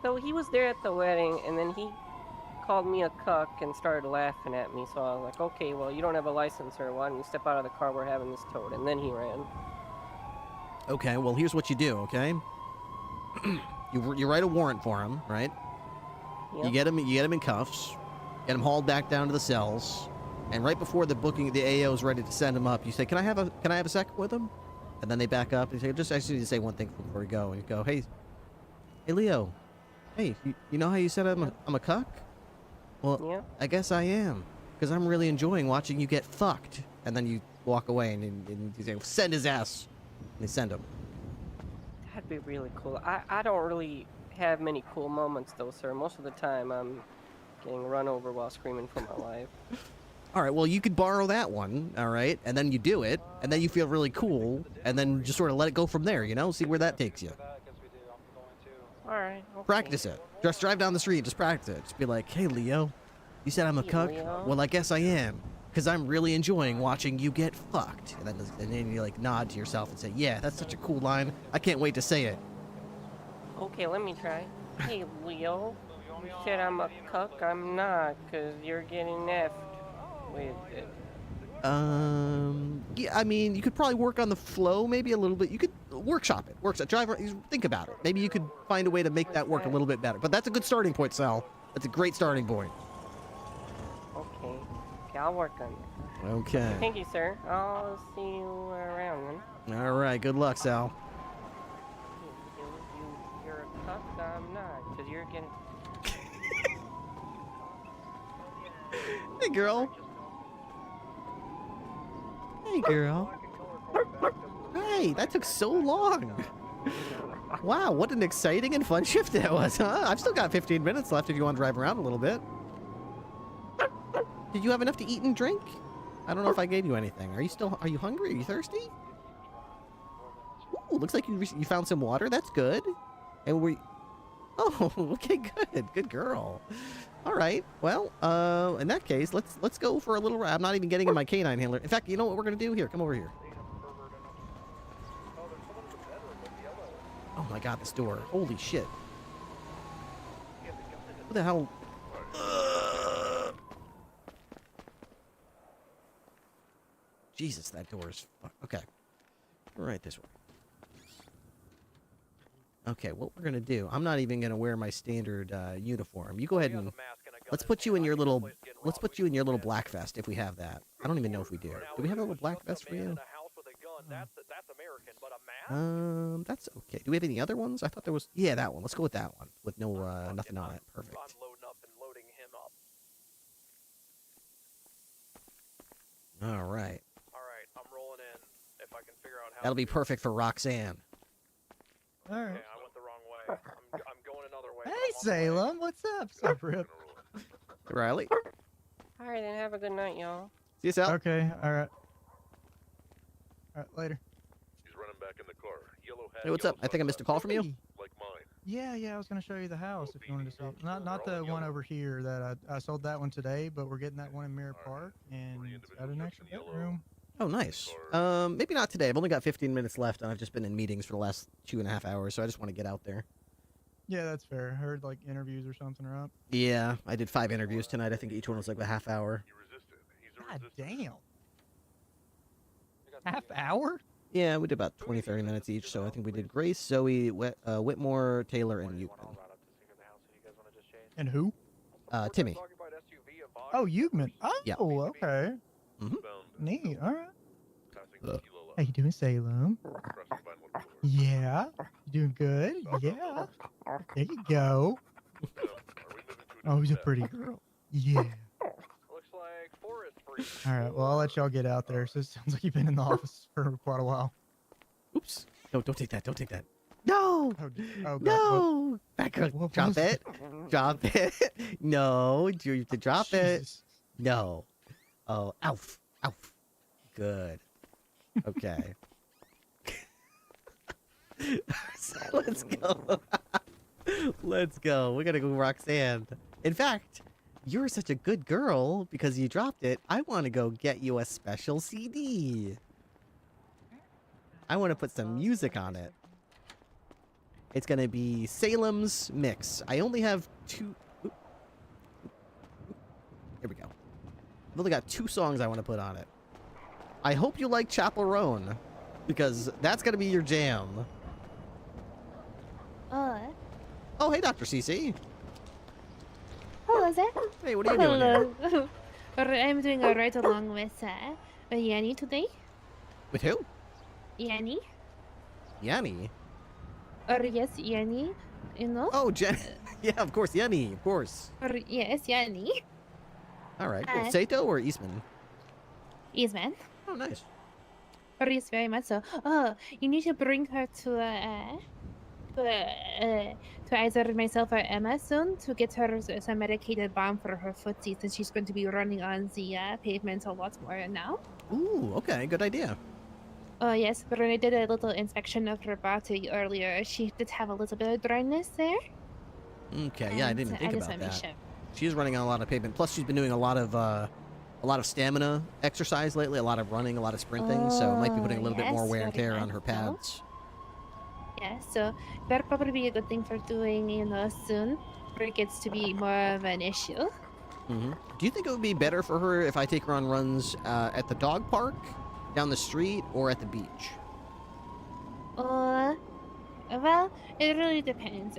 So he was there at the wedding, and then he called me a cuck and started laughing at me. So I was like, okay, well, you don't have a license, or why don't you step out of the car? We're having this towed. And then he ran. Okay, well, here's what you do, okay? you write a warrant for him, right? Yep. You get him in cuffs, get him hauled back down to the cells, and right before the AO is ready to send him up, you say, "Can I have a second with him?" And then they back up and say, "I just need to say one thing before we go." And you go, "Hey, Leo, hey, you know how you said I'm a cuck? Well, yeah. I guess I am, because I'm really enjoying watching you get fucked." And then you walk away and you say, "Send his ass," and they send him. That'd be really cool. I don't really have many cool moments though, sir. Most of the time I'm getting run over while screaming for my life. All right, well, you could borrow that one, all right, and then you do it, and then you feel really cool, and then just sort of let it go from there, you know? See where that takes you. Alright. Okay. Practice it. Just drive down the street, just practice it. Just be like, "Hey, Leo, you said I'm a Hey, cuck? Leo. Well, I guess I am, because I'm really enjoying watching you get fucked." And then you, like, nod to yourself and say, "Yeah, that's such a cool line. I can't wait to say it." Okay, let me try. Hey, Leo, you said I'm a cuck. I'm not, because you're getting effed with it. Yeah, I mean, you could probably work on the flow maybe a little bit. You could workshop it. Think about it. Maybe you could find a way to make that work a little bit better. But that's a good starting point, Sal. That's a great starting point. Okay. Okay, I'll work on it. Okay. Thank you, sir. I'll see you around then. All right. Good luck, Sal. You're a cuck. I'm not, because you're getting... Hey, girl. Hey, girl. Hey, that took so long. Wow, what an exciting and fun shift that was, huh? I've still got 15 minutes left if you want to drive around a little bit. Did you have enough to eat and drink? I don't know if I gave you anything. Are you hungry? Are you thirsty? Ooh, looks like you found some water. That's good. And oh, okay, good. Good girl. All right. Well, in that case, let's go for a little ride. I'm not even getting in my canine handler. In fact, you know what we're gonna do? Here, come over here. Oh my God, this door! Holy shit! What the hell? Jesus, that door is okay. Right this way. Okay, what we're gonna do? I'm not even gonna wear my standard uniform. You go ahead and let's put you in your little black vest if we have that. I don't even know if we do. Do we have a little black vest for you? That's okay. Do we have any other ones? I thought there was. Yeah, that one. Let's go with that one with no nothing on it. Perfect. All right. I'm rolling in. If I can figure out how. That'll be perfect for Roxanne. All right. Okay, I went the wrong way. I'm going another way. Hey, Salem, what's up? What's up, Rip? Riley. All right, then have a good night, y'all. See you, Sal. Okay, all right. All right, later. He's running back in the car. Yellow hat. Hey, what's up? I think I missed a call from you. Like mine. Yeah, I was gonna show you the house if you wanted to see it. Not the one over here that I sold that one today, but we're getting that one in Mirror Park, and it's got an extra bedroom. Oh, nice. Maybe not today. I've only got 15 minutes left, and I've just been in meetings for the last 2.5 hours, so I just want to get out there. Yeah, that's fair. I heard like interviews or something are up. Yeah, I did 5 interviews tonight. I think each one was like a half hour. God damn. Half hour? Yeah, we did about 20, 30 minutes each, so I think we did Grace, Zoe, Whitmore, Taylor, and Euclid. And who? Timmy. Oh, Eugman. Oh, Yeah. okay. Neat. All right. How you doing, Salem? Yeah. You doing good? Yeah. There you go. Oh, he's a pretty girl. Yeah. Looks like forest free. All right. Well, I'll let y'all get out there. So it sounds like you've been in the office for quite a while. Oops. No, don't take that. Don't take that. No. Oh, God. No. Back up. What Drop was it. Drop it. No. You have to drop it. No. Oh, Alf. Alf. Good. Okay. So let's go. Let's go. We're gonna go Roxanne. In fact, you're such a good girl because you dropped it. I want to go get you a special CD. I want to put some music on it. It's gonna be Salem's Mix. I only have 2. Here we go. I've only got 2 songs I want to put on it. I hope you like Chapel Roan, because that's gonna be your jam. Oh, hey, Dr. CC. Hello there. Hey, what are you doing here? Hello. I'm doing alright along with Yanni today. With who? Yanni. Yanni? Yes, Yanni. You know? Oh, Jen. Yeah, of course, Yanni, of course. Yes, Yanni. All right. Cool. Sato or Eastman? Eastman. Oh, nice. Yes, very much so. Oh, you need to bring her to either myself or Emma soon to get her some medicated balm for her footsies, since she's going to be running on the pavement a lot more now. Ooh, okay, good idea. Oh yes, but when I did a little inspection of her body earlier, she did have a little bit of dryness there. Okay, yeah, I didn't think just about wanna make that. sure. She's running on a lot of pavement. Plus, she's been doing a lot of stamina exercise lately, a lot of running, a lot of sprinting. So it might be putting a little bit more yes, wear and very tear much on her so. pads. Yeah, so that'll probably be a good thing for doing, soon, where it gets to be more of an issue. Do you think it would be better for her if I take her on runs at the dog park, down the street, or at the beach? Well, it really depends.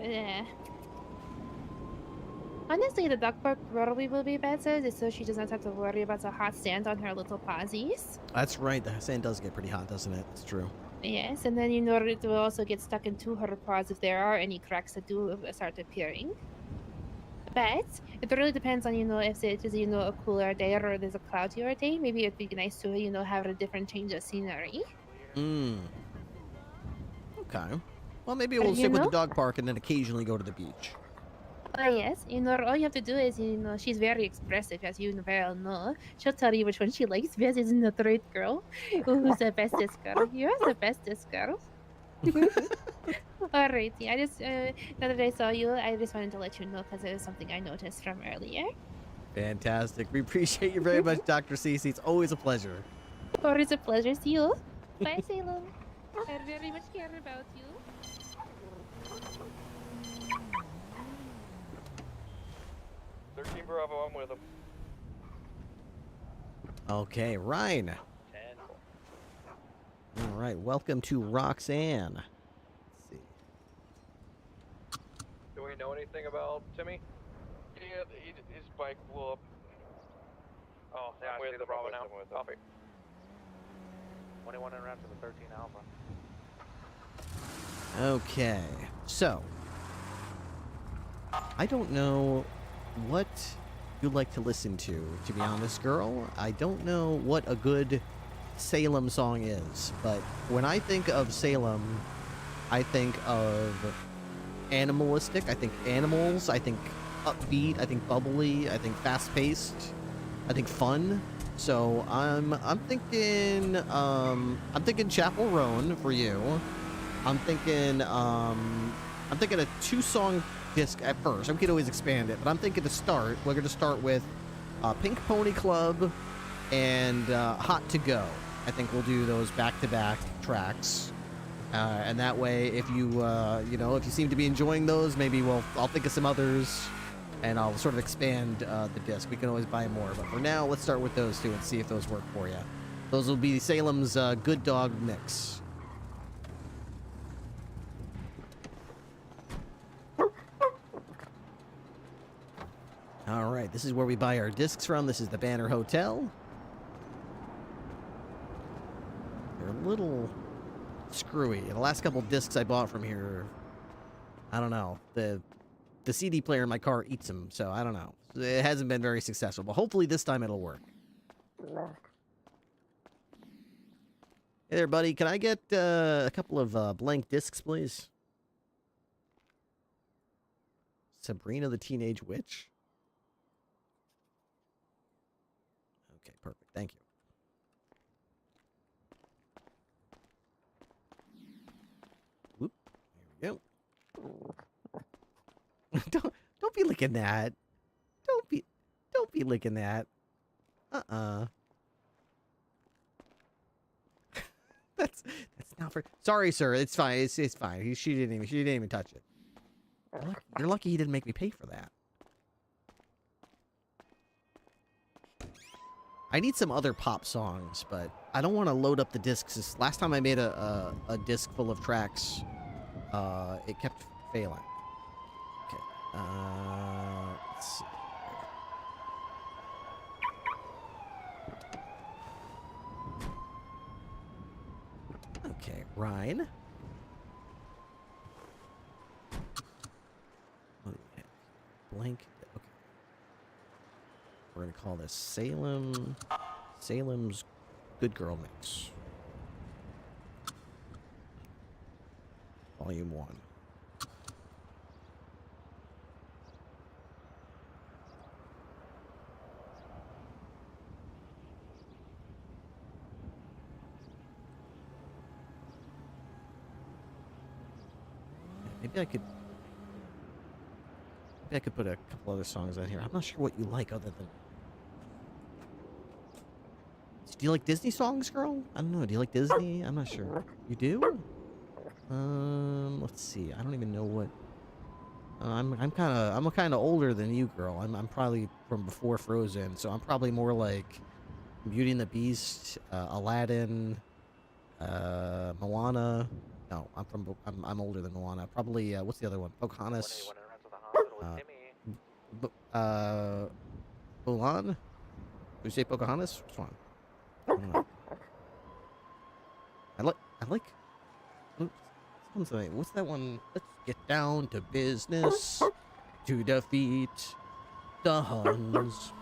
Honestly, the dog park probably will be better, just so she doesn't have to worry about the hot sand on her little paws. That's right. The sand does get pretty hot, doesn't it? It's true. Yes, and then it will also get stuck into her paws if there are any cracks that do start appearing. But it really depends on, if it is, a cooler day or there's a cloudier day. Maybe it'd be nice to, have a different change of scenery. Okay. Well, maybe we'll stick with the dog park and then occasionally go to the beach. Oh yes, all you have to do is, she's very expressive, as you well know. She'll tell you which one she likes. Bess isn't the third girl. Who's the bestest girl? You're the bestest girl. Alrighty, I just, now that I saw you, I just wanted to let you know because it was something I noticed from earlier. Fantastic. We appreciate you very much, Dr. Cece. It's always a pleasure. Or it's a pleasure. See you. Bye, Salem. I very much care about you. Bravo, I'm with him. Okay, Ryan. 10. All right, welcome to Roxanne. Let's see. Do we know anything about Timmy? Yeah, his bike blew up. Oh, yeah, I'm with the Bravo now. Copy. 21 en route to the 13 Alpha. Okay, so I don't know what you'd like to listen to be honest, girl. I don't know what a good Salem song is, but when I think of Salem, I think of animalistic, I think animals, I think upbeat, I think bubbly, I think fast-paced, I think fun. So I'm thinking Chapel Roan for you. I'm thinking I'm thinking a 2-song disc at first. We could always expand it, but I'm thinking to start, we're going to start with Pink Pony Club and Hot to Go. I think we'll do those back-to-back tracks. And that way, if you, you know, if you seem to be enjoying those, maybe I'll think of some others, and I'll sort of expand the disc. We can always buy more, but for now, let's start with those two and see if those work for you. Those will be Salem's Good Dog Mix. All right, this is where we buy our discs from. This is the Banner Hotel. They're a little screwy. The last couple discs I bought from here, I don't know. The CD player in my car eats them, so I don't know. It hasn't been very successful, but hopefully this time it'll work. Hey there, buddy. Can I get a couple of blank discs, please? Sabrina the Teenage Witch? Okay, perfect. Thank you. Whoop. There we go. Don't be licking that. Don't be licking that. That's not for. Sorry, sir. It's fine. It's fine. She didn't even touch it. You're lucky he didn't make me pay for that. I need some other pop songs, but I don't want to load up the discs. Last time I made a disc full of tracks, it kept failing. Okay. Let's see. Okay, Ryan. What do we have? Blank. Okay. We're gonna call this Salem's Good Girl Mix. Volume 1. Maybe I could put a couple other songs on here. I'm not sure what you like other than... Do you like Disney songs, girl? I don't know. Do you like Disney? I'm not sure. You do? Let's see. I don't even know what... I'm kind of older than you, girl. I'm probably from before Frozen, so I'm probably more like Beauty and the Beast, Aladdin, Moana. No, I'm older than Moana. Probably what's the other one? Pocahontas. Mulan? Did you say Pocahontas? Which one? I don't know. I like. What's that one? Let's get down to business to defeat the Huns.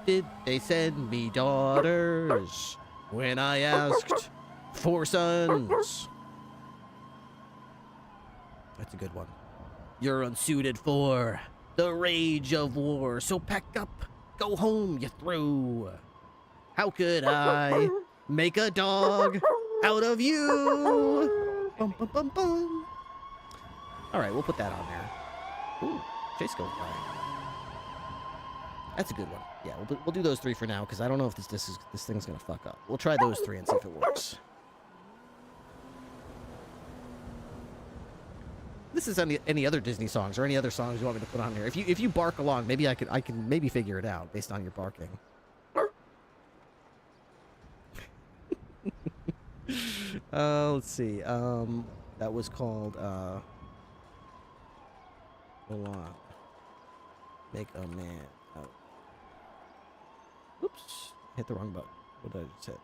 Did they send me daughters when I asked for sons? That's a good one. You're unsuited for the rage of war, so pack up, go home, you through. How could I make a dog out of you? Bum, bum, bum, bum. All right, we'll put that on there. Ooh, Chase goes by. That's a good one. Yeah, we'll do those 3 for now because I don't know if this thing's gonna fuck up. We'll try those 3 and see if it works. This is any other Disney songs or any other songs you want me to put on here. If you bark along, maybe I can maybe figure it out based on your barking. Let's see. That was called hold on. Make a man out. Oops. Hit the wrong button. What did I just hit?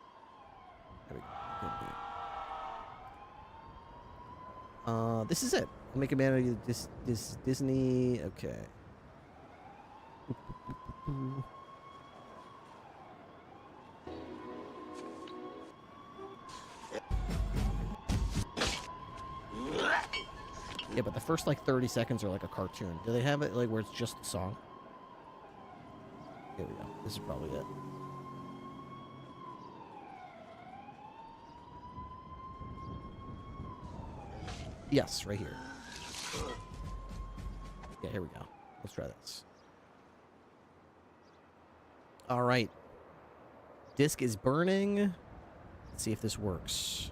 There we go. This is it. Make a man out of this Disney. Okay. Yeah, but the first like 30 seconds are like a cartoon. Do they have it like where it's just the song? Here we go. This is probably it. Yes, right here. here we go. Let's try this. All right. Disc is burning. Let's see if this works.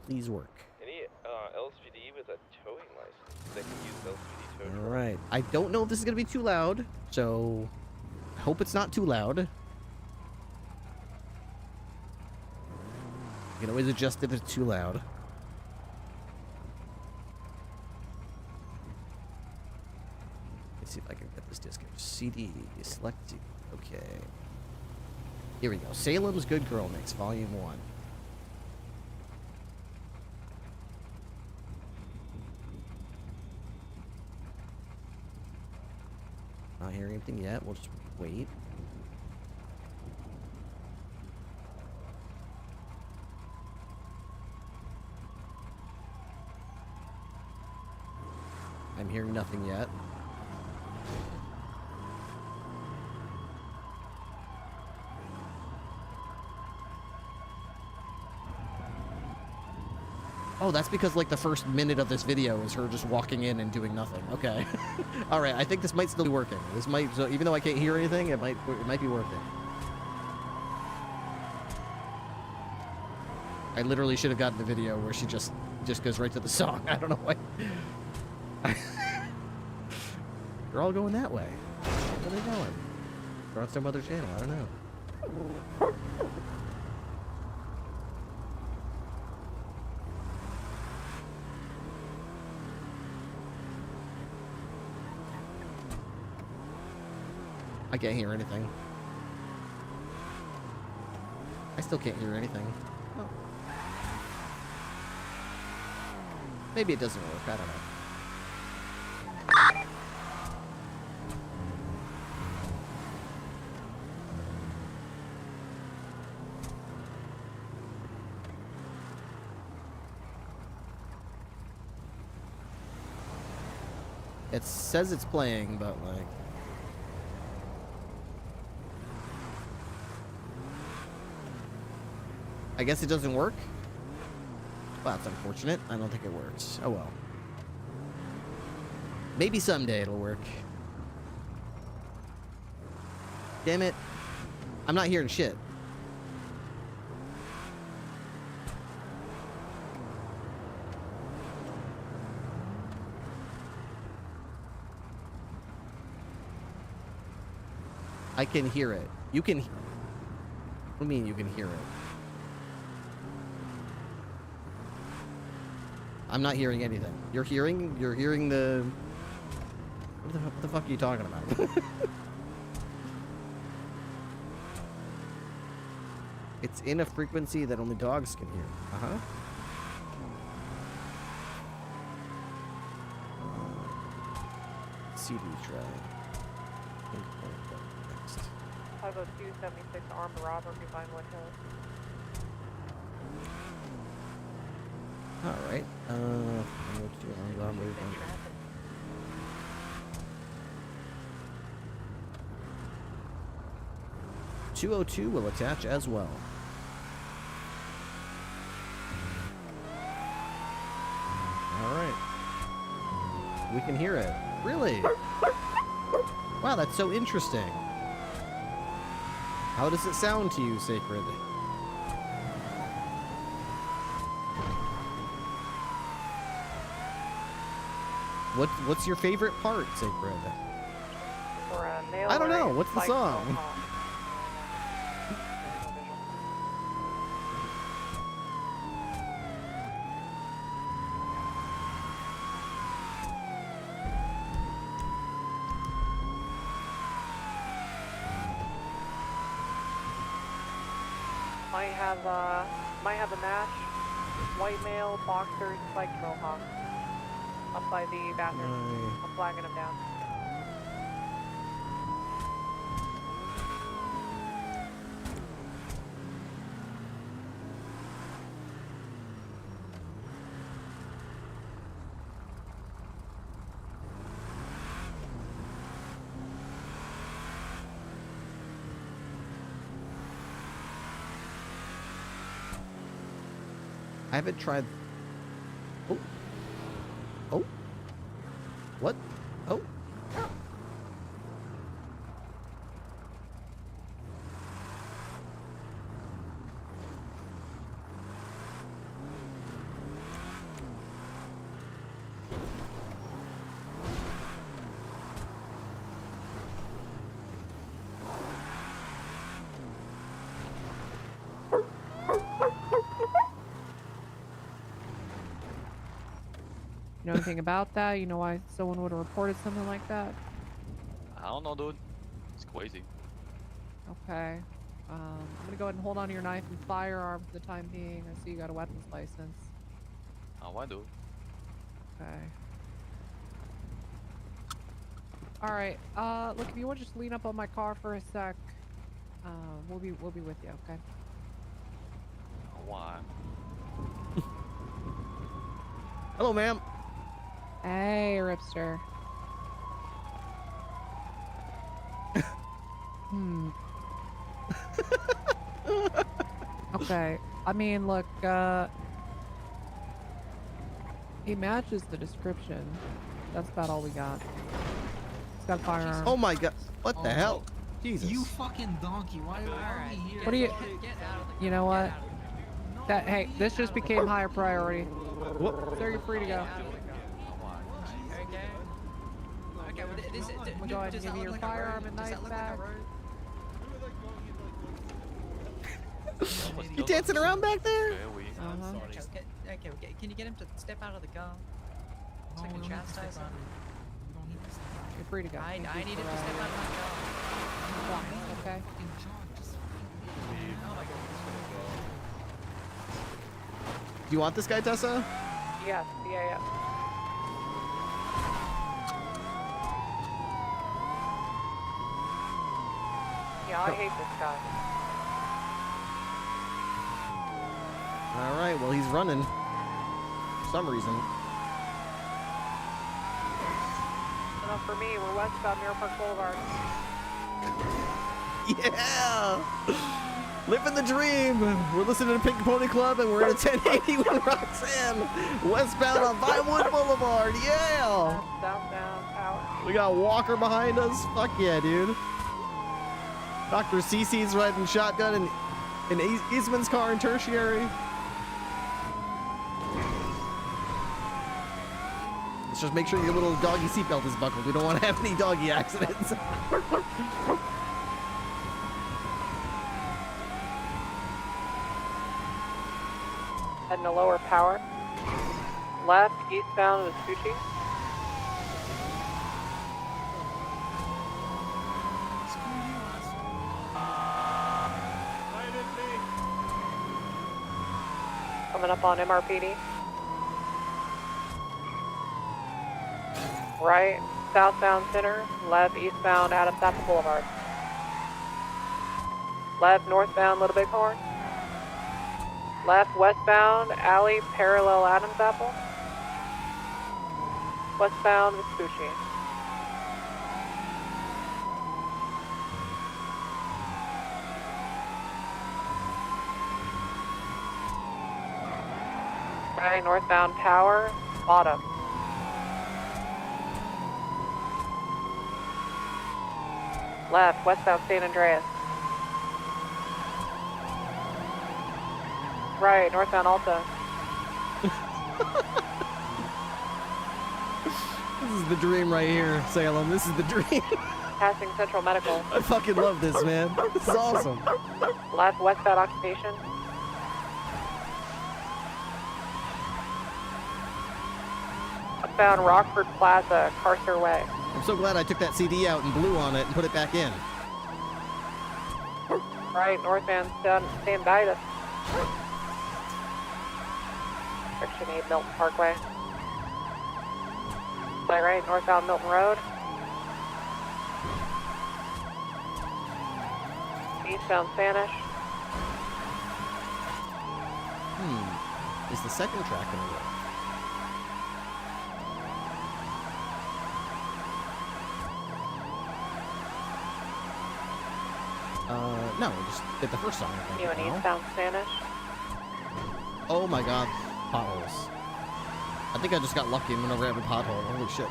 Please work. Any LSPD with a towing license that can use LSPD tow All truck. right. I don't know if this is going to be too loud, so I hope it's not too loud. You can always adjust if it's too loud. Let's see if I can get this disc. CD, select CD. Okay. Here we go. Salem's Good Girl Mix, Volume 1. Not hearing anything yet. We'll just wait. I'm hearing nothing yet. Oh, that's because, like, the first minute of this video is her just walking in and doing nothing. Okay. All right, I think this might still be working. This might, so even though I can't hear anything, it might be working. I literally should have gotten the video where she just goes right to the song. I don't know why. They're all going that way. Where are they going? They're on some other channel. I don't know. I can't hear anything. I still can't hear anything. Oh. Maybe it doesn't work. I don't know. It says it's playing, but like... I guess it doesn't work? Well, that's unfortunate. I don't think it works. Oh well. Maybe someday it'll work. Damn it. I'm not hearing shit. I can hear it. You can... What do you mean you can hear it? I'm not hearing anything. You're hearing the... What the fuck are you talking about? It's in a frequency that only dogs can hear. Uh-huh. CD tray. Next. I'll go 276 armed robber behind Wood Hill. All right. 202 will attach as well. All right. We can hear it. Really? Wow, that's so interesting. How does it sound to you, Sacred? What's your favorite part, Sacred? I don't know. What's the song? Might have a Nash, white male, boxers, spiked mohawk. Up by the bathroom. I'm flagging him down. I haven't tried... Oh. Oh. anything about that? You know why someone would have reported something like that? I don't know, dude. It's crazy. Okay. I'm gonna go ahead and hold on to your knife and firearm for the time being. I see you got a weapons license. Oh, I do. Okay. All right. Look, if you want to just lean up on my car for a sec, we'll be with you. Okay. Why? Hello, ma'am. Hey, Ripster. Okay. I mean, look, he matches the description. That's about all we got. He's got a firearm. Oh my god. What the hell? Jesus. You fucking donkey. Why are we here? What do you... You know what? Hey, this just became higher priority. Sir, you're free to go. Okay, well, this We'll go ahead and give you your firearm and knife back. You dancing around back there? Okay, can you get him to step out of the car? So I can chastise him? You're free to go. I need him to step out of my car. Okay. Do you want this guy, Tessa? Yes, yeah. Yeah, I hate this guy. All right. Well, he's running. For some reason. Enough for me. We're westbound Mirror Park Boulevard. Yeah! Living the dream! We're listening to Pink Pony Club and we're at a 1080 with Roxanne! Westbound on Vinewood Boulevard, yeah! Southbound Power. We got Walker behind us, fuck yeah, dude. Dr. Cece's riding shotgun in Eastman's car in Tertiary. Let's just make sure your little doggy seatbelt is buckled. We don't want to have any doggy accidents. Heading to Lower Power. Left, eastbound with Sushi. Coming up on MRPD. Right, southbound Center. Left, eastbound Adams Apple Boulevard. Left, northbound Little Bighorn. Left, westbound Alley, parallel Adams Apple. Westbound Vespucci. Right, northbound Power, bottom. Left, westbound San Andreas. Right, northbound Alta. This is the dream right here, Salem. This is the dream. Passing Central Medical. I fucking love this, man. This is awesome. Left, westbound Occupation. Upbound Rockford Plaza, Carcer Way. I'm so glad I took that CD out and blew on it and put it back in. Right, northbound San Didas. Section 8, Milton Parkway. Play right, northbound Milton Road. Eastbound Spanish. Is the second track gonna work? No, we just did the first song. I You think, and now. eastbound Spanish. Oh my god, potholes. I think I just got lucky and went over every pothole. Holy shit.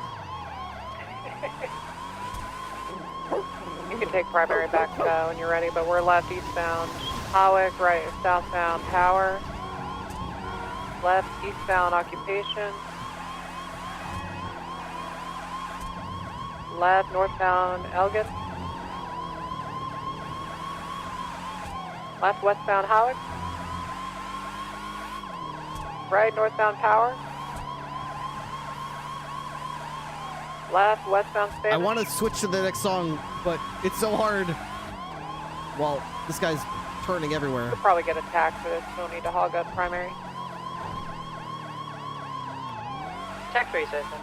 You can take primary back when you're ready, but we're left eastbound Hawick, right southbound Power. Left eastbound Occupation. Left northbound Elgin. Left westbound Hawick. Right northbound Power. left, westbound Spanish. I want to switch to the next song, but it's so hard. Well, this guy's turning everywhere. We'll probably get attacked for this. No need to hog up primary. Tech 3 system.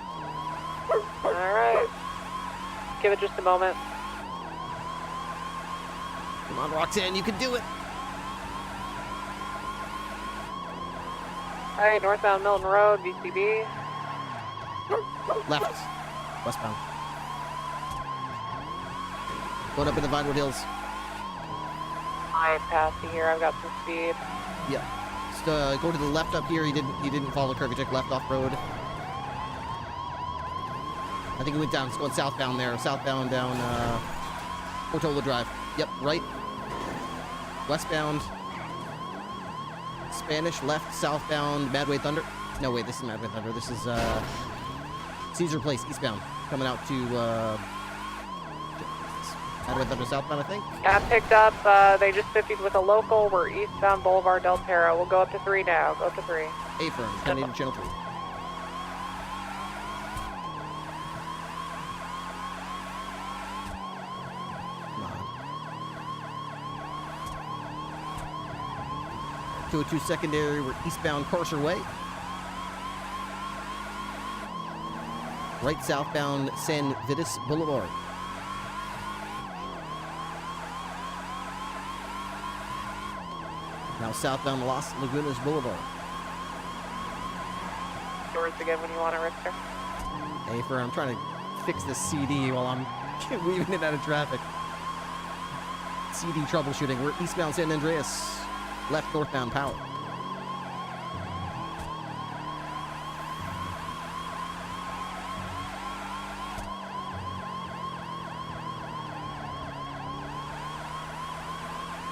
Alright. Give it just a moment. Come on, Roxanne, you can do it. Alright, northbound Milton Road, VCB. Left. Westbound. Going up in the Vinewood Hills. I passed you here. I've got some speed. Yeah. Just go to the left up here. He didn't follow the curve. He took left off road. I think he went down. It's going southbound there. Southbound down Portola Drive. Yep, right. Westbound. Spanish, left, southbound, Madway Thunder. No, wait, this is Madway Thunder. This is Caesar Place, eastbound. Coming out to Madway Thunder, southbound, I think. Got picked up. They just 50'd with a local. We're eastbound Boulevard Del Perro. We'll go up to 3 now. Go up to 3. A-firm, Kennedy to Channel 3. Come on. 202 secondary, we're eastbound Carcer Way. Right southbound San Vitus Boulevard. Now southbound Las Lagunas Boulevard. Doors again when you want it, Richter. Hey, I'm trying to fix the CD while I'm weaving in and out of traffic. CD troubleshooting. We're eastbound San Andreas. Left northbound Power.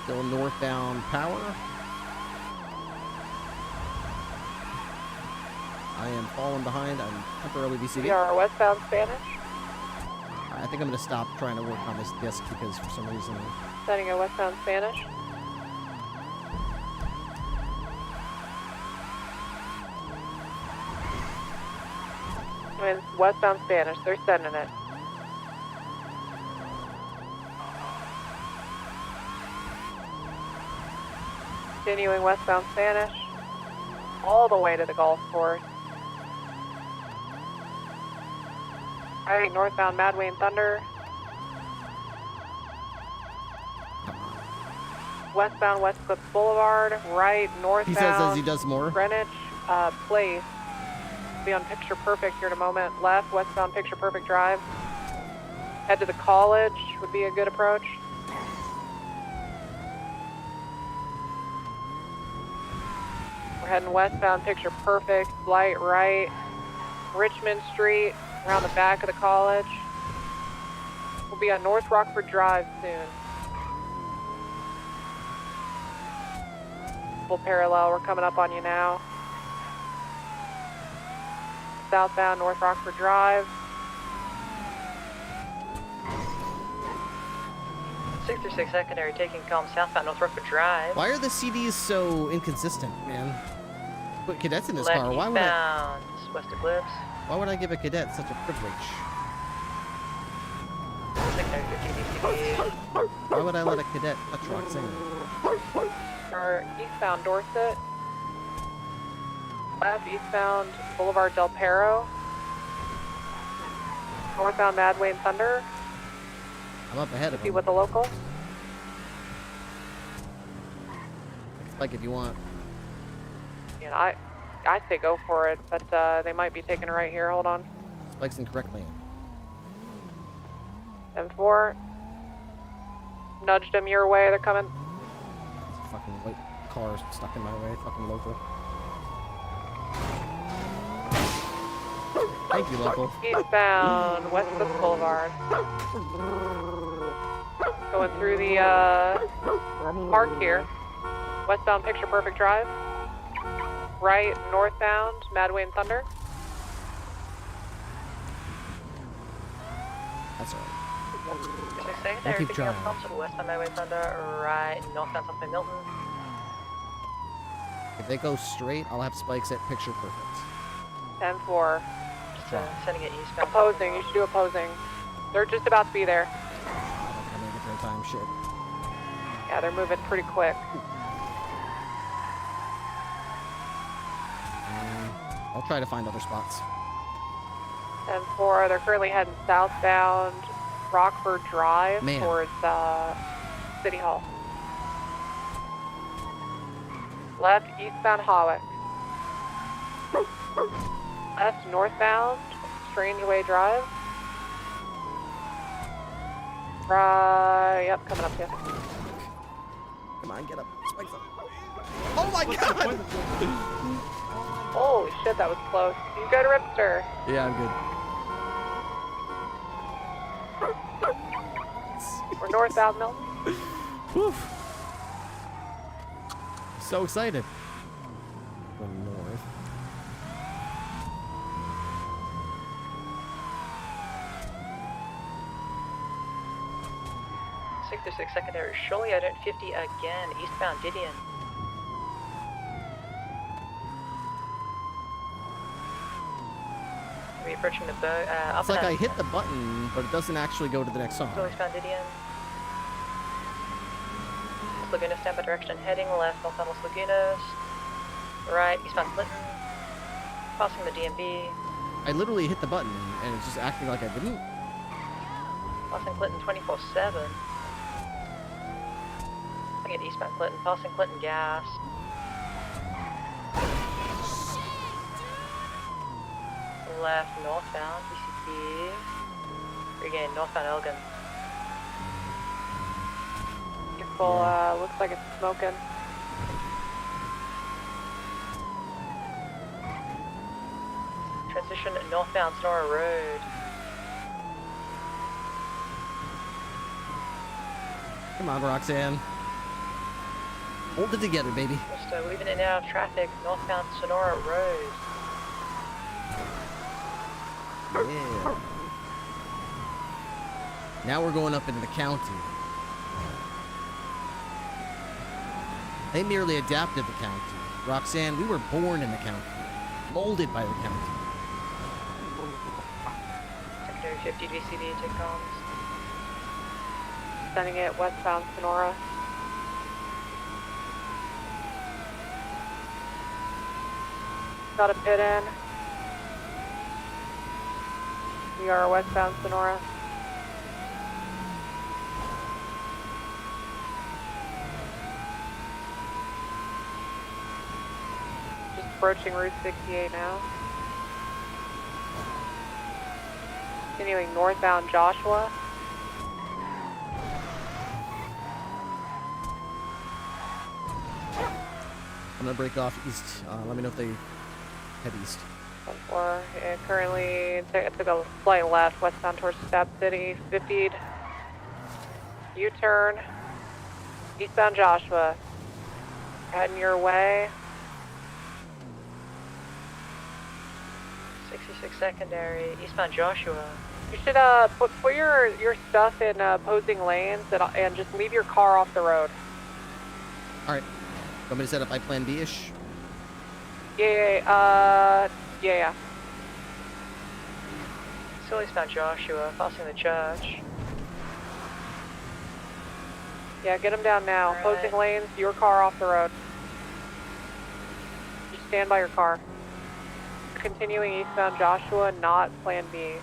Still northbound Power. I am falling behind. I'm temporarily VCD. We are westbound Spanish. I think I'm going to stop trying to work on this disc because for some reason... Setting a westbound Spanish. I mean, it's westbound Spanish. They're sending it. Continuing westbound Spanish. All the way to the golf course. Alright, northbound Madway and Thunder. Westbound West Cliff Boulevard. Right, northbound. He says as he does more. Greenwich Place. Be on Picture Perfect here in a moment. Left, westbound Picture Perfect Drive. Head to the college would be a good approach. We're heading westbound Picture Perfect, light right. Richmond Street, around the back of the college. We'll be on North Rockford Drive soon. Full parallel, we're coming up on you now. Southbound North Rockford Drive. 636 secondary taking calm southbound North Rockford Drive. Why are the CDs so inconsistent, man? Put cadets in this Left car. Why would I? eastbound, west of Cliffs. Why would I give a cadet such a privilege? Secondary 15 DCD. Why would I let a cadet touch Roxanne? Or eastbound Dorset. Left, eastbound Boulevard Del Perro. Northbound Madway and Thunder. I'm up ahead of See him. with the local. Spike if you want. Yeah, I say go for it, but they might be taking it right here. Hold on. Spike's in correct lane. M4. Nudged them your way. They're coming. It's a fucking white car stuck in my way. Fucking local. Thank you, local. Eastbound West Cliff Boulevard. Going through the park here. Westbound Picture Perfect Drive. Right, northbound Madway and Thunder. That's alright. I'll keep trying. Westbound Madway Thunder, right, northbound something Milton. If they go straight, I'll have spikes at Picture Perfect. 10-4. sending it eastbound. Opposing. You should do opposing. They're just about to be there. I'm gonna get there in time. Shit. Yeah, they're moving pretty quick. I'll try to find other spots. 10-4, they're currently heading southbound Rockford Drive towards City Hall. Left eastbound Hawick. Left northbound Strangeway Drive. Right, yep, coming up here. Come on, get up. Spikes up. Oh my god! Holy shit, that was close. You good, Ripster? Yeah, I'm good. We're northbound Milton. Whew. So excited. Going north. Sector 6 secondary, surely I don't 50 again, eastbound Didion. Are we approaching the boat? It's like I hit the button, but it doesn't actually go to the next song. Still eastbound Didion. Los Lagunas, standby direction, heading left, northbound Los Lagunas. Right, eastbound Clinton. Crossing the DMV. I literally hit the button, and it's just acting like I didn't. Crossing Clinton 24/7. At eastbound Clinton, passing Clinton gas. Left northbound, BCP. Regain northbound Elgin. Full, looks like it's smoking. Transition northbound Sonora Road. Come on, Roxanne. Hold it together, baby. Just weaving in and out of traffic, northbound Sonora Road. Yeah. Now we're going up into the county. They merely adapted the county. Roxanne, we were born in the county. Molded by the county. Secondary 50 DCD, take comms. Sending it westbound Sonora. Got a pit in. We are westbound Sonora. Just approaching Route 68 now. Continuing northbound Joshua. I'm gonna break off east. Let me know if they head east. Or currently took a slight left westbound towards Stab City. 50'd. U-turn. Eastbound Joshua. Heading your way. 66 secondary. Eastbound Joshua. You should put your stuff in opposing lanes and just leave your car off the road. All right. Want me to set up my plan B-ish? Yeah. Still eastbound Joshua, passing the church. Yeah, get him down now. Right. Opposing lanes, your car off the road. Just stand by your car. Continuing eastbound Joshua, not plan B.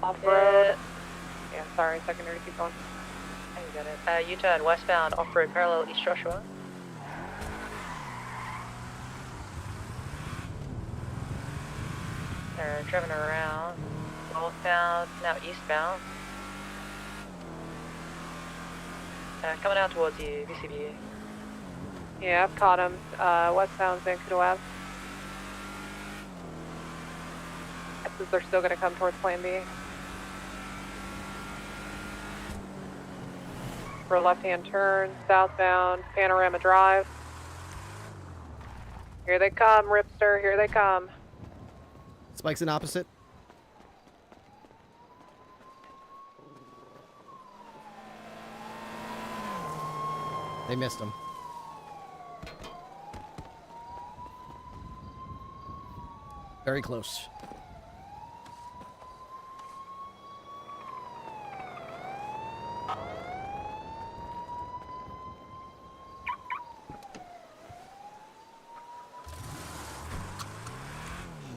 Off-road. Yeah, sorry, secondary, keep going. You got it. U-turn westbound, off-road parallel East Joshua. They're driving around. Northbound, now eastbound. Coming out towards you, VCB. Yeah, I've caught him. Westbound Zancudo Ave. They're still going to come towards Plan B. For a left-hand turn, southbound Panorama Drive. Here they come, Ripster. Here they come. Spikes in opposite. They missed him. Very close.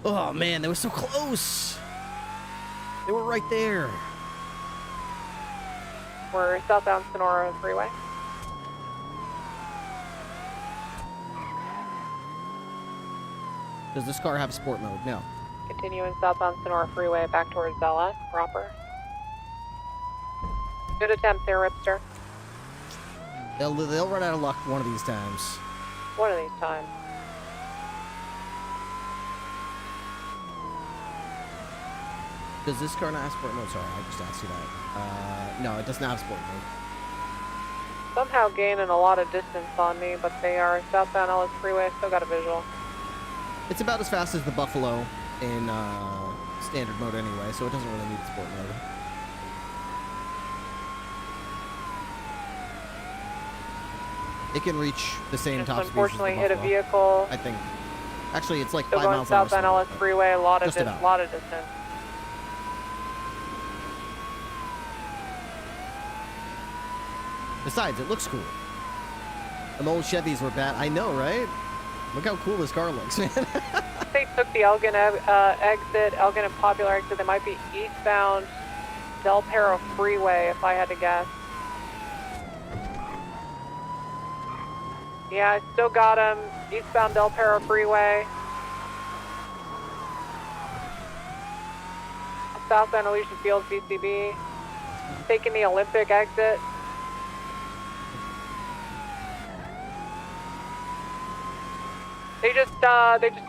Oh man, they were so close. They were right there. We're southbound Sonora Freeway. Does this car have sport mode? No. Continuing southbound Sonora Freeway back towards Zella proper. Good attempt there, Ripster. They'll run out of luck one of these times. One of these times. Does this car not have sport mode? Sorry, I just asked you that. No, it does not have sport mode. Somehow gaining a lot of distance on me, but they are southbound Ellis Freeway. Still got a visual. It's about as fast as the Buffalo in standard mode anyway, so it doesn't really need sport mode. It can reach the same top speed as the Unfortunately, hit a Buffalo, vehicle. I think. Actually, it's like Still 5 going miles an hour southbound slower, Ellis but Freeway. A lot of just about. lot of distance. Besides, it looks cool. Them old Chevys were bad. I know, right? Look how cool this car looks, man. They took the Elgin exit, Elgin and Popular exit. They might be eastbound Del Perro Freeway, if I had to guess. Yeah, I still got him. Eastbound Del Perro Freeway. Southbound Elysian Fields, BCB. Taking the Olympic exit. They just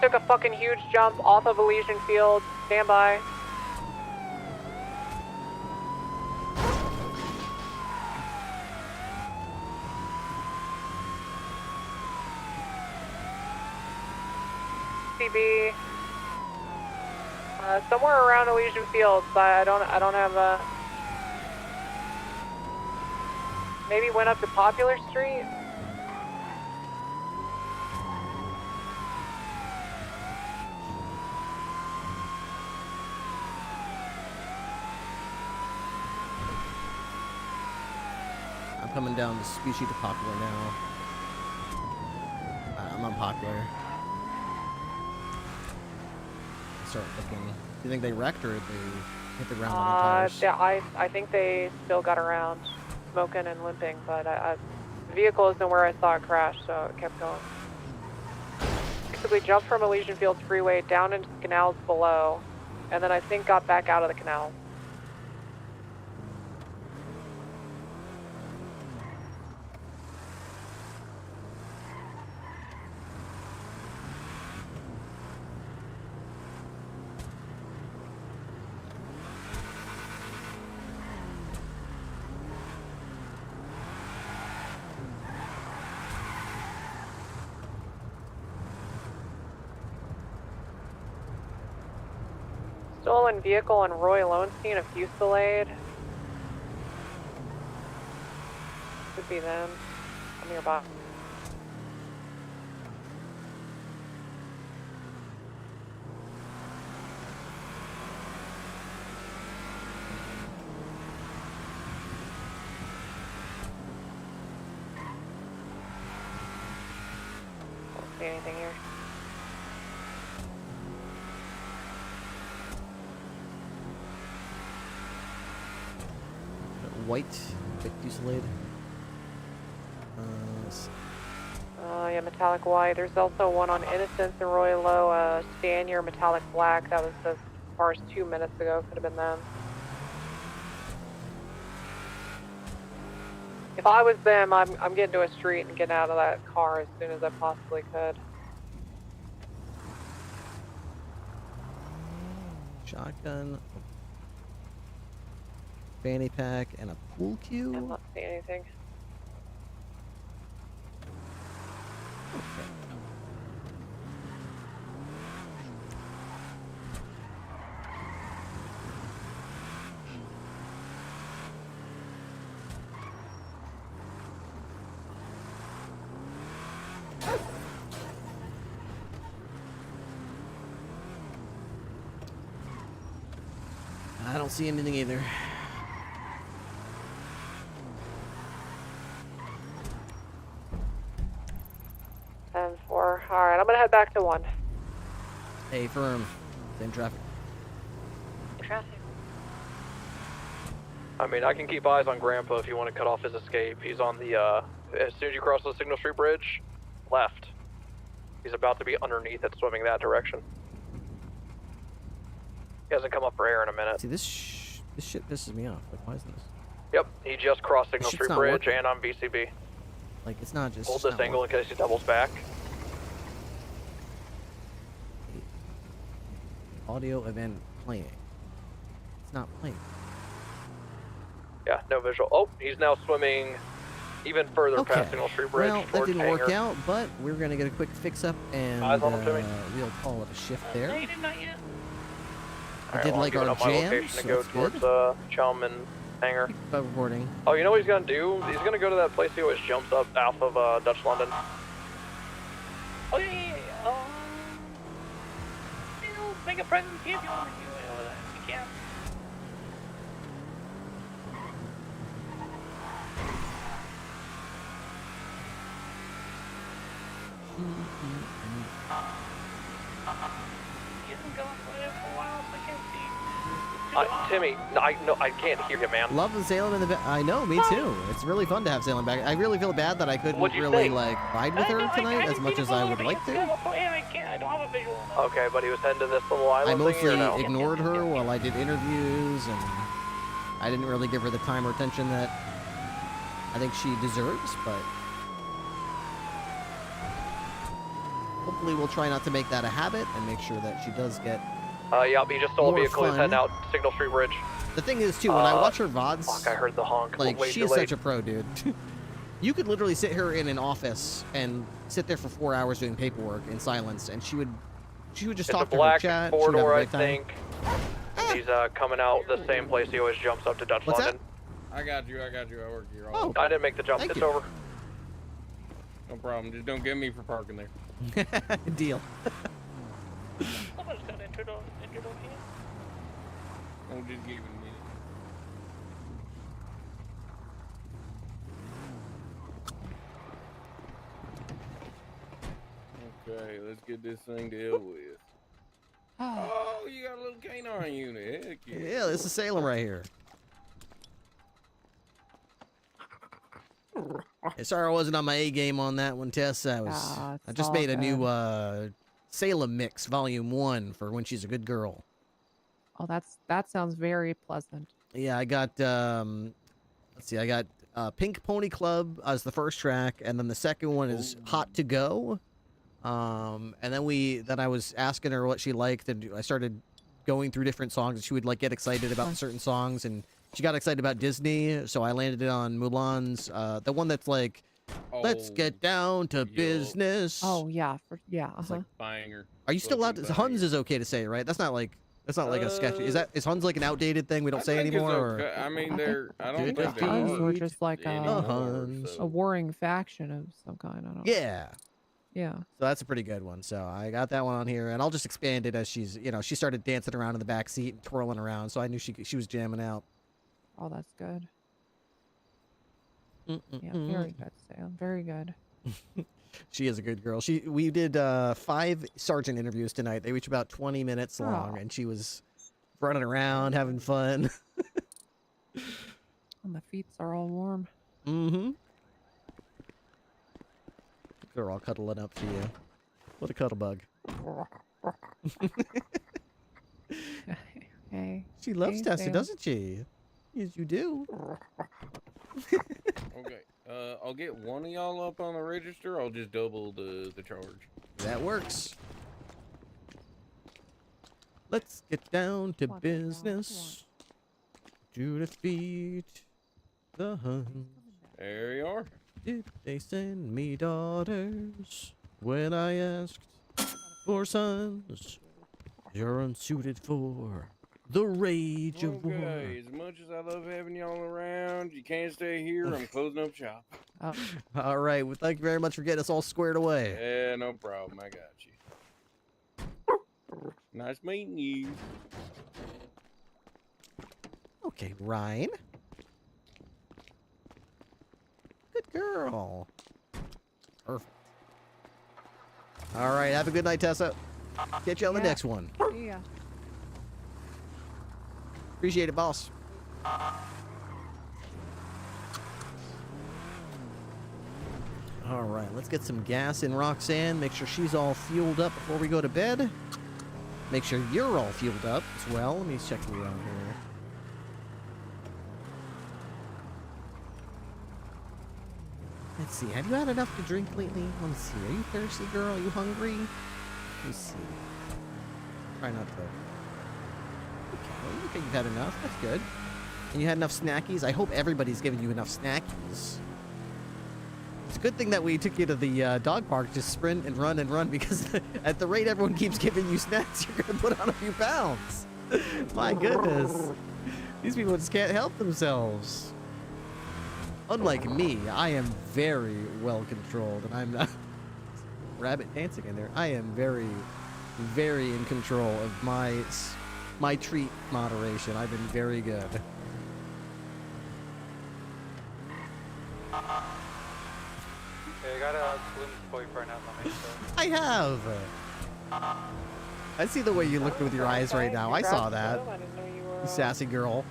took a fucking huge jump off of Elysian Fields. Stand by. CB. Somewhere around Elysian Fields. I don't have a. Maybe went up to Popular Street. I'm coming down the species to Popular now. I'm on Popular. Start looking. Do you think they wrecked or did they hit the ground on the tires? Yeah, I think they still got around, smoking and limping, but the vehicle isn't where I saw it crash, so it kept going. Basically jumped from Elysian Fields Freeway down into the canals below, and then I think got back out of the canal. Stolen vehicle on Roy Lowenstein of Fusillade. Could be them. I'm nearby. Don't see anything here. White Fusillade. Yeah, metallic white. There's also one on Innocence and Roy Low, Stanier metallic black. That was as far as 2 minutes ago. Could have been them. If I was them, I'm getting to a street and getting out of that car as soon as I possibly could. Shotgun. Fanny pack and a pool cue. I'm not seeing anything. I don't see anything either. And 4. All right, I'm gonna head back to 1. Hey, firm. Same traffic. Traffic. I mean, I can keep eyes on Grandpa if you want to cut off his escape. He's on the, as soon as you cross the Signal Street Bridge, left. He's about to be underneath it, swimming that direction. He hasn't come up for air in a minute. See, this shit pisses me off. Like, why is this? Yep, he just crossed Signal Shit's Street not Bridge working. and on BCB. Like, it's not just... Hold it's this not angle working. in case he doubles back. Audio event playing. It's not playing. Yeah, no visual. Oh, he's now swimming even further past Signal Street Bridge. Well, that towards didn't work Hangar. out, but we're gonna get a quick fix up and Eyes on him, Timmy. we'll call it a shift there. Not yet. I Alright, did well, I'm like giving our up my jam, location so to go that's good. towards Chum and Hangar. Stop recording. Oh, you know what he's gonna do? He's gonna go to that place he always jumps up off of Dutch London. Oh yeah. You know, make a present if you want to do it. You can. He hasn't gone for a while, so I can't see. Timmy, I can't hear you, man. Love the Salem in the I know, me too. It's really fun to have Salem back. I really feel bad that I couldn't What'd you really say? like ride with her tonight as much as I would like to. I don't have a visual. Okay, but he was heading to this little island I thingy, mostly or no? ignored her while I did interviews, and I didn't really give her the time or attention that I think she deserves, but hopefully we'll try not to make that a habit and make sure that she does get Yeah, he just stole a more vehicle. He's fun. heading out Signal Street Bridge. The thing is, too, when I watch her VODs... Fuck, I heard the honk. Like, Way she too is late. such a pro, dude. You could literally sit her in an office and sit there for 4 hours doing paperwork in silence, and she would just It's talk a to her black chat. She would have a four-door, I great time. think. He's coming out the same place he always jumps up to Dutch What's London. I got you. I work here. Oh, I didn't make the jump. thank It's you. over. No problem. Just don't get me for parking there. Deal. Someone's got entered on here. Don't just give me. Okay, let's get this thing dealt with. Oh, you got a little canine unit. Heck yeah. Yeah, this is Salem right here. Hey, sorry I wasn't on my A game on that one, Tess. I it's just all made a new good. Salem mix, Volume 1, for when she's a good girl. Oh, that sounds very pleasant. Yeah, I got, let's see, I got Pink Pony Club as the first track, and then the second one is Hot to Go. And then I was asking her what she liked, and I started going through different songs, and she would, like, get excited about certain songs, and she got excited about Disney, so I landed it on Mulan's, the one that's like, let's get down to business. Oh yeah, It's like, banger. Are you still allowed to, Huns is okay to say, right? That's not like a sketch. Is Huns like an outdated thing we don't say think it's anymore? okay. I mean, I don't Good think they Huns are were just like anymore, a warring faction of some kind. I don't know. Yeah. Yeah. So that's a pretty good one. So I got that one on here, and I'll just expand it as she's, she started dancing around in the back seat and twirling around, so I knew she was jamming out. Oh, that's good. Yeah, very good, Sam. Very good. She is a good girl. We did 5 sergeant interviews tonight. They each about 20 minutes long, and she was running around having fun. And the feet are all warm. Mm-hmm. They're all cuddling up to you. What a cuddle bug. Hey. She loves Hey, Tessa, Sam. doesn't she? Yes, you do. Okay. I'll get one of y'all up on the register. I'll just double the charge. That works. Let's get down to business to defeat the Huns. There you are. Did they send me daughters when I asked for sons? You're unsuited for the rage of war. Okay, as much as I love having y'all around, you can't stay here. I'm closing up shop. All right. Well, thank you very much for getting us all squared away. Yeah, no problem. I got you. Nice meeting you. Okay, Ryan. Good girl. Perfect. All right, have a good night, Tessa. Catch you on the next one. Yeah. Appreciate it, boss. All right, let's get some gas in Roxanne. Make sure she's all fueled up before we go to bed. Make sure you're all fueled up as well. Let me check you out here. Let's see. Have you had enough to drink lately? Let me see. Are you thirsty, girl? Are you hungry? Let me see. Try not to. Okay, you think you've had enough. That's good. And you had enough snackies? I hope everybody's giving you enough snackies. It's a good thing that we took you to the dog park to sprint and run because at the rate everyone keeps giving you snacks, you're going to put on a few pounds. My goodness. These people just can't help themselves. Unlike me, I am very well controlled, and I'm not rabbit dancing in there. I am very, very in control of my treat moderation. I've been very good. Yeah, I got a Bloom's boyfriend out on me, so. I have. I see the way you looked with your eyes right now. I saw that. You sassy girl.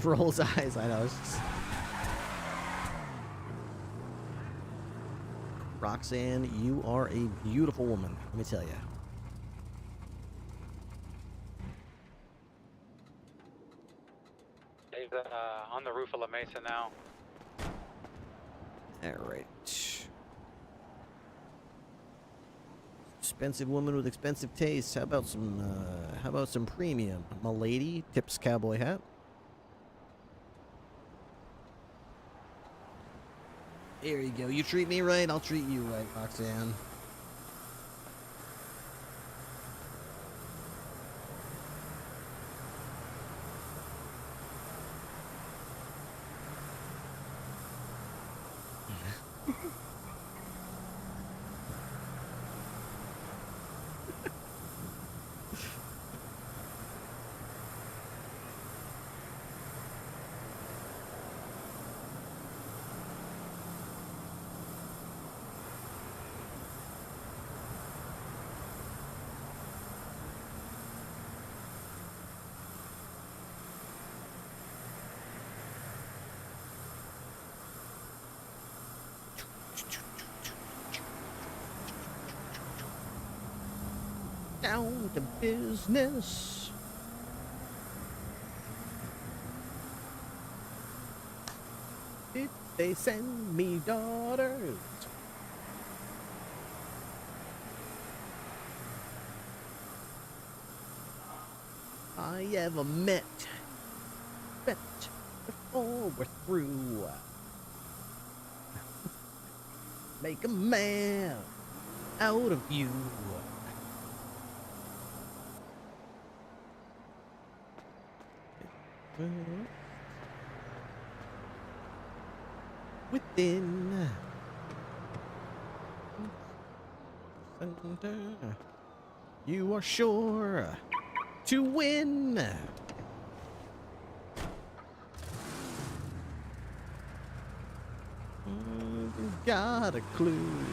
Rolls eyes, I know. It's just... Roxanne, you are a beautiful woman, let me tell you. He's on the roof of La Mesa now. Alright. Expensive woman with expensive taste. How about some premium? M'lady, tips cowboy hat. There you go. You treat me right, I'll treat you right, Roxanne. Down to business. Did they send me daughters? I ever met before we're through. Make a man out of you. Within you are sure to win. Got a clue.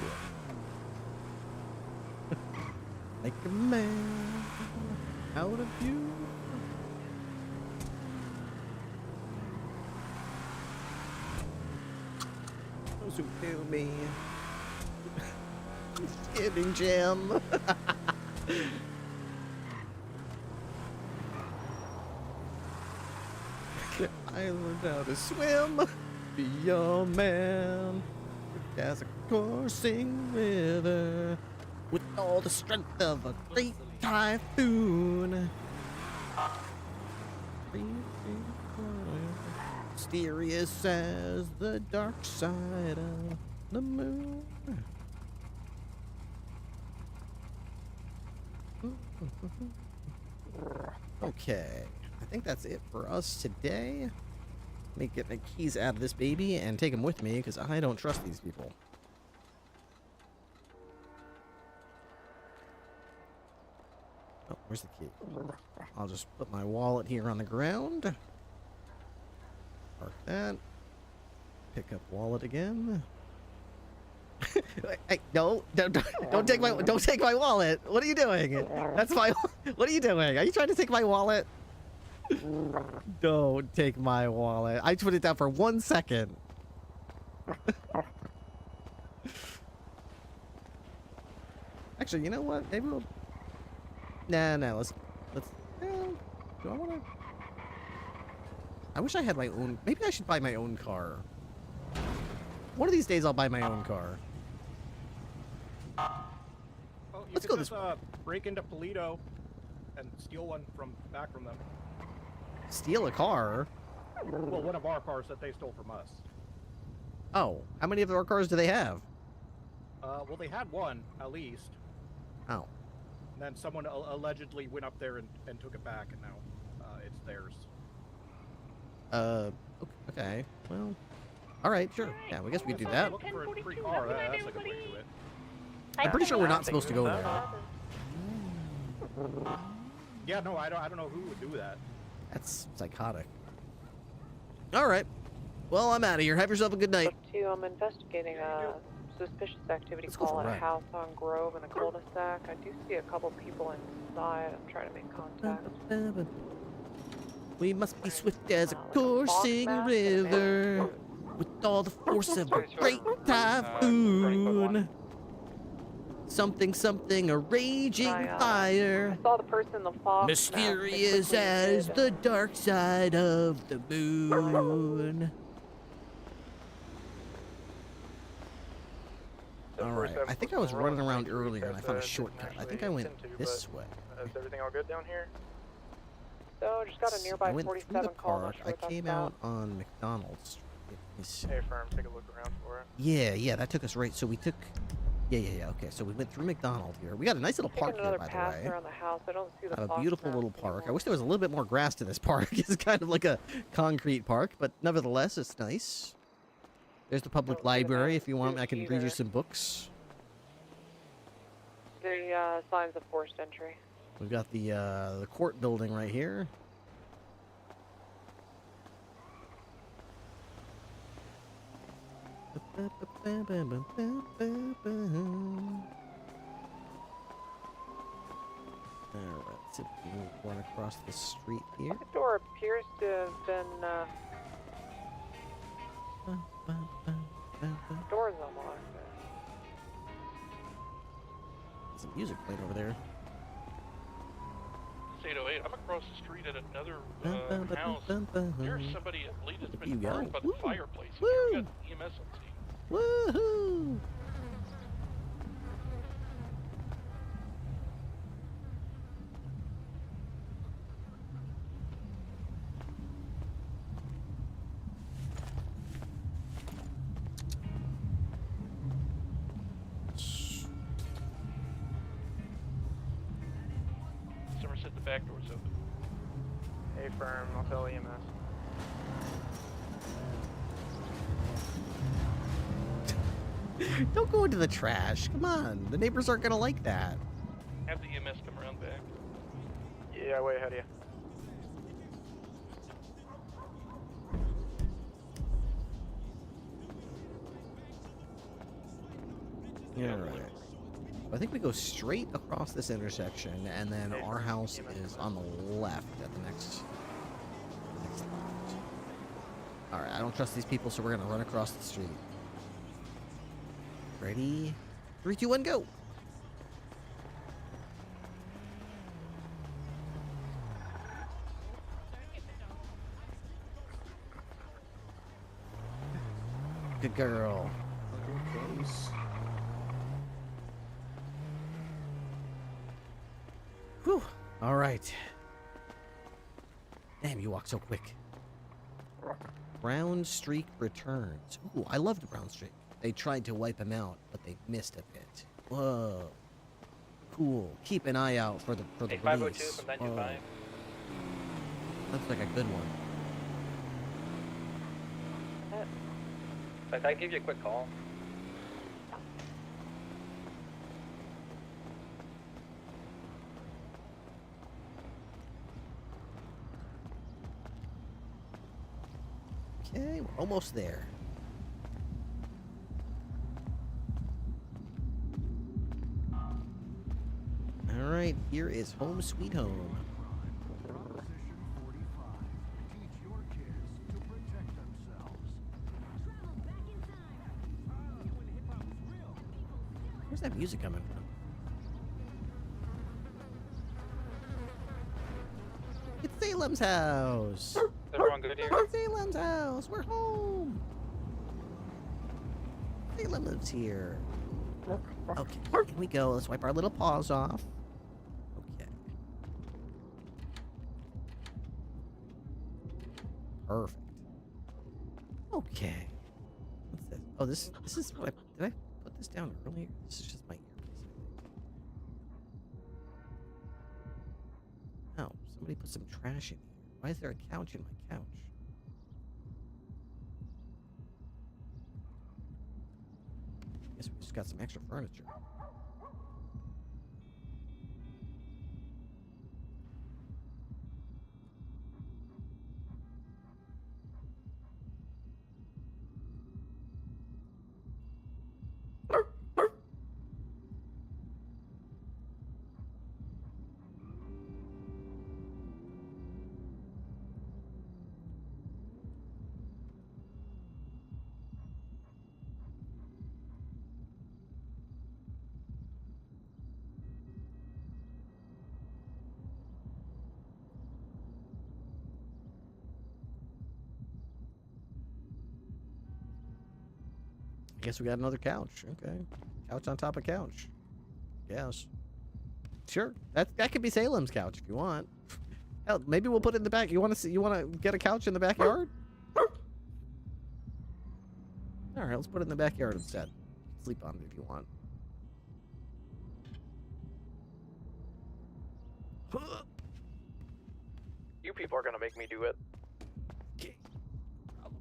Make a man out of you. Those who kill me. Skipping Jim. I learned how to swim. Be your man. As a coursing river. With all the strength of a great typhoon. Mysterious as the dark side of the moon. Okay, I think that's it for us today. Let me get my keys out of this baby and take them with me, because I don't trust these people. Oh, where's the key? I'll just put my wallet here on the ground. Park that. Pick up wallet again. Hey, no, don't take my wallet. What are you doing? That's my. What are you doing? Are you trying to take my wallet? Don't take my wallet. I put it down for 1 second. Actually, you know what? Maybe we'll. Nah. Let's. Do I want to? I wish I had my own. Maybe I should buy my own car. One of these days, I'll buy my own car. Oh, Let's go this way. Break into Polito and steal one from them. Steal a car? Well, one of our cars that they stole from us. Oh, how many of our cars do they have? Well, they had one at least. Oh. And then someone allegedly went up there and took it back, and now it's theirs. Okay. Well, all right, sure. Yeah, I guess we could do that. Looking for a free car. That's a good way to do it. I'm pretty sure we're not supposed to go there. Yeah, no, I don't know who would do that. That's psychotic. All right. Well, I'm out of here. Have yourself a good night. I'm investigating a suspicious activity Let's go call for a at a ride. house on Grove in the cul-de-sac. I do see a couple people inside. I'm trying to make contact. We must be swift as a coursing river, with all the force of a great typhoon. Something, a raging fire. I saw the person in the fog. Mysterious as the dark side of the moon. Alright, I think I was running around earlier and I found a shortcut. I think I went this way. Is everything all good down here? So, just got a nearby I went through 47 the call. park. I came out on McDonald Street. Let me see. Hey, firm, take a look around for it. Yeah, that took us right. So we took. Yeah. Okay, so we went through McDonald here. We got a nice little park here, Another by the pass way. around the house. I don't see the A fox beautiful mask little park. I anymore. wish there was a little bit more grass to this park. It's kind of like a concrete park, but nevertheless, it's nice. There's the public library. If you want, I can read you some books. The signs of forced entry. We've got the court building right here. Alright, let's see if we can run across the street here. The door appears to have been, door's unlocked. There's some music playing over there. It's 808. I'm across the street at another house. There's somebody, I believe, that's been burned by the fireplace. We got EMS on scene. Woohoo! Somerset, the back door's open. Hey, firm, I'll tell EMS. Don't go into the trash. Come on. The neighbors aren't going to like that. Have the EMS come around back. Yeah, way ahead of you. Yeah, right. I think we go straight across this intersection, and then our house is on the left at the next left. Alright, I don't trust these people, so we're going to run across the street. Ready? 3, 2, 1, go! Good girl. Whew. All right. Damn, you walk so quick. Brown Streak returns. Ooh, I love the Brown Streak. They tried to wipe him out, but they missed a bit. Whoa. Cool. Keep an eye out for the Hey, release. 502 from 925. Whoa. Looks like a good one. If I give you a quick call. Okay, we're almost there. All right, here is home sweet home. Where's that music coming from? It's Salem's house. Everyone good here? It's Salem's house. We're home. Salem lives here. Okay, here we go. Let's wipe our little paws off. Okay. Perfect. Okay. What's this? Oh, this is what did I put this down earlier? This is just my earpiece. Oh, somebody put some trash in here. Why is there a couch in my couch? Guess we just got some extra furniture. Guess we got another couch. Okay. Couch on top of couch. Yes. Sure. That could be Salem's couch if you want. Hell, maybe we'll put it in the back. You want to get a couch in the backyard? All right, let's put it in the backyard instead. Sleep on it if you want. You people are gonna make me do it.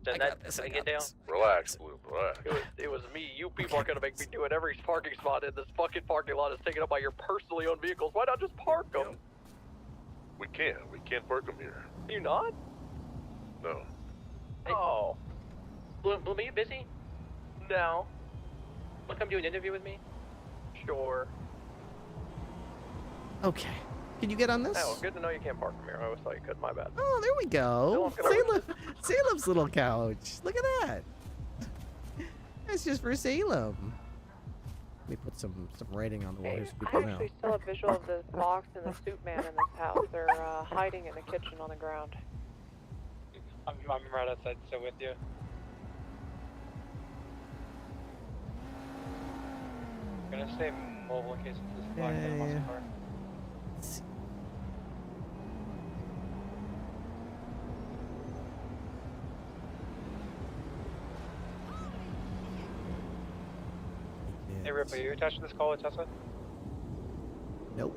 Did that get down? Relax, Blue, relax. It was me. You people are gonna make me do it. Every parking spot in this fucking parking lot is taken up by your personally owned vehicles. Why not just park them? We can't park them here. You not? No. Oh. Bloom, are you busy? No. Want to come do an interview with me? Sure. Okay. Can you get on this? Oh, good to know you can't park from here. I always thought you could. My bad. Oh, there we go. Salem's little couch. Look at that. That's just for Salem. Let me put some writing on the wall here so I people know. actually still have visual of this box and the suit man in this house. They're hiding in the kitchen on the ground. I'm right outside, so with you. I'm gonna stay mobile in case this is blocked in a muscle car. Hey Ripley, you attached to this call with Tesla? Nope.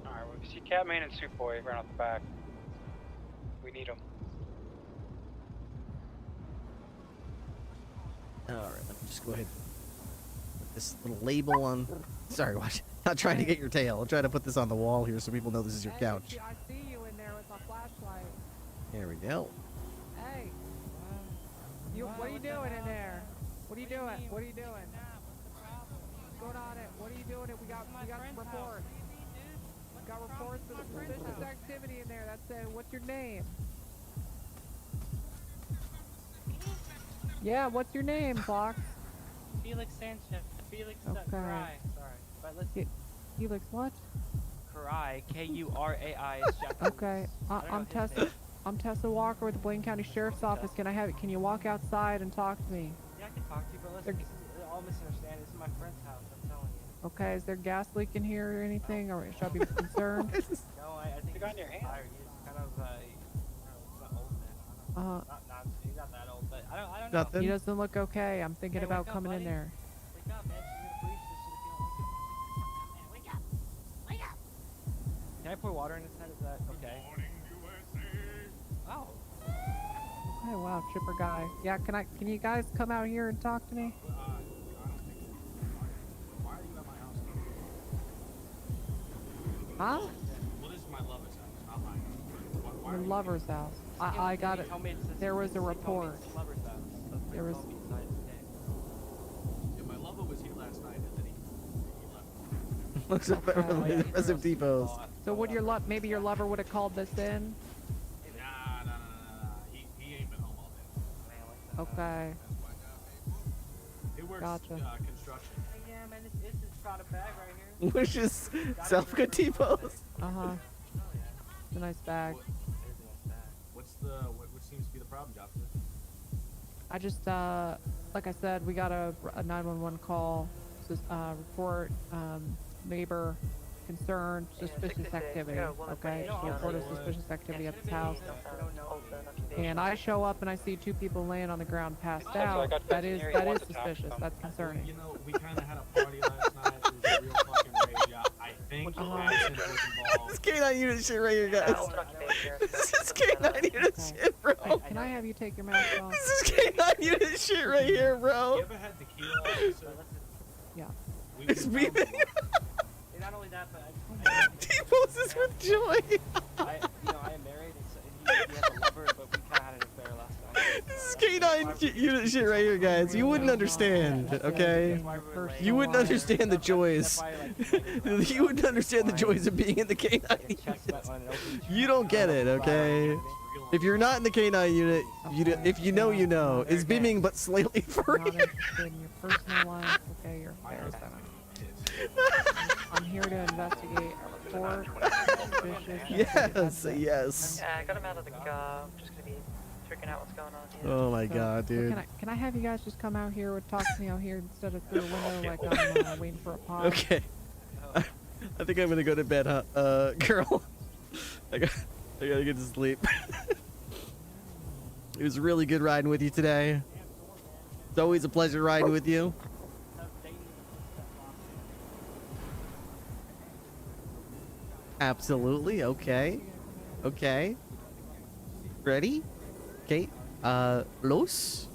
Alright, well, we see Catman and Soup Boy right out the back. We need them. Alright, let me just go ahead and put this little label on. Sorry, watch. Not trying to get your tail. I'm trying to put this on the wall here so people know this is your couch. I see you in there with my flashlight. There we go. Hey. What are you doing in there? What are you doing? What are you doing? What's going on? What are you doing? We got some reports. We got reports of suspicious activity in there. That's what's your name? Yeah, what's your name, Fox? Felix Sanchez. Felix Okay. Kurai. Sorry. But let's Felix what? Kurai. Kurai is Japanese. Okay. I'm Tessa. I'm Tessa Walker with the Blaine County Sheriff's Office. Can I have it? Can you walk outside and talk to me? Yeah, I can talk to you, but listen, this is all misunderstanding. This is my friend's house, I'm telling you. Okay, is there gas leak in here or anything, or should I be concerned? No, I think you got in your hand. He's kind of, not old man. He's not that old, but I don't know. He doesn't look okay. I'm thinking Hey, about wake up, coming in buddy. there. Wake up, man. She's gonna breach this shit if you don't wake up. Man, wake up. Wake up. Can I pour water in his head? Is that okay? Oh wow, chipper guy. Yeah, can you guys come out here and talk to me? Huh? Well, this is my lover's house, not my house. Why Your are you lover's house. I got it. There was a report. There was. Yeah, my lover was here last night, and then he left. Looks up really impressive depots. So would maybe your lover would have called this in? Nah. He ain't been home all day. Okay. He works Gotcha. construction. Yeah, man, this is got a bag right here. Which is self-good depots. Uh-huh. It's a nice bag. What seems to be the problem, Jocelyn? I just, like I said, we got a 911 call, report, neighbor concerned, suspicious activity, okay? Report of suspicious activity at this house. And I show up and I see 2 people laying on the ground passed out. That is suspicious. That's concerning. You know, we kind of had a party last night. It was a real fucking rage. I think Madison was involved. This K9 unit shit right here, guys. This is K9 unit shit, bro. Hey, can I have you take your mask off? This is K9 unit shit right here, bro. You ever had tequila? Yeah. It's beeping. Not only that, but T-pose is with joy. I am married, and he has a lover, but we kind of had an affair last night. This is K9 unit shit right here, guys. You wouldn't understand, okay? You wouldn't understand the joys. You wouldn't understand the joys of being in the K9 unit. You don't get it, okay? If you're not in the K9 unit, if you know, you know. It's beaming, but slightly furry. Not interested in your personal life, okay? Your affairs. I'm here to investigate a report. Yes, yes. Yeah, I got him out of the car. I'm just gonna be figuring out what's going on here. Oh my god, So dude. can I have you guys just come out here and talk to me out here instead of through a window like I'm waiting for a pod? Okay. I think I'm gonna go to bed, huh? Girl. I gotta get to sleep. It was really good riding with you today. It's always a pleasure riding with you. Absolutely. Okay. Okay. Ready? Okay. Los?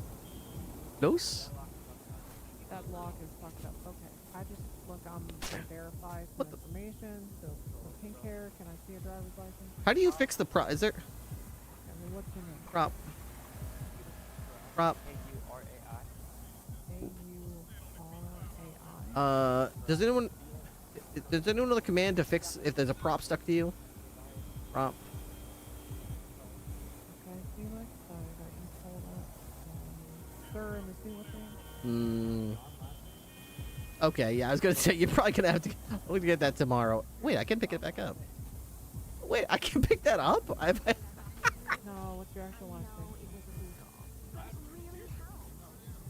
Los? That lock is fucked up. Okay. I just I'm gonna verify some information. So pink hair. Can I see a driver's license? How do you fix the prop? Is there I mean, what's your name? prop? Prop. A-U-R-A-I. Does anyone know the command to fix if there's a prop stuck to you? Prop. Okay, Felix. I got you pulled up. Sir, in the seal thing. Okay, yeah, I was gonna say you're probably gonna have to. I'm gonna get that tomorrow. Wait, I can pick it back up. Wait, I can pick that up? No, what's your actual last name?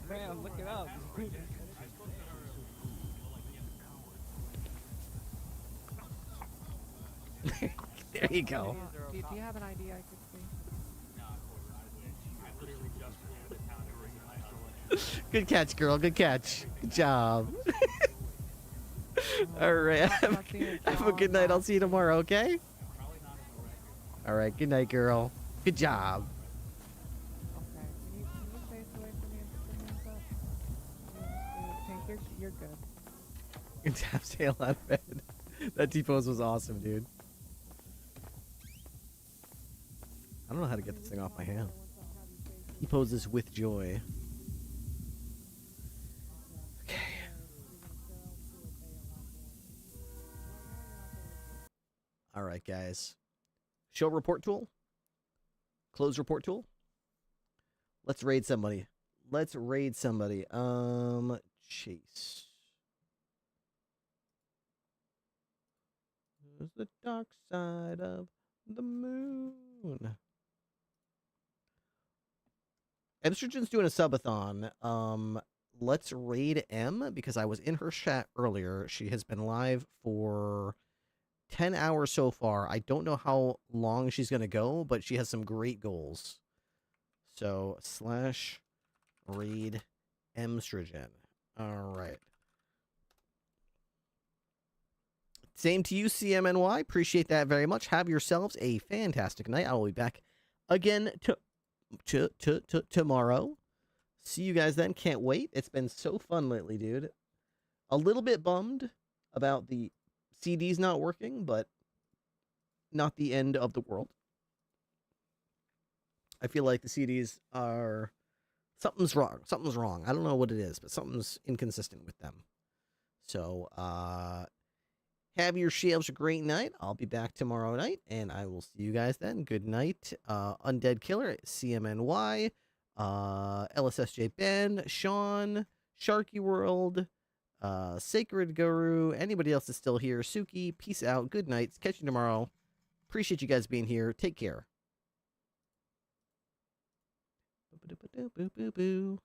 Man, look it up. There you go. Do you have an ID I could see? Good catch, girl. Good catch. Good job. All right. Have a good night. I'll see you tomorrow. Okay. All right. Good night, girl. Good job. Okay. Can you face away from me and put your hands up? Pink, you're good. Good tap tail out of bed. That T-pose was awesome, dude. I don't know how to get this thing off my hand. T-poses with joy. Okay. All right, guys. Show report tool. Close report tool. Let's raid somebody. Chase. There's the dark side of the moon. Estrogen's doing a subathon. Let's raid M because I was in her chat earlier. She has been live for 10 hours so far. I don't know how long she's going to go, but she has some great goals. So, /raid Estrogen. All right. Same to you, CMNY. Appreciate that very much. Have yourselves a fantastic night. I will be back again tomorrow. See you guys then. Can't wait. It's been so fun lately, dude. A little bit bummed about the CDs not working, but not the end of the world. I feel like the CDs are... Something's wrong. Something's wrong. I don't know what it is, but something's inconsistent with them. So, have yourselves a great night. I'll be back tomorrow night, and I will see you guys then. Good night. Undead Killer, CMNY, LSSJ Ben, Sean, Sharky World, Sacred Guru, anybody else is still here. Suki, peace out. Good night. Catch you tomorrow. Appreciate you guys being here. Take care. Boo, boo, boo, boo, boo, boo.